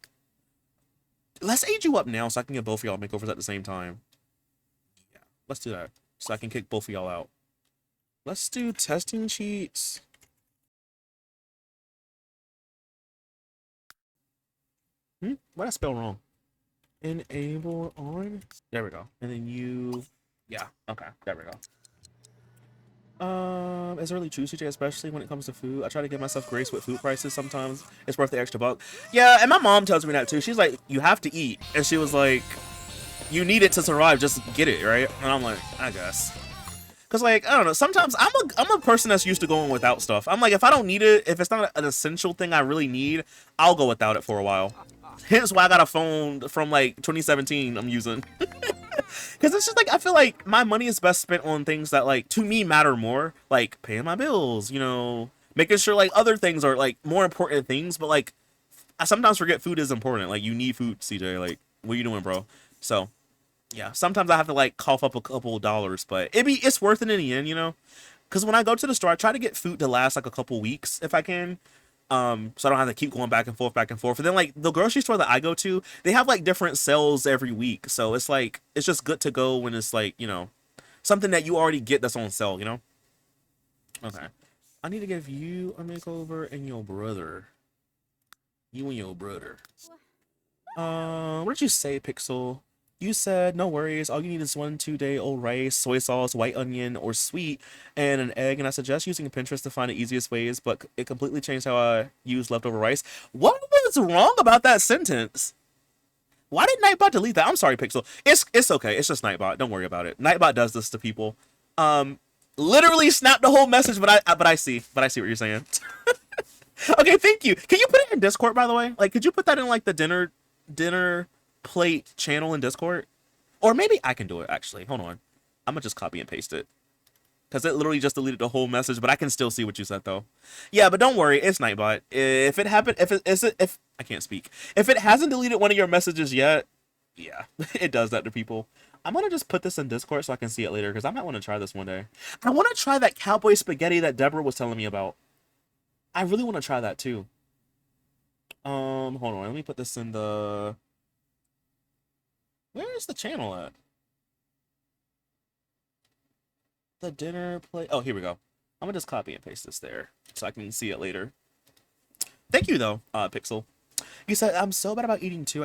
Let's age you up now so I can get both of y'all makeovers at the same time. Yeah, let's do that. So I can kick both of y'all out. Let's do testing cheats. Why did I spell wrong? Enable on. There we go. And then you. Yeah. Okay. There we go. It's early juicy, especially when it comes to food. I try to give myself grace with food prices. Sometimes it's worth the extra buck. Yeah, and my mom tells me that too. She's like, you have to eat, and she was like, you need it to survive. Just get it, right? And I'm like, I guess. Cause like, I don't know. Sometimes I'm a person that's used to going without stuff. I'm like, if I don't need it, if it's not an essential thing I really need, I'll go without it for a while. Hence why I got a phone from like 2017 I'm using. Because it's just like, I feel like my money is best spent on things that like to me matter more, like paying my bills, you know, making sure like other things are like more important things. But like I sometimes forget food is important. Like you need food, CJ. Like what are you doing, bro? So yeah, sometimes I have to like cough up a couple dollars, but it's worth it in the end, you know. Because when I go to the store, I try to get food to last like a couple weeks if I can. So I don't have to keep going back and forth, back and forth. And then like the grocery store that I go to, they have like different sales every week. So it's like, it's just good to go when it's like, you know, something that you already get that's on sale, you know? Okay. I need to give you a makeover and your brother. You and your brother. What did you say, Pixel? You said, no worries, all you need is 1-2-day-old rice, soy sauce, white onion, or sweet, and an egg, and I suggest using Pinterest to find the easiest ways, but it completely changed how I use leftover rice. What was wrong about that sentence? Why did Nightbot delete that? I'm sorry, Pixel. It's okay, it's just Nightbot, don't worry about it. Nightbot does this to people. Literally snapped the whole message, but I see what you're saying. Okay, thank you. Can you put it in Discord, by the way? Like, could you put that in, like, the dinner plate channel in Discord? Or maybe I can do it, actually. Hold on. I'm gonna just copy and paste it. Because it literally just deleted the whole message, but I can still see what you said, though. Yeah, but don't worry. It's Nightbot. If it happened, if I can't speak. If it hasn't deleted one of your messages yet, yeah, it does that to people. I'm gonna just put this in Discord so I can see it later, because I might want to try this one day. I want to try that cowboy spaghetti that Deborah was telling me about. I really want to try that, too. Hold on. Let me put this in the... Where is the channel at? The dinner plate. Oh, here we go. I'm gonna just copy and paste this there so I can see it later. Thank you though, Pixel. You said I'm so bad about eating too.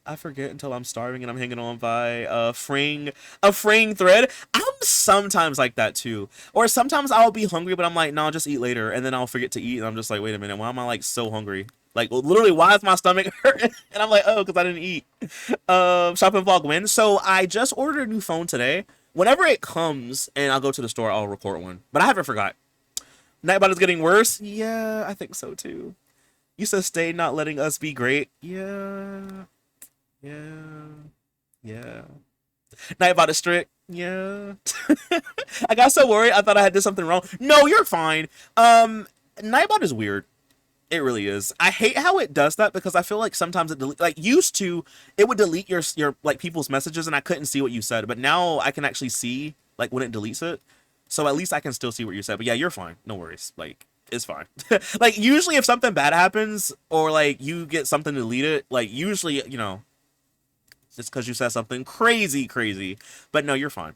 I forget until I'm starving and I'm hanging on by a fraying thread. I'm sometimes like that too. Or sometimes I'll be hungry, but I'm like, no, I'll just eat later, and then I'll forget to eat, and I'm just like, wait a minute, why am I like so hungry? Like literally, why is my stomach hurting? And I'm like, oh, because I didn't eat. Shopping vlog win. So I just ordered a new phone today. Whenever it comes and I'll go to the store, I'll record one. But I haven't forgot. Nightbot is getting worse. Yeah, I think so too. You said stay not letting us be great. Yeah. Nightbot is strict. Yeah. I got so worried. I thought I had did something wrong. No, you're fine. Nightbot is weird. It really is. I hate how it does that because I feel like sometimes it like used to it would delete your like people's messages and I couldn't see what you said, but now I can actually see like when it deletes it. So at least I can still see what you said. But yeah, you're fine. No worries. Like it's fine. Like usually if something bad happens or like you get something deleted, like usually, you know, it's because you said something crazy. But no, you're fine.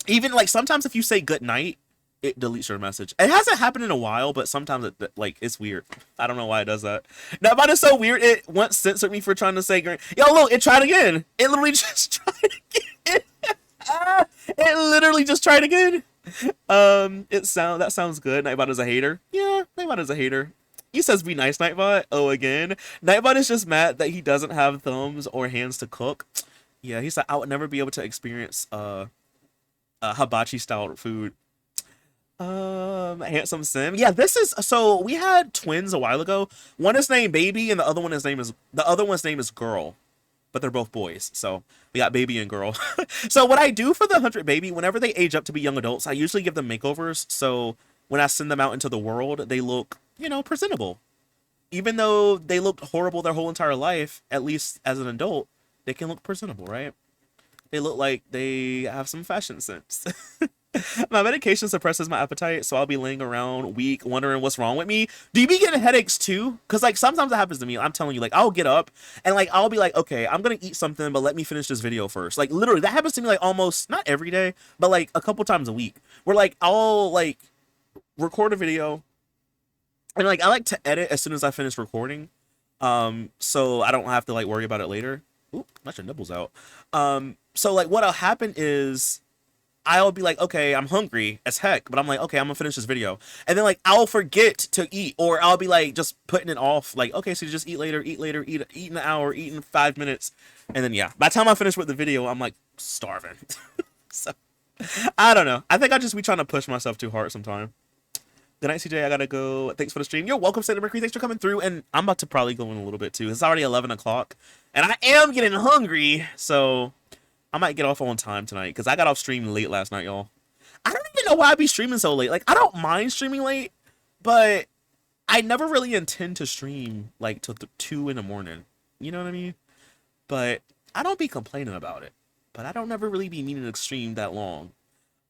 Even like sometimes if you say good night, it deletes your message. It hasn't happened in a while, but sometimes it like it's weird. I don't know why it does that. Now, but it's so weird. It once censored me for trying to say green. Yo, look, it tried again. It literally just tried again. It literally just tried again. That sounds good. Nightbot is a hater. Yeah, Nightbot is a hater. He says be nice, Nightbot. Oh, again. Nightbot is just mad that he doesn't have thumbs or hands to cook. Yeah, he said I would never be able to experience hibachi style food. Handsome Sim. Yeah, so we had twins a while ago. One is named Baby and the other one's name is Girl. But they're both boys. So we got Baby and Girl. So what I do for the 100 Baby, whenever they age up to be young adults, I usually give them makeovers. So when I send them out into the world, they look, you know, presentable. Even though they looked horrible their whole entire life, at least as an adult, they can look presentable, right? They look like they have some fashion sense. My medication suppresses my appetite, so I'll be laying around weak, wondering what's wrong with me. Do you be getting headaches too? Because like sometimes it happens to me. I'm telling you, like I'll get up and like I'll be like, okay, I'm gonna eat something, but let me finish this video first. Like literally, that happens to me like almost not every day, but like a couple times a week. Where like I'll like record a video, and like I like to edit as soon as I finish recording, so I don't have to like worry about it later. Oop, let your nipples out. So like what'll happen is I'll be like, okay, I'm hungry as heck, but I'm like, okay, I'm gonna finish this video. And then like I'll forget to eat, or I'll be like just putting it off, like, okay, so you just eat later, eat in an hour, eat in 5 minutes. And then yeah, by the time I finish with the video, I'm like starving. So I don't know. I think I just be trying to push myself too hard sometimes. Good night, CJ. I gotta go. Thanks for the stream. You're welcome, Santa Mercury. Thanks for coming through. And I'm about to probably go in a little bit too. It's already 11 o'clock. And I am getting hungry. So I might get off on time tonight. Because I got off stream late last night, y'all. I don't even know why I be streaming so late. Like, I don't mind streaming late. But I never really intend to stream like till 2 in the morning. You know what I mean? But I don't be complaining about it. But I don't never really be meaning to stream that long.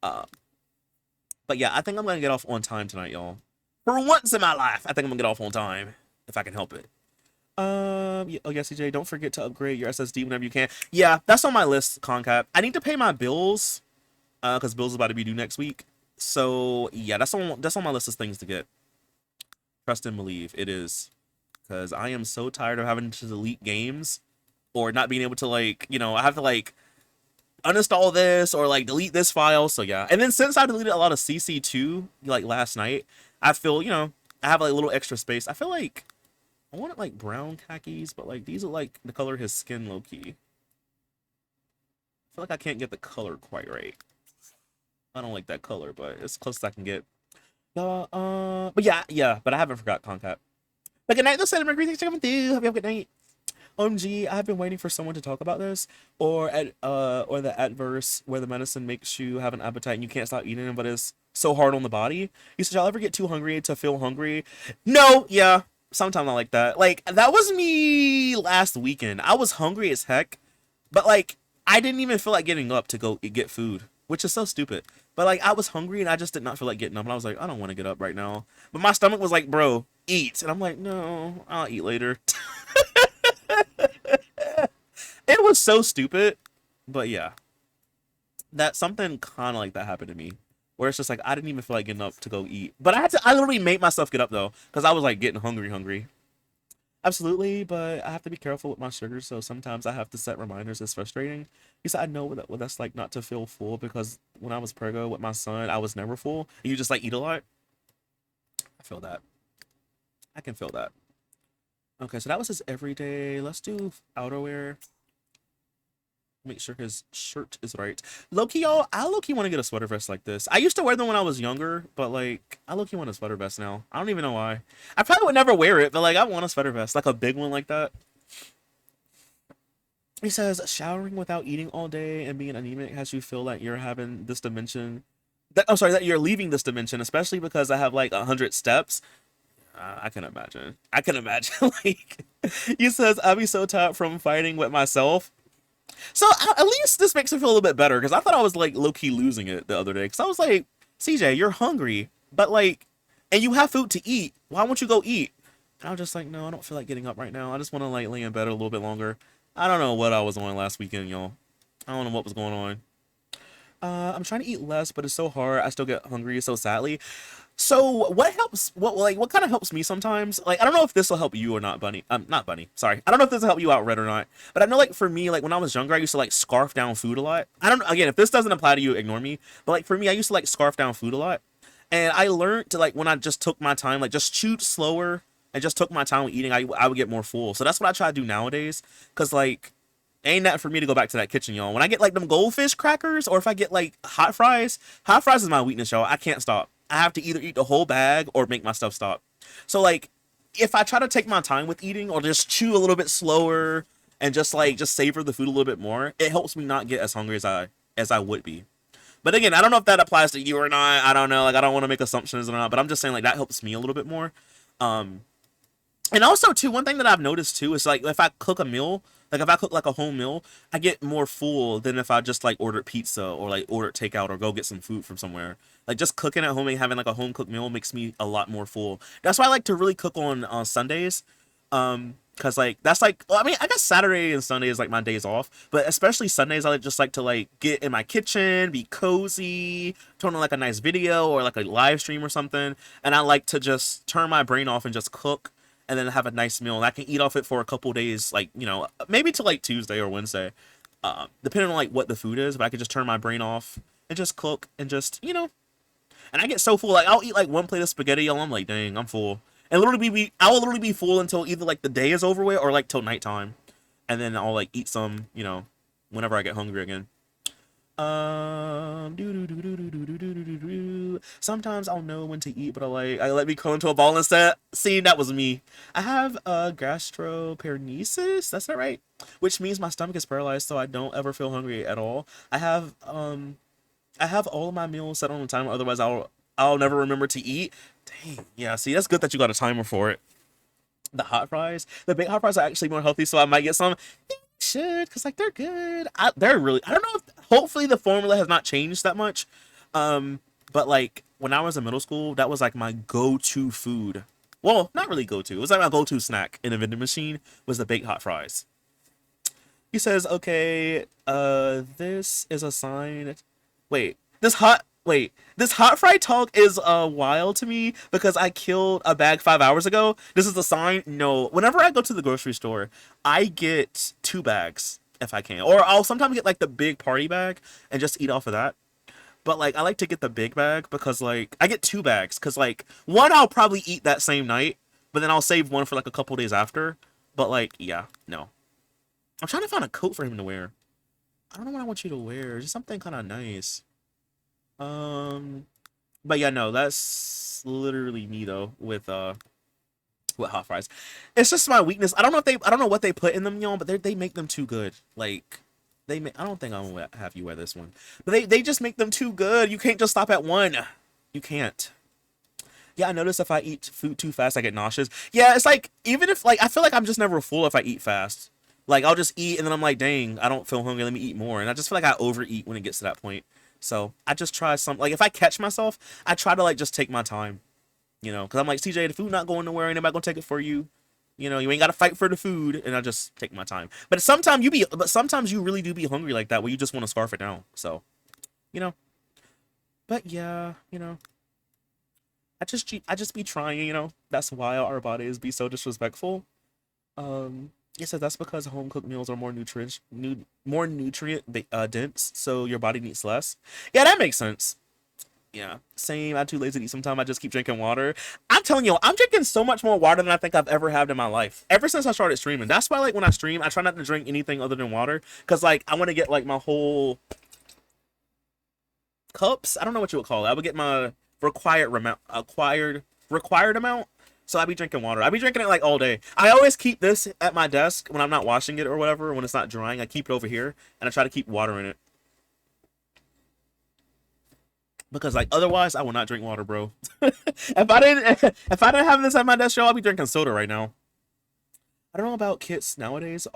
But yeah, I think I'm gonna get off on time tonight, y'all. For once in my life, I think I'm gonna get off on time if I can help it. Yeah, oh yeah, CJ, don't forget to upgrade your SSD whenever you can. Yeah, that's on my list, Concap. I need to pay my bills, because bills is about to be due next week. So yeah, that's on my list of things to get. Trust and believe it is, because I am so tired of having to delete games, or not being able to like, I have to like uninstall this or like delete this file. So yeah, and then since I deleted a lot of CC2 like last night, I feel I have like a little extra space. I feel like I wanted like brown khakis, but like these are like the color of his skin low key. I feel like I can't get the color quite right. I don't like that color, but it's close as I can get. But yeah, but I haven't forgot Concat. But good night, the Santa Mercury. Thanks for coming through. Hope you have a good night. OMG, I've been waiting for someone to talk about this, or the adverse where the medicine makes you have an appetite and you can't stop eating it, but it's so hard on the body. You said y'all ever get too hungry to feel hungry? No, yeah, sometimes I like that. Like that was me last weekend. I was hungry as heck, but like I didn't even feel like getting up to go get food, which is so stupid. But like I was hungry and I just did not feel like getting up, and I was like, I don't want to get up right now. But my stomach was like, bro, eat, and I'm like, no, I'll eat later. It was so stupid, but yeah, that something kind of like that happened to me, where it's just like I didn't even feel like getting up to go eat, but I literally made myself get up though, because I was like getting hungry. Absolutely, but I have to be careful with my sugar, so sometimes I have to set reminders. It's frustrating. You said I know what that's like not to feel full, because when I was preggo with my son, I was never full. And you just like eat a lot. I feel that. I can feel that. Okay, so that was his everyday. Let's do outerwear. Make sure his shirt is right. Low-key, y'all, I low-key want to get a sweater vest like this. I used to wear them when I was younger, but like I low-key want a sweater vest now. I don't even know why. I probably would never wear it, but like I want a sweater vest, like a big one like that. He says showering without eating all day and being anemic has you feel like you're having this dimension. That you're leaving this dimension, especially because I have like 100 steps. I can imagine. Like, he says I'll be so tired from fighting with myself. So at least this makes me feel a little bit better, because I thought I was like low-key losing it the other day, because I was like, CJ, you're hungry, but like, and you have food to eat. Why won't you go eat? And I was just like, no, I don't feel like getting up right now. I just want to like lay in bed a little bit longer. I don't know what I was on last weekend, y'all. I don't know what was going on. I'm trying to eat less, but it's so hard. I still get hungry so sadly. So what helps? What kind of helps me sometimes? Like I don't know if this will help you or not, Bunny. Not Bunny. Sorry, I don't know if this will help you out, Red, or not. But I know like for me, like when I was younger, I used to like scarf down food a lot. I don't. Again, if this doesn't apply to you, ignore me. But like for me, I used to like scarf down food a lot, and I learned to like when I just took my time, like just chewed slower and just took my time with eating, I would get more full. So that's what I try to do nowadays, cause like ain't that for me to go back to that kitchen, y'all. When I get like them goldfish crackers, or if I get like hot fries is my weakness, y'all. I can't stop. I have to either eat the whole bag or make my stuff stop. So like if I try to take my time with eating, or just chew a little bit slower and just savor the food a little bit more, it helps me not get as hungry as I would be. But again, I don't know if that applies to you or not. I don't know. Like I don't want to make assumptions or not, but I'm just saying like that helps me a little bit more. And also too, one thing that I've noticed too is like if I cook a meal, like if I cook like a home meal, I get more full than if I just like ordered pizza or like ordered takeout or go get some food from somewhere. Like just cooking at home and having like a home cooked meal makes me a lot more full. That's why I like to really cook on Sundays. Cause like that's like, well, I mean, I guess Saturday and Sunday is like my days off, but especially Sundays I just like to like get in my kitchen, be cozy, turn on like a nice video or like a live stream or something, and I like to just turn my brain off and just cook and then have a nice meal. And I can eat off it for a couple days, like, you know, maybe to like Tuesday or Wednesday, depending on like what the food is. But I can just turn my brain off and just cook and just, you know. And I get so full, like I'll eat like one plate of spaghetti, and I'm like, dang, I'm full. And I will literally be full until either like the day is over with or like till nighttime, and then I'll like eat some, you know, whenever I get hungry again. Sometimes I'll know when to eat, but I let me curl into a ball instead. See, that was me. I have gastroparesis. That's not right. Which means my stomach is paralyzed, so I don't ever feel hungry at all. I have all of my meals set on a timer. Otherwise, I'll never remember to eat. Dang. Yeah. See, that's good that you got a timer for it. The hot fries, the baked hot fries are actually more healthy, so I might get some. Should, because like they're good. They're really, I don't know if, hopefully the formula has not changed that much, but like when I was in middle school, that was like my go-to food. Well, not really go-to, it was like my go-to snack in a vending machine was the baked hot fries. He says, okay, this is a sign. This hot fry talk is wild to me because I killed a bag 5 hours ago. This is a sign. No, whenever I go to the grocery store, I get 2 bags if I can, or I'll sometimes get like the big party bag and just eat off of that. But like I like to get the big bag because like I get 2 bags because like one I'll probably eat that same night, but then I'll save one for like a couple days after. But like yeah, no. I'm trying to find a coat for him to wear. I don't know what I want you to wear. Just something kind of nice. Um, but yeah, no, that's literally me though with hot fries. It's just my weakness. I don't know what they put in them, y'all, but they make them too good. Like they make. I don't think I'm gonna have you wear this one, but they just make them too good. You can't just stop at one. You can't. Yeah, I notice if I eat food too fast, I get nauseous. Yeah, it's like even if like I feel like I'm just never full if I eat fast. Like I'll just eat and then I'm like, dang, I don't feel hungry. Let me eat more, and I just feel like I overeat when it gets to that point. So I just try some like if I catch myself, I try to like just take my time, you know, because I'm like CJ, the food not going nowhere, ain't nobody gonna take it for you. You know, you ain't gotta fight for the food, and I just take my time. But sometimes you really do be hungry like that, where you just want to scarf it down. So, you know, but yeah, you know, I just be trying, you know. That's why our bodies be so disrespectful. It says that's because home cooked meals are more nutrient dense, so your body needs less. Yeah, that makes sense. Yeah, same. I'm too lazy to eat. Sometimes I just keep drinking water. I'm telling you, I'm drinking so much more water than I think I've ever had in my life. Ever since I started streaming, that's why like when I stream, I try not to drink anything other than water, cause like I want to get like my whole cups. I don't know what you would call it. I would get my required amount. So I be drinking water. I be drinking it like all day. I always keep this at my desk when I'm not washing it or whatever. When it's not drying, I keep it over here and I try to keep water in it because like otherwise I will not drink water, bro. If I didn't have this at my desk, y'all, I'd be drinking soda right now. I don't know about kids nowadays.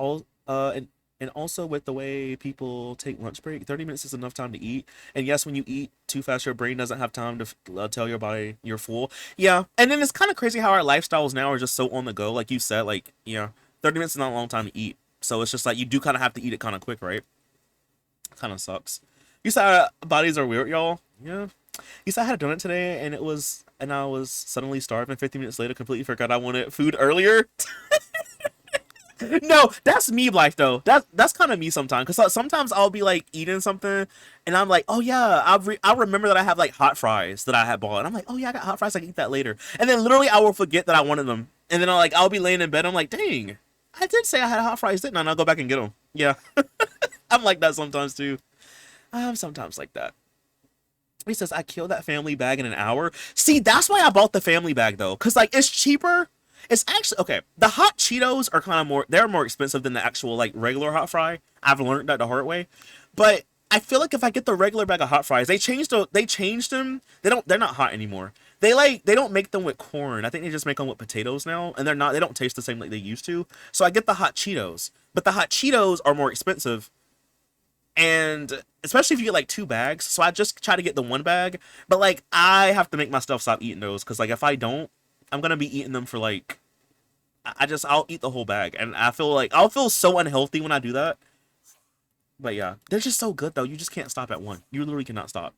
And also with the way people take lunch break, 30 minutes is enough time to eat. And yes, when you eat too fast, your brain doesn't have time to tell your body you're full. Yeah, and then it's kind of crazy how our lifestyles now are just so on the go. Like you said, like, yeah, 30 minutes is not a long time to eat. So it's just like you do kind of have to eat it kind of quick, right? Kind of sucks. You said our bodies are weird, y'all. Yeah. You said I had a donut today and I was suddenly starving. 50 minutes later, completely forgot I wanted food earlier. No, that's me life though. That's kind of me sometimes. Cause sometimes I'll be like eating something, and I'm like, oh yeah, I'll remember that I have like hot fries that I had bought. And I'm like, oh yeah, I got hot fries. I can eat that later. And then literally I will forget that I wanted them. And then I'll be laying in bed. I'm like, dang, I did say I had hot fries, didn't I? And I'll go back and get them. Yeah, I'm like that sometimes too. I'm sometimes like that. He says I killed that family bag in an hour. See, that's why I bought the family bag though, cause like it's cheaper. It's actually okay. The hot Cheetos are kind of more. They're more expensive than the actual like regular hot fry. I've learned that the hard way, but I feel like if I get the regular bag of hot fries, they changed them. They're not hot anymore. They don't make them with corn. I think they just make them with potatoes now, and they don't taste the same like they used to. So I get the hot Cheetos, but the hot Cheetos are more expensive, and especially if you get like two bags. So I just try to get the one bag, but like I have to make myself stop eating those because like if I don't, I'm gonna be eating them for like I'll eat the whole bag, and I feel like I'll feel so unhealthy when I do that. But yeah, they're just so good though. You just can't stop at one. You literally cannot stop.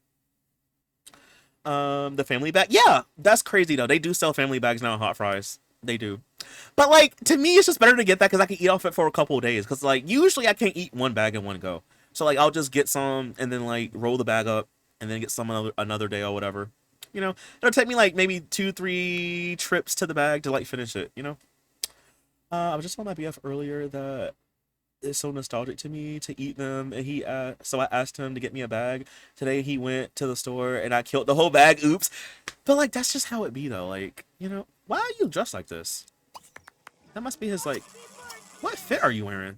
The family bag. Yeah, that's crazy though. They do sell family bags now in hot fries. They do. But like to me, it's just better to get that because I can eat off it for a couple of days. Because like usually I can't eat one bag in one go. So like I'll just get some and then like roll the bag up and then get some another day or whatever. You know, it'll take me like maybe 2-3 trips to the bag to like finish it. You know. I was just on my BF earlier that is so nostalgic to me to eat them, and so I asked him to get me a bag. Today he went to the store and I killed the whole bag. Oops. But like that's just how it be though. Like, you know, why are you dressed like this? That must be his like what fit are you wearing?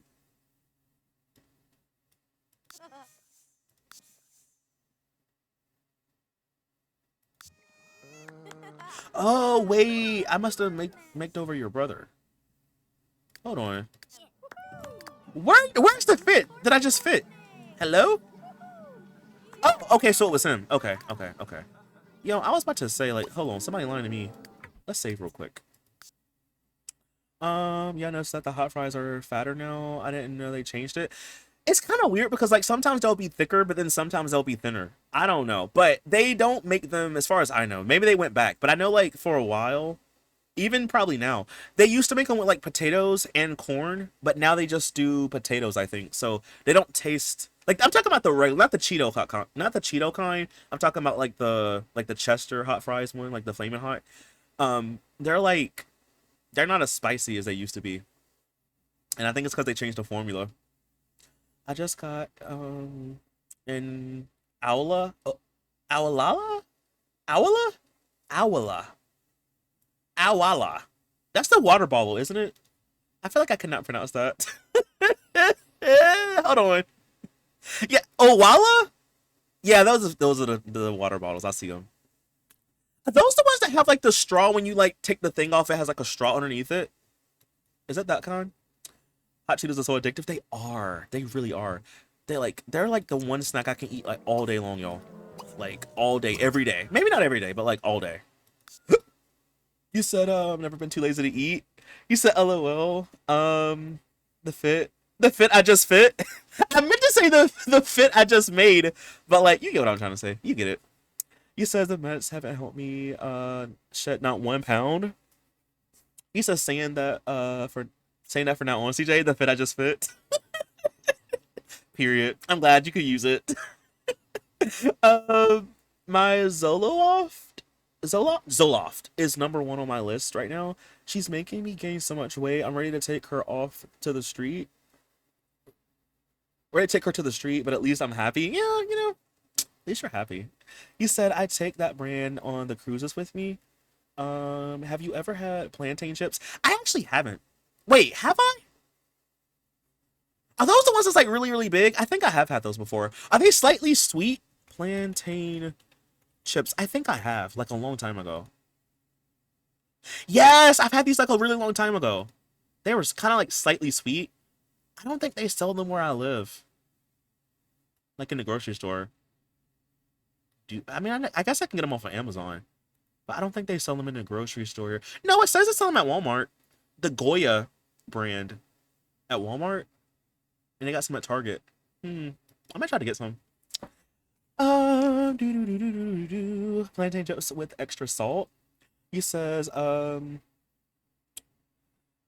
Oh wait, I must have made over your brother. Hold on. Where's the fit? Did I just fit? Hello? Oh, okay, so it was him. Okay. Yo, I was about to say, like, hold on, somebody lying to me. Let's save real quick. Yeah, I noticed that the hot fries are fatter now. I didn't know they changed it. It's kind of weird because, like, sometimes they'll be thicker, but then sometimes they'll be thinner. I don't know. But they don't make them, as far as I know. Maybe they went back. But I know, like, for a while, even probably now, they used to make them with like potatoes and corn, but now they just do potatoes, I think. So they don't taste like I'm talking about the regular, not the Cheeto hot kind, not the Cheeto kind. I'm talking about like the Chester hot fries one, like the flaming hot. They're like they're not as spicy as they used to be, and I think it's because they changed the formula. I just got an Owla, Owlala, Owla, Owla. Awala. That's the water bottle, isn't it? I feel like I cannot pronounce that. Hold on. Yeah, Owala? Yeah, those are the water bottles. I see them. Are those the ones that have like the straw when you like take the thing off? It has like a straw underneath it. Is it that kind? Hot Cheetos are so addictive. They are. They really are. They're like the one snack I can eat like all day long, y'all. Like all day, every day. Maybe not every day, but like all day. You said I've never been too lazy to eat. You said LOL. The fit I just fit. I meant to say the fit I just made, but like you get what I'm trying to say. You get it. You said the meds haven't helped me shed not 1 pound. You said saying that for now on, CJ, the fit I just fit. Period. I'm glad you could use it. My Zoloft is #1 on my list right now. She's making me gain so much weight. I'm ready to take her off to the street. Ready to take her to the street, but at least I'm happy. Yeah, you know, at least you're happy. You said I'd take that brand on the cruises with me. Have you ever had plantain chips? I actually haven't. Wait, have I? Are those the ones that's like really, really big? I think I have had those before. Are they slightly sweet? Plantain chips. I think I have, like a long time ago. Yes, I've had these like a really long time ago. They were kind of like slightly sweet. I don't think they sell them where I live. Like in the grocery store. I mean, I guess I can get them off of Amazon. But I don't think they sell them in the grocery store. No, it says they sell them at Walmart. The Goya brand at Walmart. And they got some at Target. I might try to get some. Plantain chips with extra salt. He says,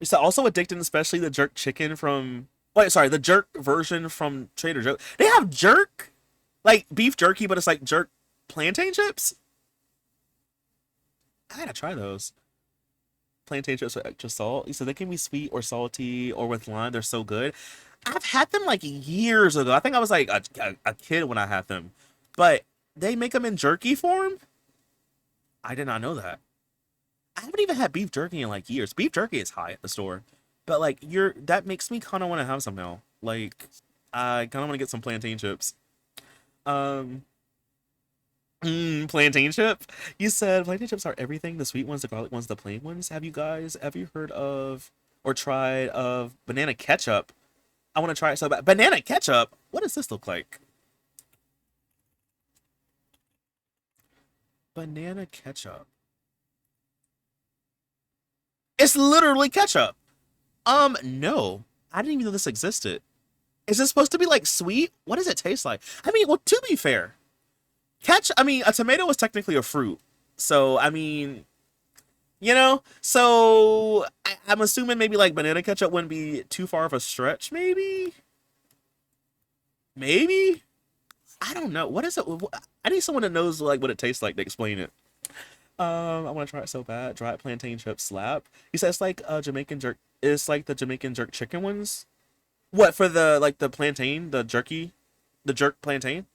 it's also addicting, especially the jerk chicken from, wait, sorry, the jerk version from Trader Joe's. They have jerk, like beef jerky, but it's like jerk plantain chips. I gotta try those. Plantain chips with extra salt. He said they can be sweet or salty or with lime. They're so good. I've had them like years ago. I think I was like a kid when I had them. But they make them in jerky form? I did not know that. I haven't even had beef jerky in like years. Beef jerky is high at the store. But like that makes me kind of want to have some now. Like I kind of want to get some plantain chips. Um, plantain chip. You said plantain chips are everything. The sweet ones, the garlic ones, the plain ones. Have you guys ever heard of or tried of banana ketchup? I want to try it so bad. Banana ketchup. What does this look like? Banana ketchup. It's literally ketchup. No. I didn't even know this existed. Is it supposed to be like sweet? What does it taste like? I mean, well, to be fair, I mean, a tomato is technically a fruit. So, I mean, so I'm assuming maybe like banana ketchup wouldn't be too far of a stretch, maybe? Maybe? I don't know. What is it? I need someone that knows like what it tastes like to explain it. I want to try it so bad. Dried plantain chip slap. He says it's like Jamaican jerk. It's like the Jamaican jerk chicken ones. What for the like the plantain, the jerky, the jerk plantain?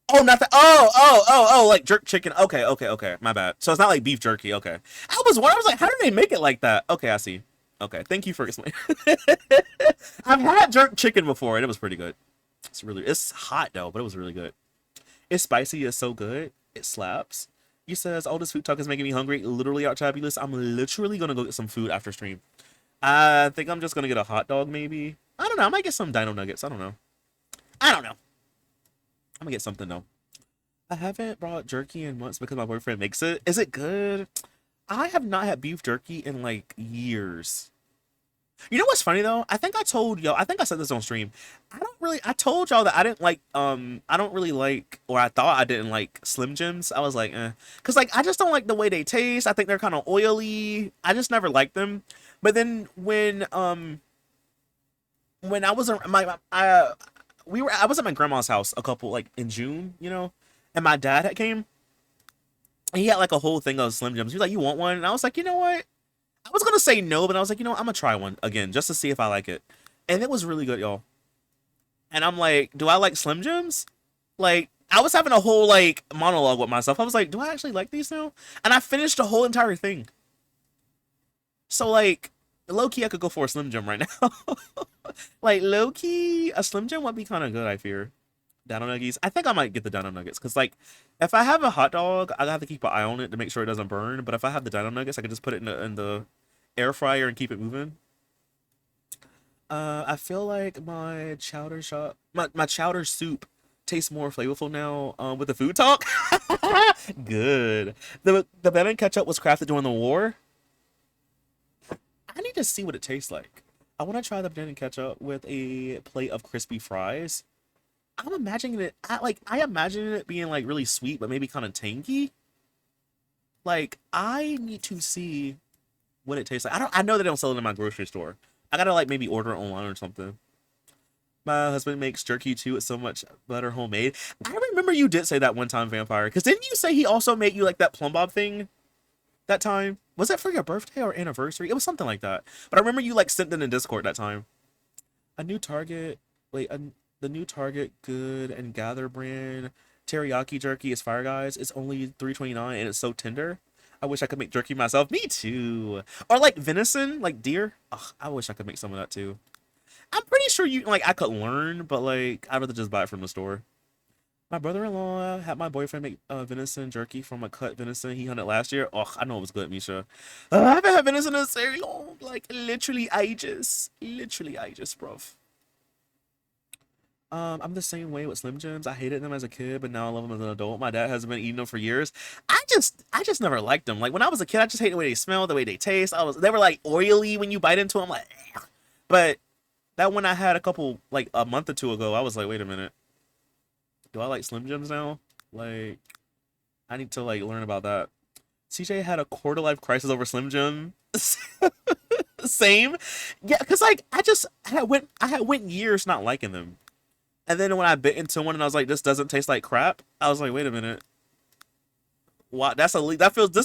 Oh, not that. Oh, like jerk chicken. Okay, okay, okay. My bad. So it's not like beef jerky. Okay. I was wondering. I was like, how did they make it like that? Okay, I see. Okay, thank you for explaining. I've had jerk chicken before, and it was pretty good. It's hot though, but it was really good. It's spicy. It's so good. It slaps. He says, "All this food talk is making me hungry. Literally out fabulous. I'm literally gonna go get some food after stream. I think I'm just gonna get a hot dog, maybe. I don't know. I might get some Dino Nuggets. I don't know. I don't know. I'm gonna get something though. I haven't brought jerky in months because my boyfriend makes it. Is it good? I have not had beef jerky in like years. You know what's funny though? I think I told y'all, I think I said this on stream. I told y'all that I don't really like, or I thought I didn't like Slim Jims. I was like, eh. Cause like, I just don't like the way they taste. I think they're kind of oily. I just never liked them. But then when I was I was at my grandma's house a couple, like in June, and my dad had came, and he had like a whole thing of Slim Jims. He was like, "You want one?" And I was like, "You know what? I was gonna say no, but I was like, I'm gonna try one again just to see if I like it." And it was really good, y'all. And I'm like, do I like Slim Jims? Like, I was having a whole like monologue with myself. I was like, do I actually like these now? And I finished the whole entire thing. So like, low key, I could go for a Slim Jim right now. Like low key, a Slim Jim would be kind of good. I fear. Dino Nuggies. I think I might get the Dino Nuggets because like, if I have a hot dog, I have to keep an eye on it to make sure it doesn't burn. But if I have the Dino Nuggets, I can just put it in the air fryer and keep it moving. I feel like my chowder soup tastes more flavorful now. With the food talk. Good. The banana ketchup was crafted during the war. I need to see what it tastes like. I want to try the banana ketchup with a plate of crispy fries. I'm imagining it. I imagine it being like really sweet, but maybe kind of tangy. Like I need to see what it tastes like. I know they don't sell it in my grocery store. I gotta like maybe order it online or something. My husband makes jerky too. It's so much better homemade. I remember you did say that one time, Vampire. Because didn't you say he also made you like that plum bob thing that time? Was it for your birthday or anniversary? It was something like that. But I remember you like sent it in Discord that time. A new Target. Wait, the new Target Good and Gather brand teriyaki jerky is fire, guys. It's only $3.29 and it's so tender. I wish I could make jerky myself. Me too. Or like venison, like deer. Ugh, I wish I could make some of that too. I'm pretty sure I could learn, but like I'd rather just buy it from the store. My brother-in-law had my boyfriend make venison jerky from a cut venison he hunted last year. Ugh, I know it was good, Misha. I haven't had venison in so long, like literally ages, bruv. I'm the same way with Slim Jims. I hated them as a kid, but now I love them as an adult. My dad has been eating them for years. I just never liked them. Like when I was a kid, I just hated the way they smell, the way they taste. They were like oily when you bite into them, like. Ugh. But that one I had like a month or two ago, I was like, wait a minute, do I like Slim Jims now? Like, I need to like learn about that. CJ had a quarter life crisis over Slim Jim. Same, yeah, cause like I had went years not liking them. And then when I bit into one and I was like, this doesn't taste like crap, I was like, wait a minute. What? This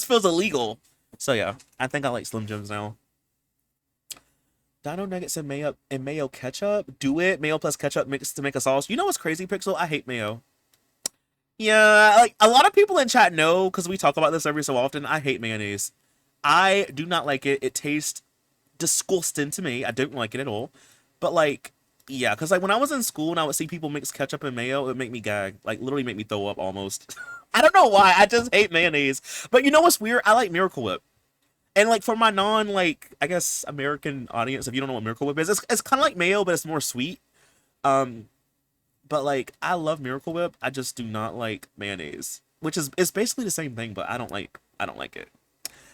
feels illegal. So yeah, I think I like Slim Jims now. Dino Nuggets and mayo ketchup. Do it. Mayo plus ketchup mixed to make a sauce. You know what's crazy, Pixel? I hate mayo. Yeah, like a lot of people in chat know because we talk about this every so often. I hate mayonnaise. I do not like it. It tastes disgusting to me. I don't like it at all. But like, Yeah, because like when I was in school and I would see people mix ketchup and mayo, it would make me gag. Like literally make me throw up almost. I don't know why. I just hate mayonnaise. But you know what's weird? I like Miracle Whip. And like for my non like I guess American audience, if you don't know what Miracle Whip is, it's kind of like mayo, but it's more sweet. Um, but like I love Miracle Whip. I just do not like mayonnaise, which is it's basically the same thing, but I don't like it.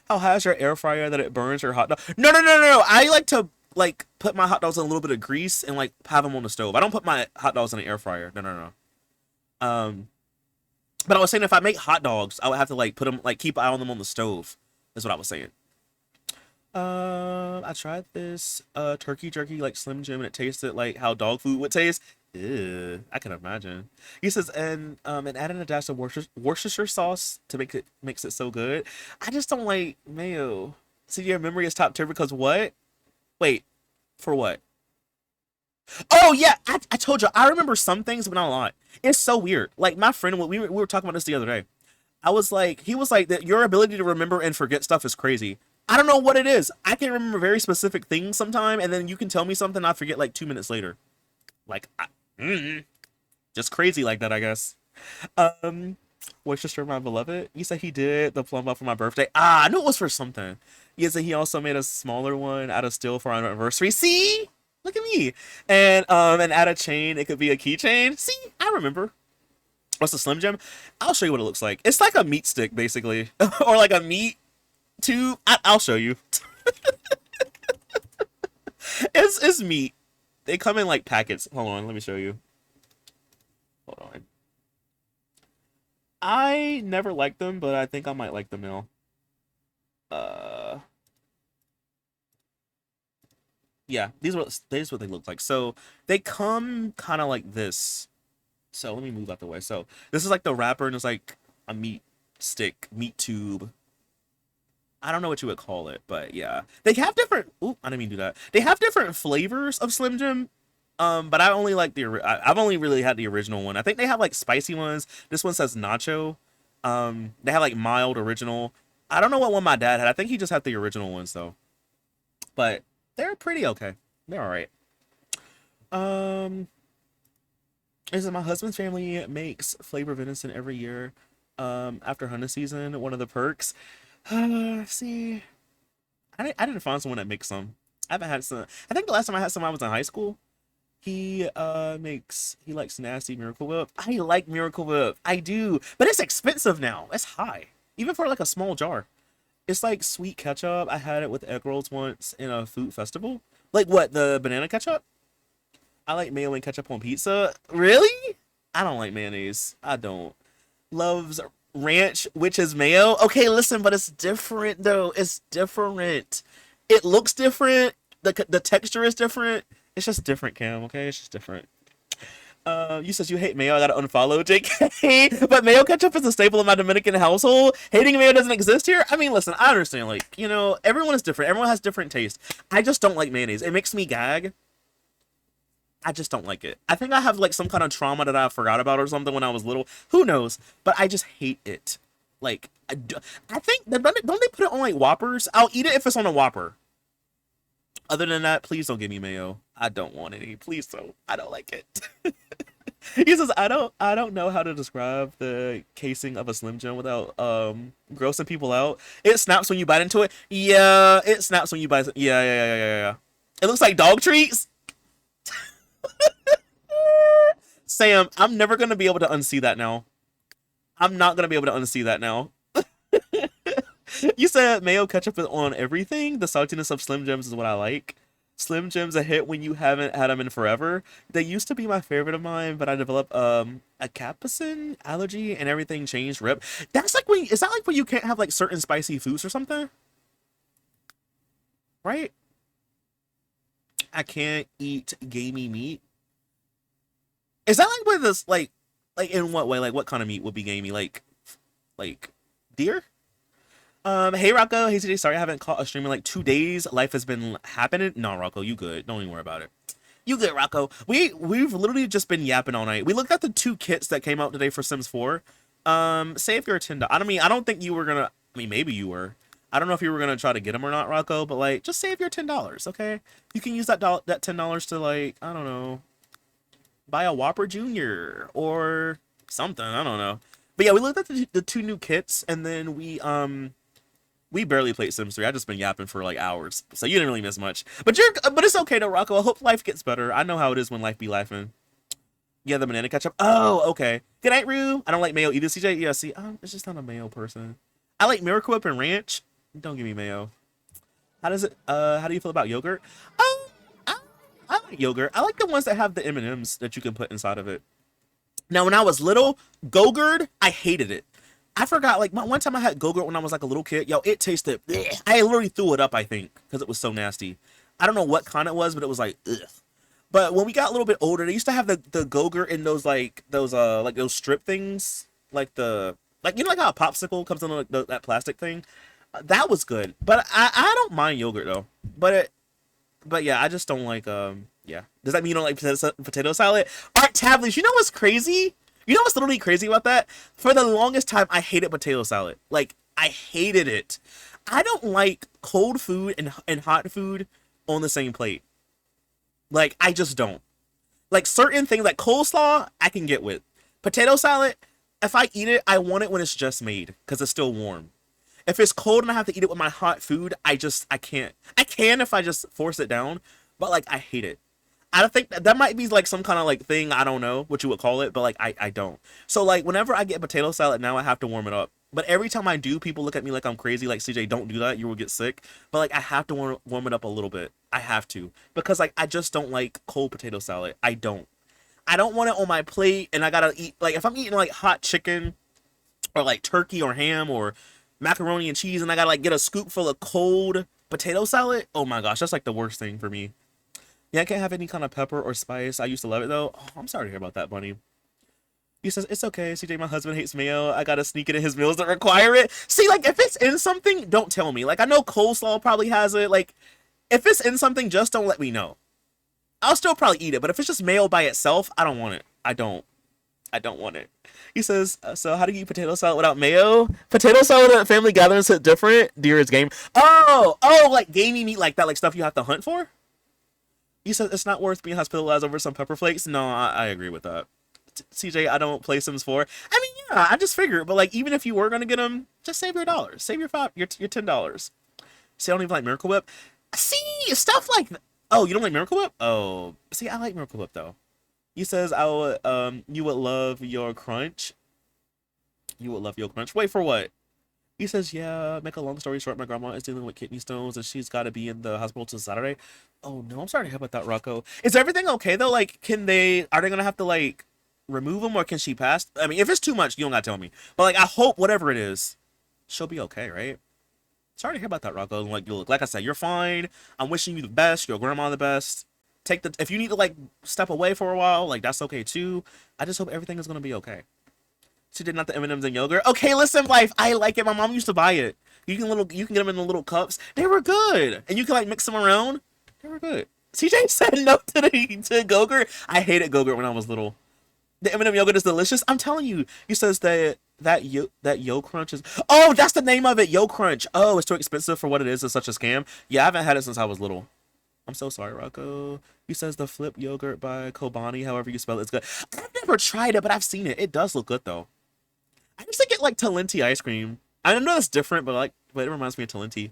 How has your air fryer that it burns your hot dog? No, no, no, no, no. I like to like put my hot dogs in a little bit of grease and like have them on the stove. I don't put my hot dogs in an air fryer. No, no, no. But I was saying if I make hot dogs, I would have to like put them like keep an eye on them on the stove. That's what I was saying. I tried this turkey jerky like Slim Jim and it tasted like how dog food would taste. Ew, I can imagine. He says, and adding a dash of Worcestershire sauce to make it makes it so good. I just don't like mayo. So your memory is top tier because what? Wait, for what? Oh yeah, I told you I remember some things, but not a lot. It's so weird. Like my friend, we were talking about this the other day. I was like, he was like that. Your ability to remember and forget stuff is crazy. I don't know what it is. I can remember very specific things sometime, and then you can tell me something I forget like 2 minutes later. Like, just crazy like that, I guess. Um, Worcester, my beloved. You said he did the plum up for my birthday. Ah, I knew it was for something. He said he also made a smaller one out of steel for our anniversary. See, look at me. And add a chain. It could be a keychain. See, I remember. What's the Slim Jim? I'll show you what it looks like. It's like a meat stick, basically, or like a meat tube. I'll show you. It's meat. They come in like packets. Hold on, let me show you. Hold on. I never liked them, but I think I might like them now. Uh, yeah, these are what they look like. So they come kind of like this. So let me move out the way. So this is like the wrapper, and it's like a meat stick, meat tube. I don't know what you would call it, but yeah, they have different. Ooh, I didn't mean to do that. They have different flavors of Slim Jim. But I only like I've only really had the original one. I think they have like spicy ones. This one says nacho. They have like mild original. I don't know what one my dad had. I think he just had the original ones though. But they're pretty okay. They're all right. Um, is it my husband's family makes flavor venison every year. After hunting season, one of the perks. See, I didn't find someone that makes some. I haven't had some. I think the last time I had some, I was in high school. He likes nasty Miracle Whip. I like Miracle Whip. I do. But it's expensive now. It's high. Even for like a small jar. It's like sweet ketchup. I had it with egg rolls once in a food festival. Like what, the banana ketchup? I like mayo and ketchup on pizza. Really? I don't like mayonnaise. I don't. Loves ranch, which is mayo. Okay, listen, but it's different though. It's different. It looks different. The texture is different. It's just different, Cam, okay? It's just different. You says you hate mayo. I gotta unfollow JK. But mayo ketchup is a staple in my Dominican household. Hating mayo doesn't exist here. I mean, listen, I understand. Like, you know, everyone is different. Everyone has different taste. I just don't like mayonnaise. It makes me gag. I just don't like it. I think I have like some kind of trauma that I forgot about or something when I was little. Who knows? But I just hate it. Like, I think, don't they put it on like Whoppers? I'll eat it if it's on a Whopper. Other than that, please don't give me mayo. I don't want any. Please don't. I don't like it. He says I don't know how to describe the casing of a Slim Jim without grossing people out. It snaps when you bite into it. Yeah, it snaps when you bite. Yeah. It looks like dog treats. Sam, I'm never gonna be able to unsee that now. I'm not gonna be able to unsee that now. You said mayo ketchup is on everything. The saltiness of Slim Jims is what I like. Slim Jims a hit when you haven't had them in forever. They used to be my favorite of mine, but I developed a capsaicin allergy and everything changed. Rip. That's like when is that like when you can't have like certain spicy foods or something? Right? I can't eat gamey meat. Is that like with this like in what way? Like what kind of meat would be gamey? Like deer? Hey Rocco, hey today. Sorry I haven't caught a stream in like 2 days. Life has been happening. No, Rocco, you good. Don't even worry about it. You good, Rocco. We've literally just been yapping all night. We looked at the 2 kits that came out today for Sims 4. Say if you're a Tinder. I don't think you were gonna. I mean, maybe you were. I don't know if you were gonna try to get them or not, Rocco, but like, just save your $10, okay? You can use that $10 to like, I don't know, buy a Whopper Junior or something. I don't know. But yeah, we looked at the two new kits, and then we barely played Sims 3. I just been yapping for like hours, so you didn't really miss much. But it's okay though, Rocco. I hope life gets better. I know how it is when life be laughing. Yeah, the banana ketchup. Oh, okay. Good night, Rue. I don't like mayo either, CJ. Yeah, see, it's just not a mayo person. I like Miracle Whip and ranch. Don't give me mayo. How do you feel about yogurt? I, I like yogurt. I like the ones that have the M&Ms that you can put inside of it. Now, when I was little, Go-Gurt, I hated it. I forgot, like, one time I had Go-Gurt when I was like a little kid. Yo, it tasted, bleh. I literally threw it up, I think, because it was so nasty. I don't know what kind it was, but it was like, ugh. But when we got a little bit older, they used to have the Go-Gurt in those those strip things, like you know, like how a popsicle comes in like that plastic thing. That was good, but I don't mind yogurt though. But yeah, I just don't like yeah. Does that mean you don't like potato salad? Art Tablish, you know what's crazy? You know what's literally crazy about that? For the longest time, I hated potato salad. Like I hated it. I don't like cold food and hot food on the same plate. Like, I just don't. Like, certain things, like coleslaw, I can get with. Potato salad, if I eat it, I want it when it's just made, because it's still warm. If it's cold and I have to eat it with my hot food, I can't. I can if I just force it down, but, like, I hate it. I don't think that might be, like, some kind of, like, thing, I don't know what you would call it, but, like, I don't. So, like, whenever I get potato salad now, I have to warm it up. But every time I do, people look at me like I'm crazy, like, CJ, don't do that, you will get sick. But, like, I have to warm it up a little bit. I have to. Because, like, I just don't like cold potato salad. I don't want it on my plate, and I gotta eat, like, if I'm eating, like, hot chicken, or, like, turkey or ham, or macaroni and cheese, and I gotta, like, get a scoop full of cold potato salad, oh my gosh, that's, like, the worst thing for me. Yeah, I can't have any kind of pepper or spice. I used to love it, though. Oh, I'm sorry to hear about that, Bunny. He says, it's okay, CJ, my husband hates mayo. I gotta sneak it in his meals that require it. See, like, if it's in something, don't tell me. Like, I know coleslaw probably has it. Like, if it's in something, just don't let me know. I'll still probably eat it, but if it's just mayo by itself, I don't want it. I don't want it. He says, so how do you eat potato salad without mayo? Potato salad at family gatherings hit different. Deer is game. Oh, like gamey meat like that, like stuff you have to hunt for? He says, it's not worth being hospitalized over some pepper flakes. No, I agree with that. CJ, I don't play Sims 4. I mean, yeah, I just figured, but like, even if you were gonna get them, just save your $. Save your $10. See, I don't even like Miracle Whip. See, stuff like oh, you don't like Miracle Whip? Oh, see, I like Miracle Whip though. He says, you would love your crunch. You would love your crunch. Wait, for what? He says, yeah, make a long story short, my grandma is dealing with kidney stones and she's got to be in the hospital till Saturday. Oh no, I'm sorry to hear about that, Rocco. Is everything okay though? Like, are they gonna have to like remove them, or can she pass? I mean, if it's too much, you don't gotta tell me. But like, I hope whatever it is, she'll be okay, right? Sorry to hear about that, Rocco. Like I said, you're fine. I'm wishing you the best. Your grandma the best. If you need to like step away for a while, like that's okay too. I just hope everything is gonna be okay. She did not the M&Ms and yogurt. Okay, listen, life. I like it. My mom used to buy it. You can get them in the little cups. They were good, and you can like mix them around. They were good. CJ said no to Go-Gurt. I hated Go-Gurt when I was little. The M&M yogurt is delicious. I'm telling you. He says that Yo Crunch is. Oh, that's the name of it. Yo Crunch. Oh, it's too expensive for what it is. It's such a scam. Yeah, I haven't had it since I was little. I'm so sorry, Rocco. He says the Flip yogurt by Kobani, however you spell it, is good. I've never tried it, but I've seen it. It does look good though. I used to get like Talenti ice cream. I know that's different, but it reminds me of Talenti.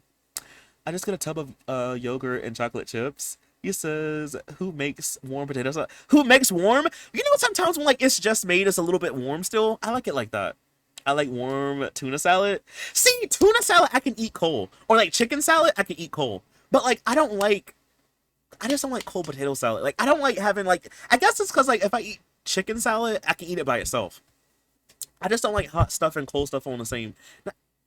I just get a tub of yogurt and chocolate chips. He says, who makes warm potato salad? Who makes warm? You know, sometimes when like it's just made, it's a little bit warm still. I like it like that. I like warm tuna salad. See, tuna salad I can eat cold. Or like chicken salad, I can eat cold. But like I just don't like cold potato salad. Like I don't like having like, I guess it's because like if I eat chicken salad, I can eat it by itself. I just don't like hot stuff and cold stuff on the same.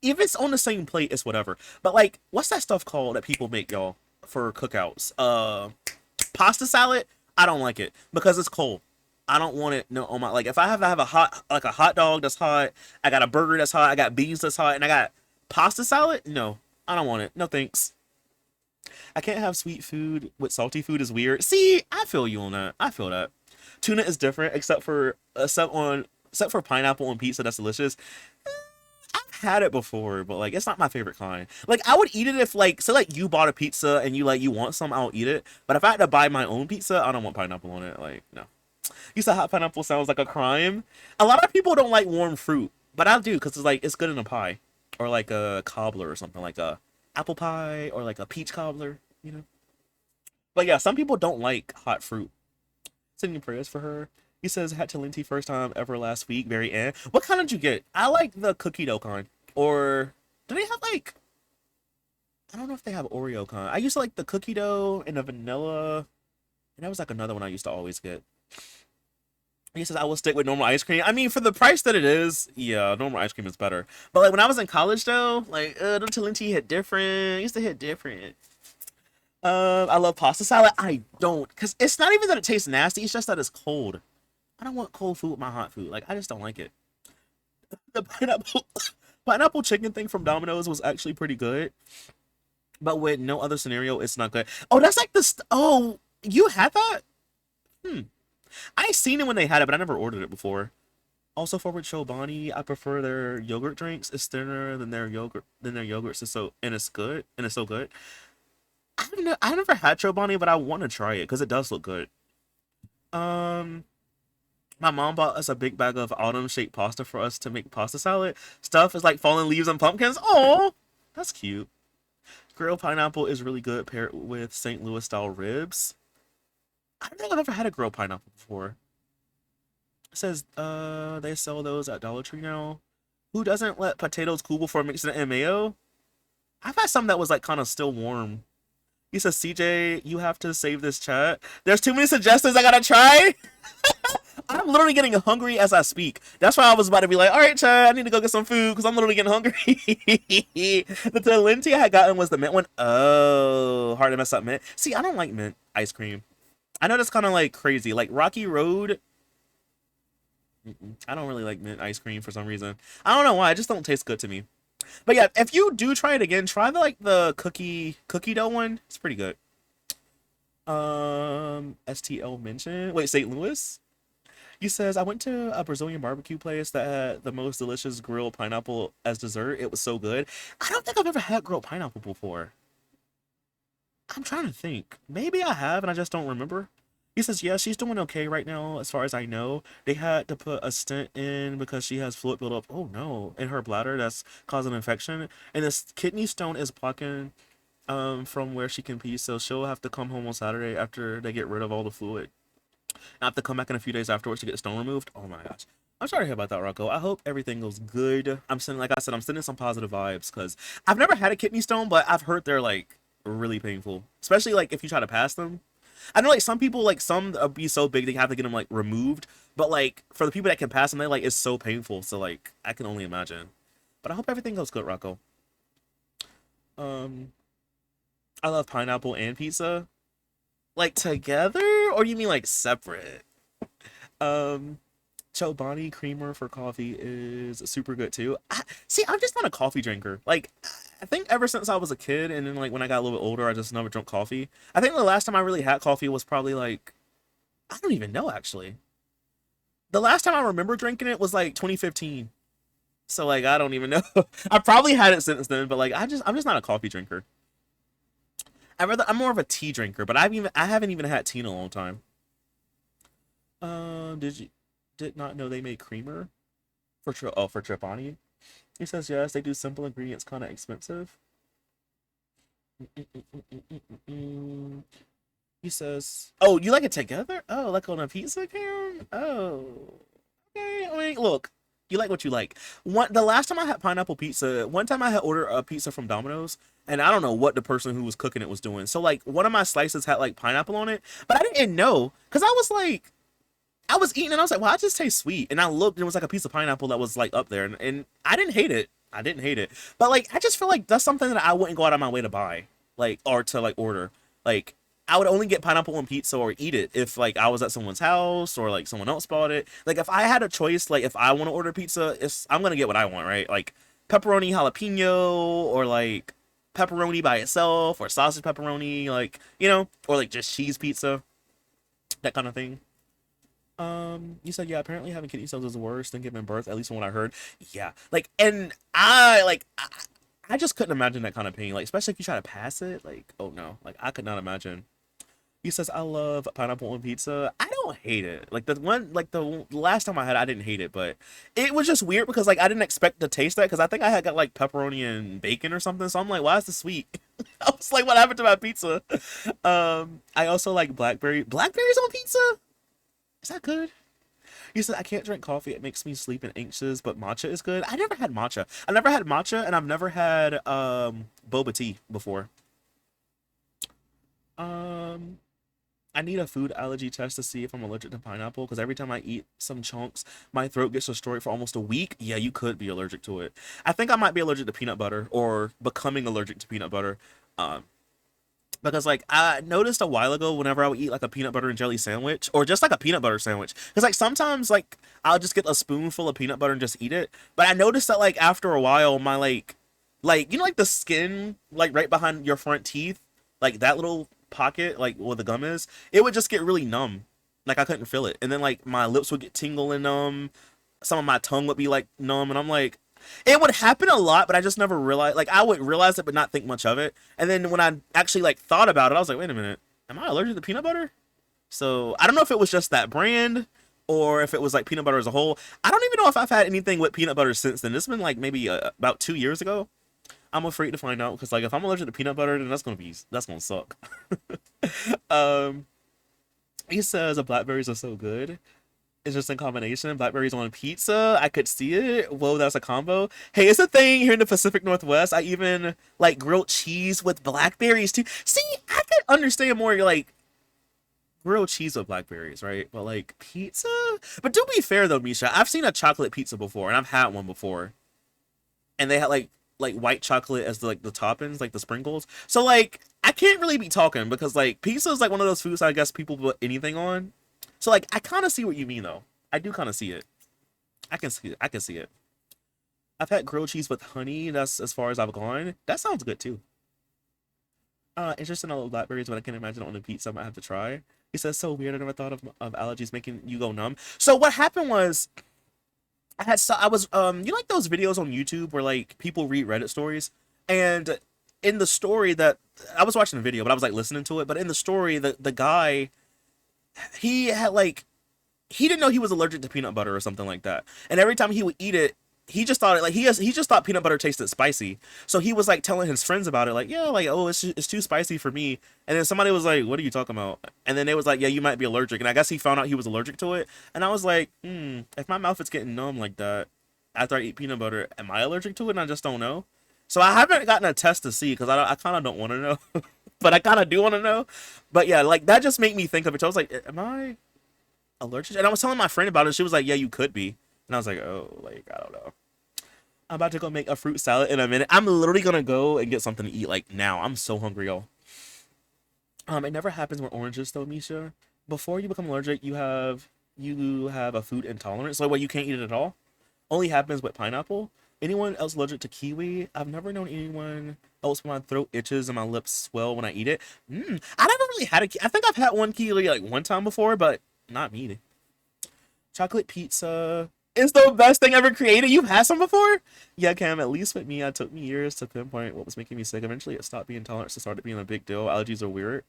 If it's on the same plate, it's whatever. But like, what's that stuff called that people make, y'all, for cookouts? Pasta salad. I don't like it because it's cold. I don't want it. No, on my, like if I have to have a hot dog that's hot, I got a burger that's hot, I got beans that's hot, and I got pasta salad. No, I don't want it. No thanks. I can't have sweet food with salty food is weird. See, I feel you on that. I feel that. Tuna is different, except for pineapple on pizza. That's delicious. I've had it before, but like it's not my favorite kind. Like I would eat it if like say like you bought a pizza and you want some, I'll eat it. But if I had to buy my own pizza, I don't want pineapple on it. Like no. You said hot pineapple sounds like a crime. A lot of people don't like warm fruit, but I do because it's good in a pie or like a cobbler or something like a apple pie or like a peach cobbler, you know. But yeah, some people don't like hot fruit. Sending prayers for her. He says had Talenti first time ever last week. Very end. What kind did you get? I like the cookie dough kind. Or do they have like I don't know if they have Oreo kind. I used to like the cookie dough and the vanilla. And that was like another one I used to always get. He says I will stick with normal ice cream. I mean, for the price that it is, yeah, normal ice cream is better. But like when I was in college though, like the Talenti hit different. It used to hit different. I love pasta salad. I don't, cause it's not even that it tastes nasty. It's just that it's cold. I don't want cold food with my hot food. Like I just don't like it. The pineapple chicken thing from Domino's was actually pretty good, but with no other scenario, it's not good. Oh, that's like this. Oh, you had that? Hmm. I seen it when they had it, but I never ordered it before. Also for with Chobani, I prefer their yogurt drinks. It's thinner than their yogurts. It's so good. I never had Chobani, but I want to try it because it does look good. Um, my mom bought us a big bag of autumn shaped pasta for us to make pasta salad. Stuff is like fallen leaves and pumpkins. Oh, that's cute. Grilled pineapple is really good paired with St. Louis style ribs. I don't think I've ever had a grilled pineapple before. It says they sell those at Dollar Tree now. Who doesn't let potatoes cool before mixing it in mayo? I've had some that was like kind of still warm. He says, CJ, you have to save this chat. There's too many suggestions I gotta try. I'm literally getting hungry as I speak. That's why I was about to be like, all right, chat, I need to go get some food because I'm literally getting hungry. The Talenti I had gotten was the mint one. Oh, hard to mess up mint. See, I don't like mint ice cream. I know that's kind of like crazy. Like Rocky Road, I don't really like mint ice cream for some reason. I don't know why. It just don't taste good to me. But yeah, if you do try it again, try the cookie dough one. It's pretty good. STL mentioned. Wait, St. Louis? He says I went to a Brazilian barbecue place that had the most delicious grilled pineapple as dessert. It was so good. I don't think I've ever had grilled pineapple before. I'm trying to think. Maybe I have and I just don't remember. He says, yeah, she's doing okay right now, as far as I know. They had to put a stent in because she has fluid buildup, oh no, in her bladder that's causing infection. And this kidney stone is blocking from where she can pee, so she'll have to come home on Saturday after they get rid of all the fluid. I have to come back in a few days afterwards to get the stone removed. Oh my gosh. I'm sorry to hear about that, Rocco. I hope everything goes good. Like I said, I'm sending some positive vibes because I've never had a kidney stone, but I've heard they're like really painful, especially like if you try to pass them. I know like some people like some be so big they have to get them like removed, but like for the people that can pass them, they like it's so painful. So like I can only imagine. But I hope everything goes good, Rocco. Um, I love pineapple and pizza. Like together, or you mean like separate? Um, Chobani creamer for coffee is super good too. See, I'm just not a coffee drinker. Like, I think ever since I was a kid, and then like when I got a little bit older, I just never drank coffee. I think the last time I really had coffee was probably like, I don't even know actually. The last time I remember drinking it was like 2015. So like I don't even know. I probably had it since then, but like I'm just not a coffee drinker. I'm more of a tea drinker, but I haven't even had tea in a long time. Did not know they made creamer for Trapani? He says yes, they do simple ingredients, kind of expensive. He says, oh, you like it together? Oh, like on a pizza can? Oh, okay. I mean, look, you like what you like. The last time I had pineapple pizza, one time I had ordered a pizza from Domino's, and I don't know what the person who was cooking it was doing. So like one of my slices had like pineapple on it, but I didn't know because I was eating and I was like, well, I just taste sweet. And I looked and it was like a piece of pineapple that was like up there, and I didn't hate it. I didn't hate it. But like I just feel like that's something that I wouldn't go out of my way to buy. Like or to like order. Like I would only get pineapple on pizza or eat it if like I was at someone's house or like someone else bought it. Like if I had a choice, like if I want to order pizza, I'm gonna get what I want, right? Like pepperoni jalapeno or like pepperoni by itself or sausage pepperoni, like, you know, or like just cheese pizza, that kind of thing. You said yeah. Apparently, having kidney stones is worse than giving birth. At least from what I heard. Yeah, like, and I just couldn't imagine that kind of pain. Like, especially if you try to pass it. Like, oh no, like I could not imagine. He says, I love pineapple on pizza. I don't hate it. Like the last time I had it, I didn't hate it, but it was just weird because like I didn't expect to taste that because I think I had got like pepperoni and bacon or something. So I'm like, why is this sweet? I was like, what happened to my pizza? I also like blackberries on pizza. Is that good? He said, I can't drink coffee. It makes me sleep and anxious, but matcha is good. I never had matcha. I never had matcha, and I've never had boba tea before. Um, I need a food allergy test to see if I'm allergic to pineapple because every time I eat some chunks, my throat gets destroyed for almost a week. Yeah, you could be allergic to it. I think I might be allergic to peanut butter or becoming allergic to peanut butter. Um, because like I noticed a while ago whenever I would eat like a peanut butter and jelly sandwich or just like a peanut butter sandwich because like sometimes like I'll just get a spoonful of peanut butter and just eat it, but I noticed that like after a while my like you know like the skin like right behind your front teeth, like that little pocket like where the gum is, it would just get really numb, like I couldn't feel it, and then like my lips would get tingle and numb, some of my tongue would be like numb, and I'm like, it would happen a lot, but I just never realized. Like I would realize it, but not think much of it. And then when I actually like thought about it, I was like, wait a minute, am I allergic to peanut butter? So I don't know if it was just that brand or if it was like peanut butter as a whole. I don't even know if I've had anything with peanut butter since then. It's been like maybe about 2 years ago. I'm afraid to find out because like if I'm allergic to peanut butter, then that's gonna suck. um, he says the blackberries are so good. Interesting combination. Blackberries on pizza. I could see it. Whoa, that's a combo. Hey, it's a thing here in the Pacific Northwest. I even like grilled cheese with blackberries too. See, I could understand more like grilled cheese with blackberries, right? But like pizza. But to be fair though, Misha, I've seen a chocolate pizza before, and I've had one before, and they had like white chocolate as the toppings, like the sprinkles. So like I can't really be talking because like pizza is like one of those foods I guess people put anything on. So like I kind of see what you mean though. I do kind of see it. I can see it. I can see it. I've had grilled cheese with honey. That's as far as I've gone. That sounds good too. Interesting. I love blackberries, but I can't imagine on a pizza. I might have to try. He says so weird. I never thought of allergies making you go numb. So what happened was I was you know, like those videos on YouTube where like people read Reddit stories, and in the story that I was watching the video, but I was like listening to it. But in the story, the guy he had like he didn't know he was allergic to peanut butter or something like that. And every time he would eat it, he just thought it like he just thought peanut butter tasted spicy. So he was like telling his friends about it, like, yeah, like, oh, it's too spicy for me. And then somebody was like, what are you talking about? And then they was like, yeah, you might be allergic. And I guess he found out he was allergic to it. And I was like, if my mouth is getting numb like that after I eat peanut butter, am I allergic to it? And I just don't know. So I haven't gotten a test to see because I kind of don't want to know, but I kind of do want to know. But yeah, like that just made me think of it. So I was like, am I allergic? And I was telling my friend about it. She was like, yeah, you could be. And I was like, oh, like, I don't know. I'm about to go make a fruit salad in a minute. I'm literally gonna go and get something to eat like now. I'm so hungry, y'all. It never happens with oranges though, Misha. Before you become allergic, you have a food intolerance. Like what, you can't eat it at all? Only happens with pineapple. Anyone else allergic to kiwi? I've never known anyone else when my throat itches and my lips swell when I eat it. I never really had I think I've had one kiwi like one time before, but not me. Chocolate pizza is the best thing ever created. You've had some before? Yeah, Cam, at least with me, it took me years to pinpoint what was making me sick. Eventually, it stopped being intolerant, so it started being a big deal. Allergies are weird.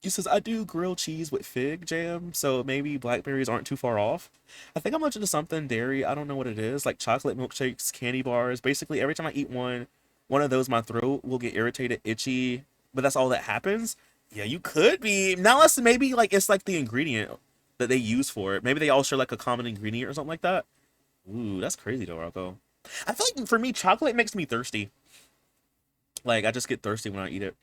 He says, I do grilled cheese with fig jam, so maybe blackberries aren't too far off. I think I'm allergic to something dairy. I don't know what it is, like chocolate milkshakes, candy bars. Basically, every time I eat one of those, my throat will get irritated, itchy, but that's all that happens. Yeah, you could be. Now, unless maybe like it's like the ingredient that they use for it. Maybe they all share like a common ingredient or something like that. Ooh, that's crazy though, Rocco. I feel like for me, chocolate makes me thirsty. Like I just get thirsty when I eat it.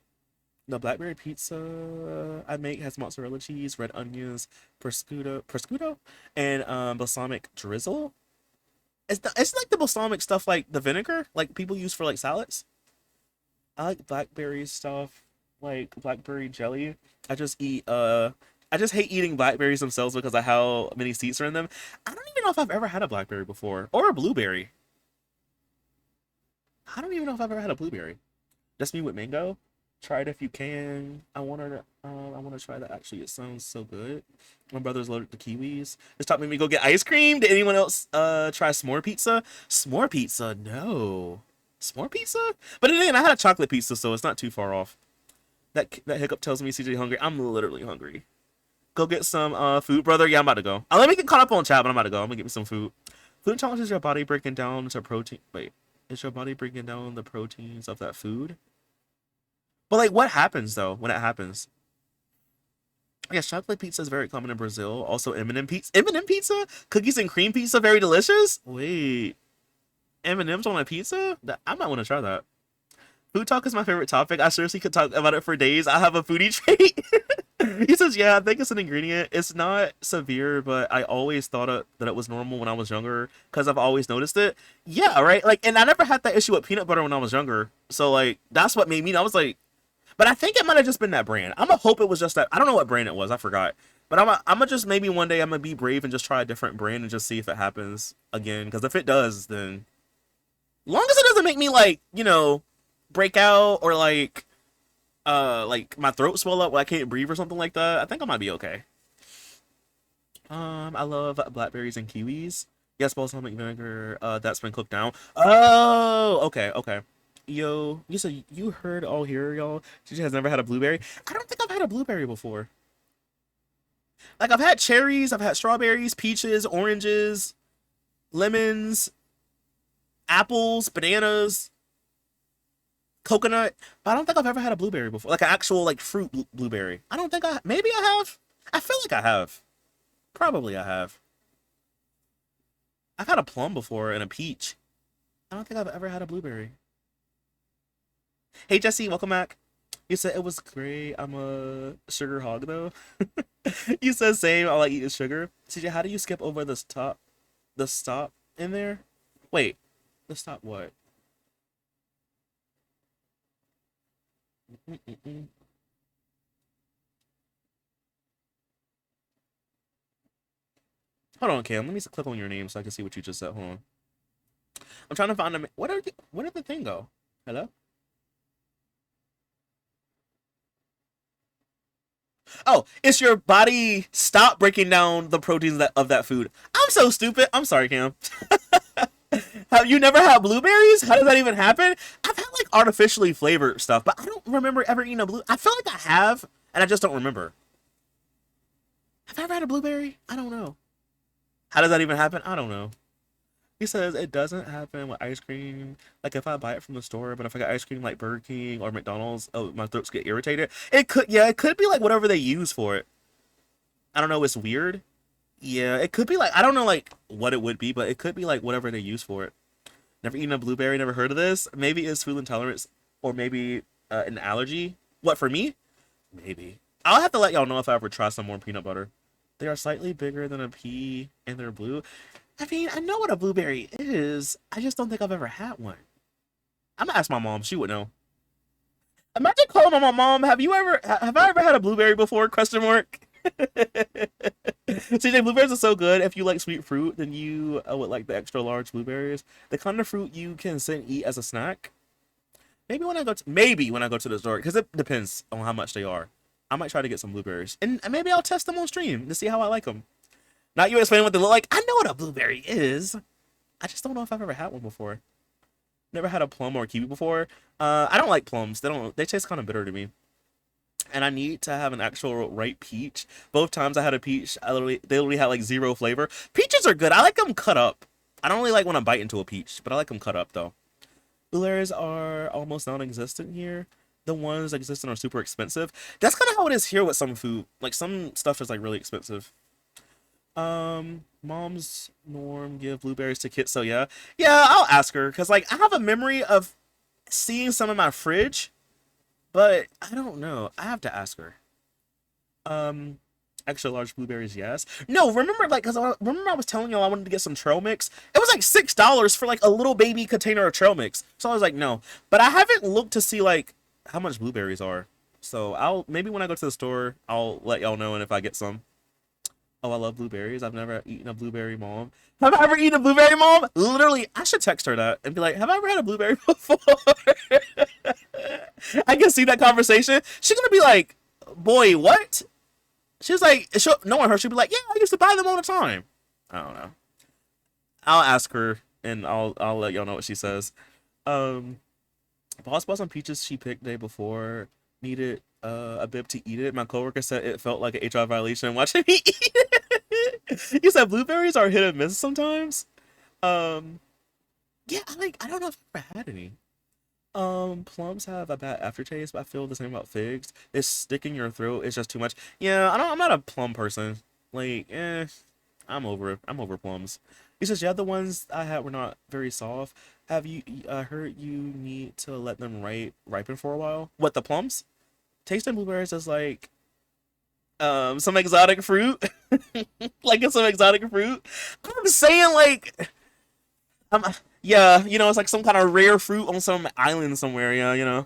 The blackberry pizza I make has mozzarella cheese, red onions, prosciutto, and balsamic drizzle. It's like the balsamic stuff, like the vinegar, like people use for like salads. I like blackberry stuff, like blackberry jelly. I just eat I just hate eating blackberries themselves because of how many seeds are in them. I don't even know if I've ever had a blackberry before or a blueberry. I don't even know if I've ever had a blueberry. Just me with mango. Try it if you can. I want to try that. Actually, it sounds so good. My brother's loaded the kiwis. This top made me go get ice cream. Did anyone else try s'more pizza? S'more pizza? No. S'more pizza? But then again, I had a chocolate pizza, so it's not too far off. That hiccup tells me CJ hungry. I'm literally hungry. Go get some food, brother. Yeah, I'm about to go. Let me get caught up on chat, but I'm about to go. I'm gonna get me some food. Food challenges your body breaking down into protein. Wait, is your body breaking down the proteins of that food? But like, what happens though when it happens? Yes, chocolate pizza is very common in Brazil. Also, M&M pizza. M&M pizza, cookies and cream pizza, very delicious. Wait, M&M's on a pizza? I might want to try that. Food talk is my favorite topic. I seriously could talk about it for days. I have a foodie trait. He says, yeah, I think it's an ingredient. It's not severe, but I always thought that it was normal when I was younger because I've always noticed it. Yeah, right? Like, and I never had that issue with peanut butter when I was younger. So, like, that's what made me, I was like, but I think it might have just been that brand. I'm going to hope it was just that. I don't know what brand it was. I forgot. But I'm going to just maybe one day I'm going to be brave and just try a different brand and just see if it happens again. Because if it does, then long as it doesn't make me, like, you know, break out or like my throat swell up where I can't breathe or something like that, I think I might be okay. I love blackberries and kiwis. Yes, balsamic vinegar. That's been cooked down. Oh, okay, okay. Yo, you said you heard all here, y'all. She has never had a blueberry. I don't think I've had a blueberry before. Like, I've had cherries, I've had strawberries, peaches, oranges, lemons, apples, bananas, coconut, but I don't think I've ever had a blueberry before. Like an actual like fruit blueberry. I don't think maybe I have. I feel like I have. Probably I have. I've had a plum before and a peach. I don't think I've ever had a blueberry. Hey Jesse, welcome back. You said it was great. I'm a sugar hog though. You said same. All I eat is sugar. CJ, how do you skip over the stop in there? Wait, the stop what? Mm-mm-mm. Hold on, Cam. Let me click on your name so I can see what you just said. Hold on. I'm trying to find them. Where did the thing go? Hello? Oh, it's your body stop breaking down the proteins of that food. I'm so stupid. I'm sorry, Cam. Have you never had blueberries? How does that even happen? I've had like artificially flavored stuff, but I don't remember ever eating a blue. I feel like I have, and I just don't remember. Have I ever had a blueberry? I don't know. How does that even happen? I don't know. He says it doesn't happen with ice cream. Like if I buy it from the store, but if I got ice cream like Burger King or McDonald's, oh, my throats get irritated. It could, yeah, it could be like whatever they use for it. I don't know. It's weird. Yeah, it could be like, I don't know like what it would be, but it could be like whatever they use for it. Never eaten a blueberry, never heard of this. Maybe it's food intolerance or maybe an allergy. What, for me? Maybe. I'll have to let y'all know if I ever try some more peanut butter. They are slightly bigger than a pea and they're blue. I mean, I know what a blueberry is. I just don't think I've ever had one. I'm gonna ask my mom. She would know. Imagine calling my mom. Have I ever had a blueberry before? Question mark. CJ, blueberries are so good. If you like sweet fruit, then you would like the extra large blueberries. The kind of fruit you can sit and eat as a snack. Maybe when I go to the store, because it depends on how much they are. I might try to get some blueberries, and maybe I'll test them on stream to see how I like them. Not you explaining what they look like. I know what a blueberry is. I just don't know if I've ever had one before. Never had a plum or a kiwi before. I don't like plums. They taste kind of bitter to me. And I need to have an actual ripe peach. Both times I had a peach, they literally had like zero flavor. Peaches are good. I like them cut up. I don't really like when I bite into a peach, but I like them cut up though. Blueberries are almost non-existent here. The ones that exist are super expensive. That's kind of how it is here with some food. Like some stuff is like really expensive. Mom's Norm give blueberries to kids. So yeah, I'll ask her because like I have a memory of seeing some in my fridge, but I don't know. I have to ask her. Extra large blueberries, yes. No, remember like because remember I was telling y'all I wanted to get some trail mix. It was like $6 for like a little baby container of trail mix. So I was like no, but I haven't looked to see like how much blueberries are. So maybe when I go to the store I'll let y'all know and if I get some. Oh, I love blueberries. I've never eaten a blueberry, mom. Have I ever eaten a blueberry, mom? Literally, I should text her that and be like, have I ever had a blueberry before? I can see that conversation. She's gonna be like, "Boy, what?" She was like, knowing her, she'd be like, "Yeah, I used to buy them all the time." I don't know. I'll ask her and I'll let y'all know what she says. Um, Boss bought some peaches she picked the day before. Needed a bib to eat it. My coworker said it felt like an HR violation watching me eat it. You said blueberries are hit and miss sometimes. Um, yeah, I don't know if I've ever had any. Plums have a bad aftertaste, but I feel the same about figs. They stick in your throat. It's just too much. Yeah, I'm not a plum person. Like, I'm over it. I'm over plums. He says, yeah, the ones I had were not very soft. Have you heard you need to let them ripen for a while? What, the plums? Tasting blueberries is like some exotic fruit. Like it's some exotic fruit. I'm saying like I'm yeah, it's like some kind of rare fruit on some island somewhere, yeah.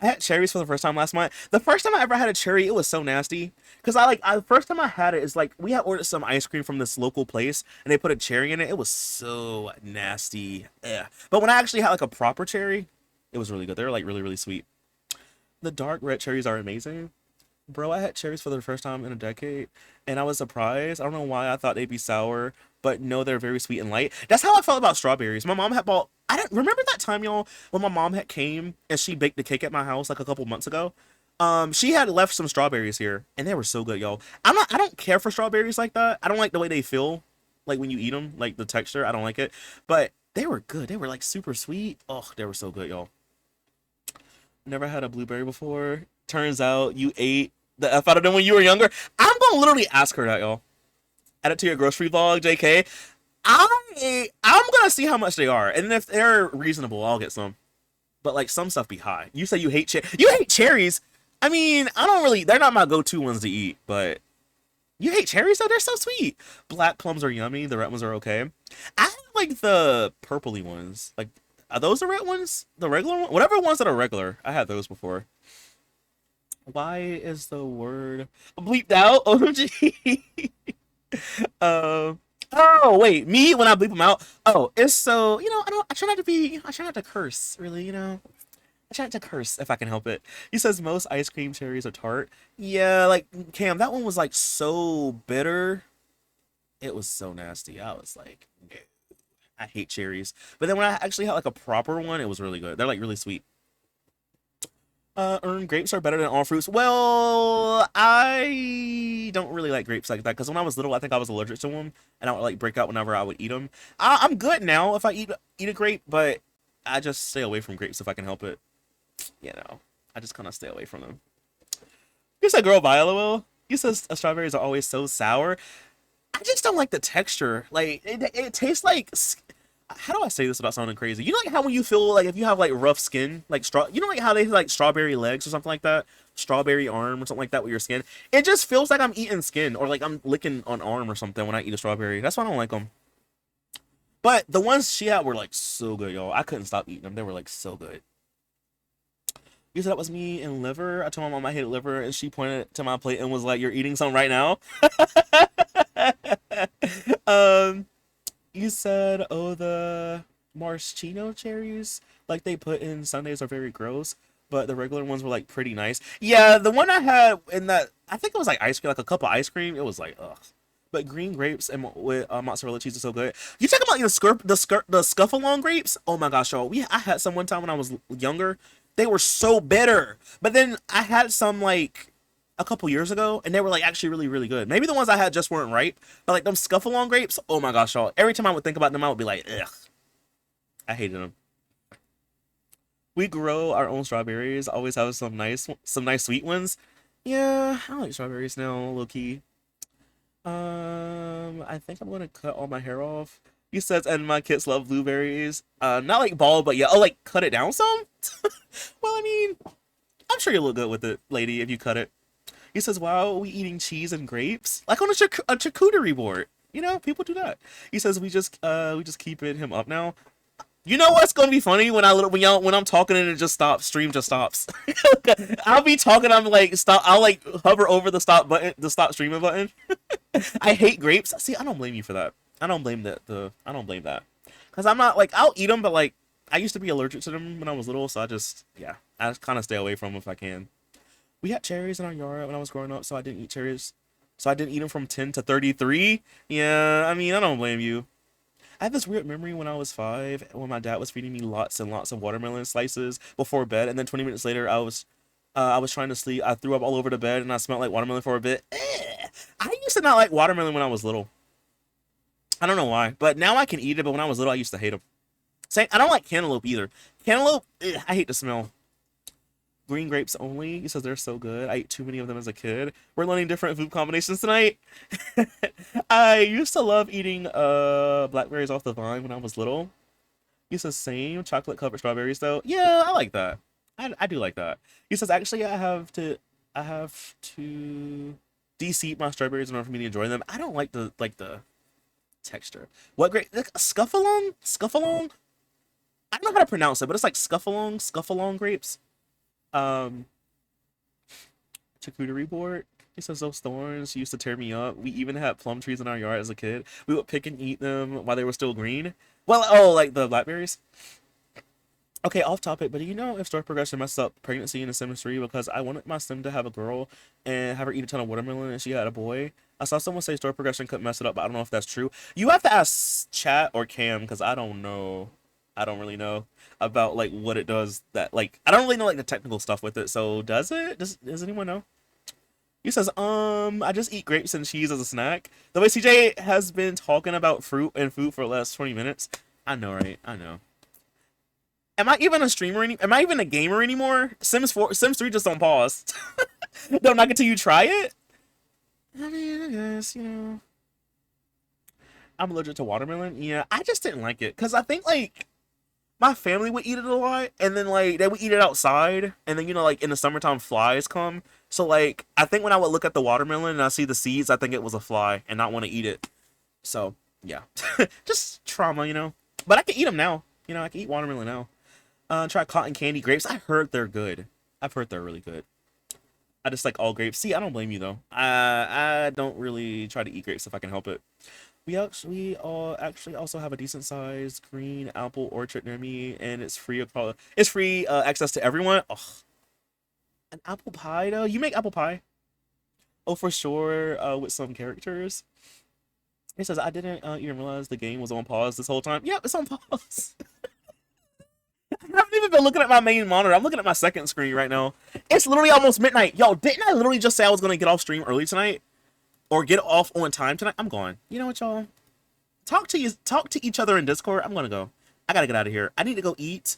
I had cherries for the first time last month. The first time I ever had a cherry, it was so nasty. Cause the first time I had it is like we had ordered some ice cream from this local place and they put a cherry in it. It was so nasty. Yeah. But when I actually had like a proper cherry, it was really good. They were like really, really sweet. The dark red cherries are amazing. Bro, I had cherries for the first time in a decade and I was surprised. I don't know why I thought they'd be sour, but no, they're very sweet and light. That's how I felt about strawberries. My mom had bought, I don't remember that time, y'all, when my mom had came and she baked the cake at my house like a couple months ago. She had left some strawberries here and they were so good, y'all. I don't care for strawberries like that. I don't like the way they feel like when you eat them, like the texture. I don't like it, but they were good. They were like super sweet. Oh, they were so good, y'all. Never had a blueberry before. Turns out you ate the F out of them when you were younger. I'm gonna literally ask her that, y'all. Add it to your grocery vlog, JK. I'm gonna see how much they are, and if they're reasonable, I'll get some. But like some stuff be high. You say you hate cherries. I mean, I don't really. They're not my go-to ones to eat, but you hate cherries though. They're so sweet. Black plums are yummy. The red ones are okay. I have like the purpley ones. Like, are those the red ones? The regular one? Whatever ones that are regular. I had those before. Why is the word bleeped out? OMG. Oh wait, me when I bleep them out. Oh, it's so I try not to be. I try not to curse. Really, I try not to curse if I can help it. He says most ice cream cherries are tart. Yeah, like Cam, that one was like so bitter. It was so nasty. I was like, no, I hate cherries. But then when I actually had like a proper one, it was really good. They're like really sweet. Grapes are better than all fruits. Well, I don't really like grapes like that because when I was little, I think I was allergic to them, and I would like break out whenever I would eat them. I'm good now if I eat a grape, but I just stay away from grapes if I can help it. I just kind of stay away from them. You said, "Girl, Viola will." You said strawberries are always so sour. I just don't like the texture. Like it tastes like how do I say this without sounding crazy? You know, like how when you feel like if you have like rough skin, like like how they have, like strawberry legs or something like that, strawberry arm or something like that with your skin. It just feels like I'm eating skin or like I'm licking on arm or something when I eat a strawberry. That's why I don't like them. But the ones she had were like so good, y'all. I couldn't stop eating them. They were like so good. You said that was me and liver. I told my mom I hated liver, and she pointed to my plate and was like, "You're eating some right now." um. You said, oh, the maraschino cherries, like they put in sundaes, are very gross, but the regular ones were like pretty nice. Yeah, the one I had in that, I think it was like ice cream, like a cup of ice cream. It was like, ugh. But green grapes and with mozzarella cheese is so good. You talking about the scuffalong grapes? Oh my gosh, y'all. I had some one time when I was younger. They were so bitter. But then I had some like a couple years ago, and they were like actually really, really good. Maybe the ones I had just weren't ripe, but like them scuffalong grapes, oh my gosh, y'all. Every time I would think about them, I would be like, ugh. I hated them. We grow our own strawberries, always have some nice sweet ones. Yeah, I like strawberries now, low key. I think I'm gonna cut all my hair off. He says, and my kids love blueberries. Not like bald, but yeah, oh, like cut it down some? Well, I mean, I'm sure you'll look good with it, lady, if you cut it. He says, "Wow, are we eating cheese and grapes like on a charcuterie board? People do that." He says, "We just keeping him up now." You know what's gonna be funny when when I'm talking and it just stops, stream just stops. I'll be talking, I'm like stop. I'll like hover over the stop button, the stop streaming button. I hate grapes. See, I don't blame you for that. I don't blame that. I don't blame that because I'm not like I'll eat them, but like I used to be allergic to them when I was little, so I just yeah. I kind of stay away from them if I can. We had cherries in our yard when I was growing up, so I didn't eat cherries. So I didn't eat them from 10 to 33. Yeah, I mean, I don't blame you. I have this weird memory when I was 5, when my dad was feeding me lots and lots of watermelon slices before bed, and then 20 minutes later, I was trying to sleep. I threw up all over the bed, and I smelled like watermelon for a bit. I used to not like watermelon when I was little. I don't know why, but now I can eat it. But when I was little, I used to hate them. Same. I don't like cantaloupe either. Cantaloupe, I hate the smell. Green grapes only. He says they're so good. I ate too many of them as a kid. We're learning different food combinations tonight. I used to love eating blackberries off the vine when I was little. He says same. Chocolate covered strawberries though. Yeah, I like that. I do like that. He says actually I have to de-seed my strawberries in order for me to enjoy them. I don't like the texture. What grape? Like, scuffalong? Scuffalong? I don't know how to pronounce it, but it's like scuffalong grapes. Um, charcuterie board. He says those thorns used to tear me up. We even had plum trees in our yard as a kid. We would pick and eat them while they were still green. Well, oh, like the blackberries. Okay, off topic, but do you know if story progression messed up pregnancy in The Sims 3? Because I wanted my sim to have a girl and have her eat a ton of watermelon, and she had a boy. I saw someone say story progression could mess it up, but I don't know if that's true. You have to ask chat or Cam, because I don't know. I don't really know about like what it does that like I don't really know like the technical stuff with it. So does it? Does anyone know? He says, I just eat grapes and cheese as a snack. The way CJ has been talking about fruit and food for the last 20 minutes. I know, right? I know. Am I even a streamer am I even a gamer anymore? Sims 3 just on pause. Don't knock it till you try it? I mean, I guess, you know. I'm allergic to watermelon. Yeah, I just didn't like it. Cause I think like my family would eat it a lot, and then like they would eat it outside, and then you know like in the summertime flies come. So like I think when I would look at the watermelon and I see the seeds, I think it was a fly and not want to eat it. So yeah, just trauma, you know. But I can eat them now. You know, I can eat watermelon now. Try cotton candy grapes. I heard they're good. I've heard they're really good. I just like all grapes. See, I don't blame you though. I don't really try to eat grapes if I can help it. We actually also have a decent sized green apple orchard near me, and it's free across. It's free access to everyone. Ugh. An apple pie though? You make apple pie? Oh, for sure. With some characters. He says I didn't even realize the game was on pause this whole time. Yep, it's on pause. I haven't even been looking at my main monitor. I'm looking at my second screen right now. It's literally almost midnight. Yo, didn't I literally just say I was gonna get off stream early tonight? Or get off on time tonight? I'm going. You know what, y'all? Talk to each other in Discord. I'm gonna go. I gotta get out of here. I need to go eat.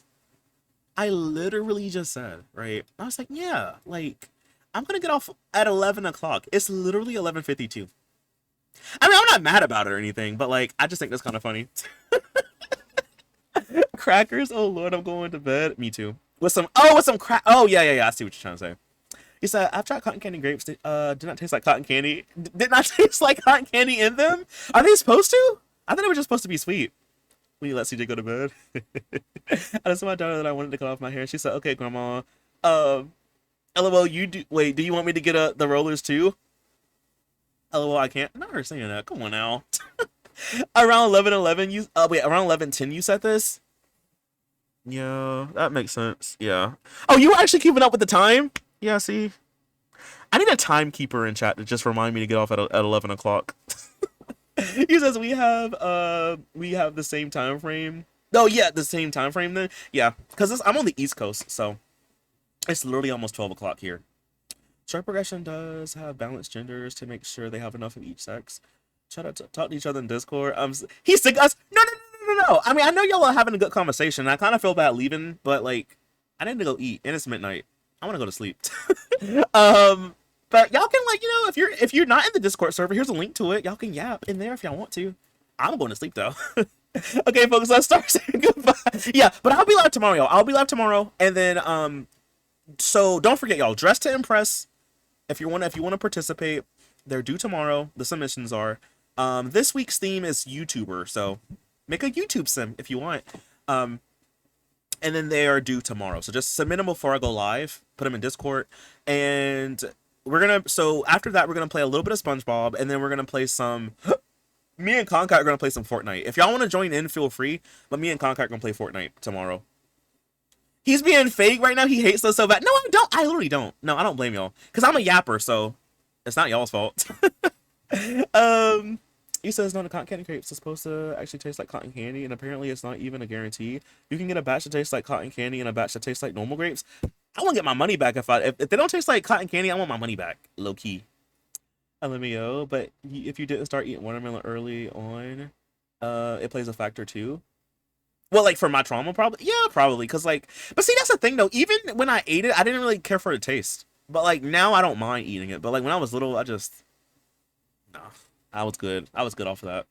I literally just said, right? I was like, yeah, like, I'm gonna get off at 11 o'clock. It's literally 11:52. I mean, I'm not mad about it or anything, but like, I just think that's kind of funny. Crackers? Oh lord, I'm going to bed. Me too. With some crack. Oh yeah. I see what you're trying to say. He said, I've tried cotton candy grapes. Did not taste like cotton candy. Did not taste like cotton candy in them? Are they supposed to? I thought it was just supposed to be sweet. Will you let CJ go to bed? I just told my daughter that I wanted to cut off my hair. She said, okay, grandma. LOL, do you want me to get the rollers too? LOL, I can't. Not her saying that. Come on now. Around 11:11, around 11:10 you said this? Yeah, that makes sense. Yeah. Oh, you were actually keeping up with the time? Yeah, see? I need a timekeeper in chat to just remind me to get off at 11 o'clock. He says we have the same time frame. Oh yeah, the same time frame then. Yeah, because I'm on the East Coast, so it's literally almost 12 o'clock here. Sharp progression does have balanced genders to make sure they have enough of each sex. Try to talk to each other in Discord. He's sick us. No. I mean, I know y'all are having a good conversation. I kind of feel bad leaving, but like, I need to go eat, and it's midnight. I want to go to sleep. But y'all can like, you know, if you're not in the Discord server, here's a link to it. Y'all can yap in there if y'all want to. I'm going to sleep though. Okay, folks, let's start saying goodbye. Yeah, but I'll be live tomorrow, y'all. I'll be live tomorrow, and then so don't forget, y'all. Dress to Impress. If you want to participate, they're due tomorrow. The submissions are. This week's theme is YouTuber, so make a YouTube sim if you want. And then they are due tomorrow. So just submit them before I go live. Put them in Discord, and so after that we're gonna play a little bit of SpongeBob, and then we're gonna play some. Me and Conkat are gonna play some Fortnite. If y'all want to join in, feel free. But me and Conkat are gonna play Fortnite tomorrow. He's being fake right now. He hates us so bad. No, I don't. I literally don't. No, I don't blame y'all. Because I'm a yapper, so it's not y'all's fault. um, he says, no, the cotton candy grapes is supposed to actually taste like cotton candy, and apparently it's not even a guarantee. You can get a batch that tastes like cotton candy and a batch that tastes like normal grapes. I want to get my money back if they don't taste like cotton candy. I want my money back, low key. LMAO, but if you didn't start eating watermelon early on, it plays a factor too. Well, like for my trauma, probably. Yeah, probably. Cause like, but see, that's the thing though. Even when I ate it, I didn't really care for the taste. But like now, I don't mind eating it. But like when I was little, nah, I was good. I was good off of that.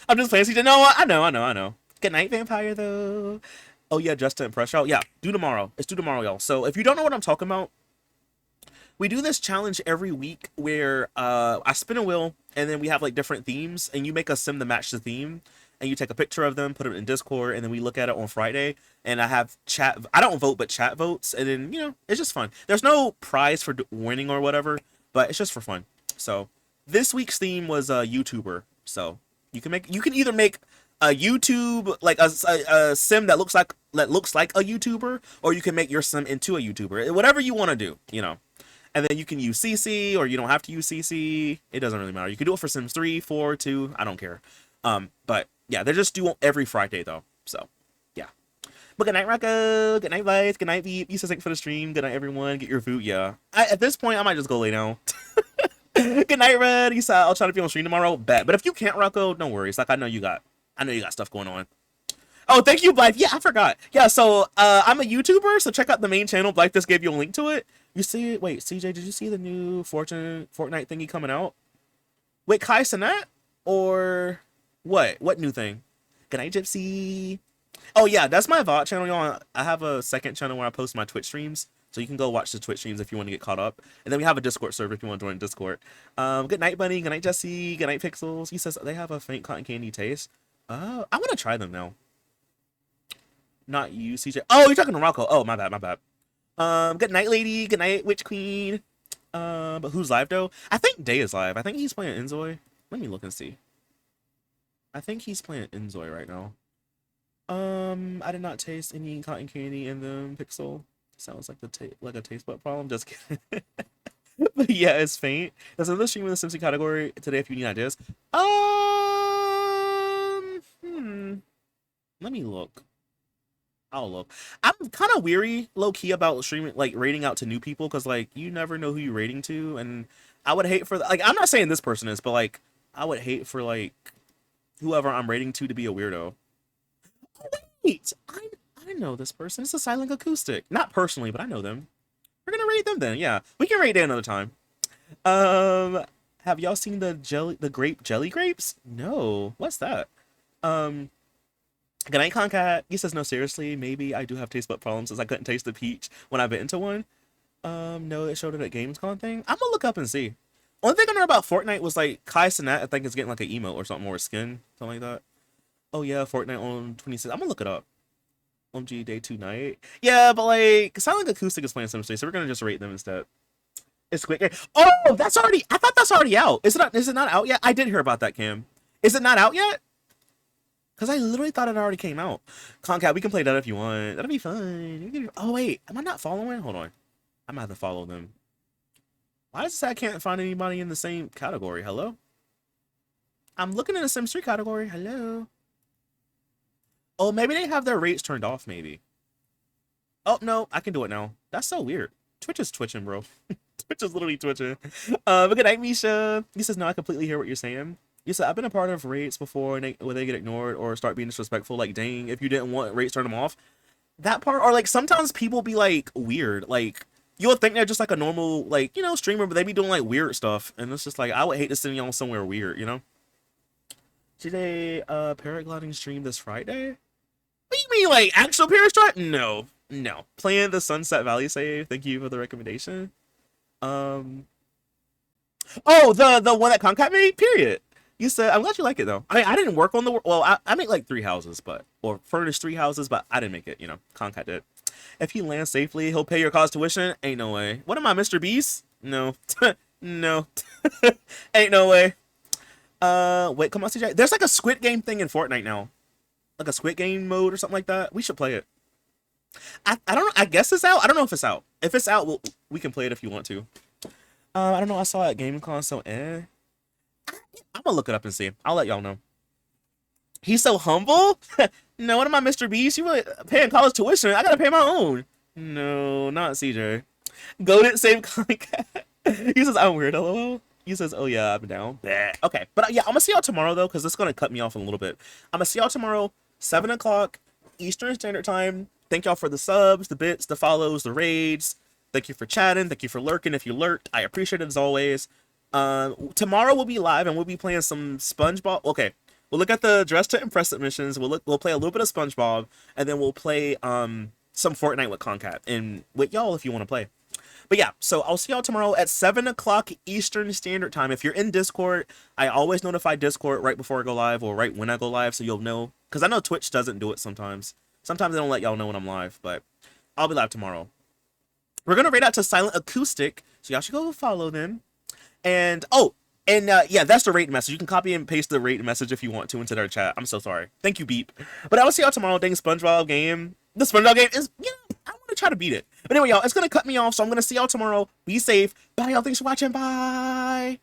I'm just playing. You know what? I know. Good night, vampire though. Oh yeah, just to impress y'all. Yeah, due tomorrow. It's due tomorrow, y'all. So if you don't know what I'm talking about, we do this challenge every week where I spin a wheel and then we have like different themes and you make a sim to match the theme and you take a picture of them, put it in Discord, and then we look at it on Friday. And I have chat. I don't vote, but chat votes, and then it's just fun. There's no prize for winning or whatever, but it's just for fun. So this week's theme was a YouTuber. So you can either make a YouTube like a sim that looks like a YouTuber, or you can make your sim into a YouTuber. Whatever you want to do, And then you can use CC, or you don't have to use CC. It doesn't really matter. You can do it for Sims 3, 4, 2. I don't care. But yeah, they're just due every Friday though. So yeah. But good night, Rocco. Good night, Vice. Good night, Veep. You said thanks for the stream. Good night, everyone. Get your food. Yeah. At this point, I might just go lay down. Good night, Red. You said I'll try to be on stream tomorrow. Bet. But if you can't, Rocco, no worries. Like I know you got stuff going on. Oh, thank you, Blythe. Yeah, I forgot. Yeah, so I'm a YouTuber, so check out the main channel. Blythe just gave you a link to it. You see, wait, CJ, did you see the new Fortnite thingy coming out? Wait, Kai Cenat? Or what? What new thing? Good night, Gypsy. Oh, yeah, that's my VOD channel, y'all. I have a second channel where I post my Twitch streams. So you can go watch the Twitch streams if you want to get caught up. And then we have a Discord server if you want to join Discord. Good night, Bunny. Good night, Jesse. Good night, Pixels. He says they have a faint cotton candy taste. I want to try them now. Not you, CJ. Oh, you're talking to Rocco. Oh, my bad. Good night, lady. Good night, Witch Queen. But who's live though? I think Day is live. I think he's playing Enzoy. Let me look and see. I think he's playing Enzoy right now. I did not taste any cotton candy in them. Pixel sounds like a taste bud problem. Just kidding. But yeah, it's faint. There's another stream in the Simpsons category today if you need ideas. Let me look. I'll look. I'm kind of weary, low key, about streaming, like rating out to new people, because like you never know who you're rating to, and I would hate for like I'm not saying this person is, but like I would hate for like whoever I'm rating to be a weirdo. Oh, wait, I know this person. It's a Silent Acoustic. Not personally, but I know them. We're gonna rate them then. Yeah, we can rate them another time. Have y'all seen the grape jelly grapes? No, what's that? Good night, Concat. He says, no, seriously, maybe I do have taste bud problems since I couldn't taste the peach when I bit into one. No, it showed it at Gamescom thing. I'm gonna look up and see. Only thing I know about Fortnite was like Kai Cenat, I think is getting like an emote or something, or a skin, something like that. Oh yeah, Fortnite on 26. I'm gonna look it up. OMG Day 2 night. Yeah, but like Silent Acoustic is playing Sims 3, so we're gonna just rate them instead. It's quick. Oh, that's already. I thought that's already out. Is it not out yet? I did hear about that, Cam. Is it not out yet? Because I literally thought it already came out. Concat, we can play that if you want. That'll be fun. Oh, wait. Am I not following? Hold on. I'm going to have to follow them. Why does it say I can't find anybody in the same category? Hello? I'm looking in the Sims 3 category. Hello? Oh, maybe they have their rates turned off, maybe. Oh, no. I can do it now. That's so weird. Twitch is twitching, bro. Twitch is literally twitching. But good night, Misha. He says, no, I completely hear what you're saying. You said, I've been a part of rates before where they get ignored or start being disrespectful. Like, dang, if you didn't want rates, turn them off. That part, or like sometimes people be like weird. Like, you'll think they're just like a normal, like, streamer, but they be doing like weird stuff. And it's just like, I would hate to send y'all somewhere weird, Today, paragliding stream this Friday? What do you mean, like, actual paragliding? No. Playing the Sunset Valley save. Thank you for the recommendation. Oh, the one that Concat made? Period. You said, I'm glad you like it, though. I mean, I didn't work on the... Well, I make, like, 3 houses, or furnished 3 houses, but I didn't make it, Concat did. If he lands safely, he'll pay your college tuition? Ain't no way. What am I, Mr. Beast? No. No. Ain't no way. Wait, come on, CJ. There's, like, a Squid Game thing in Fortnite now. Like a Squid Game mode or something like that. We should play it. I don't know. I guess it's out. I don't know if it's out. If it's out, we can play it if you want to. I don't know. I saw it at Gaming Console. I'm gonna look it up and see. I'll let y'all know. He's so humble. No, what am I, Mr. Beast? You really paying college tuition? I gotta pay my own. No, not CJ. Goated same content. He says I'm weird. LOL. He says, oh yeah, I'm down. Bleh. Okay, but yeah, I'm gonna see y'all tomorrow though, because it's gonna cut me off in a little bit. I'm gonna see y'all tomorrow, 7 o'clock Eastern Standard Time. Thank y'all for the subs, the bits, the follows, the raids. Thank you for chatting. Thank you for lurking. If you lurked, I appreciate it as always. Tomorrow we'll be live and we'll be playing some SpongeBob. Okay, we'll look at the Dress to Impress missions. We'll play a little bit of SpongeBob, and then we'll play some Fortnite with Concat and with y'all if you want to play. But yeah, so I'll see y'all tomorrow at 7 o'clock Eastern Standard Time. If you're in Discord, I always notify Discord right before I go live or right when I go live, so you'll know. Because I know Twitch doesn't do it sometimes. Sometimes they don't let y'all know when I'm live, but I'll be live tomorrow. We're going to raid out to Silent Acoustic, so y'all should go follow them. And, yeah, that's the rate message. You can copy and paste the rate message if you want to into their chat. I'm so sorry. Thank you, Beep. But I will see y'all tomorrow. Dang SpongeBob game. The SpongeBob game is, I want to try to beat it. But anyway, y'all, it's going to cut me off, so I'm going to see y'all tomorrow. Be safe. Bye, y'all. Thanks for watching. Bye.